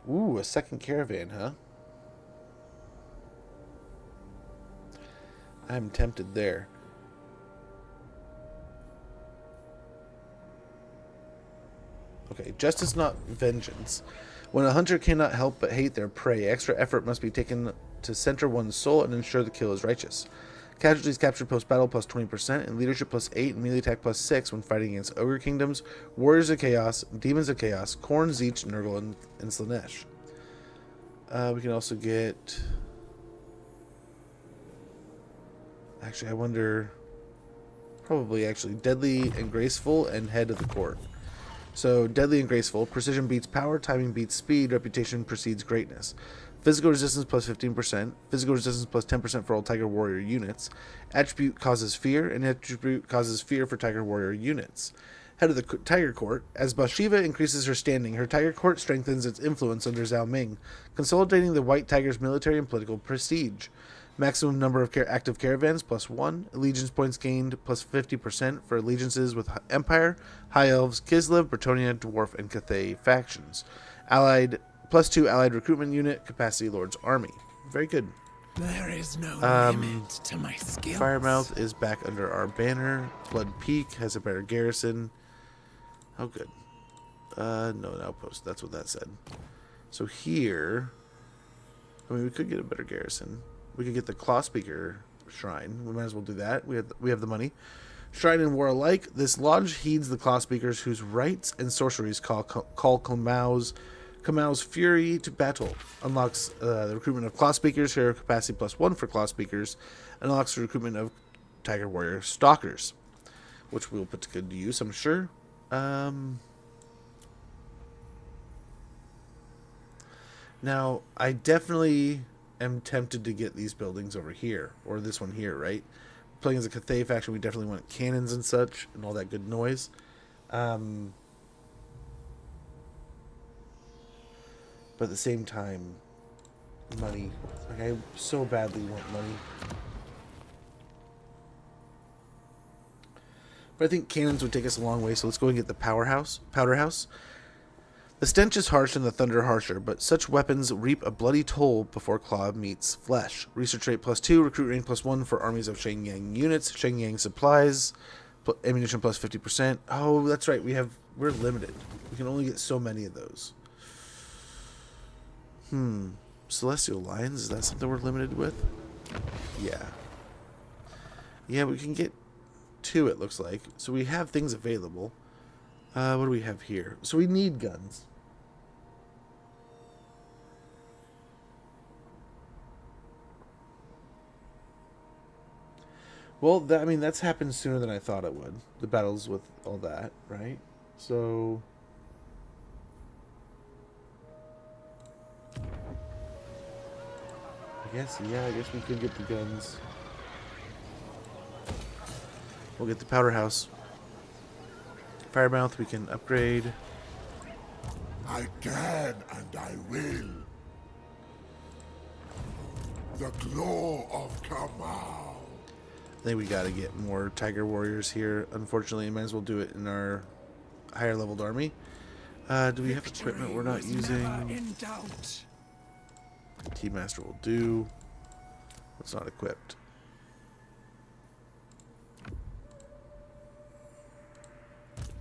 Ooh, a second caravan, huh? I'm tempted there. Okay, justice not vengeance. When a hunter cannot help but hate their prey, extra effort must be taken to center one's soul and ensure the kill is righteous. Casualties captured post-battle plus 20%, and leadership plus 8, and melee attack plus 6 when fighting against Ogre Kingdoms, Warriors of Chaos, Demons of Chaos, Khorne, Zeech, Nurgle, and Slaanesh. We can also get... Actually, I wonder... Probably, actually, Deadly and Graceful and Head of the Court. So, Deadly and Graceful, precision beats power, timing beats speed, reputation precedes greatness. Physical resistance plus 15%, physical resistance plus 10% for all Tiger Warrior units. Attribute causes fear, and attribute causes fear for Tiger Warrior units. Head of the Tiger Court, as Bhashiva increases her standing, her Tiger Court strengthens its influence under Zhao Ming, consolidating the White Tiger's military and political prestige. Maximum number of active caravans plus 1. Allegiance points gained plus 50% for allegiances with Empire, High Elves, Kislev, Bretonnia, Dwarf, and Cathay factions. Allied plus 2 allied recruitment unit, Capacity Lord's Army. Very good. There is no limit to my skills. Firemouth is back under our banner. Blood Peak has a better garrison. Oh, good. No, an outpost. That's what that said. So here, I mean, we could get a better garrison. We could get the Claw Speaker Shrine. We might as well do that. We have the money. Shrine and War alike. This lodge heeds the Claw Speakers, whose rites and sorceries call Kamau's Fury to battle. Unlocks the recruitment of Claw Speakers. Hero capacity plus 1 for Claw Speakers. Unlocks the recruitment of Tiger Warrior Stalkers, which we'll put to good use, I'm sure. Now, I definitely am tempted to get these buildings over here, or this one here, right? Playing as a Cathay faction, we definitely want cannons and such, and all that good noise. But at the same time, money. Like, I so badly want money. But I think cannons would take us a long way, so let's go and get the powder house. The stench is harsh and the thunder harsher, but such weapons reap a bloody toll before claw meets flesh. Research rate +2, recruit rank +1 for armies of Shenyang units. Shenyang supplies, ammunition +50%. Oh, that's right, we're limited. We can only get so many of those. Celestial Lions, is that something we're limited with? Yeah. Yeah, we can get 2, it looks like. So we have things available. What do we have here? So we need guns. Well, I mean, that's happened sooner than I thought it would. The battles with all that, right? So... I guess we could get the guns. We'll get the powder house. Firemouth we can upgrade. I can and I will. The glow of Kamau. I think we gotta get more Tiger Warriors here. Unfortunately, I might as well do it in our higher leveled army. Do we have equipment we're not using? Team Master will do. It's not equipped.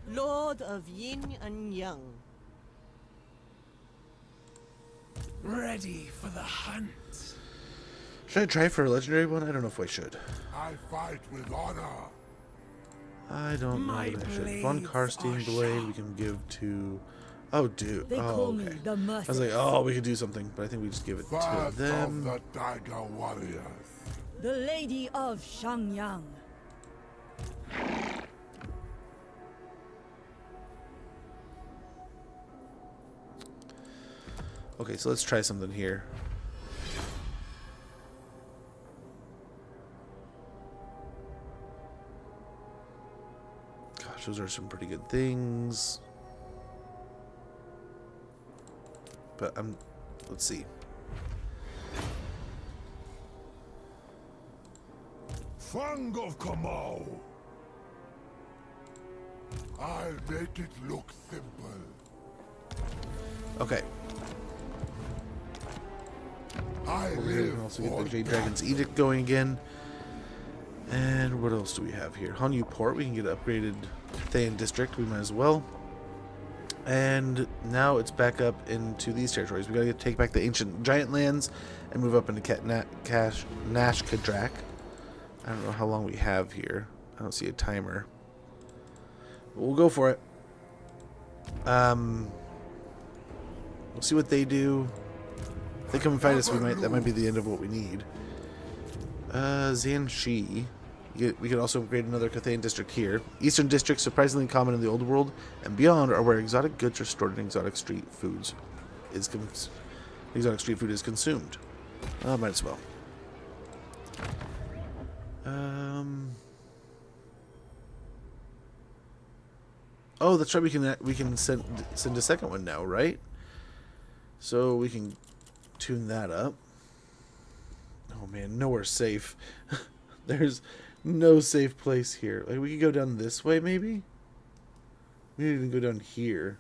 Lord of Yin and Yang. Ready for the hunt. Should I try for a legendary one? I don't know if I should. I fight with honor. I don't know if I should. Von Karstein Blade we can give to... Oh, dude. They call me the I was like, oh, we could do something, but I think we just give it to them. Of the Tiger Warriors. The Lady of Shangyang. Okay, so let's try something here. Gosh, those are some pretty good things. But let's see. Fang of Kamau. I'll make it look simple. Okay. We can also get the Jade Dragon's Edict going again. And what else do we have here? Hanyu Port, we can get an upgraded Cathayan District, we might as well. And now it's back up into these territories. We gotta take back the ancient giant lands and move up into Nash Kadrak. I don't know how long we have here. I don't see a timer. But we'll go for it. We'll see what they do. If they come and fight us, that might be the end of what we need. Zhanxi. We could also upgrade another Cathayan district here. Eastern districts, surprisingly common in the old world and beyond, are where exotic goods are stored and exotic street food is consumed. Might as well. Oh, that's right. We can send a second one now, right? So we can tune that up. Oh man, nowhere safe. There's no safe place here. Like, we could go down this way, maybe? We didn't even go down here.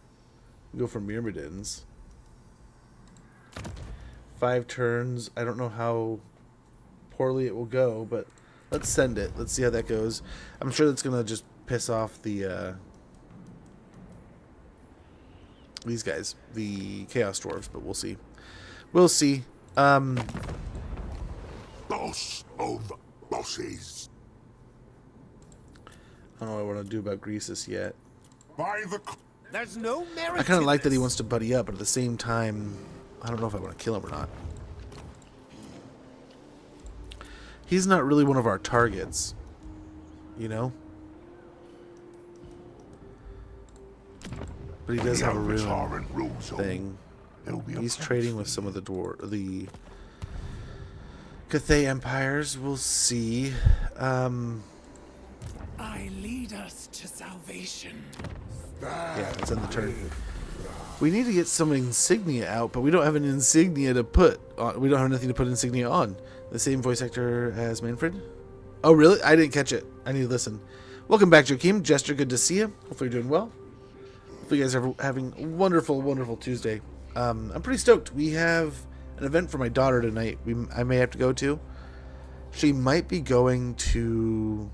We go for Myrmidons. 5 turns. I don't know how poorly it will go, but let's send it. Let's see how that goes. I'm sure that's gonna just piss off the these guys, the Chaos Dwarves, but we'll see. We'll see. Boss of bosses. I don't know what I want to do about Greasus yet. There's no merit. I kind of like that he wants to buddy up, but at the same time, I don't know if I want to kill him or not. He's not really one of our targets. you know? But he does have a ruin thing. He's trading with some of the Cathay empires. We'll see. I lead us to salvation. Yeah, it's in the turn. We need to get some insignia out, but we don't have an insignia to put on. We don't have anything to put insignia on. The same voice actor as Manfred? Oh, really? I didn't catch it. I need to listen. Welcome back, Joachim. Jester, good to see you. Hopefully you're doing well. Hopefully you guys are having a wonderful, wonderful Tuesday. I'm pretty stoked. We have an event for my daughter tonight I may have to go to. She might be going to...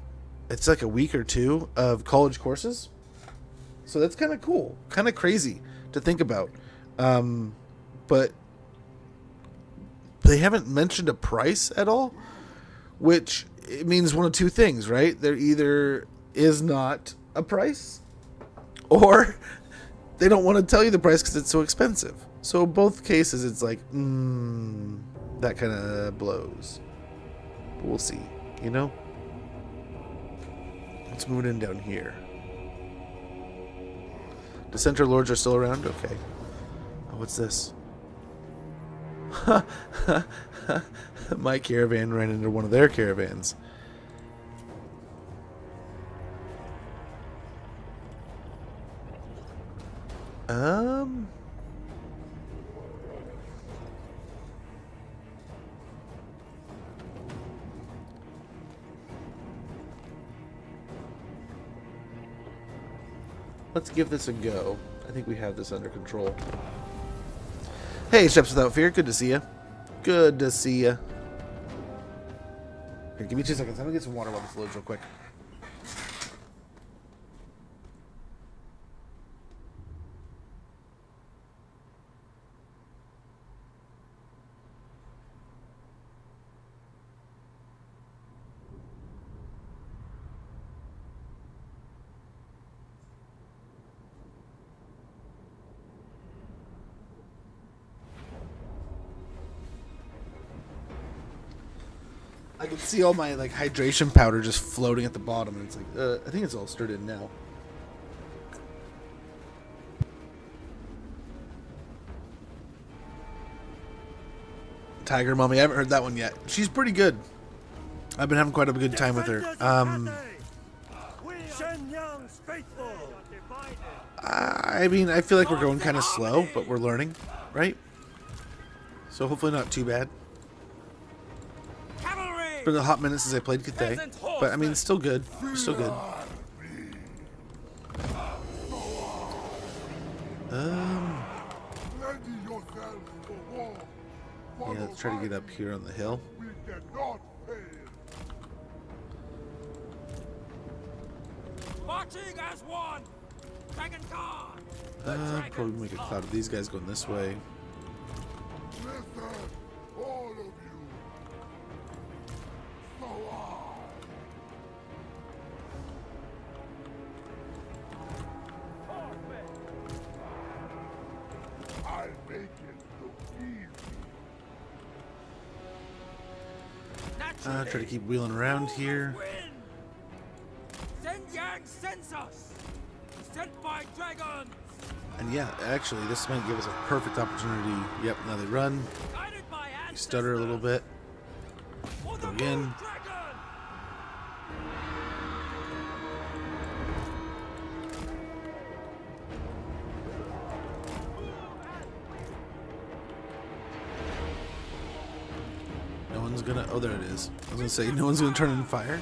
It's like a week or two of college courses. So that's kind of cool. Kind of crazy to think about. But they haven't mentioned a price at all, which it means one of two things, right? There either is not a price, or they don't want to tell you the price because it's so expensive. So both cases, it's like, that kind of blows. But we'll see, you know? Let's move it in down here. Dissenter Lords are still around? Okay. Oh, what's this? My caravan ran into one of their caravans. Let's give this a go. I think we have this under control. Hey, Steps Without Fear. Good to see you. Good to see you. Here, give me 2 seconds. I'm going to get some water while this loads real quick. I can see all my like hydration powder just floating at the bottom, and it's like, I think it's all stirred in now. Tiger Mommy, I haven't heard that one yet. She's pretty good. I've been having quite a good time with her. I mean, I feel like we're going kind of slow, but we're learning, right? So hopefully not too bad. It's been a hot minute since I played Cathay, but I mean, it's still good. Still good. Yeah, let's try to get up here on the hill. Marching as one. Dragon Guard. Probably make a cloud of these guys going this way. All of you. I make it look easy. Try to keep wheeling around here. Send Yang sends us. Sent by dragons. And yeah, actually, this might give us a perfect opportunity. Yep, now they run. You stutter a little bit. Go again. No one's gonna... Oh, there it is. I was gonna say, no one's gonna turn in fire.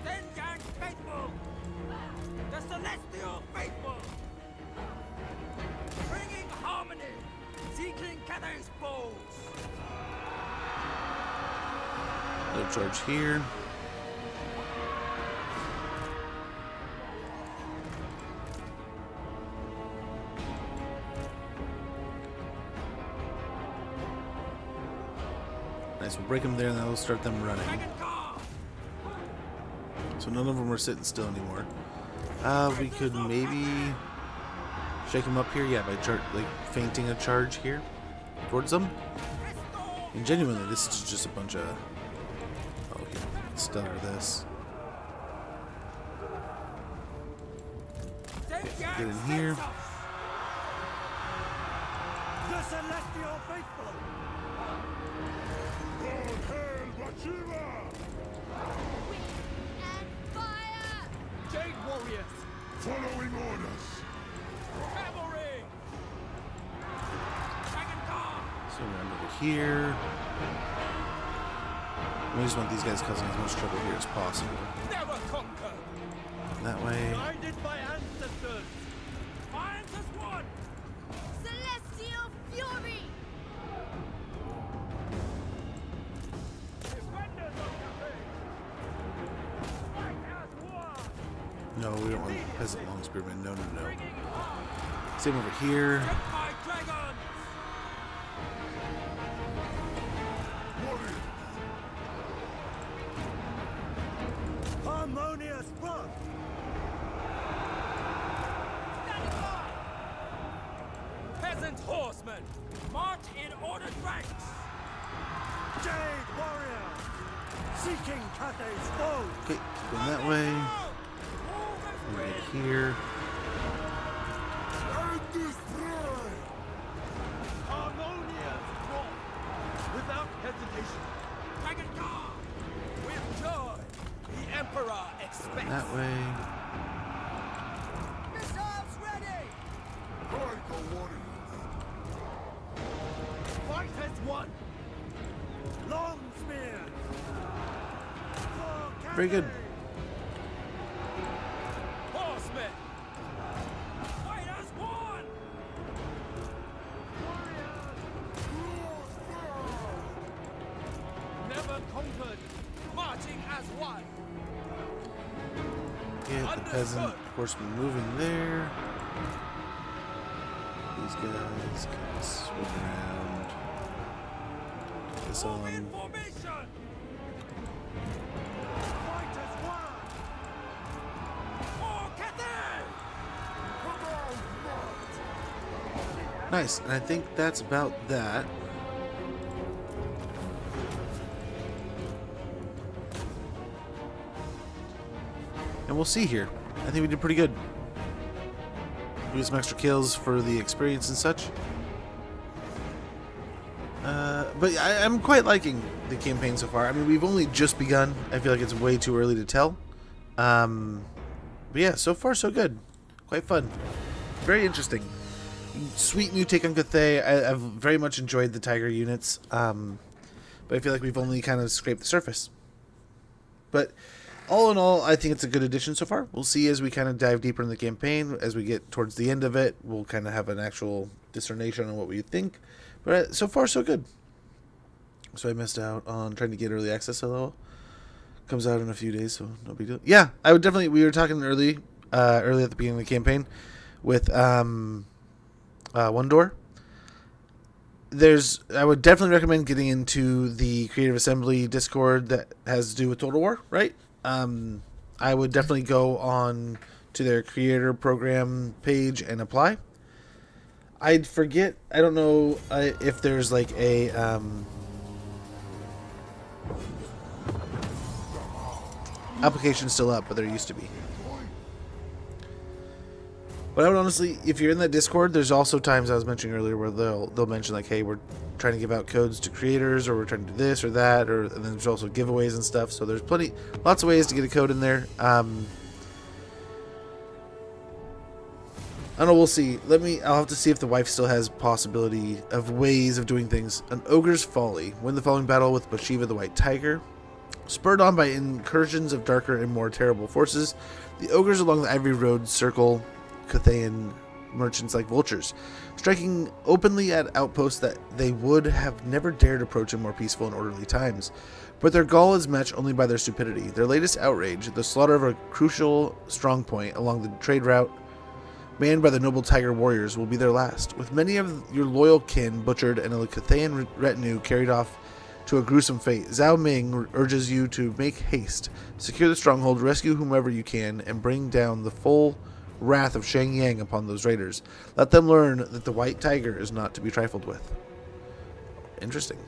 Send Yang faithful. The celestial faithful. Bringing harmony. Seeking Cathay's bows. No charge here. Nice, we'll break them there and then we'll start them running. So none of them are sitting still anymore. We could maybe shake them up here, yeah, by like fainting a charge here towards them. And genuinely, this is just a bunch of... Oh, here, stutter this. Get in here. The Celestial Faithful! All hail Bhashiva! Wind and fire! Jade Warriors! Following orders. Cavalry! Dragon Guard! So we're over here. We just want these guys causing as much trouble here as possible. Never conquer! That way. Guided by ancestors! Minds as one! Celestial fury! Defenders of Cathay! Fight as one! No, we don't want peasant long spearmen. No, no, no. Same over here. Get my dragons! Harmonious blood! Peasant horsemen, march in ordered ranks! Jade warrior, seeking Cathay's foe! Okay, going that way. Right here. And destroy! Harmonious war, without hesitation. Dragon Guard, with joy, the Emperor expects. That way. Missiles ready! Fight the warriors! Fight as one! Long spears! For Very good. Cathay! Horsemen! Fight as one! Never conquered, marching as one! Get the peasant horseman moving there. These guys can swing around. Get this Move in on. formation! Fight as one! For Cathay! Nice, and I think that's about that. And we'll see here. I think we did pretty good. We get some extra kills for the experience and such. But I'm quite liking the campaign so far. I mean, we've only just begun. I feel like it's way too early to tell. But yeah, so far so good. Quite fun. Very interesting. Sweet new take on Cathay. I've very much enjoyed the Tiger units. But I feel like we've only kind of scraped the surface. But all in all, I think it's a good addition so far. We'll see as we kind of dive deeper in the campaign. As we get towards the end of it, we'll kind of have an actual discernation on what we think. But so far, so good. So I missed out on trying to get early access to level. Comes out in a few days, so no big deal. Yeah, I would definitely. We were talking early at the beginning of the campaign with One Door. I would definitely recommend getting into the Creative Assembly Discord that has to do with Total War, right? I would definitely go on to their creator program page and apply. I'd forget. I don't know if there's like a application still up, but there used to be. But I would honestly, if you're in that Discord, there's also times I was mentioning earlier where they'll mention like, hey, we're trying to give out codes to creators, or we're trying to do this or that, and then there's also giveaways and stuff. So there's lots of ways to get a code in there. I don't know, we'll see. I'll have to see if the wife still has possibility of ways of doing things. An Ogre's Folly. Win the following battle with Bhashiva the White Tiger. Spurred on by incursions of darker and more terrible forces, the ogres along the Ivory Road circle Cathayan merchants like vultures, striking openly at outposts that they would have never dared approach in more peaceful and orderly times. But their gall is matched only by their stupidity. Their latest outrage, the slaughter of a crucial strongpoint along the trade route manned by the noble tiger warriors, will be their last. With many of your loyal kin butchered and a Cathayan retinue carried off to a gruesome fate, Zhao Ming urges you to make haste, secure the stronghold, rescue whomever you can, and bring down the full wrath of Shang Yang upon those raiders. Let them learn that the White Tiger is not to be trifled with. Interesting.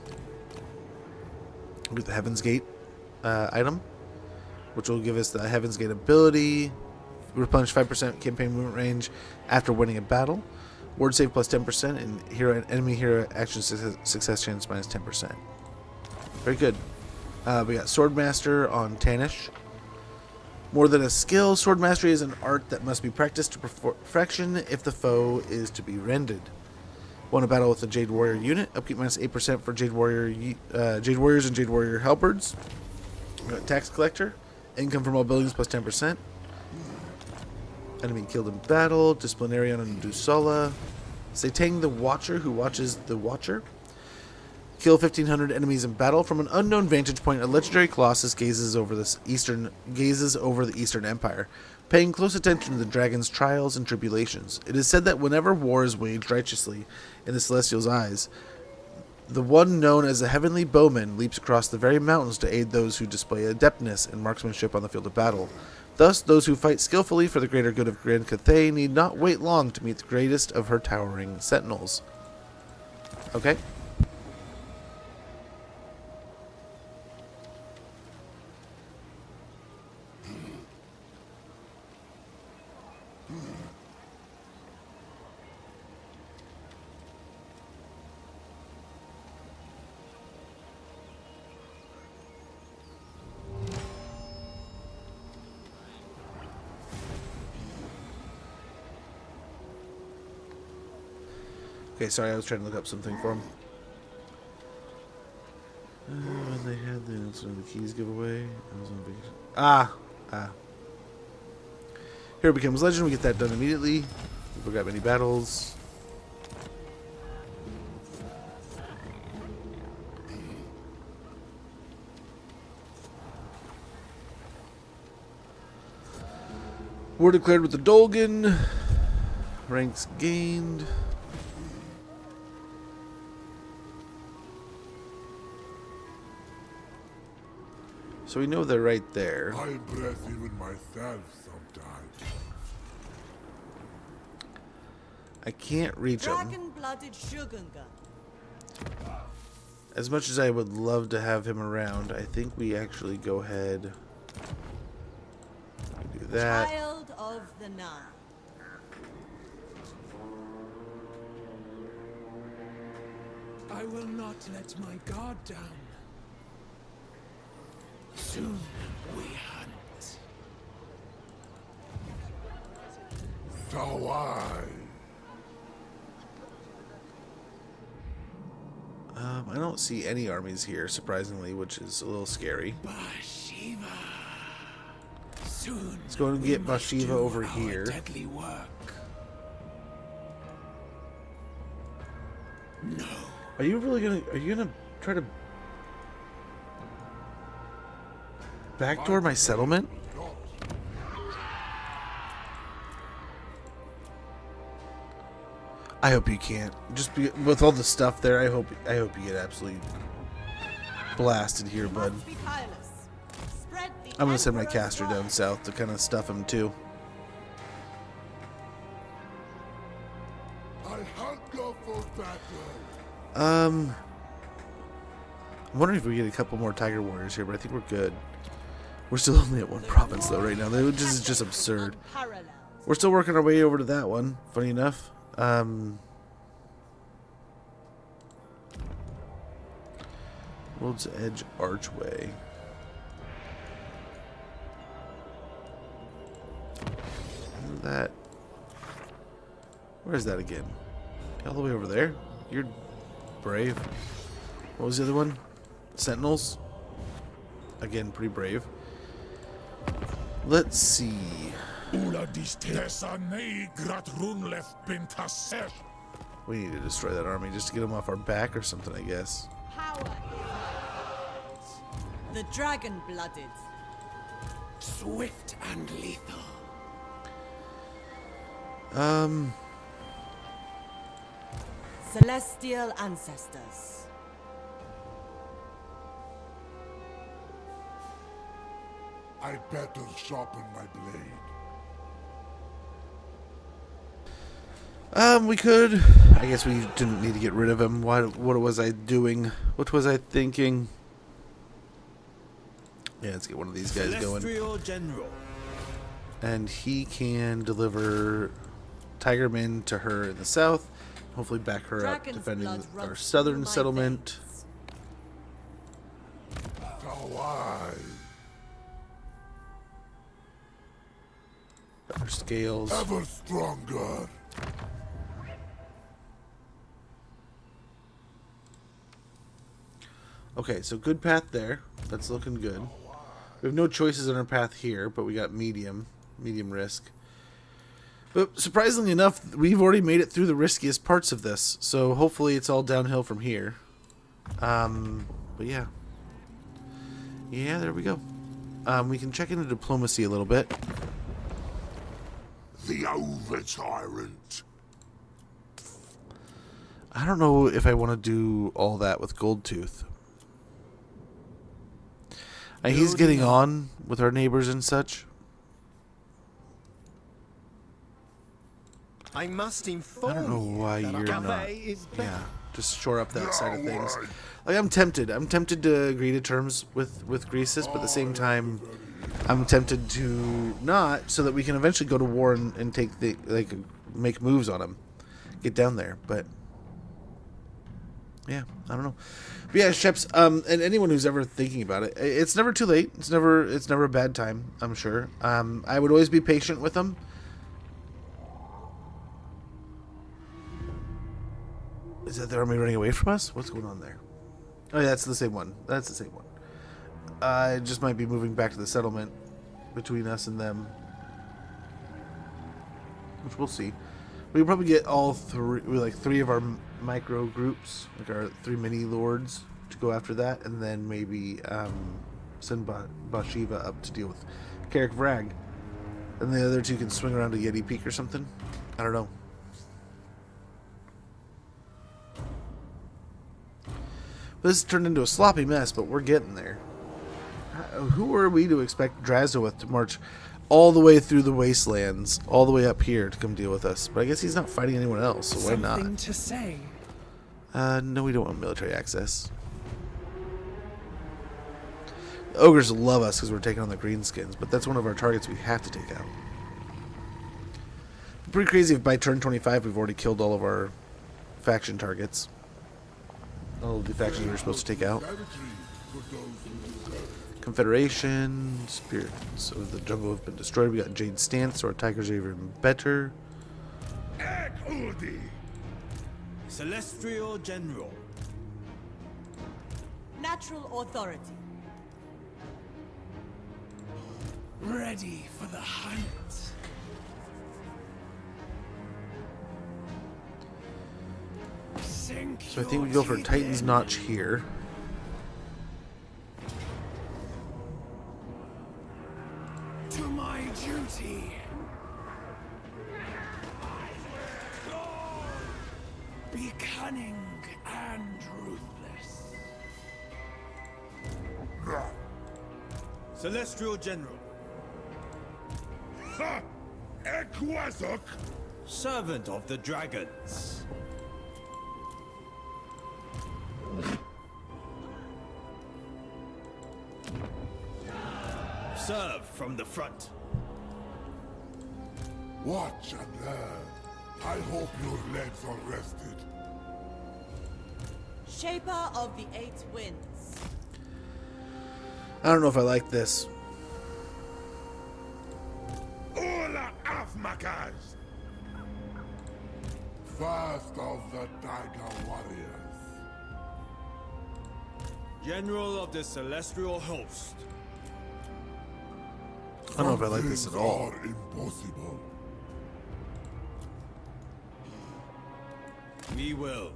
Get the Heaven's Gate item, which will give us the Heaven's Gate ability, replenish 5% campaign movement range after winning a battle. Ward save plus 10%, and enemy hero action success chance minus 10%. Very good. We got Swordmaster on Tanish. More than a skill, Sword Mastery is an art that must be practiced to perfection if the foe is to be rended. Won a battle with the Jade Warrior unit. Upkeep minus 8% for Jade Warriors and Jade Warrior Halberds. Tax Collector. Income from all buildings plus 10%. Enemy killed in battle. Disciplinarian on Dusala. Satang the Watcher, who watches the Watcher. Kill 1,500 enemies in battle. From an unknown vantage point, a legendary Colossus gazes over the Eastern Empire, paying close attention to the dragon's trials and tribulations. It is said that whenever war is waged righteously in the Celestial's eyes, the one known as the Heavenly Bowman leaps across the very mountains to aid those who display adeptness and marksmanship on the field of battle. Thus, those who fight skillfully for the greater good of Grand Cathay need not wait long to meet the greatest of her towering sentinels. Okay. Okay, sorry, I was trying to look up something for him. When they had the announcement of the keys giveaway, I was on vacation. Hero becomes legend. We get that done immediately. We forgot many battles. War declared with the Dolgan. Ranks gained. So we know they're right there. I impress even myself sometimes. I can't reach them. Dragon-blooded Shogunga. As much as I would love to have him around, I think we actually go ahead and do that. Child of the Nine. I will not let my guard down. Soon we hunt. So I don't see any armies here, surprisingly, which is a little scary. Bhashiva. Soon Let's go and get Bhashiva over here. Deadly work. No. Are you gonna try to backdoor my settlement? I hope you can't. Just with all the stuff there, I hope you get absolutely blasted here, bud. I'm gonna send my caster down south to kind of stuff him too. I'm wondering if we get a couple more Tiger Warriors here, but I think we're good. We're still only at one province though right now. This is just absurd. We're still working our way over to that one, funny enough. World's Edge Archway. That. Where is that again? All the way over there? You're brave. What was the other one? Sentinels? Again, pretty brave. Let's see. We need to destroy that army just to get them off our back or something, I guess. The dragon-blooded. Swift and lethal. Celestial ancestors. I better sharpen my blade. We could. I guess we didn't need to get rid of him. What was I doing? What was I thinking? Yeah, let's get one of these guys going. Celestial General. and he can deliver Tigerman to her in the south. Hopefully back her up defending our southern settlement. Better scales. Ever stronger. Okay, so good path there. That's looking good. We have no choices on our path here, but we got medium risk. But surprisingly enough, we've already made it through the riskiest parts of this, so hopefully it's all downhill from here. But yeah. Yeah, there we go. We can check into diplomacy a little bit. The over-tyrant. I don't know if I want to do all that with Goldtooth. He's getting on with our neighbors and such. I must inform I don't know why you you're that not. Cathay is better. Yeah, just shore up that side of things. Like I'm tempted to agree to terms with Greasus, but at the same time, I'm tempted to not, so that we can eventually go to war and take the make moves on him, get down there. But yeah, I don't know. But yeah, Sheps, and anyone who's ever thinking about it, it's never too late. It's never a bad time. I'm sure. I would always be patient with them. Is that the army running away from us? What's going on there? Oh, yeah, that's the same one. That's the same one. It just might be moving back to the settlement between us and them, which we'll see. We can probably get all three of our micro groups, like our 3 mini lords, to go after that, and then maybe send Bhashiva up to deal with Carrick Vrag, and the other 2 can swing around to Yeti Peak or something. I don't know. This has turned into a sloppy mess, but we're getting there. Who are we to expect Drazowith to march all the way through the wastelands, all the way up here to come deal with us? But I guess he's not fighting anyone else, so why not? Something to say. No, we don't want military access. The ogres love us because we're taking on the greenskins, but that's one of our targets we have to take out. Pretty crazy if by turn 25 we've already killed all of our faction targets. All the factions we were supposed to take out. Confederation, Spirits of the Jungle have been destroyed. We got Jade Stance, so our tigers are even better. Celestial General. Natural authority. Ready for the hunt. So I think we go for Titan's Notch here. To my duty. Be cunning and ruthless. Celestial General. Ha! Equazok! Servant of the Dragons. Serve from the front. Watch and learn. I hope your legs are rested. Shaper of the 8 Winds. I don't know if I like this. Ola Afmakas! First of the Tiger Warriors. General of the Celestial Host. I don't know if I like this at all. Are impossible. We will.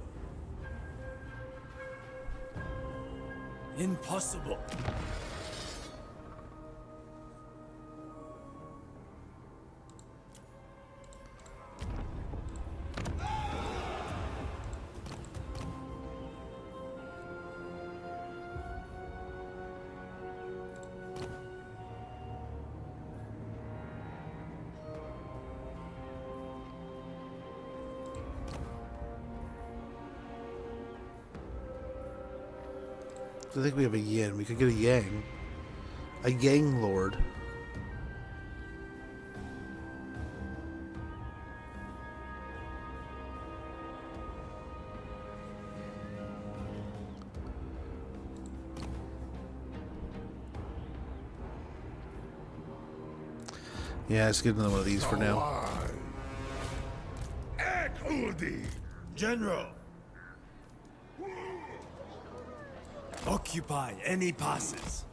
Impossible. I think we have a yin. We could get a yang. A yang lord. Yeah, let's get another one of these for now. General! Occupy any passes.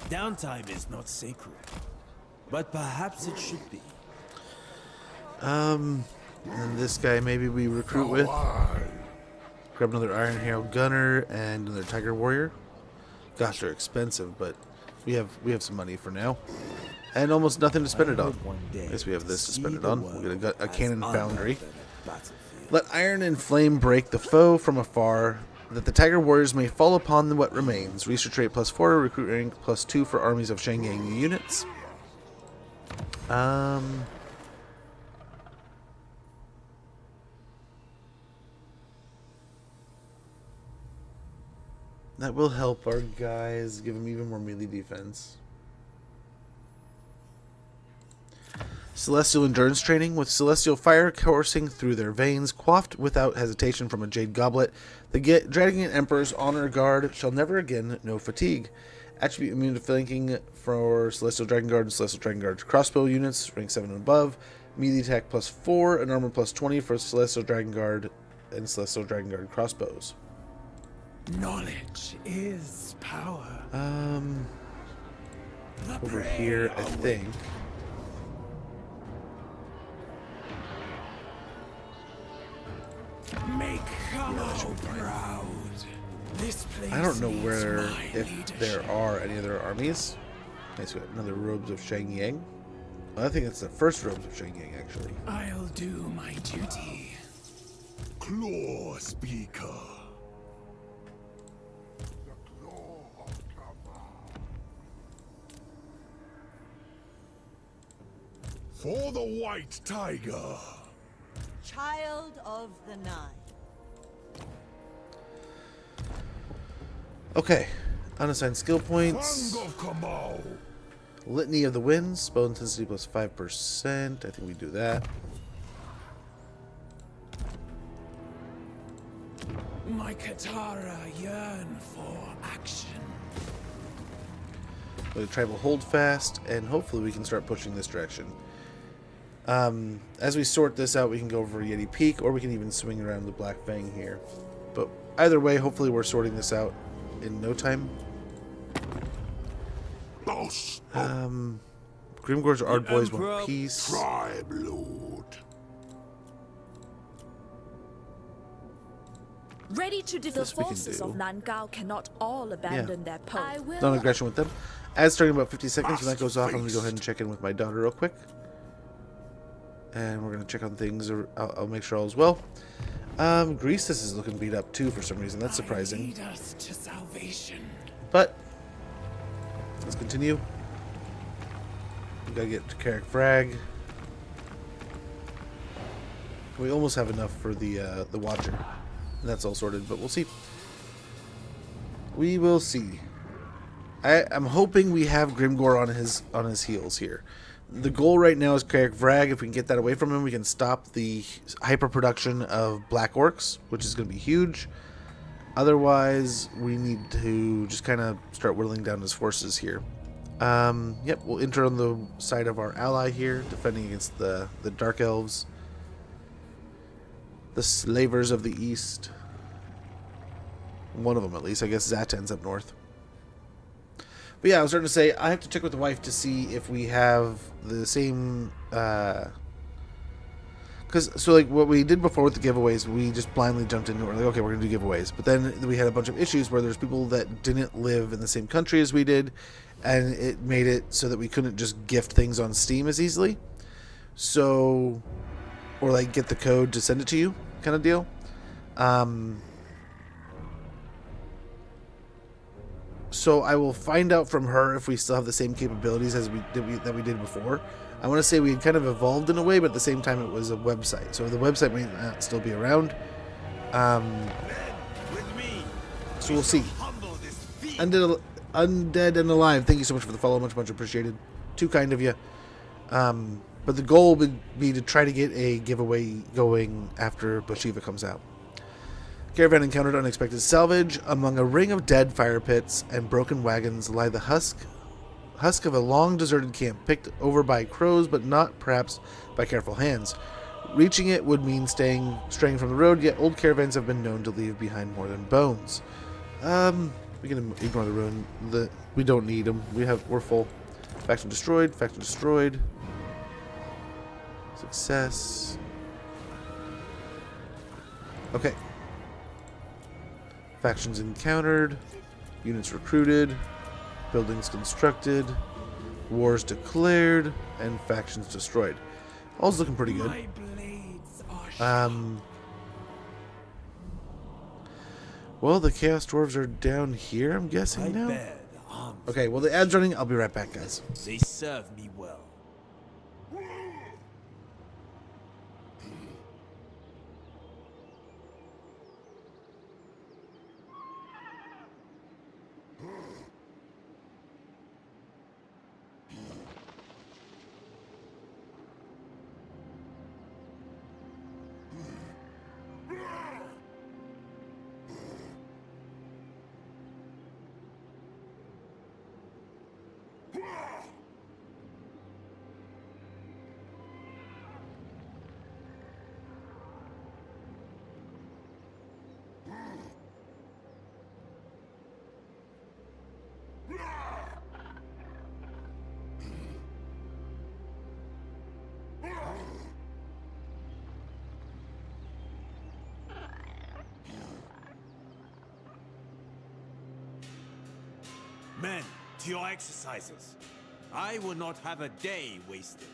Downtime is not sacred, but perhaps it should be. And this guy maybe we recruit with. Grab another Iron Hero Gunner and another Tiger Warrior. Gosh, they're expensive, but we have some money for now. And almost nothing to spend it on. I guess we have this to spend it on. We'll get a cannon foundry. Let iron and flame break the foe from afar, that the Tiger Warriors may fall upon what remains. Research rate +4, recruit rank +2 for armies of Shengyang units. That will help our guys, give them even more melee defense. Celestial endurance training. With celestial fire coursing through their veins, quaffed without hesitation from a jade goblet, the Dragon Emperor's honor guard shall never again know fatigue. Attribute immune to flanking for Celestial Dragon Guard and Celestial Dragon Guard crossbow units, rank 7 and above. Melee attack +4 and armor +20 for Celestial Dragon Guard and Celestial Dragon Guard crossbows. Knowledge is power. Over here, I think. Make Kamo proud. This place I don't know where, needs my if leadership. there are any other armies. Nice, we got another Robes of Shengyang. I think it's the first Robes of Shengyang, actually. I'll do my duty. Claw Speaker. For the White Tiger. Child of the Nine. Okay, unassigned skill points. Litany of the Winds, spell intensity +5%. I think we do that. My Katara yearn for action. We'll tribal hold fast, and hopefully we can start pushing this direction. As we sort this out, we can go over Yeti Peak, or we can even swing around the Black Fang here. But either way, hopefully we're sorting this out in no time. Grimgor's Ard Boys want peace. Tribe Lord. Ready to defend. The forces of Nangao cannot all abandon their post. Non-aggression with them. As starting about 50 seconds, when that goes off, I'm going to go ahead and check in with my daughter real quick. And we're going to check on things. I'll make sure all is well. Greasus is looking beat up too for some reason. That's surprising. Lead us to salvation. But let's continue. We gotta get to Carrick Frag. We almost have enough for the Watcher. And that's all sorted, but we'll see. We will see. I'm hoping we have Grimgor on his heels here. The goal right now is Carrick Vrag. If we can get that away from him, we can stop the hyper production of Black Orcs, which is going to be huge. Otherwise, we need to just kind of start whittling down his forces here. Yep, we'll enter on the side of our ally here, defending against the Dark Elves, the Slavers of the East. One of them, at least. I guess Zatan's up north. But yeah, I was starting to say, I have to check with the wife to see if we have the same, so like what we did before with the giveaways, we just blindly jumped into it. We're like, okay, we're going to do giveaways. But then we had a bunch of issues where there's people that didn't live in the same country as we did, and it made it so that we couldn't just gift things on Steam as easily. So, or like get the code to send it to you kind of deal. So I will find out from her if we still have the same capabilities as we did before. I want to say we had kind of evolved in a way, but at the same time it was a website. So the website may not still be around. So we'll see. Undead and Alive, thank you so much for the follow. Much appreciated. Too kind of you. But the goal would be to try to get a giveaway going after Bhashiva comes out. Caravan encountered unexpected salvage. Among a ring of dead fire pits and broken wagons lie the husk husk of a long deserted camp, picked over by crows, but not perhaps by careful hands. Reaching it would mean straying from the road, yet old caravans have been known to leave behind more than bones. We can ignore the ruin. We don't need them. We're full. Faction destroyed. Faction destroyed. Success. Okay. Factions encountered. Units recruited. Buildings constructed. Wars declared. And factions destroyed. All's looking pretty good. Well, the Chaos Dwarves are down here, I'm guessing now. Okay, well, the ad's running. I'll be right back, guys. They serve me well. Men, to your exercises. I will not have a day wasted.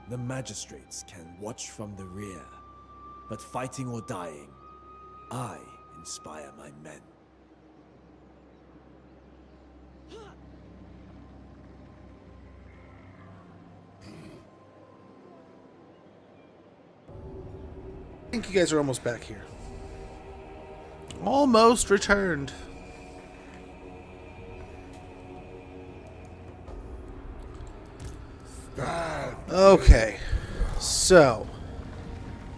The magistrates can watch from the rear, but fighting or dying, I inspire my men. I think you guys are almost back here. Almost returned. Okay, so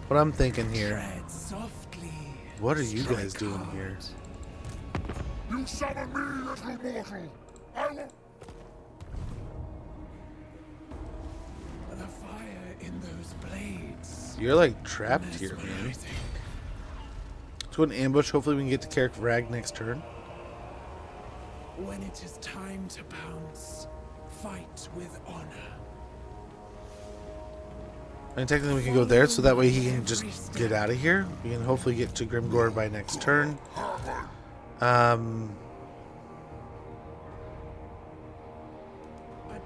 what I'm thinking here. What are you guys doing here? You summon me, little mortal. I will. The fire in those blades. You're like trapped here, man. So an ambush. Hopefully we can get to Carrick Vrag next turn. When it is time to pounce, fight with honor. And technically we can go there, so that way he can just get out of here. We can hopefully get to Grimgore by next turn. A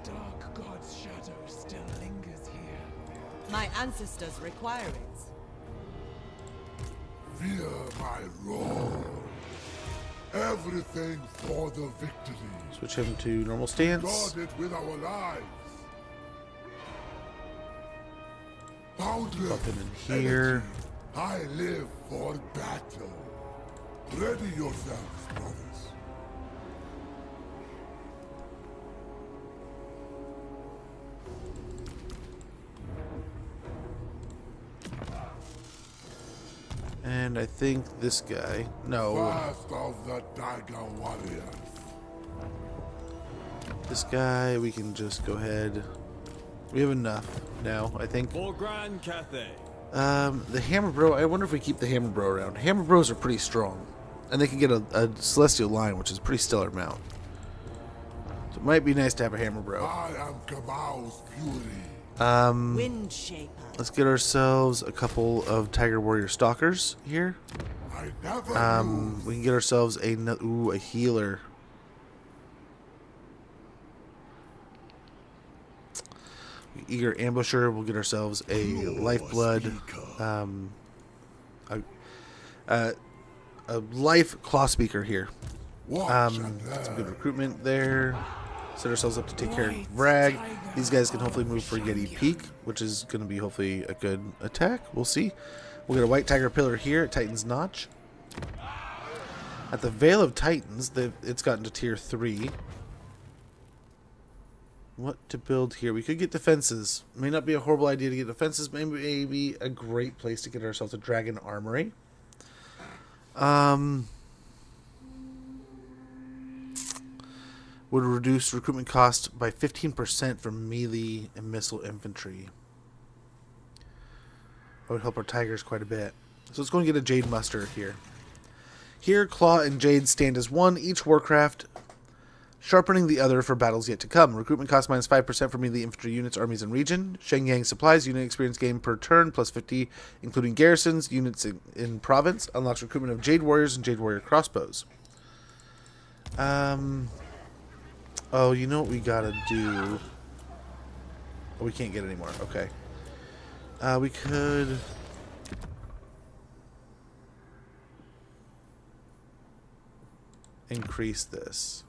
dark god's shadow still lingers here. My ancestors require it. Fear my roar. Everything for the victory. Switch him to normal stance. Guard it with our lives. Boundless Pop him in here. energy. I live for battle. Ready yourselves, brothers. And I think this guy. No. Last of the Dagger warriors. This guy, we can just go ahead. We have enough now, I think. For Grand Cathay. The Hammer Bro, I wonder if we keep the Hammer Bro around. Hammer Bros are pretty strong. And they can get a Celestial Line, which is a pretty stellar mount. So it might be nice to have a Hammer Bro. I am Kabao's fury. Wind Shaper. Let's get ourselves a couple of Tiger Warrior Stalkers here. We can get ourselves a healer. Eager Ambusher. We'll get ourselves a Lifeblood. A Life Claw Speaker here. Some good recruitment there. Set ourselves up to take care of Vrag. These guys can hopefully move for Yeti Peak, which is going to be hopefully a good attack. We'll see. We'll get a White Tiger Pillar here at Titan's Notch. At the Veil of Titans, it's gotten to tier 3. What to build here? We could get defenses. May not be a horrible idea to get defenses. Maybe a great place to get ourselves a Dragon Armory. Would reduce recruitment cost by 15% for melee and missile infantry. That would help our tigers quite a bit. So let's go and get a Jade Muster here. Here, Claw and Jade stand as one, each warcraft, sharpening the other for battles yet to come. Recruitment cost minus 5% for melee infantry units, armies, and region. Shenyang supplies, unit experience gain per turn, plus 50, including garrisons, units in province. Unlocks recruitment of Jade Warriors and Jade Warrior crossbows. Oh, you know what we gotta do? Oh, we can't get any more. Okay. We could... increase this.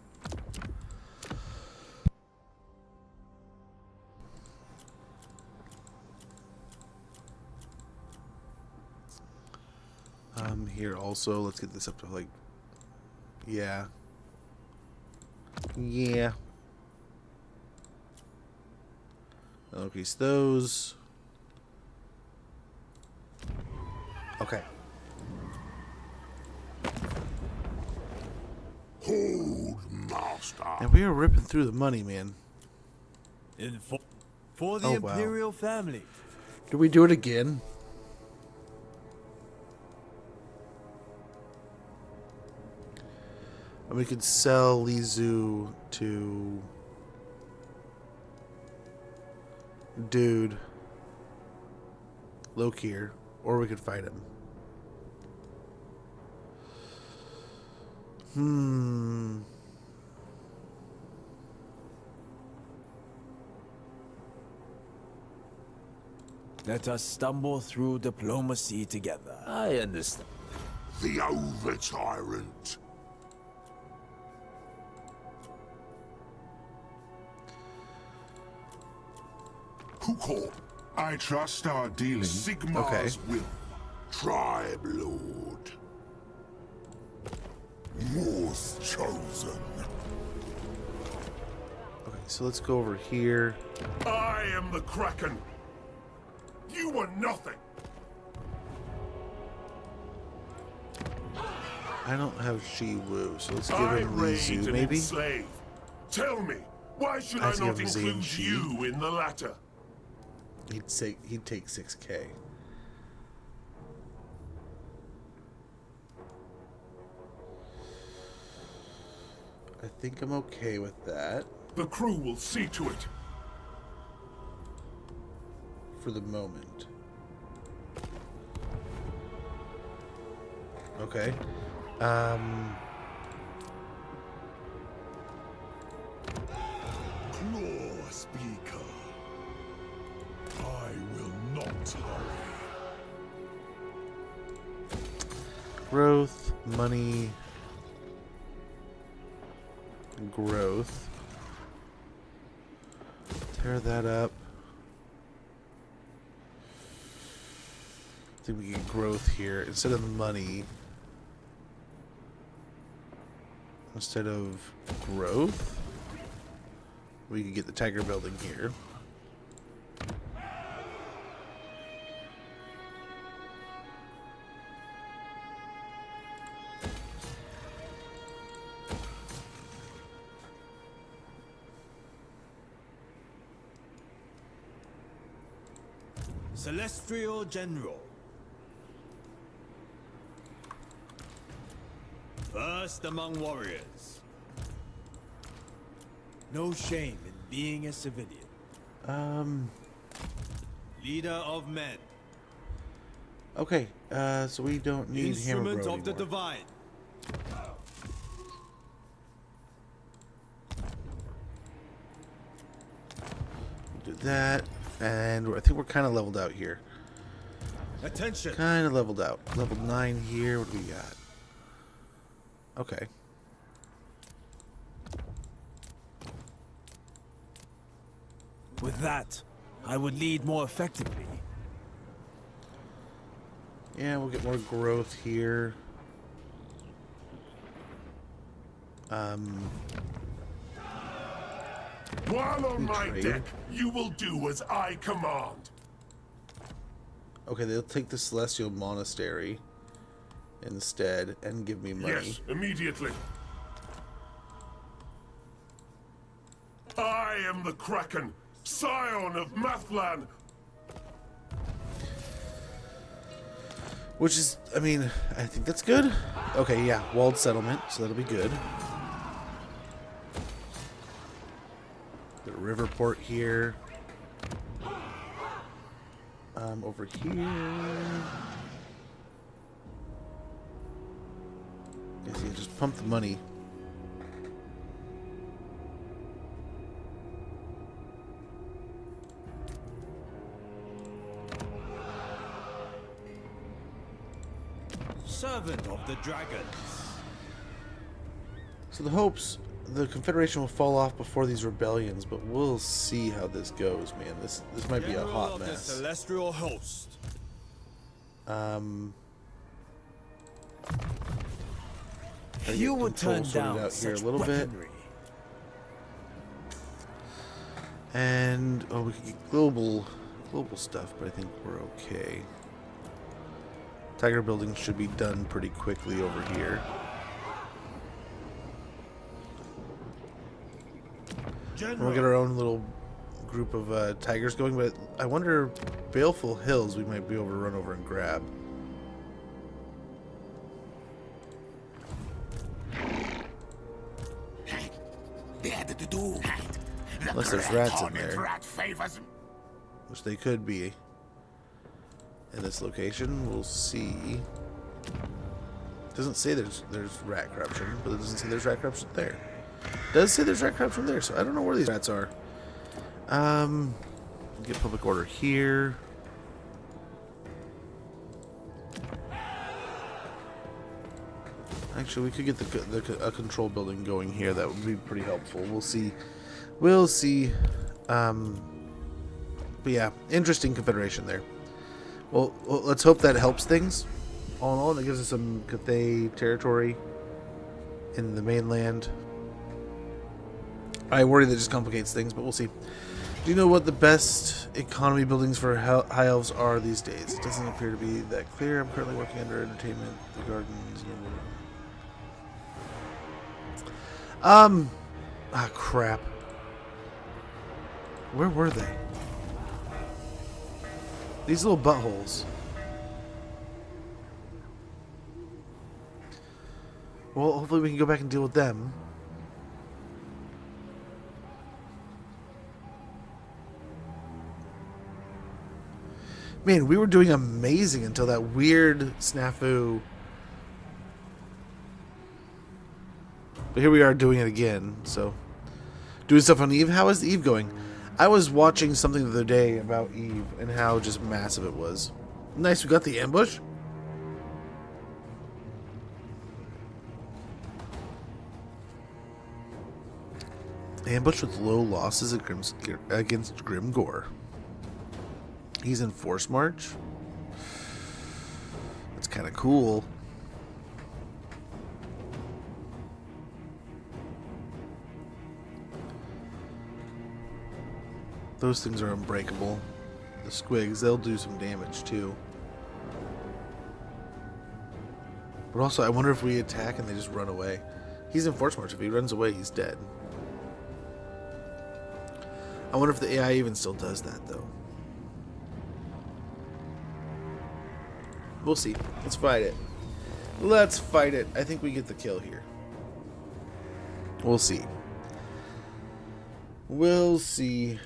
Here also, let's get this up to like... Yeah. Yeah. I'll increase those. Okay. Hold, master. And we are ripping through the money, man. For the Imperial family. Do we do it again? And we could sell Lizu to Dude Lokir, or we could fight him. Let us stumble through diplomacy together. I understand. The over-tyrant. Who called? I trust our dealing. Sigmar's will. Tribe Lord. War's chosen. Okay, so let's go over here. I am the Kraken. You were nothing. I don't have Shi-Wu, so let's give him Lizu, maybe? Enslave. Tell me, why should I not include you in the latter? He'd take 6K. I think I'm okay with that. The crew will see to it. For the moment. Okay. Claw Speaker. I will not hurry. Growth, money, growth. Tear that up. I think we get growth here instead of money. Instead of growth, we can get the Tiger building here. Celestial General. First among warriors. No shame in being a civilian. Leader of men. Okay, so we don't need Hammer Instrument Bro of the anymore. divine. Do that, and I think we're kind of leveled out here. Attention. Kind of leveled out. Level 9 here. What do we got? Okay. With that, I would lead more effectively. Yeah, we'll get more growth here. While on my trade. deck, you will do as I command. Okay, they'll take the Celestial Monastery instead and give me money. Yes, immediately. I am the Kraken, scion of Mathlan. Which is, I mean, I think that's good. Okay, yeah, walled settlement, so that'll be good. Got a river port here. Over here. Guess you just pump the money. Servant of the dragons. So the hopes the Confederation will fall off before these rebellions, but we'll see how this goes, man. This might be a General hot of the mess. celestial host. You would turn down out here a such little bit. weaponry. And oh, we could get global stuff, but I think we're okay. Tiger buildings should be done pretty quickly over here. And we'll get our own little group of tigers going, but I wonder, Baleful Hills we might be able to run over and grab. Unless there's rats in there, which they could be in this location. We'll see. It doesn't say there's rat corruption, but it doesn't say there's rat corruption there. It does say there's rat corruption there, so I don't know where these rats are. Get public order here. Actually, we could get a control building going here. That would be pretty helpful. We'll see. We'll see. But yeah, interesting confederation there. Well, let's hope that helps things. All in all, that gives us some Cathay territory in the mainland. I worry that just complicates things, but we'll see. Do you know what the best economy buildings for high elves are these days? It doesn't appear to be that clear. I'm currently working under entertainment, the gardens. Ah, crap. Where were they? These little buttholes. Well, hopefully we can go back and deal with them. Man, we were doing amazing until that weird snafu. But here we are doing it again, so. Doing stuff on Eve. How is Eve going? I was watching something the other day about Eve and how just massive it was. Nice, we got the ambush. Ambush with low losses against Grimgore. He's in Force March. That's kind of cool. Those things are unbreakable. The squigs, they'll do some damage too. But also, I wonder if we attack and they just run away. He's in Force March. If he runs away, he's dead. I wonder if the AI even still does that, though. We'll see. Let's fight it. Let's fight it. I think we get the kill here. We'll see. We'll see.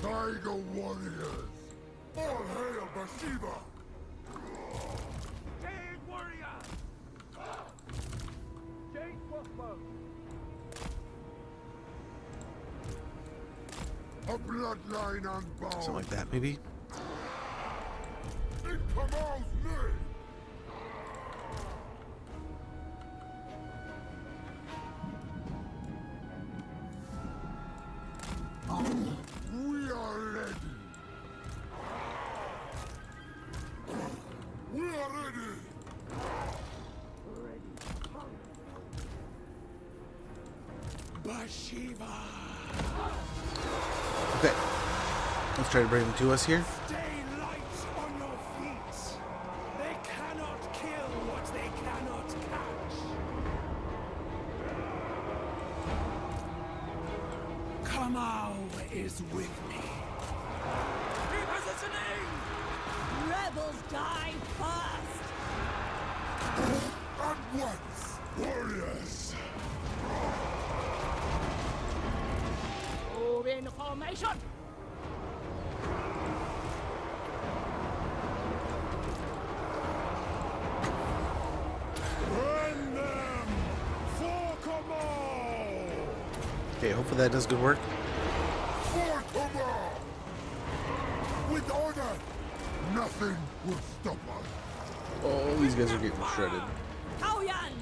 Tiger warriors! All hail Bhashiva! Jade warrior! Jade crossbow! A bloodline unbound! Something like that, maybe? In Kamal's name! We are ready! We are ready! Bhashiva! Okay. Let's try to bring them to us here. Stay light on your feet. They cannot kill what they cannot catch. Kamau is with me. Repositioning! Rebels die first! At once! Warriors! Move in formation! Rend them! For Kamal! Okay, hopefully that does good work. For Kamal! With order, nothing will stop us. Oh, these guys are getting shredded. Taoyan!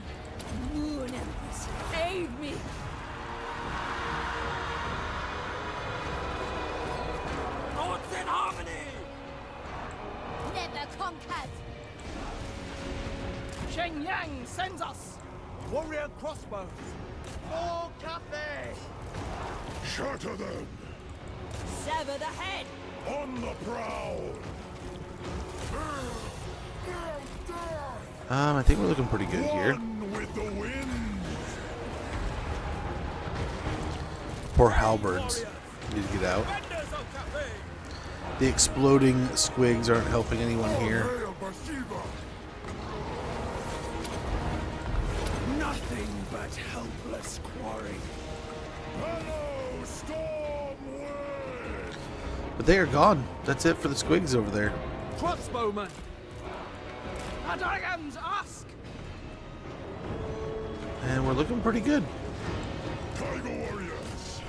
Moon Empress, aid me! Thoughts in harmony! Never conquered. Shenyang sends us! Warrior crossbows! For Cathay! Shatter them! Sever the head! On the prowl! I think we're looking pretty good here. One with the wind! Poor halberds need to get out. Defenders of Cathay! The exploding squigs aren't helping anyone here. Hail Bhashiva! Nothing but helpless quarry. Hello, storm wind! But they are gone. That's it for the squigs over there. Crossbowmen! The dragons ask! And we're looking pretty good. Tiger warriors!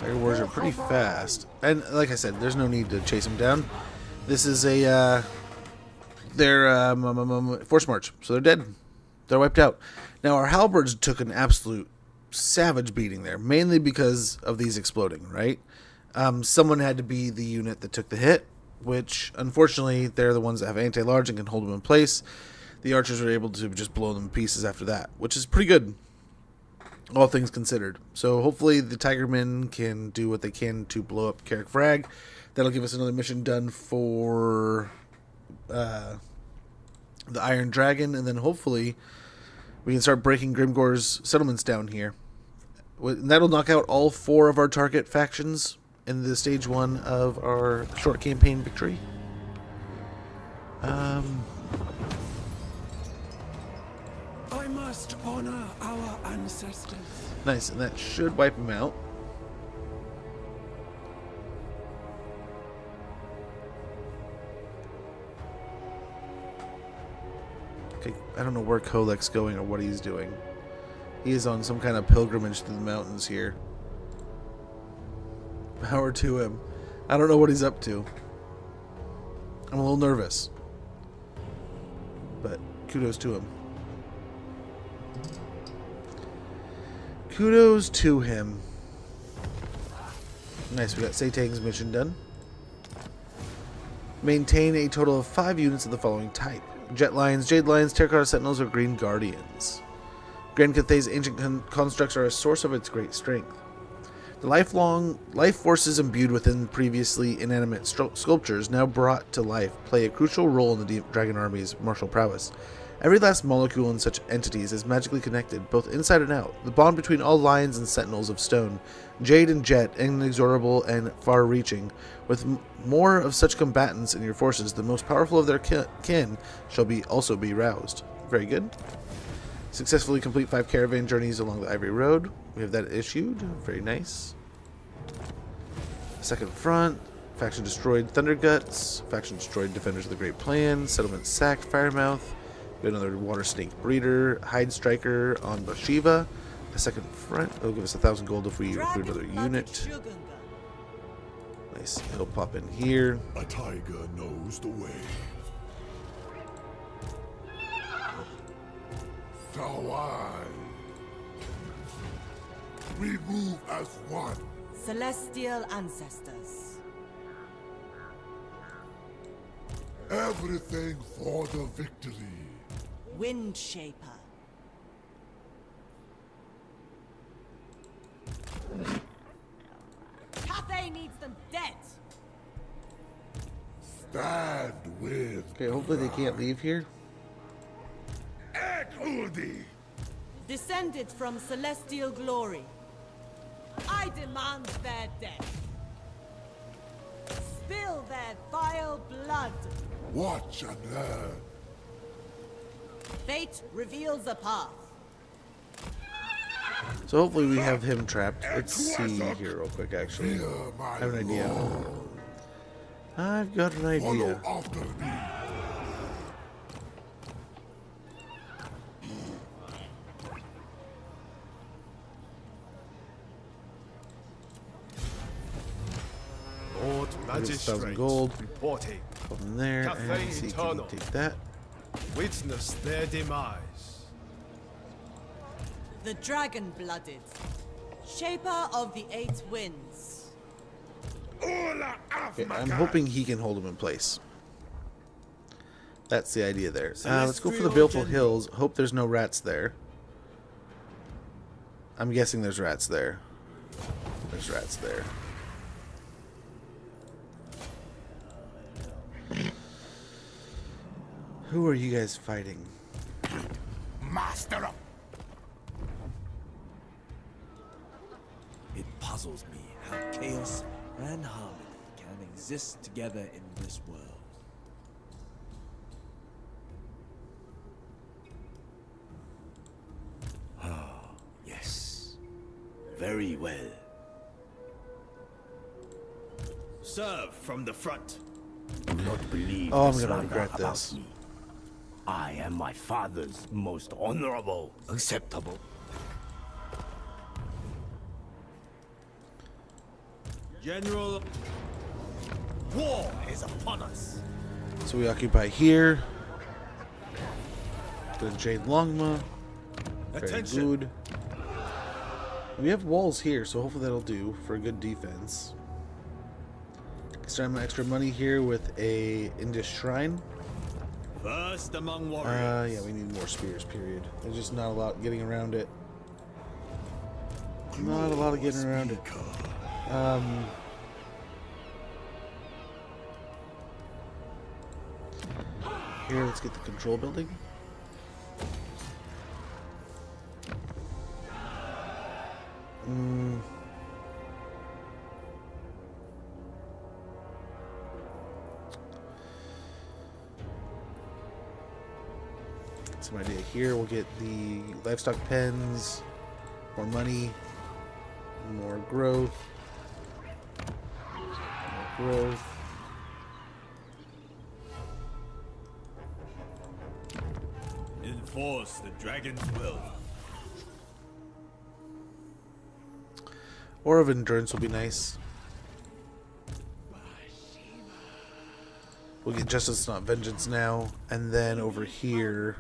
Tiger Wars are pretty fast. And like I said, there's no need to chase them down. This is a, they're force march. So they're dead. They're wiped out. Now our halberds took an absolute savage beating there. Mainly because of these exploding, right? Someone had to be the unit that took the hit. Which, unfortunately, they're the ones that have anti-large and can hold them in place. The archers were able to just blow them to pieces after that, which is pretty good, all things considered. So hopefully the Tigermen can do what they can to blow up Carrick Frag. That'll give us another mission done for the Iron Dragon, and then hopefully we can start breaking Grimgor's settlements down here. And that'll knock out all 4 of our target factions in the stage 1 of our short campaign victory. I must honor our ancestors. Nice, and that should wipe him out. Okay, I don't know where Kolek's going or what he's doing. He is on some kind of pilgrimage through the mountains here. Power to him. I don't know what he's up to. I'm a little nervous. But kudos to him. Kudos to him. Nice, we got Satang's mission done. Maintain a total of 5 units of the following type: Jet Lions, Jade Lions, Terracotta Sentinels, or Green Guardians. Grand Cathay's ancient constructs are a source of its great strength. The life forces imbued within previously inanimate sculptures now brought to life play a crucial role in the Dragon Army's martial prowess. Every last molecule in such entities is magically connected, both inside and out. The bond between all lions and sentinels of stone, jade and jet, inexorable and far-reaching. With more of such combatants in your forces, the most powerful of their kin shall also be roused. Very good. Successfully complete 5 caravan journeys along the Ivory Road. We have that issued. Very nice. Second front. Faction destroyed Thunderguts. Faction destroyed Defenders of the Great Plan. Settlement sacked Firemouth. We have another Water Snake Breeder. Hide Striker on Bhashiva. The second front. It'll give us 1,000 gold if we recruit another unit. Nice. It'll pop in here. A tiger knows the way. Tawai. We move as one. Celestial ancestors. Everything for the victory. Wind Shaper. Cathay needs them dead. Stand with. Okay, hopefully they can't leave here. Descended from celestial glory. I demand their death. Spill their vile blood. Watch and learn. Fate reveals a path. So hopefully we have him trapped. Let's see here real quick, actually. I have an idea. I've got an idea. Magistrate 1,000 gold. reporting. From there, Cathay and see, can we Eternal. take that? Witness their demise. The dragon-blooded. Shaper of the 8 winds. Okay, I'm hoping he can hold him in place. That's the idea there. Let's go for the Baleful Hills. Hope there's no rats there. I'm guessing there's rats there. There's rats there. Who are you guys fighting? Master up. It puzzles me how chaos and harmony can exist together in this world. Ah, yes. Very well. Serve from the front. Do not believe Oh, I'm the gonna slander regret about this. me. I am my father's most honorable, acceptable. General, war is upon us. So we occupy here. Go to Jade Longma. Very Attention. good. We have walls here, so hopefully that'll do for a good defense. Start my extra money here with a Indus Shrine. First among warriors. Yeah, we need more spears, period. There's just not a lot getting around it. Not a lot of getting around it. Here, let's get the control building. Some idea here. We'll get the livestock pens, more money, more growth, more growth. Enforce the dragon's will. Or of endurance will be nice. We'll get justice, not vengeance now, and then over here,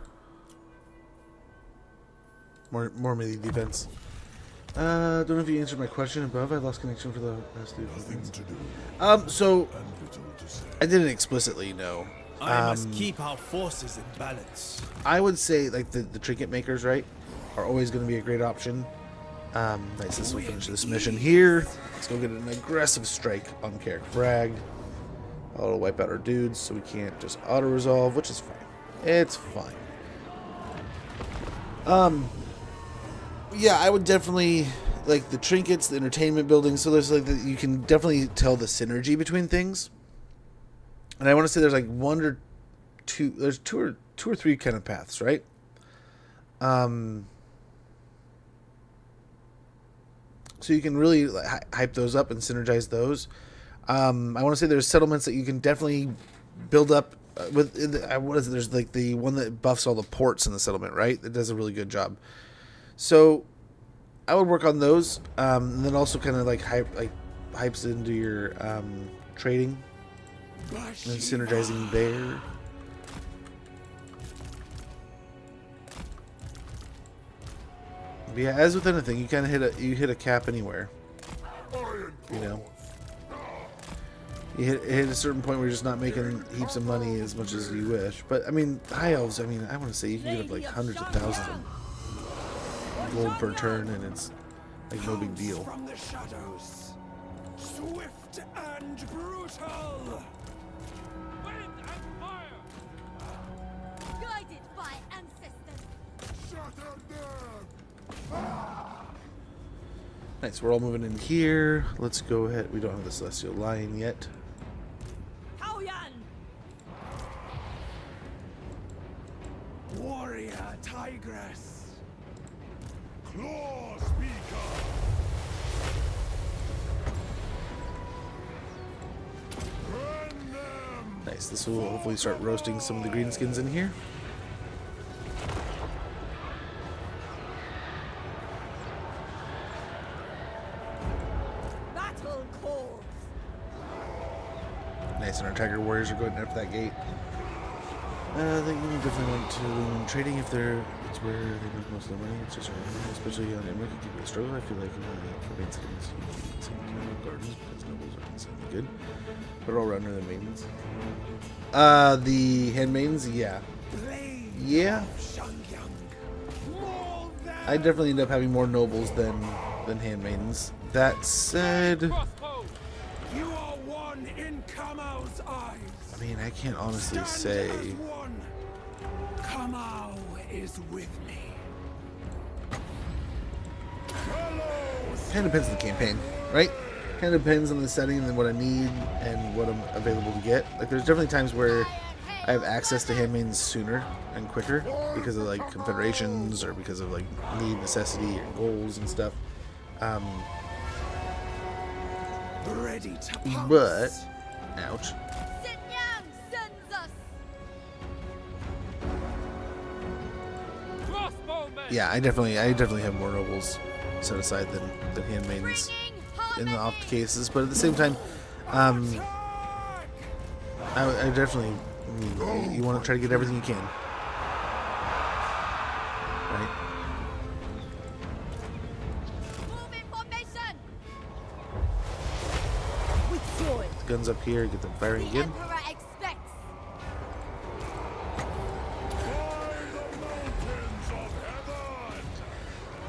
more melee defense. Don't know if you answered my question above. I lost connection for the past 3 minutes. So I didn't explicitly know. I must keep our forces in balance. I would say like the trinket makers, right, are always going to be a great option. Nice. This will finish this mission here. Let's go get an aggressive strike on Carrick Frag. It'll wipe out our dudes, so we can't just auto resolve, which is fine. It's fine. Yeah, I would definitely like the trinkets, the entertainment building. So there's like you can definitely tell the synergy between things. And I want to say there's like one or two. There's two or three kind of paths, right? So you can really hype those up and synergize those. I want to say there's settlements that you can definitely build up with. What is it? There's like the one that buffs all the ports in the settlement, right? That does a really good job. So I would work on those, and then also kind of like hypes into your trading and synergizing there. But yeah, as with anything, you kind of hit a cap anywhere. You know, you hit a certain point where you're just not making heaps of money as much as you wish. But I mean, high elves. I mean, I want to say you can get up like hundreds of thousands of gold per turn, and it's like no big deal. From the shadows, swift and brutal. Wind and fire! Guided by ancestors. Shatter them! Nice, we're all moving in here. Let's go ahead. We don't have the Celestial Lion yet. Warrior Tigress. Claw Speaker! Run them! Nice, this will hopefully start roasting some of the greenskins in here. Nice, and our Tiger Warriors are going after that gate. I think you definitely want to trading if it's where they make most of their money. It's just especially on Emmerich, it can be a struggle. I feel like for main cities, some gardens because nobles are insanely good, but all around are the maidens. The handmaidens, yeah. I definitely end up having more nobles than handmaidens. That said, You are one in Kamau's eyes. I mean, I can't honestly say. Kamau is with me. Kind of depends on the campaign, right? Kind of depends on the setting and what I need and what I'm available to get. Like, there's definitely times where I have access to handmaidens sooner and quicker because of like confederations or because of like need, necessity, or goals and stuff. Ready to pounce. But, ouch. Yeah, I definitely have more nobles set aside than handmaidens in the off cases, but at the same time, I definitely, you want to try to get everything you can, right? Guns up here, get them firing again.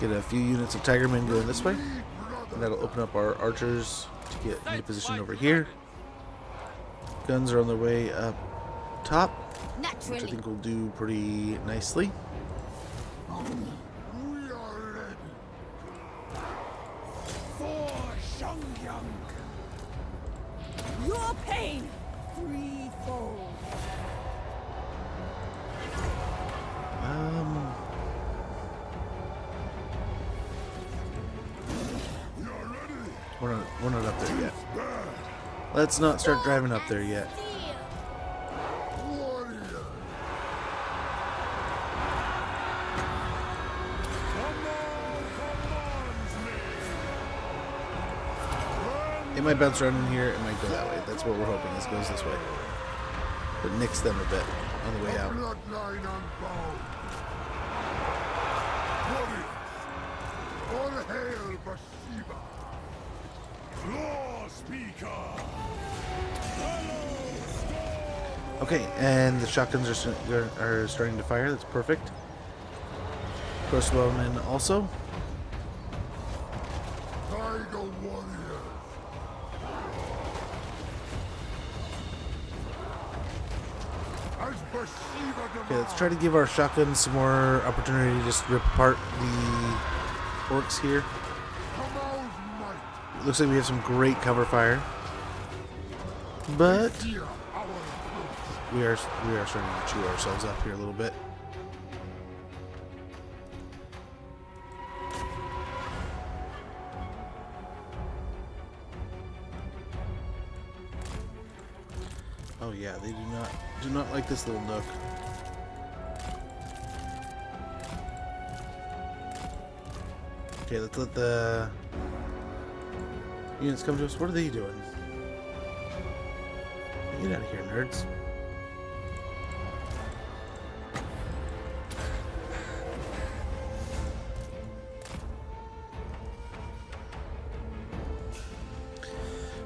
Get a few units of Tigermen going this way. And that'll open up our archers to get into position over here. Guns are on their way up top, which I think will do pretty nicely. Your pain threefold. We're not up there yet. Let's not start driving up there yet. It might bounce around in here, it might go that way. That's what we're hoping, is it goes this way. But nix them a bit on the way out. Bloodline unbound. All hail Bhashiva. Law Speaker. Okay, and the shotguns are starting to fire. That's perfect. Crossbowmen also. Tiger Warrior. As Okay, let's try to give our shotgun some more opportunity to just rip apart the orcs here. Looks like we have some great cover fire, but we are starting to chew ourselves up here a little bit. Oh yeah, they do not like this little nook. Okay, let's let the units come to us. What are they doing? Get out of here, nerds.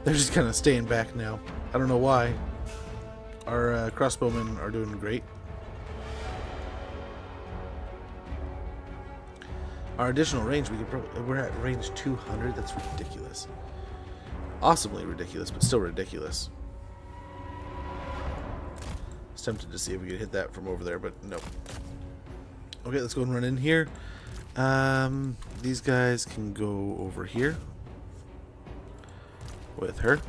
They're just kind of staying back now. I don't know why. Our crossbowmen are doing great. Our additional range, we're at range 200. That's ridiculous. Awesomely ridiculous, but still ridiculous. I was tempted to see if we could hit that from over there, but nope. Okay, let's go and run in here. These guys can go over here with her.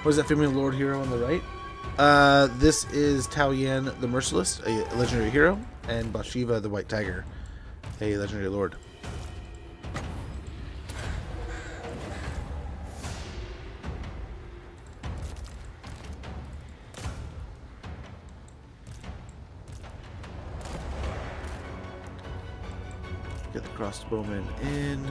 What is that female lord hero on the right? This is Tao Yan the Merciless, a legendary hero, and Bhashiva the White Tiger, a legendary lord. Get the crossbowmen in.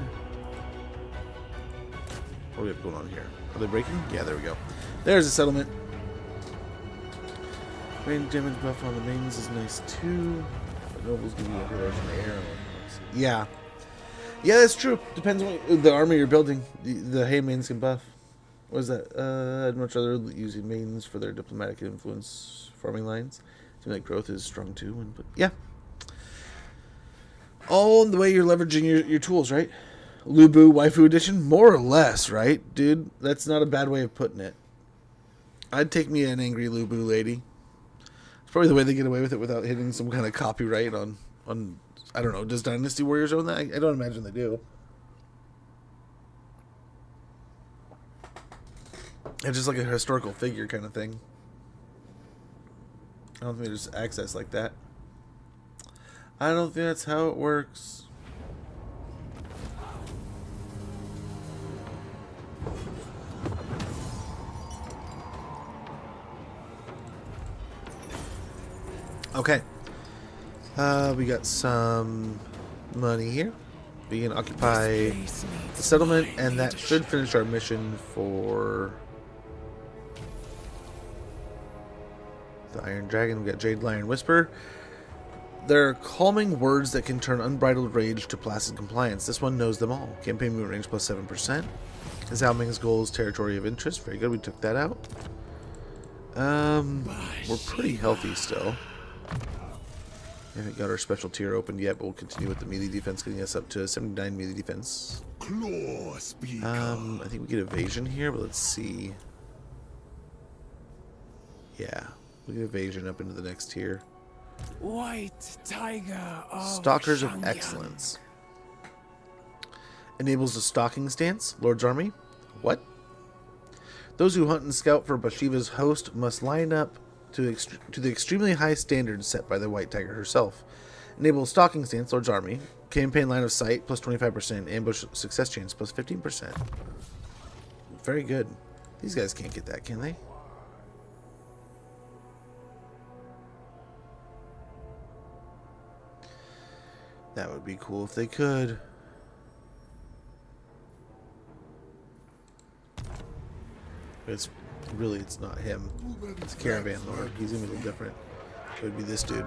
What do we have going on here? Are they breaking? Yeah, there we go. There's a settlement. Range damage buff on the mains is nice too. But nobles give you a legendary arrow. Yeah. Yeah, that's true. Depends on what, the army you're building. The hay mains can buff. What is that? I'd much rather using mains for their diplomatic influence farming lines. Seems like growth is strong too. But yeah. All the way you're leveraging your tools, right? Lubu Waifu Edition? More or less, right? Dude, that's not a bad way of putting it. I'd take me an angry Lubu lady. It's probably the way they get away with it without hitting some kind of copyright on I don't know, does Dynasty Warriors own that? I don't imagine they do. It's just like a historical figure kind of thing. I don't think there's access like that. I don't think that's how it works. Okay. We got some money here. We can occupy the settlement, and that should finish our mission for the Iron Dragon. We got Jade Lion Whisper. They're calming words that can turn unbridled rage to placid compliance. This one knows them all. Campaign movement range plus 7%. Zhao Ming's goal is territory of interest. Very good. We took that out. We're pretty healthy still. We haven't got our special tier opened yet, but we'll continue with the melee defense, getting us up to 79 melee defense. I think we get evasion here, but let's see. Yeah, we get evasion up into the next tier. White Tiger of Stalkers of Shangyang. Excellence. Enables a stalking stance. Lord's Army. What? Those who hunt and scout for Bhashiva's host must line up to the extremely high standards set by the White Tiger herself. Enable stalking stance, Lord's Army. Campaign line of sight, plus 25%. Ambush success chance, plus 15%. Very good. These guys can't get that, can they? That would be cool if they could. It's not him. It's Caravan Lord. He's gonna be a little different. It would be this dude.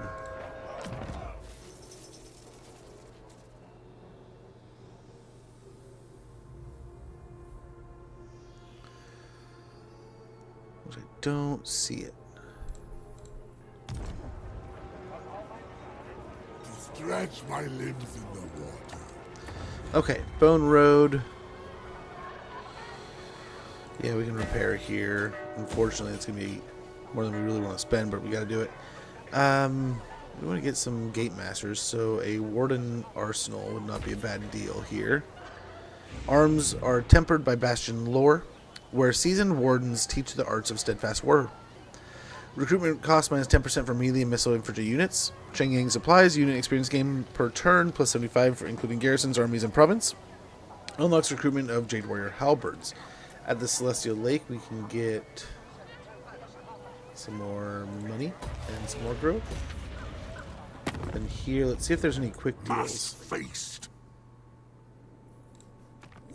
But I don't see it. Stretch my limbs in the water. Okay, Bone Road. Yeah, we can repair here. Unfortunately, it's going to be more than we really want to spend, but we got to do it. We want to get some gate masters, so a warden arsenal would not be a bad deal here. Arms are tempered by bastion lore, where seasoned wardens teach the arts of steadfast war. Recruitment cost minus 10% for melee and missile infantry units. Cheng Yang supplies, unit experience gain per turn, plus 75 for including garrisons, armies, and province. Unlocks recruitment of Jade Warrior halberds. At the Celestial Lake, we can get some more money and some more growth. And here, let's see if there's any quick deals. Feast.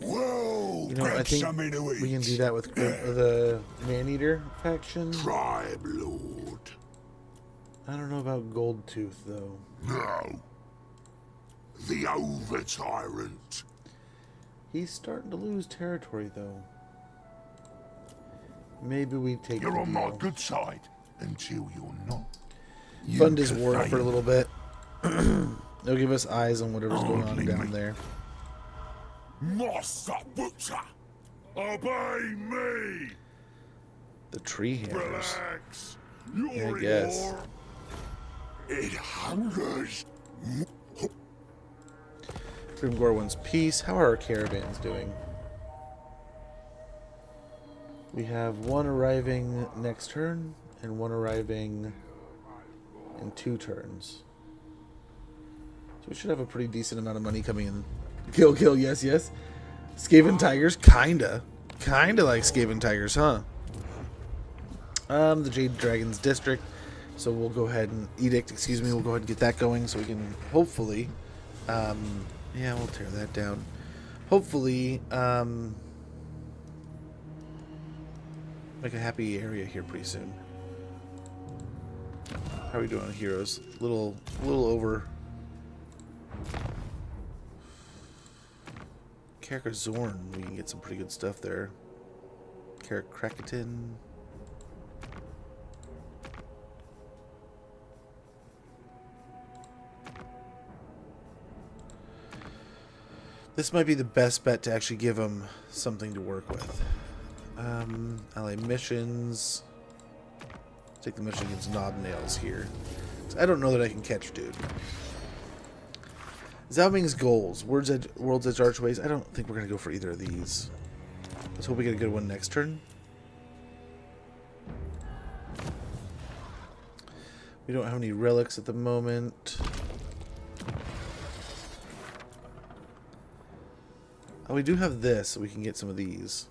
Whoa, you know, I think we can do that with the Man-Eater faction. Tribe Lord. I don't know about Gold Tooth, though. No. The Over-Tyrant. He's starting to lose territory, though. Maybe we take You're on my good side until you're not. Fund his war for a little bit. They'll give us eyes on whatever's going on down there. Master Butcher, obey me. The tree hammers. Relax. Yeah, I guess. It hungers. Grimgore wants peace. How are our caravans doing? We have one arriving next turn and one arriving in 2 turns. So we should have a pretty decent amount of money coming in. Kill, yes. Skaven Tigers, kinda like Skaven Tigers, huh? The Jade Dragons District. So we'll go ahead and we'll go ahead and get that going so we can hopefully, yeah, we'll tear that down. Hopefully, make a happy area here pretty soon. How are we doing on heroes? Little over. Karak Zorn, we can get some pretty good stuff there. Karak Kraketin. This might be the best bet to actually give him something to work with. Ally missions. Take the mission against Knob Nails here. I don't know that I can catch dude. Zhao Ming's goals. World's Edge Archways. I don't think we're going to go for either of these. Let's hope we get a good one next turn. We don't have any relics at the moment. Oh, we do have this, so we can get some of these.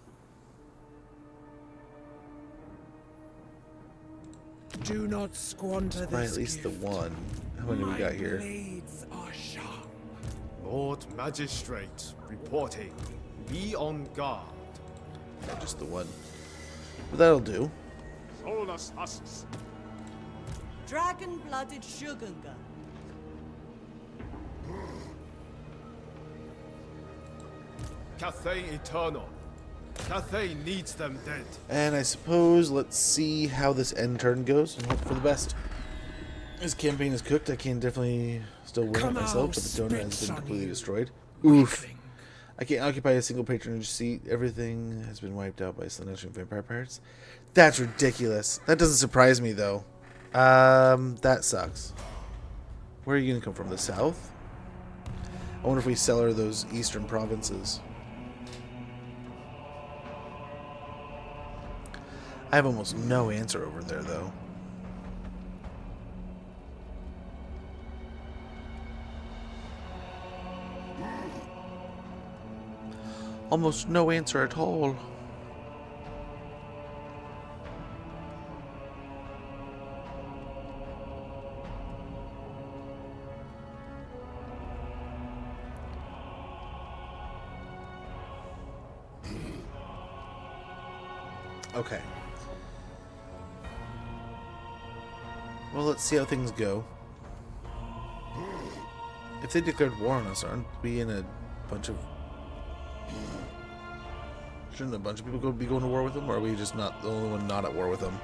Do not squander Buy this at least gift. the one. How many do we got here? Blades are sharp. Lord Magistrate reporting. Be on guard. Yeah, just the one. But that'll do. Solus husks. Dragon-blooded Shugunga. Cathay Eternal. Cathay needs them dead. And I suppose let's see how this end turn goes and hope for the best. This campaign is cooked. I can definitely still win it myself, but the donut has been completely destroyed. Oof. I can't occupy a single patronage seat. Everything has been wiped out by Slanesh and Vampire Pirates. That's ridiculous. That doesn't surprise me, though. That sucks. Where are you going to come from? The south? I wonder if we sell her those eastern provinces. I have almost no answer over there, though. Almost no answer at all. Okay. Well, let's see how things go. If they declared war on us, aren't we in a bunch of... Shouldn't a bunch of people be going to war with them, or are we just not the only one not at war with them?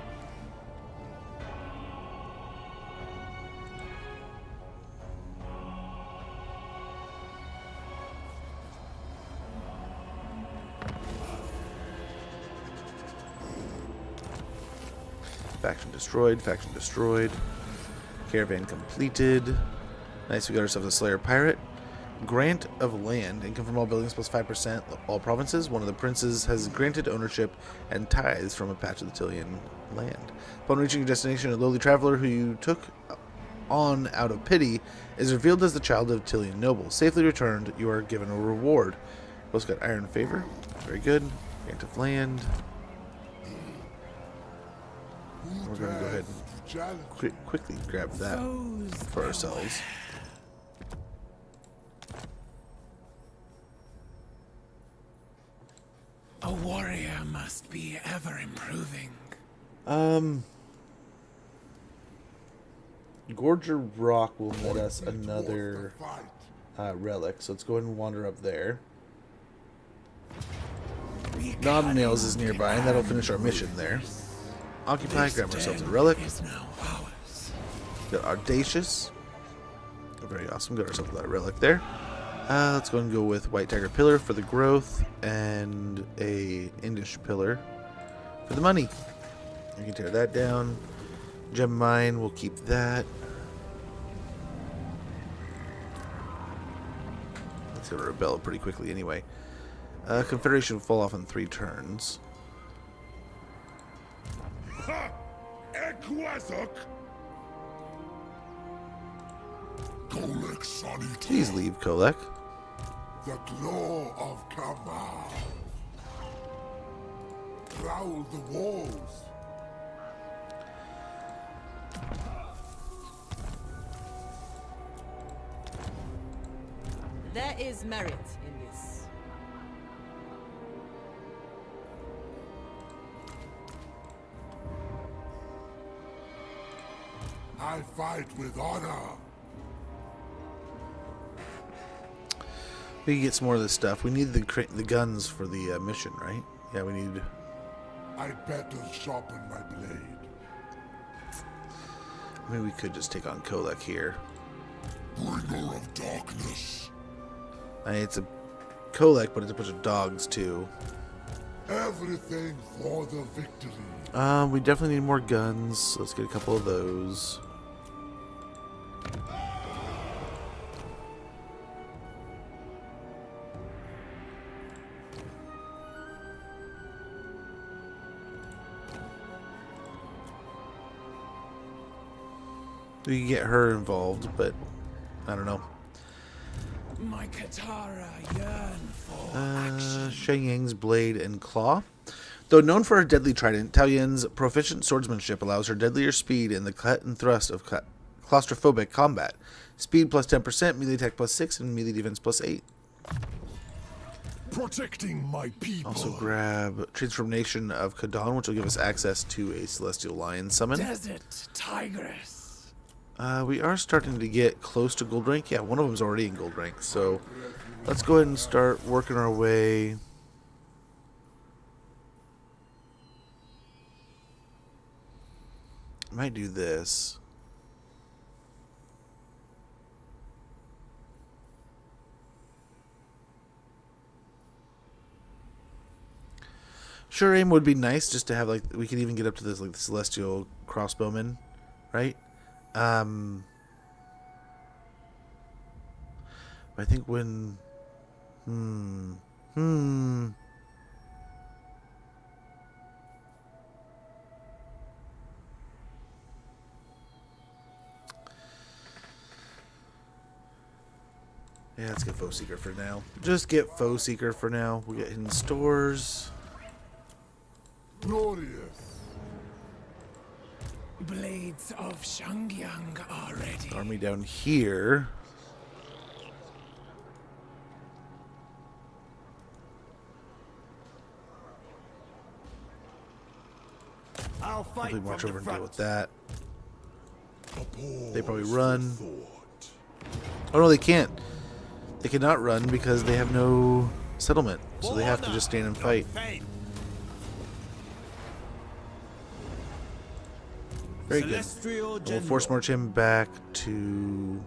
Faction destroyed. Faction destroyed. Caravan completed. Nice, we got ourselves a Slayer Pirate. Grant of land. Income from all buildings plus 5%. All provinces. One of the princes has granted ownership and tithes from a patch of the Tillian land. Upon reaching your destination, a lowly traveler who you took on out of pity is revealed as the child of Tillian noble. Safely returned, you are given a reward. We also got Iron Favor. Very good. Grant of land. We're going to go ahead and quickly grab that for ourselves. A warrior must be ever improving. Gorger Rock will net us another relic, so let's go ahead and wander up there. Knob Nails is nearby, and that'll finish our mission there. Occupy, grab ourselves a relic. Got Audacious. Very awesome, got ourselves that relic there. Let's go and go with White Tiger Pillar for the growth and a Indish Pillar for the money. We can tear that down. Gem Mine, we'll keep that. Let's go to Rebel pretty quickly anyway. Confederation will fall off in 3 turns. Please leave, Kolek. The claw of Kama. Prowl the walls. There is merit in this. I fight with honor. We can get some more of this stuff. We need the guns for the mission, right? Yeah, we need. I better sharpen my blade. I mean, we could just take on Kolek here. Bringer of darkness. I mean, it's a Kolek, but it's a bunch of dogs too. Everything for the victory. We definitely need more guns. Let's get a couple of those. We can get her involved, but I don't know. My Katara yearn for action. Shang Yang's blade and claw. Though known for her deadly trident, Tao Yan's proficient swordsmanship allows her deadlier speed in the cut and thrust of claustrophobic combat. Speed plus 10%, melee attack plus 6, and melee defense plus 8. Protecting my people. Also grab Transformation of Kadon, which will give us access to a Celestial Lion summon. Desert Tigress. We are starting to get close to gold rank. Yeah, one of them's already in gold rank. So let's go ahead and start working our way. Might do this. Sure, aim would be nice just to have, like, we could even get up to this, like, the Celestial Crossbowman, right? I think when yeah, let's get Foe Seeker for now. Just get Foe Seeker for now. We'll get hidden stores. Glorious. Blades of Shangyang are ready. Army down here. I'll fight. Probably march over and deal with that. They probably run. Oh no, they can't. They cannot run because they have no settlement, so they have to just stand and fight. Very good. We'll force march him back to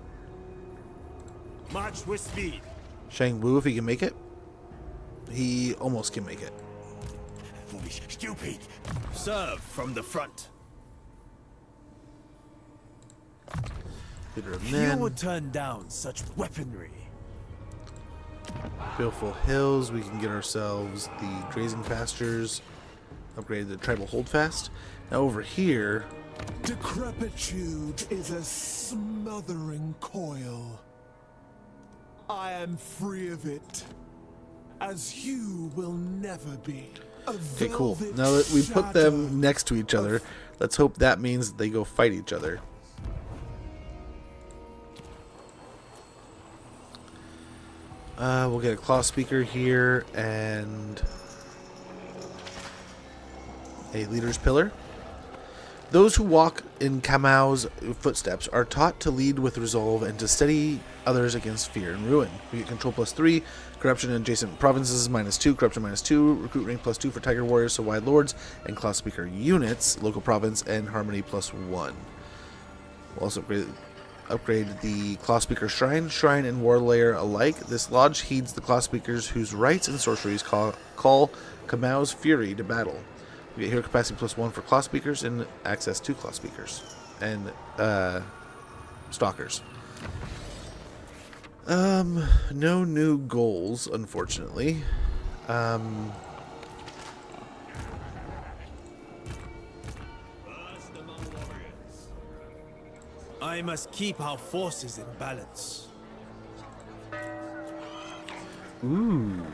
March with speed. Shang Wu if he can make it. He almost can make it. Foolish, stupid. Serve from the front. Leader of You men. would turn down such weaponry. Baleful Hills. We can get ourselves the grazing pastures. Upgrade the tribal holdfast. Now over here. Decrepitude is a smothering coil. I am free of it, as you will never be. Okay, cool. Now that we put them next to each other, let's hope that means they go fight each other. We'll get a claw speaker here and a leader's pillar. Those who walk in Kamau's footsteps are taught to lead with resolve and to steady others against fear and ruin. We get control +3, corruption in adjacent provinces -2, corruption -2, recruit rank +2 for Tiger Warriors, so Wide Lords, and Claw Speaker units, local province, and harmony +1. We'll also upgrade the Claw Speaker Shrine and War Lair alike. This lodge heeds the Claw Speakers whose rites and sorceries call Kamau's fury to battle. We get hero capacity +1 for Claw Speakers and access to Claw Speakers and Stalkers. No new goals, unfortunately. I must keep our forces in balance. Ooh.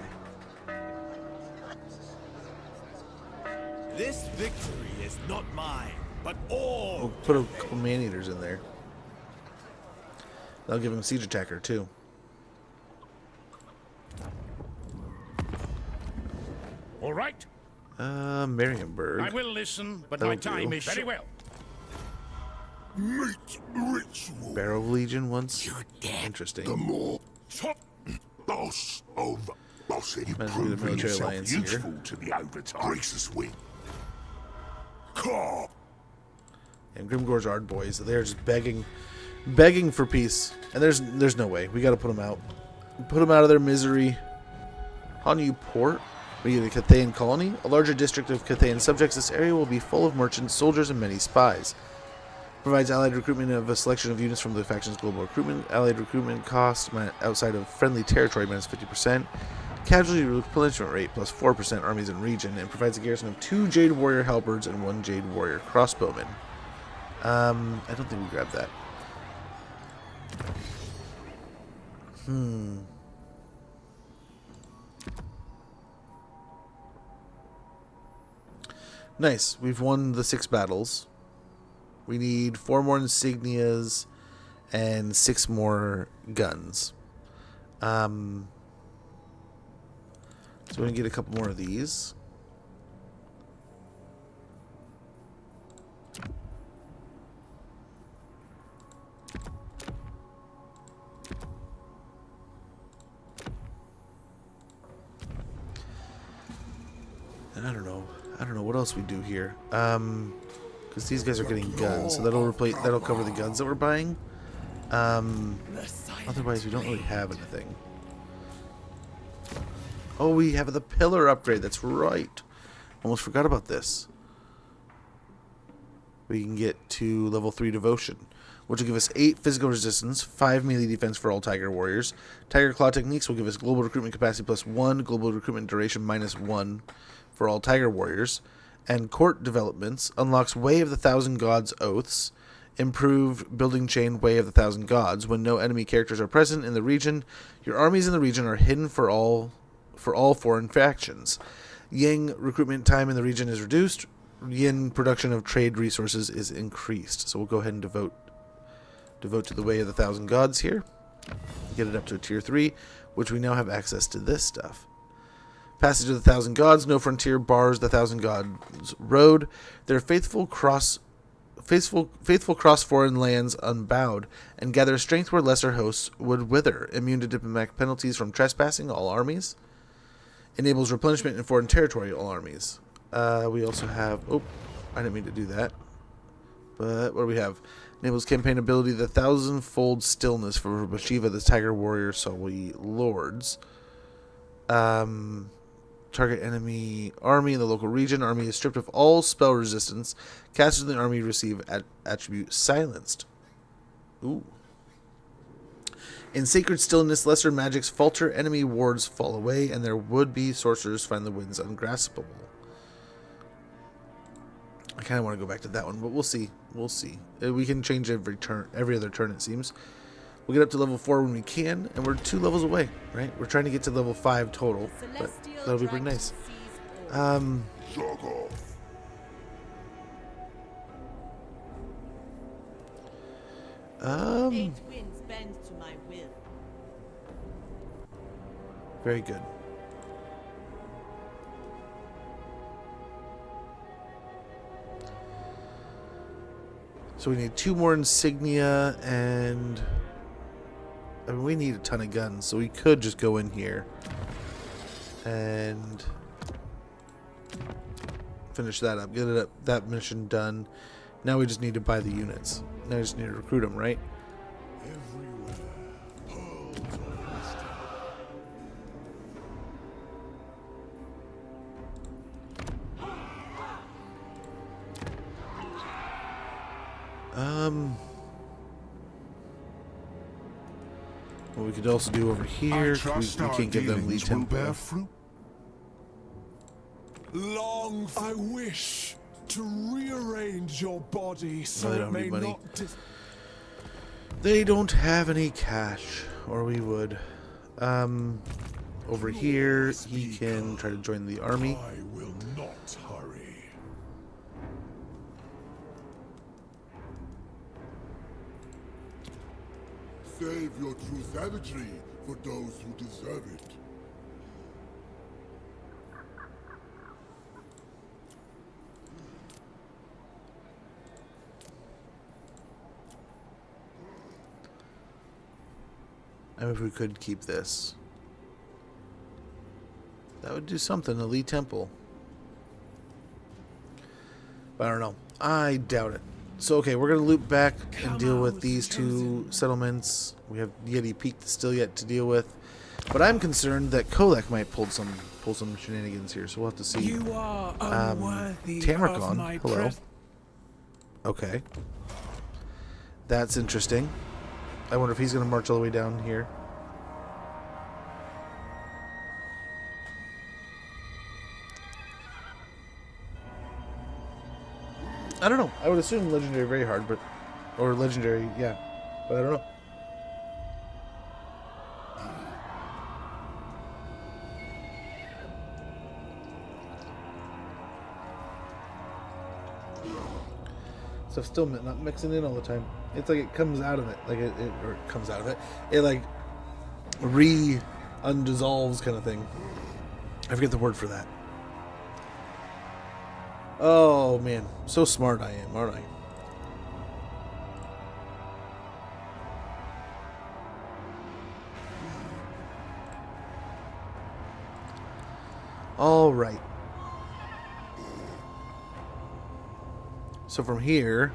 This victory is not mine, but all. We'll put a couple man-eaters in there. That'll give him siege attacker too. All right. Marienburg. I will listen, but That'll my time do. is very well. Meat ritual. Barrow Legion once. Interesting. The more top boss of bossing, Might as well be the proving military yourself alliance here. useful to the overtime. Grace's wing. Car. And Grimgor's Ard boys, they're just begging for peace. And there's no way. We got to put them out. Put them out of their misery. Hanyu Port. We get a Cathayan colony. A larger district of Cathayan subjects. This area will be full of merchants, soldiers, and many spies. Provides allied recruitment of a selection of units from the faction's global recruitment. Allied recruitment cost outside of friendly territory -50%. Casualty replenishment rate +4% armies in region. And provides a garrison of 2 Jade Warrior Halberds and 1 Jade Warrior Crossbowmen. I don't think we grabbed that. Nice. We've won the 6 battles. We need 4 more insignias and 6 more guns. So we're going to get a couple more of these. And I don't know what else we do here. Because these guys are getting guns, so that'll cover the guns that we're buying. Otherwise, we don't really have anything. Oh, we have the pillar upgrade. That's right. Almost forgot about this. We can get to level 3 devotion, which will give us 8 physical resistance, 5 melee defense for all Tiger Warriors. Tiger Claw techniques will give us global recruitment capacity +1, global recruitment duration -1 for all Tiger Warriors. And court developments unlocks Way of the Thousand Gods oaths, improved building chain Way of the Thousand Gods. When no enemy characters are present in the region, your armies in the region are hidden for all foreign factions. Yang recruitment time in the region is reduced. Yin production of trade resources is increased. So we'll go ahead and devote to the Way of the Thousand Gods here. Get it up to a tier 3, which we now have access to this stuff. Passage of the Thousand Gods. No frontier bars the Thousand Gods road. Their faithful cross foreign lands unbowed, and gather strength where lesser hosts would wither. Immune to diplomatic penalties from trespassing all armies. Enables replenishment in foreign territory all armies. We also have... Oh, I didn't mean to do that. But what do we have? Enables campaign ability, the 1,000-fold stillness for Bhashiva, the Tiger Warrior, so we Lords. Target enemy army in the local region. Army is stripped of all spell resistance. Casters in the army receive attribute silenced. Ooh. In sacred stillness, lesser magics falter, enemy wards fall away, and their would-be sorcerers find the winds ungraspable. I kind of want to go back to that one, but we'll see. We'll see. We can change every other turn, it seems. We'll get up to level 4 when we can, and we're 2 levels away, right? We're trying to get to level 5 total, but that'll be pretty nice. Eight winds bend to my will. Very good. So we need 2 more insignia, and I mean, we need a ton of guns, so we could just go in here and finish that up, get it up, that mission done. Now we just need to buy the units. Now we just need to recruit them, right? What we could also do over here, we can't give them lead tempo. Long I wish to rearrange your body so No, they it don't may need money. not They don't have any cash, or we would. Over here, he can try to join the army. I will not hurry. Save your true savagery for those who deserve it. I mean, if we could keep this, that would do something. Elite Temple. But I don't know. I doubt it. So, okay, we're going to loop back and deal with these 2 settlements. We have Yeti Peak still yet to deal with. But I'm concerned that Kolek might pull some shenanigans here, so we'll have to see. You are unworthy of Tamargon, my hello. Okay. That's interesting. I wonder if he's going to march all the way down here. I don't know. I would assume legendary very hard, but... Or legendary, yeah. But I don't know. Stuff still not mixing in all the time. It's like it comes out of it. Like it comes out of it. It like undissolves kind of thing. I forget the word for that. Oh man, so smart I am, aren't I? All right. So from here,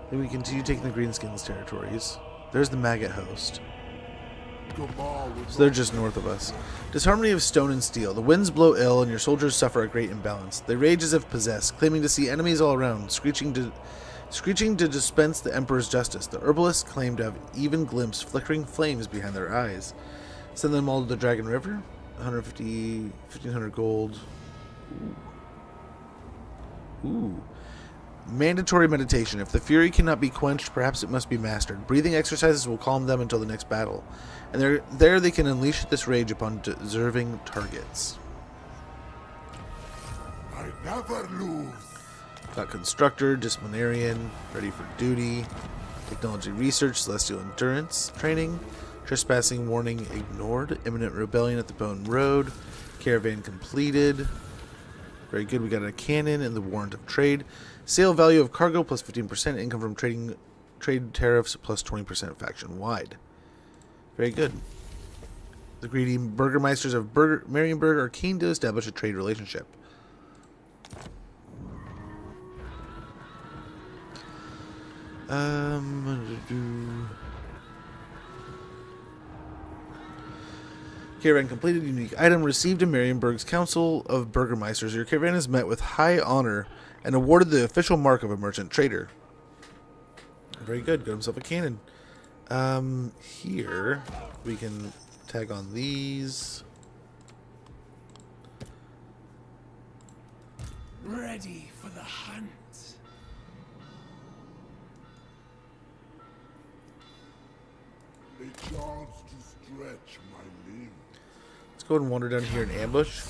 then we continue taking the Greenskins territories. There's the Maggot host. So they're just north of us. Disharmony of stone and steel. The winds blow ill and your soldiers suffer a great imbalance. They rage as if possessed, claiming to see enemies all around, screeching to dispense the Emperor's justice. The herbalists claim to have even glimpsed flickering flames behind their eyes. Send them all to the Dragon River. 150, 1500 gold. Ooh. Mandatory meditation. If the fury cannot be quenched, perhaps it must be mastered. Breathing exercises will calm them until the next battle. And there they can unleash this rage upon deserving targets. I never lose. Got Constructor, Disciplinarian, ready for duty. Technology Research, Celestial Endurance Training. Trespassing warning ignored. Imminent rebellion at the Bone Road. Caravan completed. Very good. We got a cannon and the warrant of trade. Sale value of cargo plus 15%. Income from trade tariffs plus 20% faction wide. Very good. The greedy burgermeisters of Marienburg are keen to establish a trade relationship. Caravan completed. Unique item received in Marienburg's Council of Burgermeisters. Your caravan is met with high honor and awarded the official mark of a merchant trader. Very good. Got himself a cannon. Here we can tag on these. Ready for the hunt. A chance to stretch my limbs. Let's go ahead and wander down here and ambush.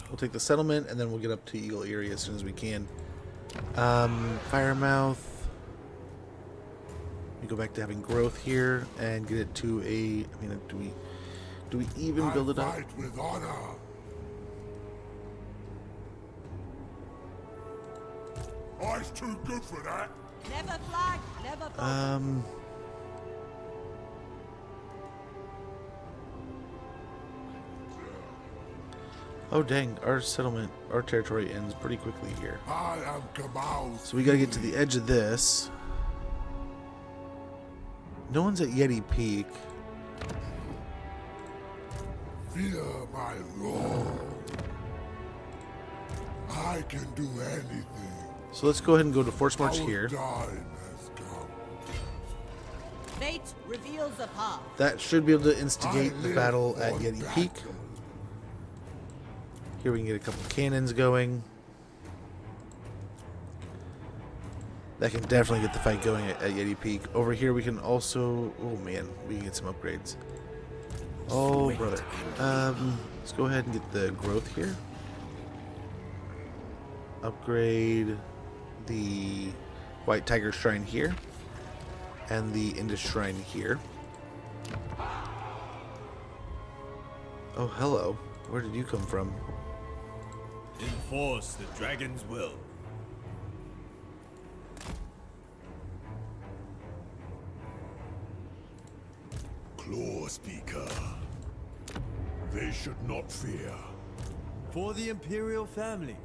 We'll take the settlement, and then we'll get up to Eagle Eyrie as soon as we can. Firemouth. We go back to having growth here and get it to a. I mean, do we even build it up? Fight with honor. Oh, it's too good for that. Never flag, never fall. Oh dang, our settlement, our territory ends pretty quickly here. I am Kamal's. So we gotta get to the edge of this. No one's at Yeti Peak. Fear my roar. I can do anything. So let's go ahead and go to Force March Our here. time has come. Fate reveals a path. That should be able to instigate the battle at Yeti Peak. Here we can get a couple cannons going. That can definitely get the fight going at Yeti Peak. Over here we can also... Oh man, we can get some upgrades. Oh brother. Let's go ahead and get the growth here. Upgrade the White Tiger Shrine here. And the Indus Shrine here. Oh hello. Where did you come from? Enforce the dragon's will. Claw Speaker. They should not fear. For the Imperial family.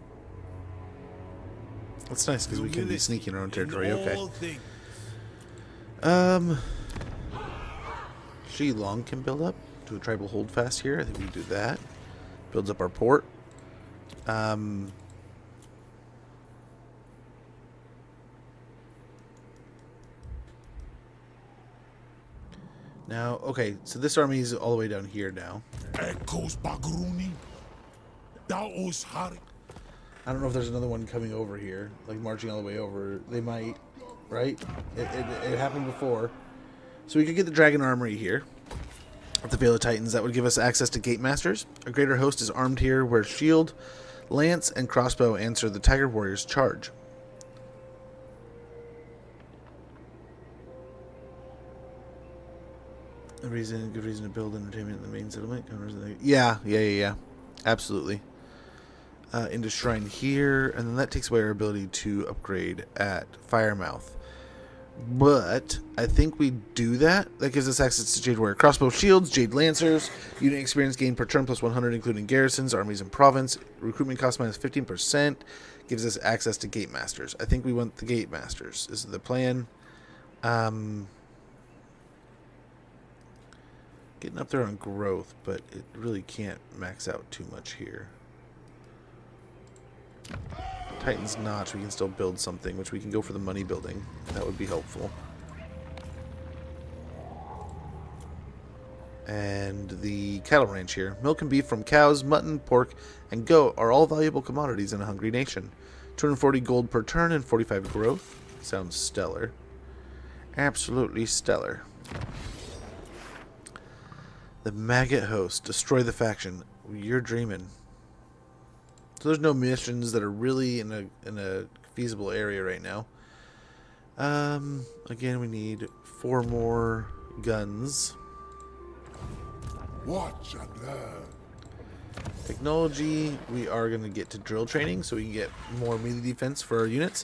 That's nice because we can be sneaking around territory. Okay. Shi Long can build up to a tribal holdfast here. I think we can do that. Builds up our port. Now, okay, so this army is all the way down here now. Echoes Bagruni. Daos Hari. I don't know if there's another one coming over here, like marching all the way over. They might, right? It happened before. So we could get the Dragon Armory here at the Veil of Titans. That would give us access to Gate Masters. A greater host is armed here where shield, lance, and crossbow answer the Tiger Warrior's charge. Good reason to build entertainment in the main settlement. Yeah. Absolutely. Into Shrine here, and then that takes away our ability to upgrade at Firemouth. But I think we do that. That gives us access to Jade Warrior crossbow shields, Jade Lancers, unit experience gain per turn plus 100, including garrisons, armies, and province. Recruitment cost minus 15%. Gives us access to Gate Masters. I think we want the Gate Masters. This is the plan. Getting up there on growth, but it really can't max out too much here. Titan's Notch, we can still build something, which we can go for the money building. That would be helpful. And the cattle ranch here. Milk and beef from cows, mutton, pork, and goat are all valuable commodities in a hungry nation. 240 gold per turn and 45 growth. Sounds stellar. Absolutely stellar. The maggot host. Destroy the faction. You're dreaming. So there's no missions that are really in a feasible area right now. Again, we need 4 more guns. Watch and learn. Technology, we are going to get to drill training so we can get more melee defense for our units.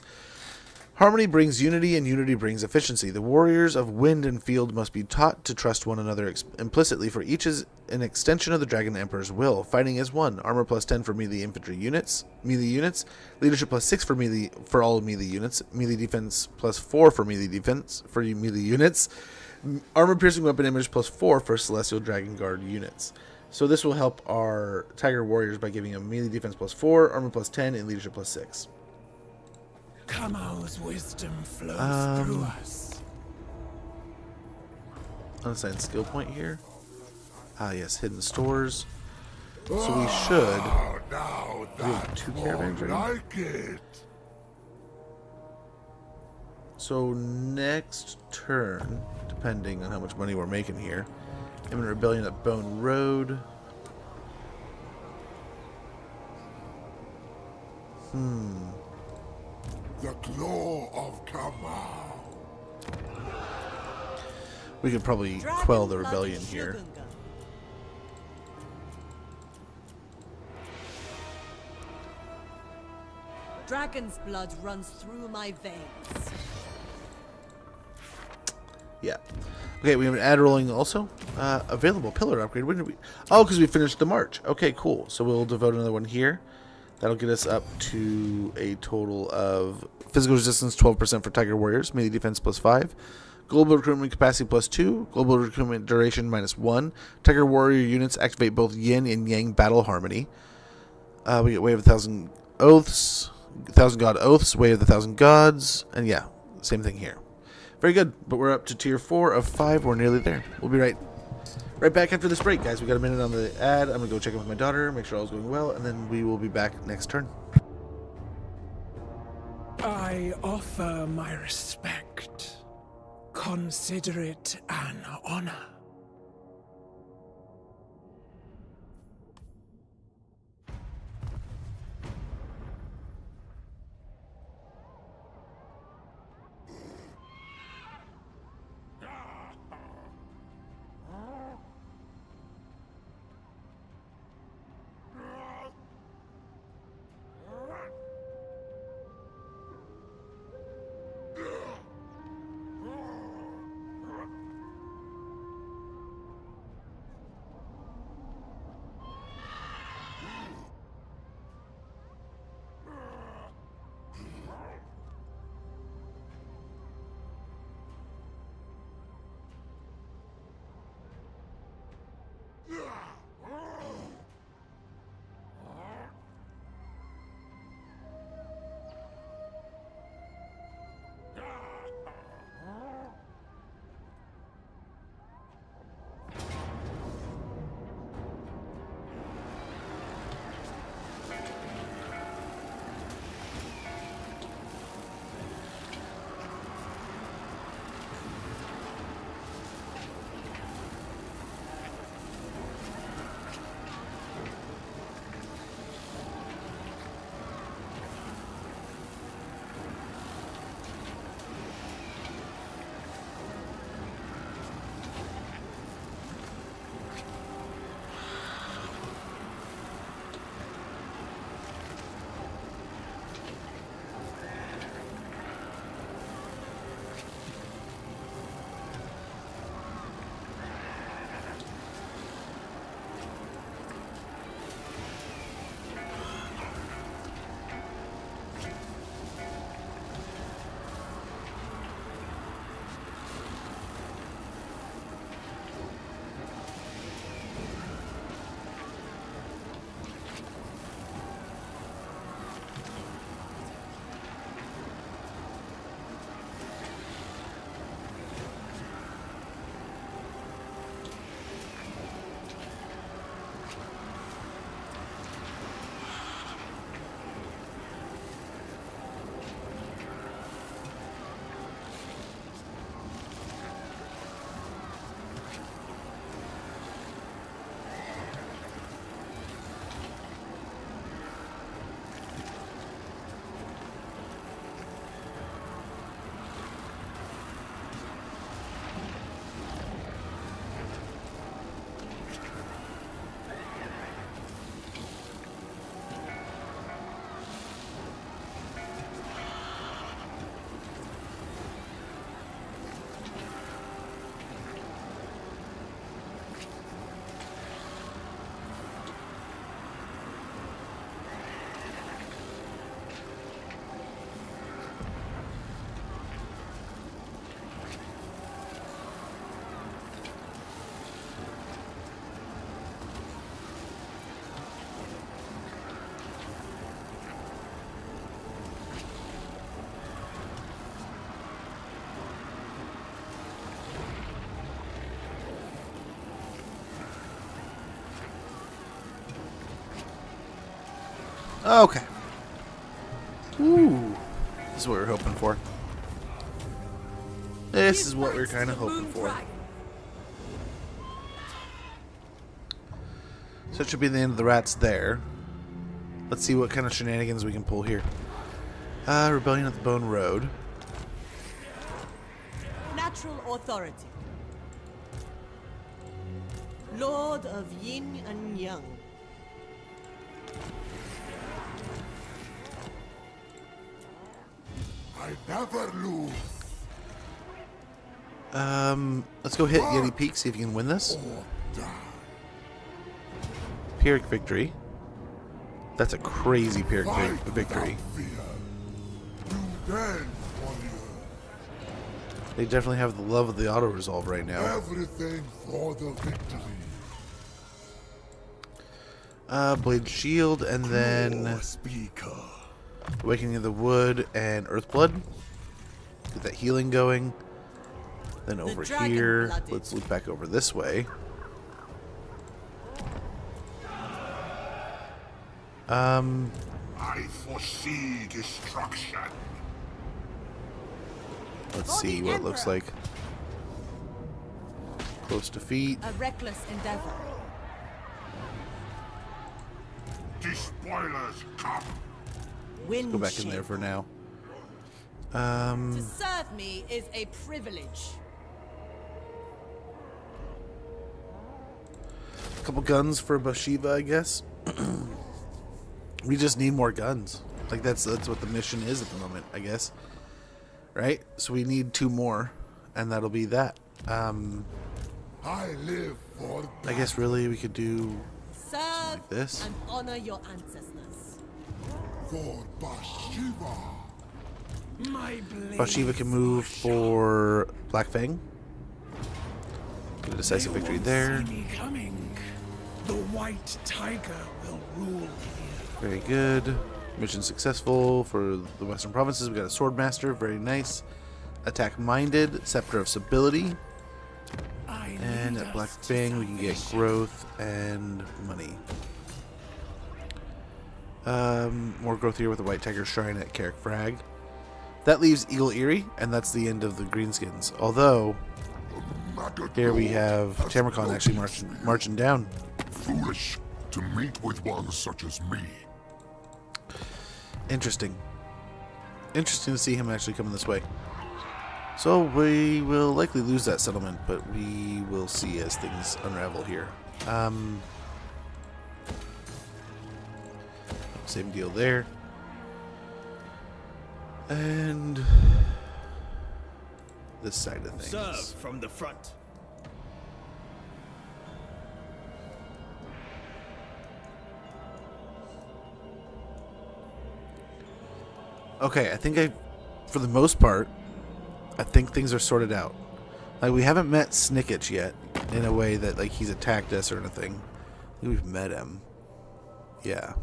Harmony brings unity, and unity brings efficiency. The warriors of wind and field must be taught to trust one another implicitly, for each is an extension of the Dragon Emperor's will. Fighting as one. Armor plus 10 for melee infantry units. Melee units. Leadership plus 6 for all melee units. Melee defense plus 4 for melee defense for melee units. Armor piercing weapon damage plus 4 for Celestial Dragon Guard units. So this will help our Tiger Warriors by giving them melee defense plus 4, armor plus 10, and leadership plus 6. Kamal's wisdom flows through us. unassigned skill point here. Ah, yes, hidden stores. So we should. We have 2 caravans ready. So next turn, depending on how much money we're making here, imminent rebellion at Bone Road. The claw of Kamal. We could probably quell the rebellion here. Dragon's blood runs through my veins. Yeah. Okay, we have an ad rolling also. Available pillar upgrade. When did we? Oh, because we finished the march. Okay, cool. So we'll devote another one here. That'll get us up to a total of physical resistance 12% for Tiger Warriors, melee defense +5, global recruitment capacity +2, global recruitment duration -1. Tiger Warrior units activate both Yin and Yang battle harmony. We get Way of 1,000 Oaths, 1,000 God Oaths, Way of the 1,000 Gods, and yeah, same thing here. Very good, but we're up to tier 4 of 5. We're nearly there. We'll be right back after this break, guys. We got a minute on the ad. I'm gonna go check in with my daughter, make sure all's going well, and then we will be back next turn. I offer my respect. Consider it an honor. Okay. Ooh. This is what we were hoping for. This is what we were kind of hoping for. So that should be the end of the rats there. Let's see what kind of shenanigans we can pull here. Rebellion at the Bone Road. Natural authority. Lord of Yin and Yang. I never lose. Let's go hit Yeti Peak, see if you can win this. Pyrrhic victory. That's a crazy Pyrrhic victory. They definitely have the love of the auto resolve right now. Everything for the victory. Blade Shield, and then Awakening of the Wood and Earthblood. Get that healing going. Then over here, let's loop back over this way. I foresee destruction. Let's see what it looks like. Close defeat. A reckless endeavor. Despoilers come. Let's go back in there for now. To serve me is a privilege. A couple guns for Bhashiva, I guess. We just need more guns. Like that's what the mission is at the moment, I guess. Right? So we need 2 more, and that'll be that. I live for I guess really we could do Serve like this. and honor your ancestors. For Bhashiva. My blade. Bhashiva can move for Black Fang. Get a decisive victory there. See me coming. The white tiger will rule here. Very good. Mission successful for the Western Provinces. We got a Swordmaster. Very nice. Attack Minded. Scepter of Stability. And at Black Fang we can get growth and money. More growth here with the White Tiger Shrine at Carrick Frag. That leaves Eagle Eyrie, and that's the end of the Greenskins. Although, here we have Tamarcon actually marching down. Foolish to meet with one such as me. Interesting. Interesting to see him actually coming this way. So we will likely lose that settlement, but we will see as things unravel here. Same deal there. And this side of things. Serve from the front. Okay, I think for the most part, I think things are sorted out. Like, we haven't met Snicketch yet, in a way that, like, he's attacked us or anything. I think we've met him. Yeah.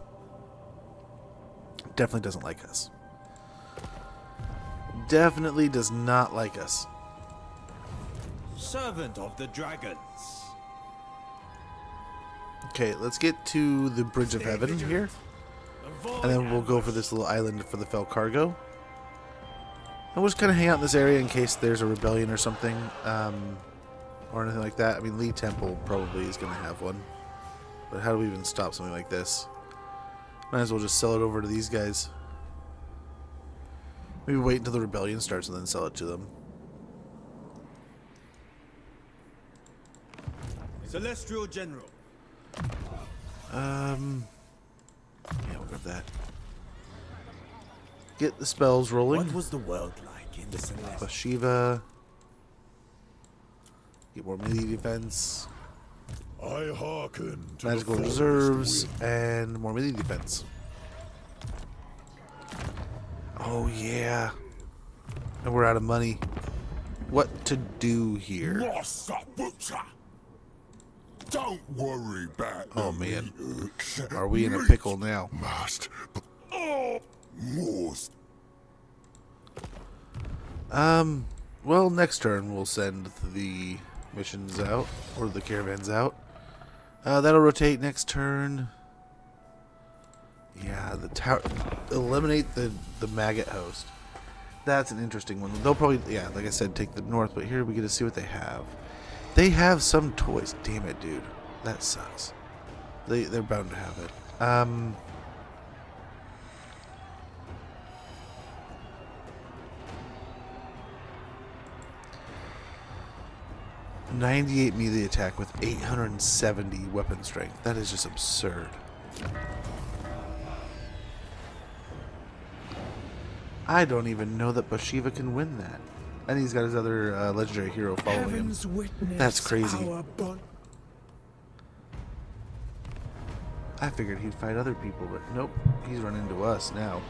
Definitely doesn't like us. Definitely does not like us. Servant of the dragons. Okay, let's get to the Bridge of Heaven here. And then we'll go for this little island for the Fell Cargo. And we'll just kind of hang out in this area in case there's a rebellion or something. Or anything like that. I mean, Lee Temple probably is going to have one. But how do we even stop something like this? Might as well just sell it over to these guys. Maybe wait until the rebellion starts and then sell it to them. Celestial General. Yeah, we'll grab that. Get the spells rolling. What was the world like in the Celestial? Bhashiva. Get more melee defense. I hearken to Magical the reserves forest and more melee defense. Oh yeah. And we're out of money. What to do here? Nossa butcher. Don't worry about Oh man. Are we in a pickle now? Must. Most. Well, next turn we'll send the missions out, or the caravans out. That'll rotate next turn. Yeah, the tower. Eliminate the maggot host. That's an interesting one. They'll probably, yeah, like I said, take the north. But here we get to see what they have. They have some toys. Damn it, dude. That sucks. They're bound to have it. 98 melee attack with 870 weapon strength. That is just absurd. I don't even know that Bhashiva can win that. And he's got his other legendary hero following him. That's crazy. I figured he'd fight other people, but nope. He's run into us now.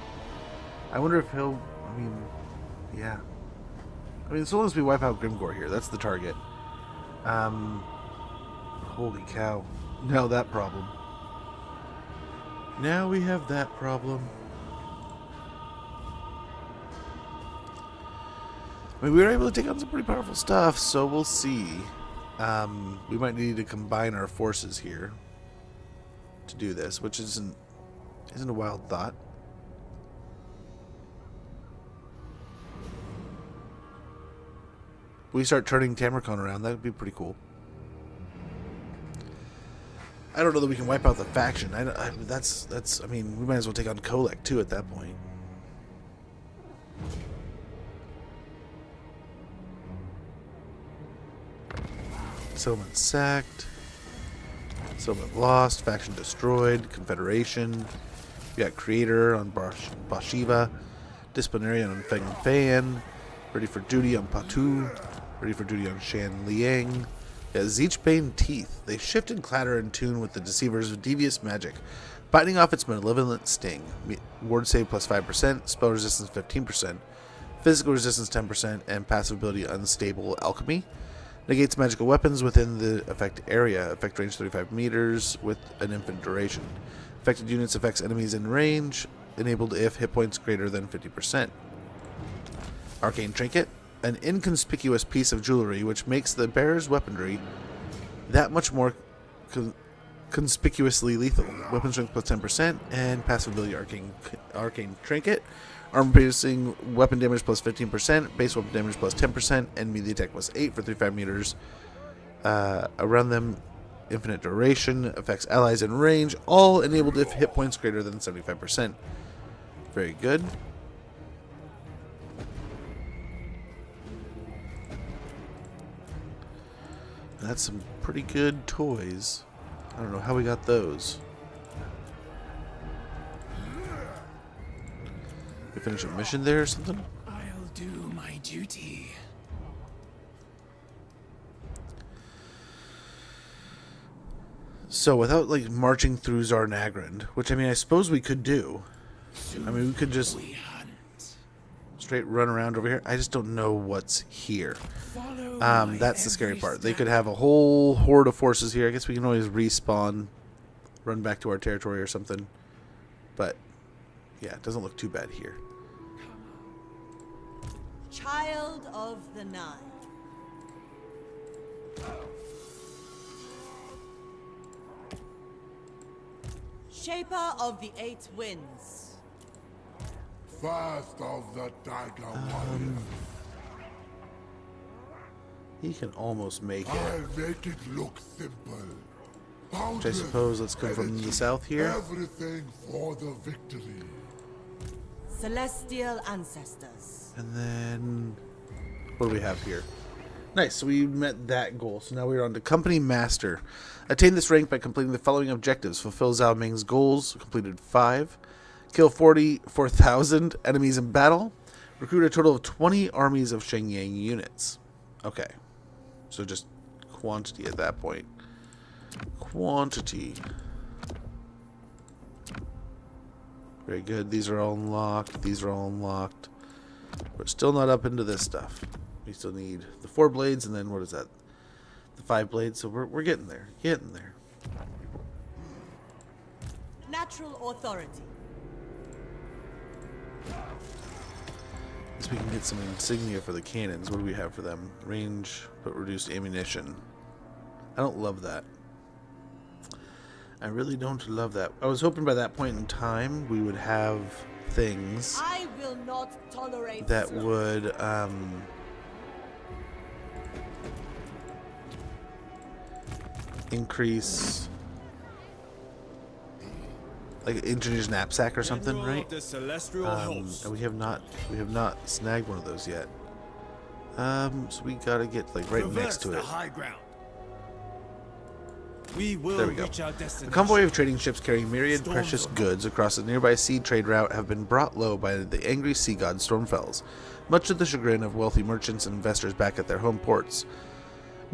I wonder if he'll... I mean, yeah. I mean, so long as we wipe out Grimgore here, that's the target. Holy cow. Now that problem. Now we have that problem. I mean, we were able to take on some pretty powerful stuff, so we'll see. We might need to combine our forces here to do this, which isn't a wild thought. We start turning Tamarcon around, that would be pretty cool. I don't know that we can wipe out the faction. I mean, we might as well take on Kolek too at that point. Settlement sacked. Settlement lost. Faction destroyed. Confederation. We got Creator on Bhashiva. Disciplinarian on Feng Fan. Ready for duty on Patu. Ready for duty on Shan Liang. Yeah, Zeechbane Teeth. They shift and clatter in tune with the Deceiver's devious magic, biting off its malevolent sting. Ward save plus 5%, spell resistance 15%, physical resistance 10%, and passive ability Unstable Alchemy. Negates magical weapons within the effect area. Effect range 35 meters with an infinite duration. Affected units affects enemies in range. Enabled if hit points greater than 50%. Arcane Trinket. An inconspicuous piece of jewelry which makes the bearer's weaponry that much more conspicuously lethal. Weapon strength plus 10% and passive ability Arcane Trinket. Armor piercing weapon damage plus 15%, base weapon damage plus 10%, and melee attack plus 8 for 35 meters. Around them, infinite duration, affects allies in range, all enabled if hit points greater than 75%. Very good. That's some pretty good toys. I don't know how we got those. We finish a mission there or something? I'll do my duty. So without like marching through Zarnagrand, which I mean I suppose we could do. I mean we could just straight run around over here. I just don't know what's here. That's the scary part. They could have a whole horde of forces here. I guess we can always respawn, run back to our territory or something. But yeah, it doesn't look too bad here. Child of the Nine. Shaper of the Eight Winds. First of the Dagger Warrior. He can almost make it. I'll make it look simple. Which I suppose let's come from the south here. Everything for the victory. Celestial Ancestors. And then what do we have here? Nice, so we met that goal. So now we're on to Company Master. Attain this rank by completing the following objectives. Fulfill Zhao Ming's goals, completed 5. Kill 44,000 enemies in battle. Recruit a total of 20 armies of Shenyang units. Okay. So just quantity at that point. Quantity. Very good. These are all unlocked. These are all unlocked. We're still not up into this stuff. We still need the 4 blades and then what is that? The 5 blades. So we're getting there. Getting there. Natural Authority. So we can get some insignia for the cannons. What do we have for them? Range, but reduced ammunition. I don't love that. I really don't love that. I was hoping by that point in time we would have things I will not tolerate that would increase, like introduce knapsack or something, right? And we have not snagged one of those yet. So we gotta get like right next to it. High ground. We will There we go. reach our A destination. convoy of trading ships carrying myriad precious goods across a nearby sea trade route have been brought low by the angry sea god Stormfells, much to the chagrin of wealthy merchants and investors back at their home ports.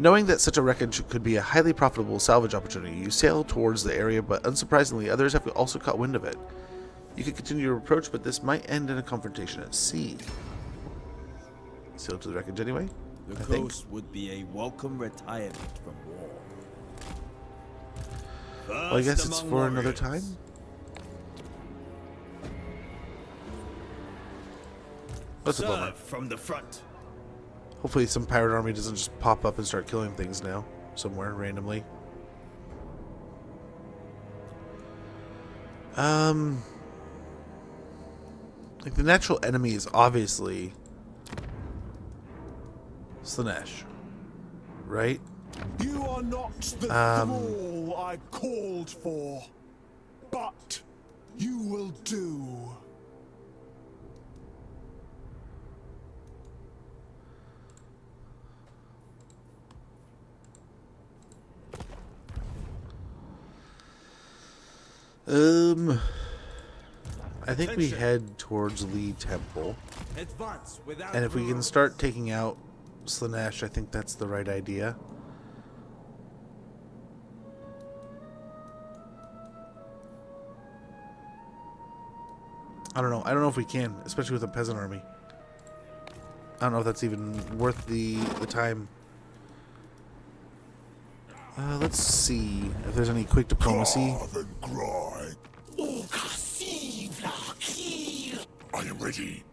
Knowing that such a wreckage could be a highly profitable salvage opportunity, you sail towards the area, but unsurprisingly, others have also caught wind of it. You could continue your approach, but this might end in a confrontation at sea. Sail to the wreckage anyway, The I think. coast would be a welcome retirement from war. Well, I guess it's for another time. That's a bummer. From the front. Hopefully some pirate army doesn't just pop up and start killing things now, somewhere, randomly. Like the natural enemy is obviously Slaanesh, right? You are not the thrall I called for, but you will do. I think we head towards Lee Temple. Advance without And if we can start taking out Slaanesh, I think that's the right idea. I don't know. I don't know if we can, especially with a peasant army. I don't know if that's even worth the time. Let's see if there's any quick diplomacy. I am ready.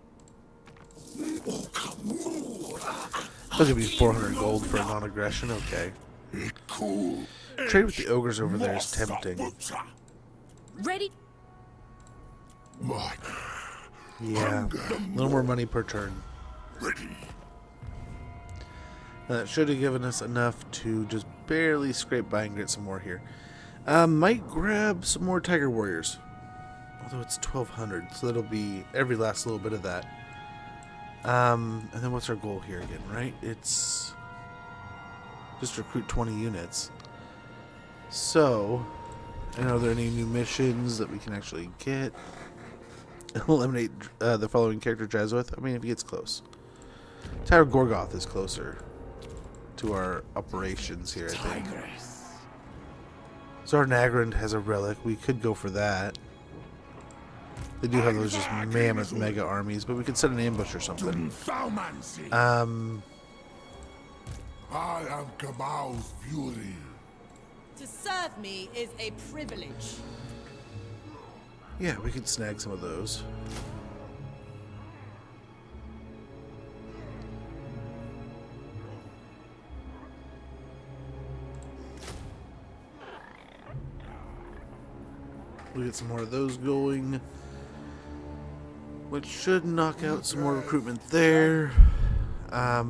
I'll give you 400 gold for a non-aggression. Okay. Trade with the ogres over there is tempting. Ready? Yeah, a little more money per turn. That should have given us enough to just barely scrape by and get some more here. Might grab some more Tiger Warriors. Although it's 1,200, so that'll be every last little bit of that. And then what's our goal here again, right? It's just recruit 20 units. So, and are there any new missions that we can actually get? Eliminate the following character, Jazwith. I mean, if he gets close. Tower Gorgoth is closer to our operations here, I think. Zarnagrand has a relic. We could go for that. They do have those just mammoth mega armies, but we could set an ambush or something. I am Kamal's fury. To serve me is a privilege. Yeah, we could snag some of those. We'll get some more of those going, which should knock out some more recruitment there. I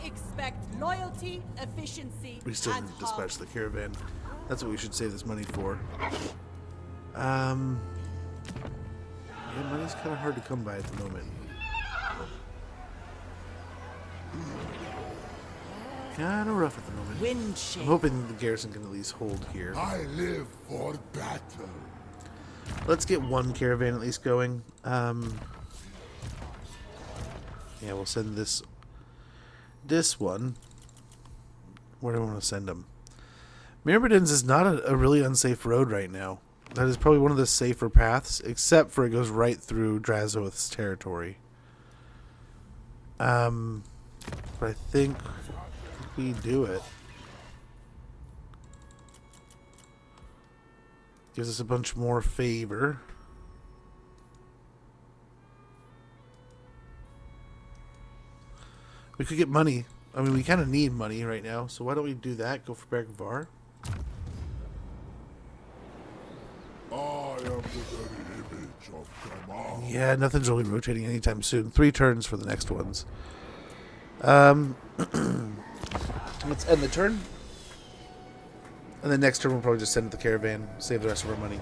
expect loyalty, efficiency, We still and need to dispatch the caravan. That's what we should save this money for. Yeah, money's kind of hard to come by at the moment. Kind of rough at the moment. Wind shape. I'm hoping the garrison can at least hold here. I live for battle. Let's get one caravan at least going. Yeah, we'll send this one. Where do I want to send them? Myrmidons is not a really unsafe road right now. That is probably one of the safer paths, except for it goes right through Drazoth's territory. But I think we do it. Gives us a bunch more favor. We could get money I mean, we kind of need money right now, so why don't we do that? Go for Bergvar. I am the very image of Kamal. Yeah, nothing's really rotating anytime soon. 3 turns for the next ones. Let's end the turn. And then next turn we'll probably just send the caravan, save the rest of our money.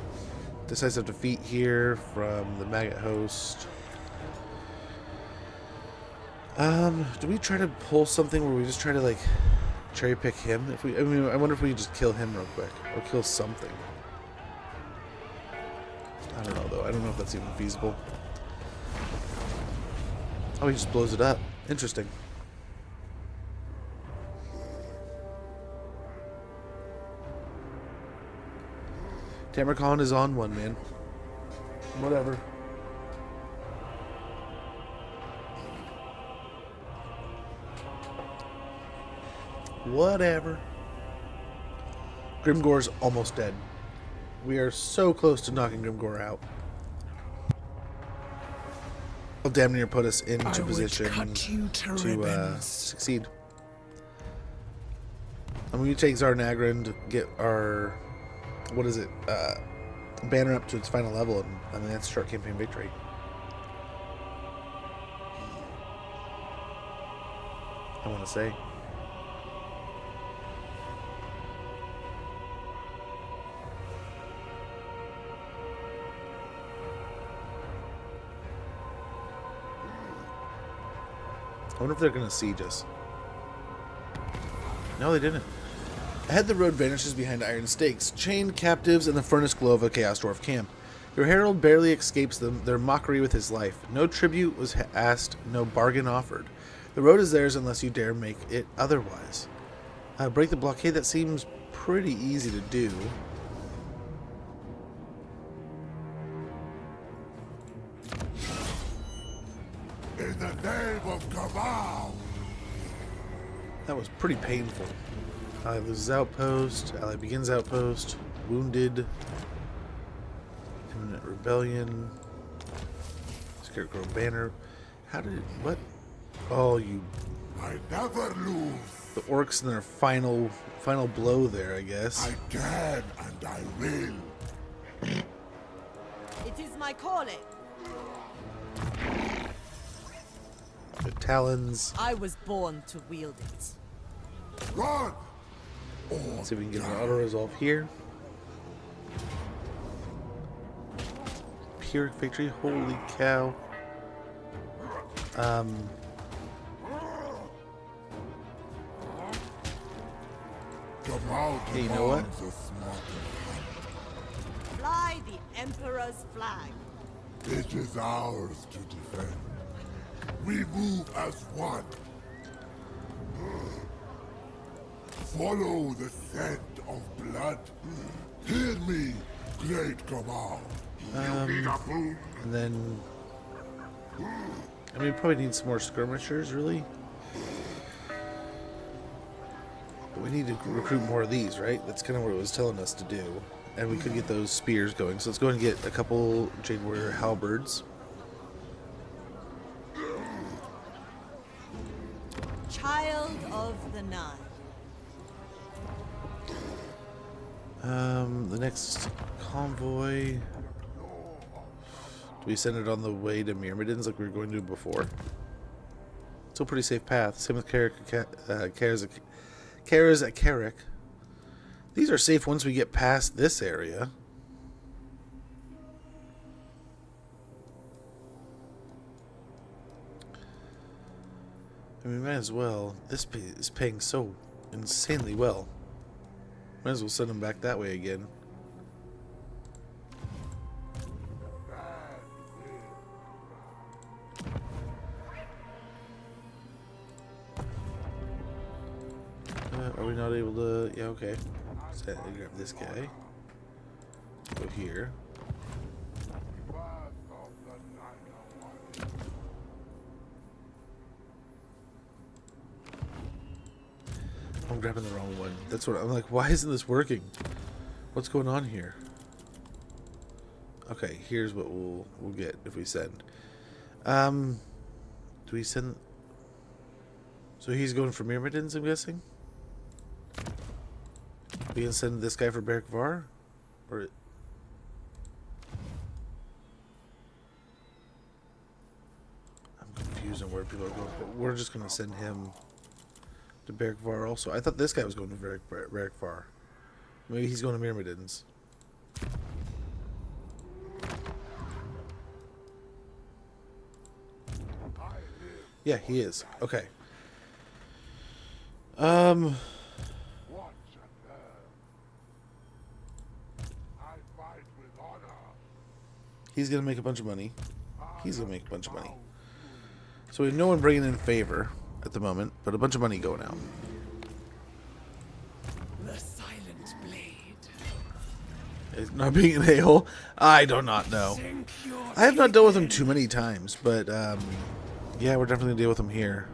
Decisive defeat here from the maggot host. Do we try to pull something where we just try to like cherry pick him? I wonder if we just kill him real quick or kill something. I don't know though. I don't know if that's even feasible. Oh, he just blows it up. Interesting. Tamarcon is on one, man. Whatever. Whatever. Grimgore's almost dead. We are so close to knocking Grimgore out. He'll damn near put us into position to succeed. And we take Zarnagrind, get our, what is it, banner up to its final level, and then start campaign victory. I want to say. I wonder if they're going to siege us. No, they didn't. Ahead, the road vanishes behind iron stakes, chained captives in the furnace glow of a Chaos Dwarf camp. Your herald barely escapes them, their mockery with his life. No tribute was asked, no bargain offered. The road is theirs unless you dare make it otherwise. Break the blockade, that seems pretty easy to do. In the name of Kamal! That was pretty painful. Ally loses outpost, ally begins outpost, wounded, imminent rebellion, Scarecrow banner. How did it, what? Oh, you. I never lose. The orcs in their final blow there, I guess. I can and I will. It is my calling. The talons. I was born to wield it. Run! Let's see if we can get an auto resolve here. Pyrrhic victory, holy cow. Hey, you know what? Fly the Emperor's flag. It is ours to defend. We move as one. Follow the scent of blood. Hear me, great Kamal. And then, I mean, we probably need some more skirmishers, really. But we need to recruit more of these, right? That's kind of what it was telling us to do. And we could get those spears going. So let's go and get a couple Jade Warrior halberds. Child of the Nine. The next convoy. Do we send it on the way to Myrmidons like we were going to before? Still a pretty safe path. Same with Karas at Carrick. These are safe once we get past this area. I mean, we might as well. This is paying so insanely well. Might as well send them back that way again. Are we not able to? Yeah, okay. So grab this guy. Go here. I'm grabbing the wrong one. That's what I'm like. Why isn't this working? What's going on here? Okay, here's what we'll get if we send. Do we send? So he's going for Myrmidons, I'm guessing? We can send this guy for Beric Var? Or... I'm confused on where people are going, but we're just going to send him to Beric Var also. I thought this guy was going to Beric Var. Maybe he's going to Myrmidons. Yeah, he is. Okay. He's gonna make a bunch of money. He's gonna make a bunch of money. So we have no one bringing in favor at the moment, but a bunch of money going out. The silent blade. It's not being an a-hole. I do not know. I have not dealt with him too many times, but yeah, we're definitely gonna deal with him here.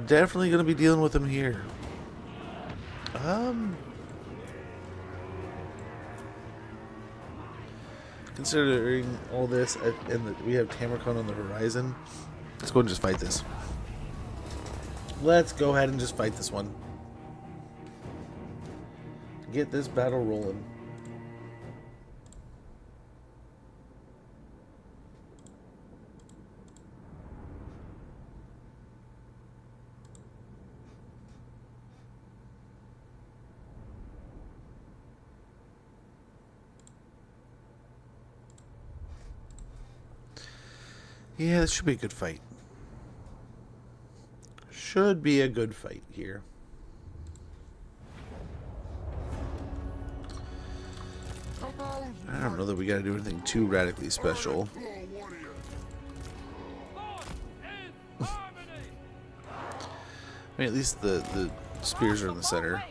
Definitely gonna be dealing with him here. Considering all this, and we have Tamarkon on the horizon, let's go and just fight this. Let's go ahead and just fight this one. Get this battle rolling. Yeah, this should be a good fight. Should be a good fight here. I don't know that we gotta do anything too radically special. I mean, at least the spears are in the center.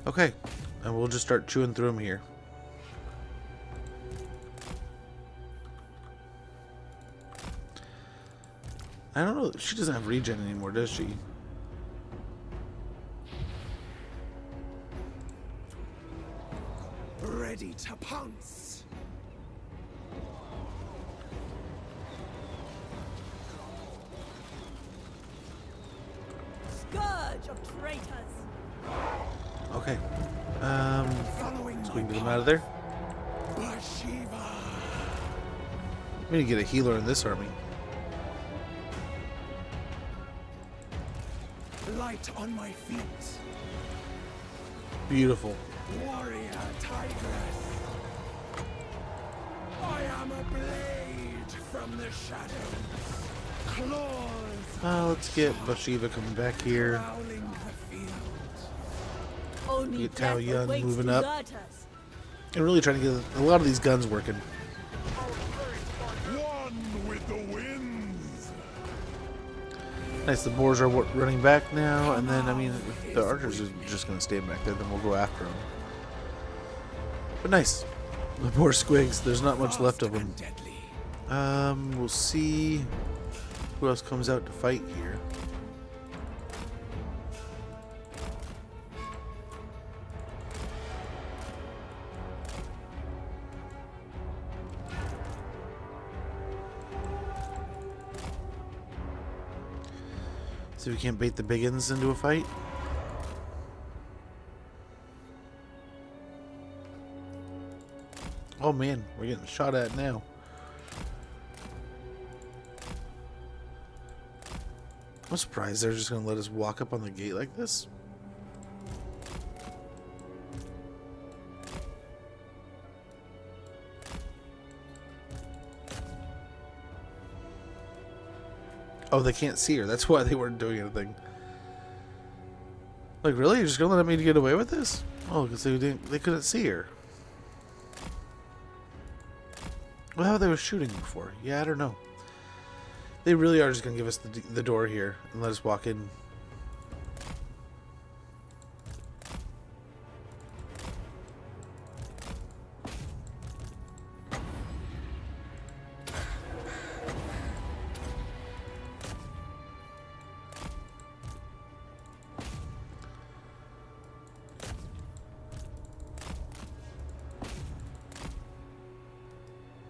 Okay, and we'll just start chewing through them here. I don't know. She doesn't have regen anymore, does she? Ready to pounce. Scourge of traitors. Okay. So we can get him out of there. Bhashiva. We need to get a healer in this army. Light on my feet. Beautiful. Warrior tigress. I am a blade from the shadows. Claws. Let's get Bhashiva coming back here. Prowling the field. Get Tao Yun moving up. And really trying to get a lot of these guns working. One with the winds. Nice, the boars are running back now, and then, I mean, if the archers are just going to stand back there, then we'll go after them. But nice. The poor squigs, there's not much left of them. We'll see who else comes out to fight here. See if we can't bait the biggins into a fight. Oh man, we're getting shot at now. I'm surprised they're just gonna let us walk up on the gate like this. Oh, they can't see her. That's why they weren't doing anything. Like, really? You're just gonna let me get away with this? Oh, because they couldn't see her. Well, how they were shooting before? Yeah, I don't know. They really are just gonna give us the door here and let us walk in.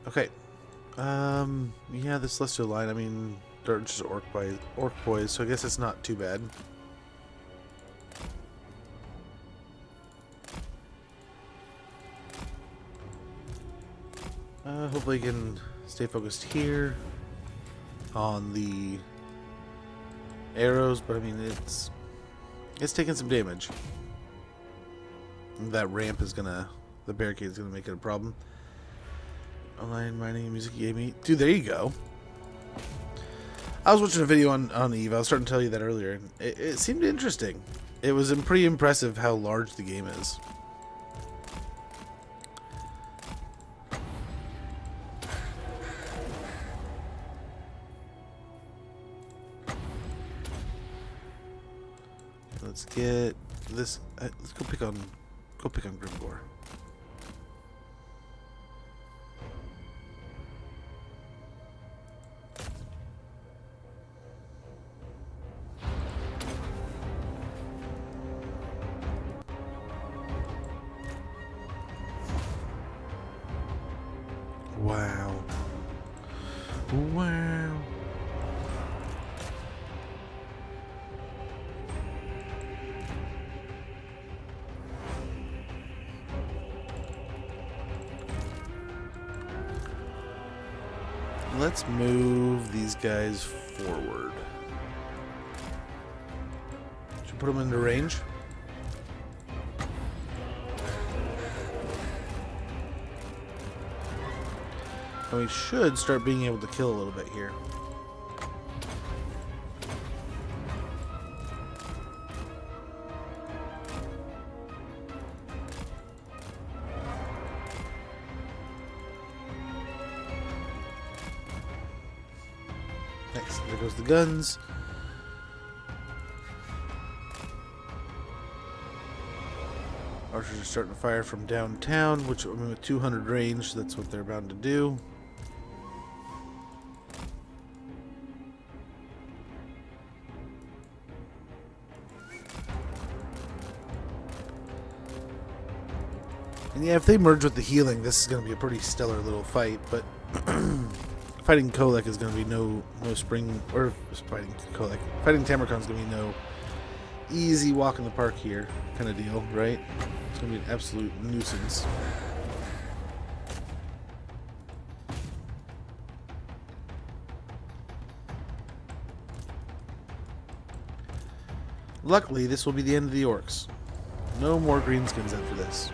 Okay. Yeah, the Celestial line, I mean, they're just orc boys, so I guess it's not too bad. Hopefully I can stay focused here on the arrows, but I mean, it's taking some damage. That ramp is gonna, the barricade is gonna make it a problem. Online mining music you gave me. Dude, there you go. I was watching a video on Eve. I was starting to tell you that earlier. It seemed interesting. It was pretty impressive how large the game is. Let's get this. Let's go pick on Grimgor. Wow. Wow. Let's move these guys forward. Should we put them into range? And we should start being able to kill a little bit here. Nice. There goes the guns. Archers are starting to fire from downtown, which I mean, with 200 range, that's what they're bound to do. And yeah, if they merge with the healing, this is going to be a pretty stellar little fight, but fighting Kolek is going to be no spring, or fighting Kolek. Fighting Tamarkon is going to be no easy walk in the park here kind of deal, right? It's going to be an absolute nuisance. Luckily, this will be the end of the orcs. No more greenskins after this.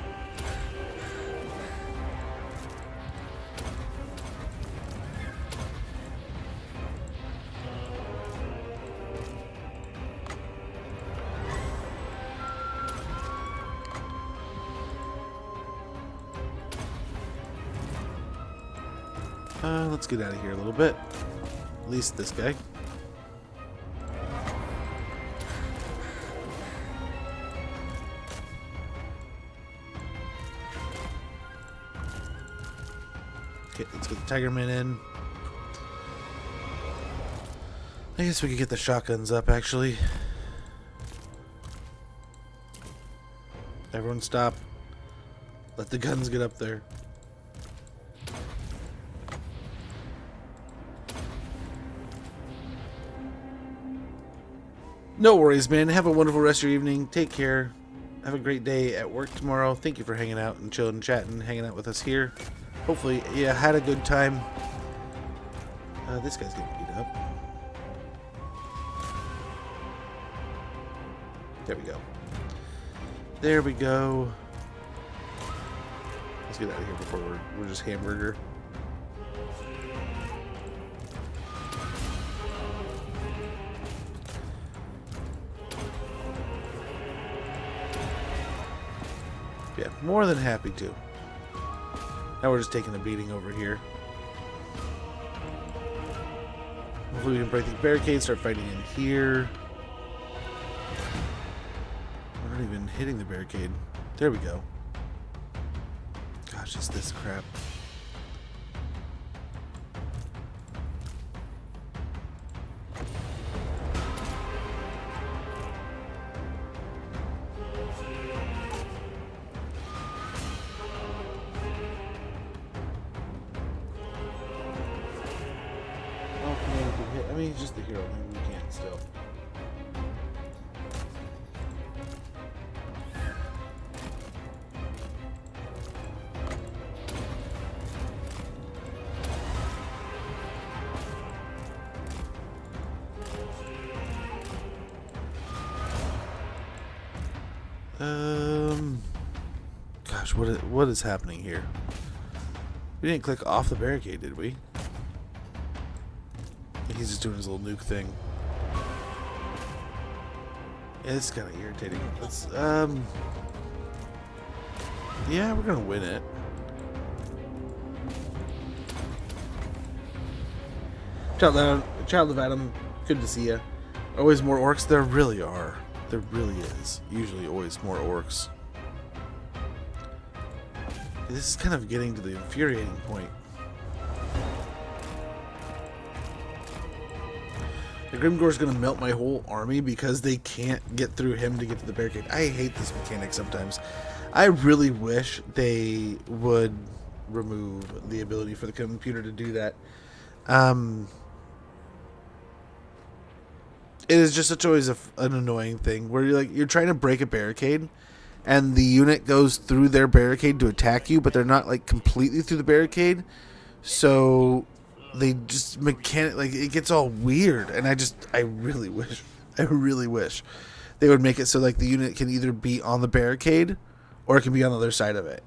Let's get out of here a little bit. At least this guy. Okay, let's get the Tigerman in. I guess we could get the shotguns up, actually. Everyone stop. Let the guns get up there. No worries, man. Have a wonderful rest of your evening. Take care. Have a great day at work tomorrow. Thank you for hanging out and chilling, chatting, hanging out with us here. Hopefully, yeah, had a good time. This guy's getting beat up. There we go. There we go. Let's get out of here before we're just hamburger. Yeah, more than happy to. Now we're just taking a beating over here. Hopefully we can break these barricades, start fighting in here. We're not even hitting the barricade. There we go. Gosh, it's this crap. Maybe he's just the hero. Maybe we can't still. Gosh, what is happening here? We didn't click off the barricade, did we? He's just doing his little nuke thing. Yeah, it's kind of irritating. Let's yeah, we're gonna win it. Child of Adam, good to see ya. Always more orcs? There really are. There really is. Usually always more orcs. This is kind of getting to the infuriating point. The Grimgor's gonna melt my whole army because they can't get through him to get to the barricade. I hate this mechanic sometimes. I really wish they would remove the ability for the computer to do that. It is just such always an annoying thing where you're trying to break a barricade and the unit goes through their barricade to attack you, but they're not like completely through the barricade, so they just it gets all weird. And I really wish they would make it so like the unit can either be on the barricade or it can be on the other side of it.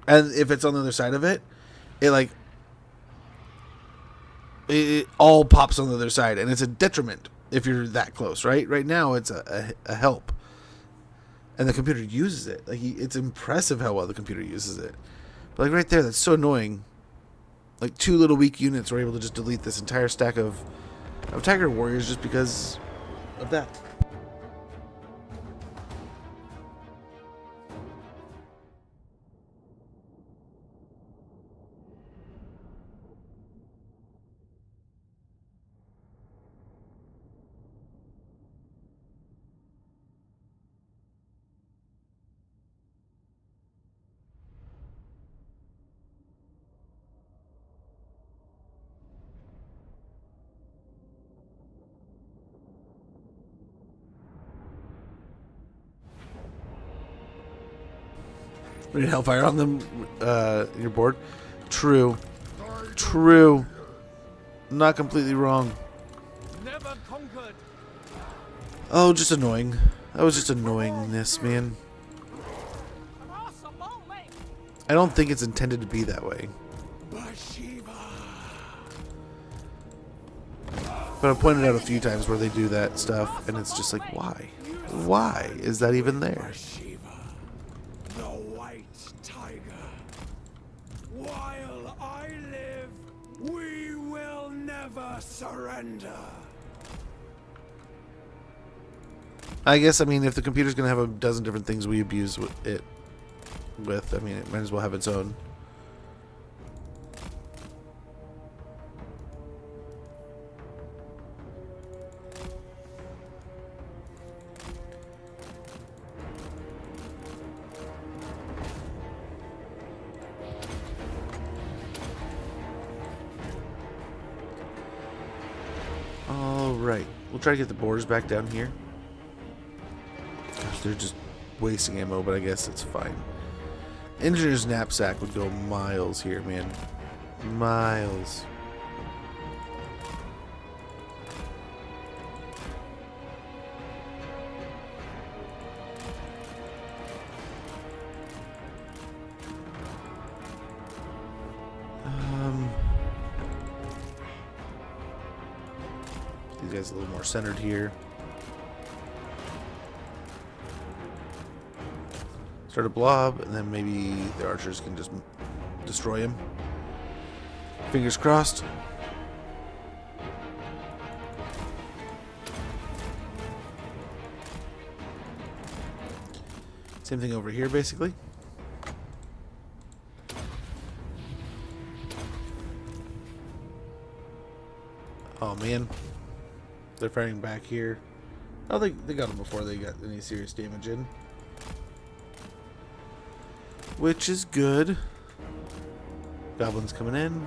And if it's on the other side of it, it all pops on the other side, and it's a detriment if you're that close, right? Right now it's a help. And the computer uses it. Like it's impressive how well the computer uses it. But like right there, that's so annoying. Like 2 little weak units were able to just delete this entire stack of Tiger Warriors just because of that. We need Hellfire on them, your board. True. Not completely wrong. Never conquered. Oh, just annoying. That was just annoyingness, man. I don't think it's intended to be that way. But I've pointed out a few times where they do that stuff, and it's just like, why? Why is that even there? While I live, we will never surrender. I guess, I mean, if the computer's going to have a dozen different things we abuse it with, I mean, it might as well have its own. Alright, we'll try to get the boarders back down here. Gosh, they're just wasting ammo, but I guess it's fine. Engineer's knapsack would go miles here, man. Miles. These guys a little more centered here. Start a blob, and then maybe the archers can just destroy him. Fingers crossed. Same thing over here, basically. Oh, man. They're fighting back here. Oh, they got them before they got any serious damage in. Which is good. Goblins coming in.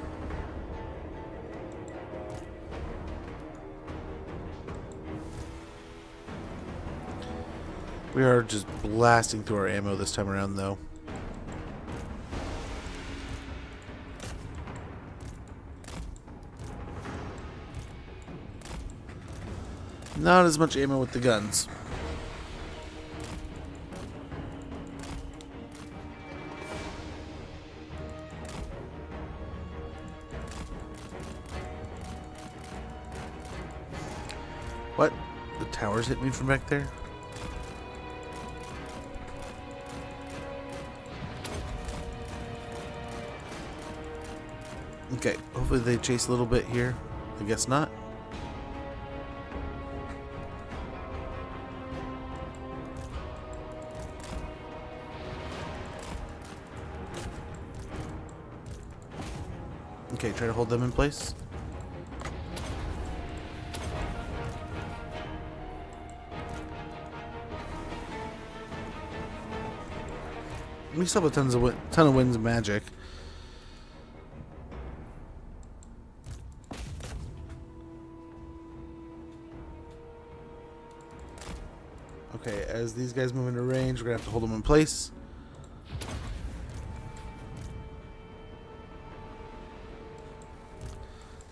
We are just blasting through our ammo this time around, though. Not as much ammo with the guns. What? The towers hit me from back there? Okay, hopefully they chase a little bit here. I guess not. Okay, try to hold them in place. We still have a ton of winds of magic. Okay, as these guys move into range, we're gonna have to hold them in place.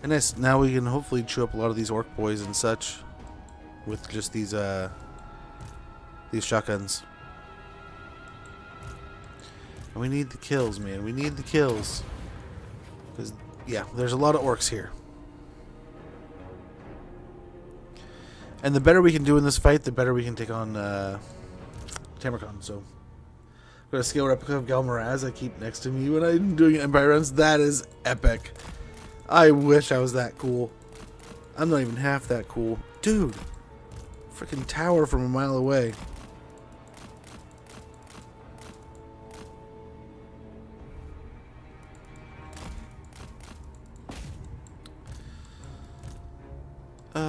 And nice, now we can hopefully chew up a lot of these orc boys and such with just these shotguns. And we need the kills, man. We need the kills. Because, yeah, there's a lot of orcs here. And the better we can do in this fight, the better we can take on Tamarcon. So, I've got a scale replica of Galmaraz I keep next to me when I'm doing Empire runs. That is epic. I wish I was that cool. I'm not even half that cool. Dude, freaking tower from a mile away.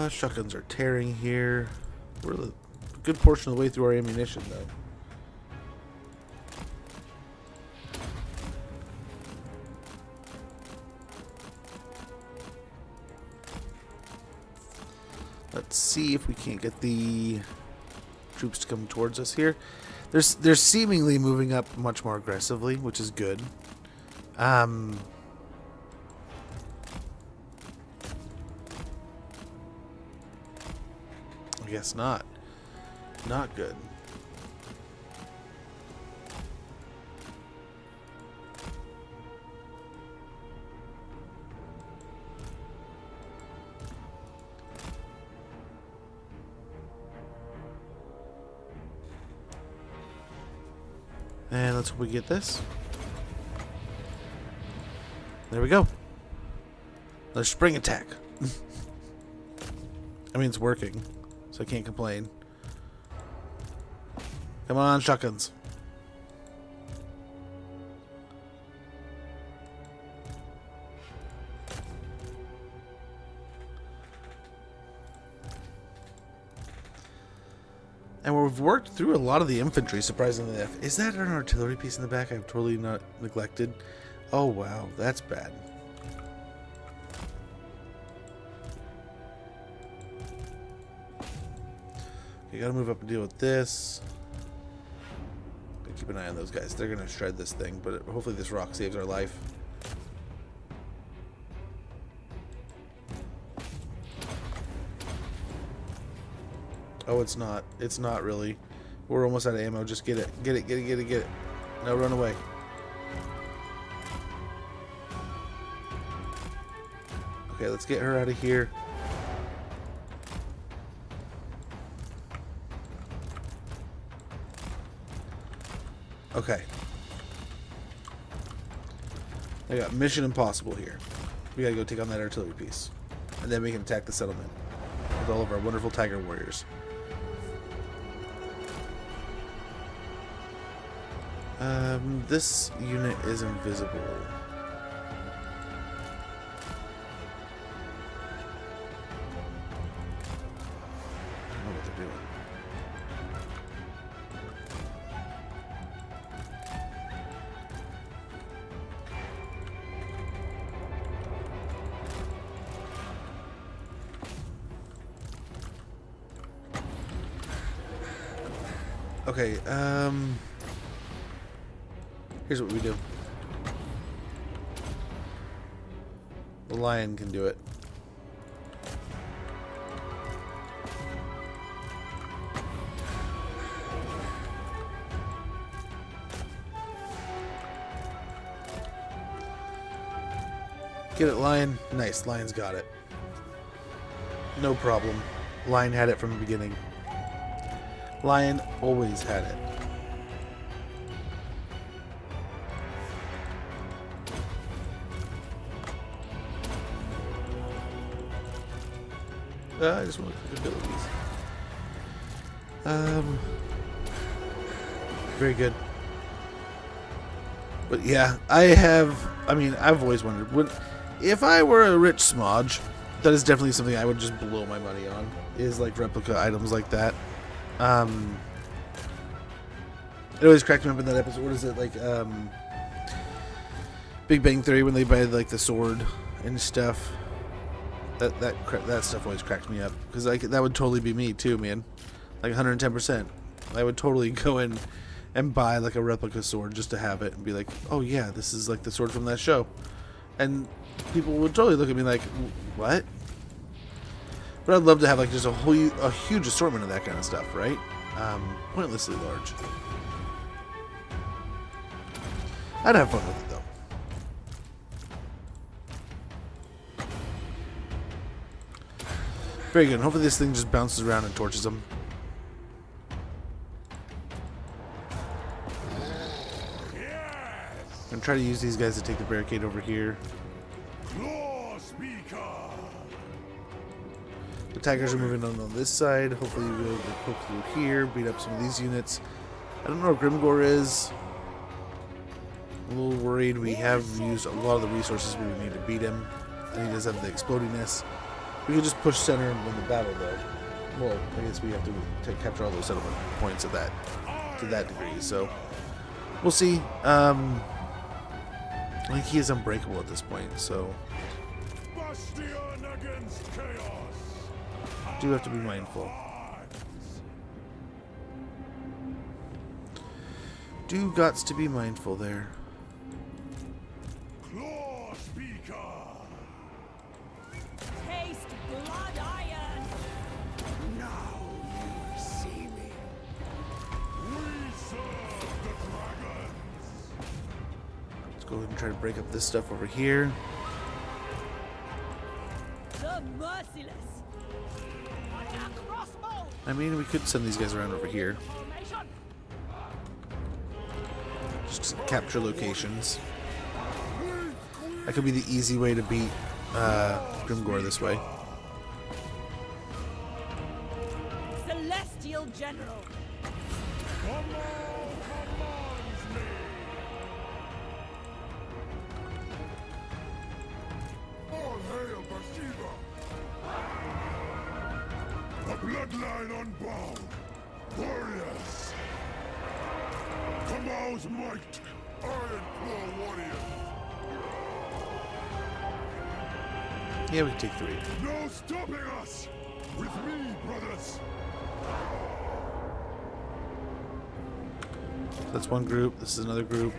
Shotguns are tearing here. We're a good portion of the way through our ammunition, though. Let's see if we can't get the troops to come towards us here. They're seemingly moving up much more aggressively, which is good. I guess not. Not good. And let's hope we get this. There we go. Another spring attack. I mean, it's working, so I can't complain. Come on, shotguns. And we've worked through a lot of the infantry, surprisingly enough. Is that an artillery piece in the back I've totally not neglected? Oh, wow. That's bad. You gotta move up and deal with this. Keep an eye on those guys. They're gonna shred this thing, but hopefully this rock saves our life. Oh, it's not. It's not really. We're almost out of ammo. Just get it. Get it, get it, get it, get it. No, run away. Okay, let's get her out of here. Okay. I got Mission Impossible here. We gotta go take on that artillery piece. And then we can attack the settlement with all of our wonderful tiger warriors. This unit is invisible. I don't know what they're doing. Okay, here's what we do. The lion can do it. Get it, lion. Nice, lion's got it. No problem. Lion had it from the beginning. Lion always had it. I just want quick abilities. Very good. But yeah, I've always wondered, if I were a rich smodge, that is definitely something I would just blow my money on, is like replica items like that. It always cracked me up in that episode. What is it, like, Big Bang Theory, when they buy like the sword and stuff. That stuff always cracked me up, because like that would totally be me too, man. Like 110%. I would totally go in and buy like a replica sword just to have it and be like, oh yeah, this is like the sword from that show. And people would totally look at me like, what? But I'd love to have like just a huge assortment of that kind of stuff, right? Pointlessly large. I'd have fun with it though. Very good. Hopefully this thing just bounces around and torches them. I'm gonna try to use these guys to take the barricade over here. The tigers are moving on this side. Hopefully we'll be able to poke through here, beat up some of these units. I don't know where Grimgor is. I'm a little worried. We have used a lot of the resources we would need to beat him, and he does have the explodiness. We could just push center and win the battle, though. Well, I guess we have to capture all those settlement points to that degree. So we'll see. I think he is unbreakable at this point, so do have to be mindful. Do gots to be mindful there. Taste blood iron. Now you see me. We serve the dragons. Let's go ahead and try to break up this stuff over here. The merciless. I mean, we could send these guys around over here. Just to capture locations. That could be the easy way to beat Grimgor this way. Celestial General. All hail Bhashiva! The bloodline unbound! Warriors! Kamal's might! Iron Claw warriors! Yeah, we can take 3. No stopping us! With me, brothers! That's one group. This is another group.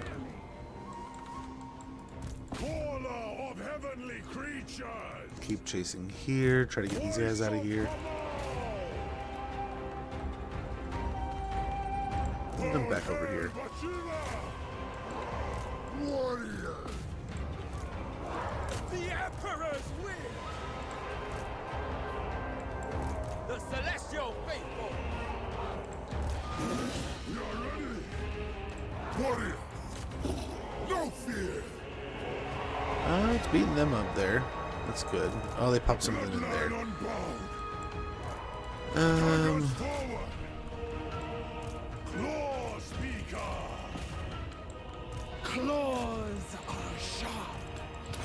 Caller of heavenly creatures! Keep chasing here. Try to get these guys out of here. Move them back over here. Warrior! The Emperor's will! The Celestial Faithful! We are ready! Warrior! No fear! It's beating them up there. That's good. Oh, they popped something in there. Claws are sharp.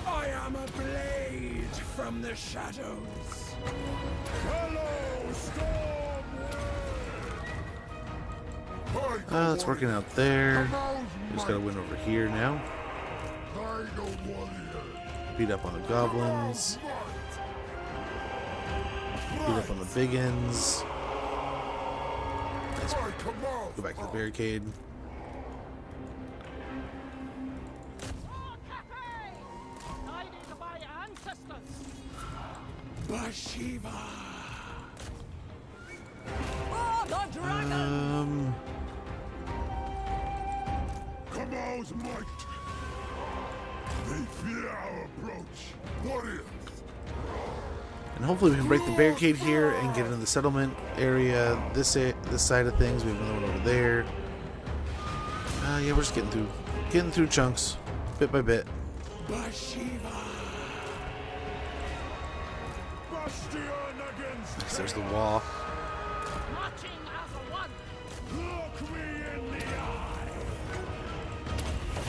I am a blade from the shadows. Hello, storm! It's working out there. Just gotta win over here now. Beat up on the goblins. Beat up on the biggins. Let's go back to the barricade. Guided by ancestors. Bhashiva! Oh, the dragon! Kamal's might! They fear our approach. Warriors! And hopefully we can break the barricade here and get into the settlement area. This side of things. We have another one over there. Yeah, we're just getting through chunks, bit by bit. Bhashiva! Bastion against Nice, there's the wall. Marching as one. Look me in the eye!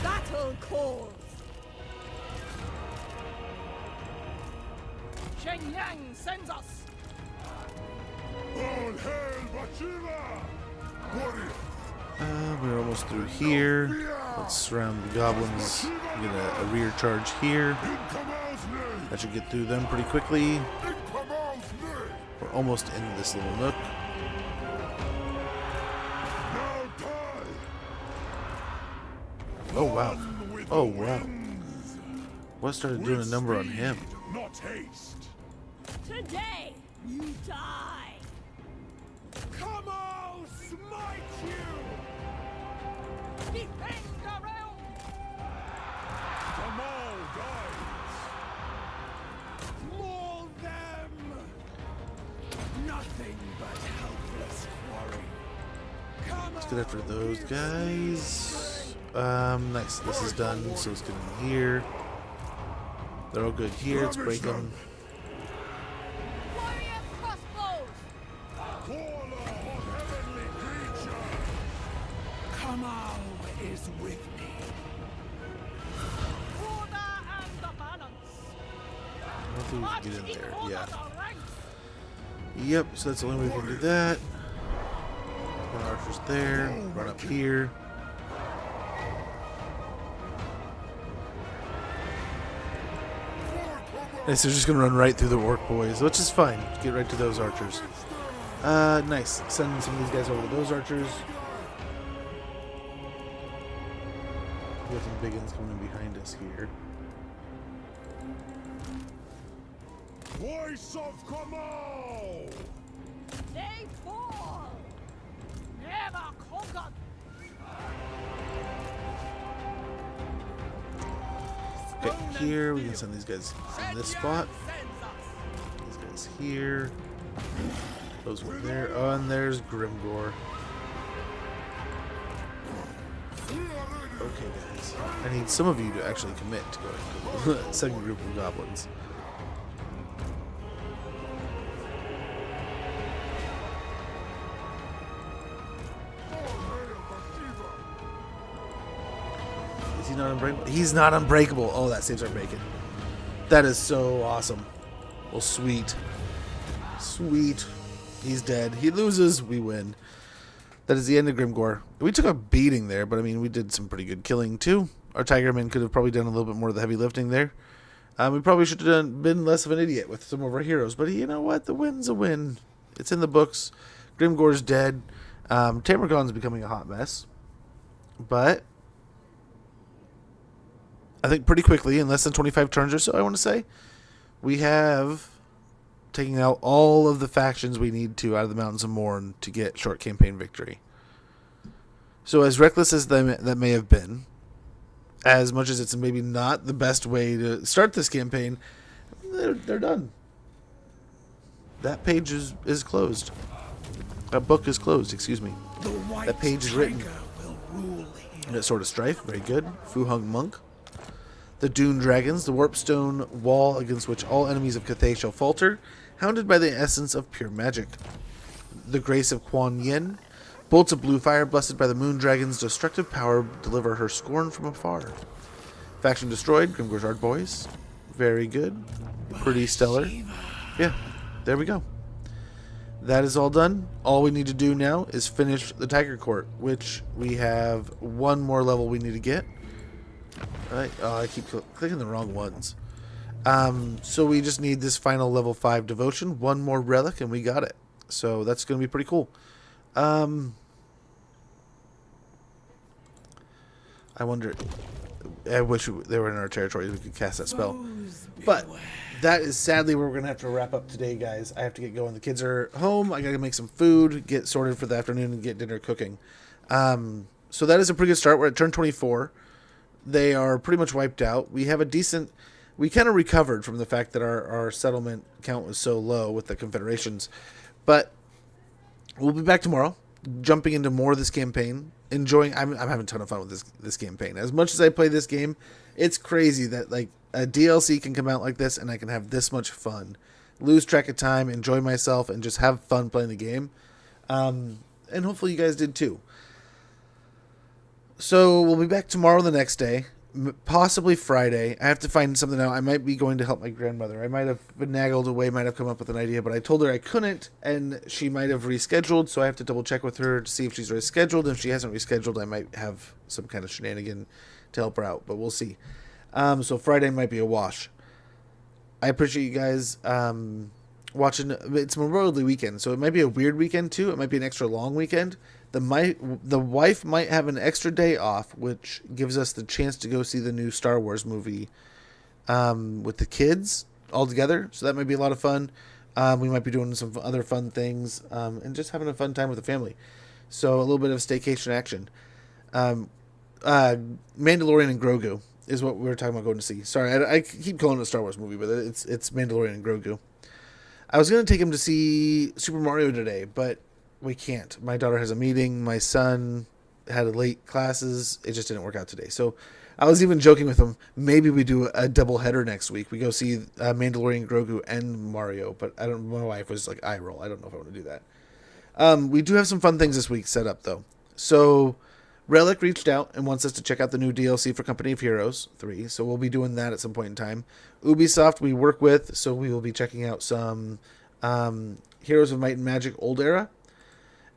Battle calls! Shenyang sends us. All hail Bhashiva! Warriors! We're almost through here. Let's surround the goblins. Get a rear charge here. That should get through them pretty quickly. We're almost in this little nook. Oh wow. Oh wow. What started doing a number on him? Not haste. Today, you die! Kamal smite you! Defend the realm. Kamal dies! Maul them! Nothing but helpless quarry. Let's get after those guys. Nice. This is done, so let's get in here. They're all good here. Let's break them. Warrior crossbows. Caller of heavenly creature! Kamal is with me. Order and the balance. I don't think we can get in there. Yeah. The ranks. Yep, so that's the only way we can do that. One archer's there. Run up here. Nice, they're just gonna run right through the orc boys, which is fine. Get right to those archers. Nice. Send some of these guys over to those archers. We have some big ones coming in behind us here. Voice of Kamal! They fall. Never conquered. Okay, here we can send these guys in this spot. These guys here. Those were there. Oh, and there's Grimgor. Okay, guys. I need some of you to actually commit to going to the second group of goblins. Is he not unbreakable? He's not unbreakable. Oh, that saves our bacon. That is so awesome. Well, sweet. Sweet. He's dead. He loses. We win. That is the end of Grimgor. We took a beating there, but I mean, we did some pretty good killing too. Our Tigerman could have probably done a little bit more of the heavy lifting there. We probably should have been less of an idiot with some of our heroes, but you know what? The win's a win. It's in the books. Grimgor's dead. Tamergon's becoming a hot mess. But I think pretty quickly, in less than 25 turns or so, I want to say, we have taken out all of the factions we need to out of the Mountains of Morn to get short campaign victory. So as reckless as that may have been, as much as it's maybe not the best way to start this campaign, they're done. That page is closed. That book is closed, excuse me. That page is written. And Sword of Strife, very good. Fu Hung Monk. The Dune Dragons, the Warpstone wall against which all enemies of Cathay shall falter, hounded by the essence of pure magic. The Grace of Kuan Yin, bolts of blue fire blessed by the Moon Dragon's destructive power deliver her scorn from afar. Faction destroyed, Grimgor's Art Boys, very good, pretty stellar. Yeah, there we go. That is all done. All we need to do now is finish the Tiger Court, which we have one more level we need to get. I keep clicking the wrong ones. So we just need this final level 5 devotion, one more relic, and we got it. So that's going to be pretty cool. I wonder. I wish they were in our territory. We could cast that spell. But that is sadly where we're going to have to wrap up today, guys. I have to get going. The kids are home. I got to make some food, get sorted for the afternoon, and get dinner cooking. So that is a pretty good start. We're at turn 24. They are pretty much wiped out. We have a decent... We kind of recovered from the fact that our settlement count was so low with the confederations. But we'll be back tomorrow, jumping into more of this campaign. Enjoying... I'm having a ton of fun with this campaign. As much as I play this game, it's crazy that like a DLC can come out like this and I can have this much fun. Lose track of time, enjoy myself, and just have fun playing the game. And hopefully you guys did too. So we'll be back tomorrow, the next day, possibly Friday. I have to find something out. I might be going to help my grandmother. I might have been naggled away, might have come up with an idea, but I told her I couldn't, and she might have rescheduled, so I have to double check with her to see if she's rescheduled. If she hasn't rescheduled, I might have some kind of shenanigan to help her out, but we'll see. So Friday might be a wash. I appreciate you guys watching. It's Memorial Day weekend, so it might be a weird weekend too. It might be an extra long weekend. The wife might have an extra day off, which gives us the chance to go see the new Star Wars movie with the kids all together. So that might be a lot of fun. We might be doing some other fun things and just having a fun time with the family. So a little bit of staycation action. Mandalorian and Grogu is what we were talking about going to see. Sorry, I keep calling it a Star Wars movie, but it's Mandalorian and Grogu. I was going to take him to see Super Mario today, but we can't. My daughter has a meeting. My son had late classes. It just didn't work out today. So I was even joking with him. Maybe we do a double header next week. We go see Mandalorian, Grogu, and Mario. But I don't. My wife was like, eye roll. I don't know if I want to do that. We do have some fun things this week set up though. So Relic reached out and wants us to check out the new DLC for Company of Heroes 3. So we'll be doing that at some point in time. Ubisoft we work with, so we will be checking out some Heroes of Might and Magic Old Era.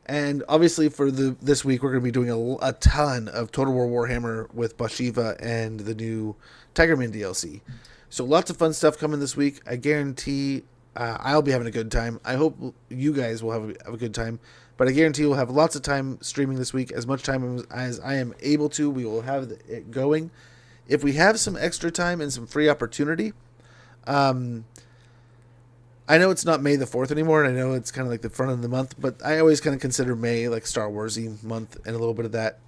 And obviously for this week, we're going to be doing a ton of Total War Warhammer with Bhashiva and the new Tigerman DLC. So lots of fun stuff coming this week. I guarantee I'll be having a good time. I hope you guys will have a good time. But I guarantee we'll have lots of time streaming this week. As much time as I am able to, we will have it going. If we have some extra time and some free opportunity, I know it's not May the 4th anymore, and I know it's kind of like the front of the month, but I always kind of consider May like Star Wars-y month and a little bit of that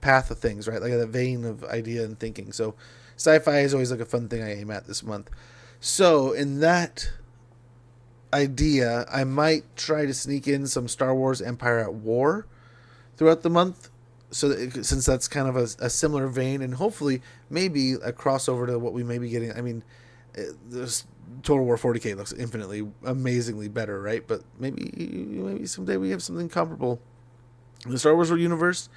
path of things, right? Like that vein of idea and thinking. So sci-fi is always like a fun thing I aim at this month. So in that idea, I might try to sneak in some Star Wars Empire at War throughout the month. So since that's kind of a similar vein, and hopefully maybe a crossover to what we may be getting. I mean, there's Total War 40K looks infinitely, amazingly better, right? But maybe someday we have something comparable in the Star Wars universe,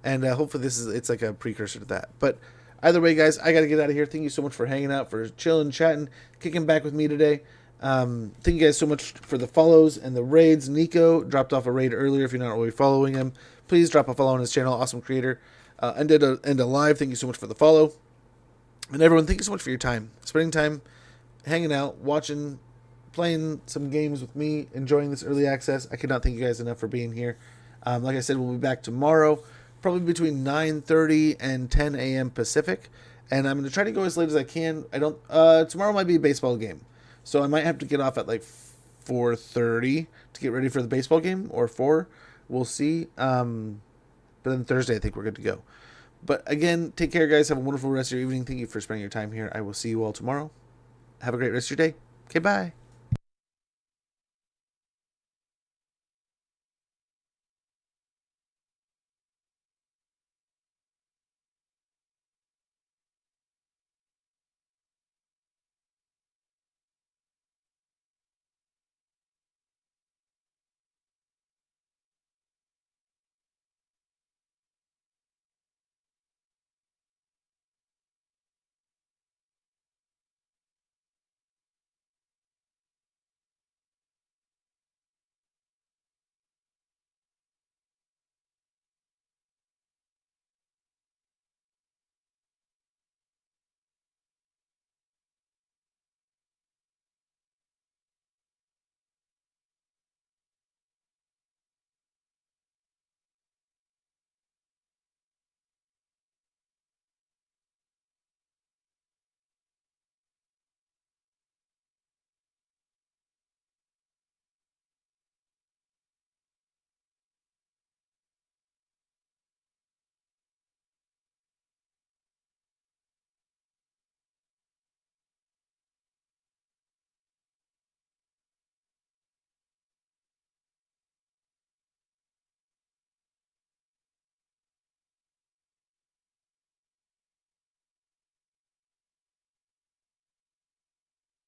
and hopefully it's like a precursor to that. But either way, guys, I got to get out of here. Thank you so much for hanging out, for chilling, chatting, kicking back with me today. Thank you guys so much for the follows and the raids. Nico dropped off a raid earlier. If you're not already following him, please drop a follow on his channel. Awesome creator. And a live. Thank you so much for the follow. And everyone, thank you so much for your time. Spending time hanging out, watching, playing some games with me, enjoying this early access. I cannot thank you guys enough for being here. Like I said, we'll be back tomorrow, probably between 9:30 and 10 a.m. Pacific. And I'm going to try to go as late as I can. Tomorrow might be a baseball game. So I might have to get off at like 4:30 to get ready for the baseball game, or 4. We'll see. But then Thursday, I think we're good to go. But again, take care, guys. Have a wonderful rest of your evening. Thank you for spending your time here. I will see you all tomorrow. Have a great rest of your day. Okay, bye.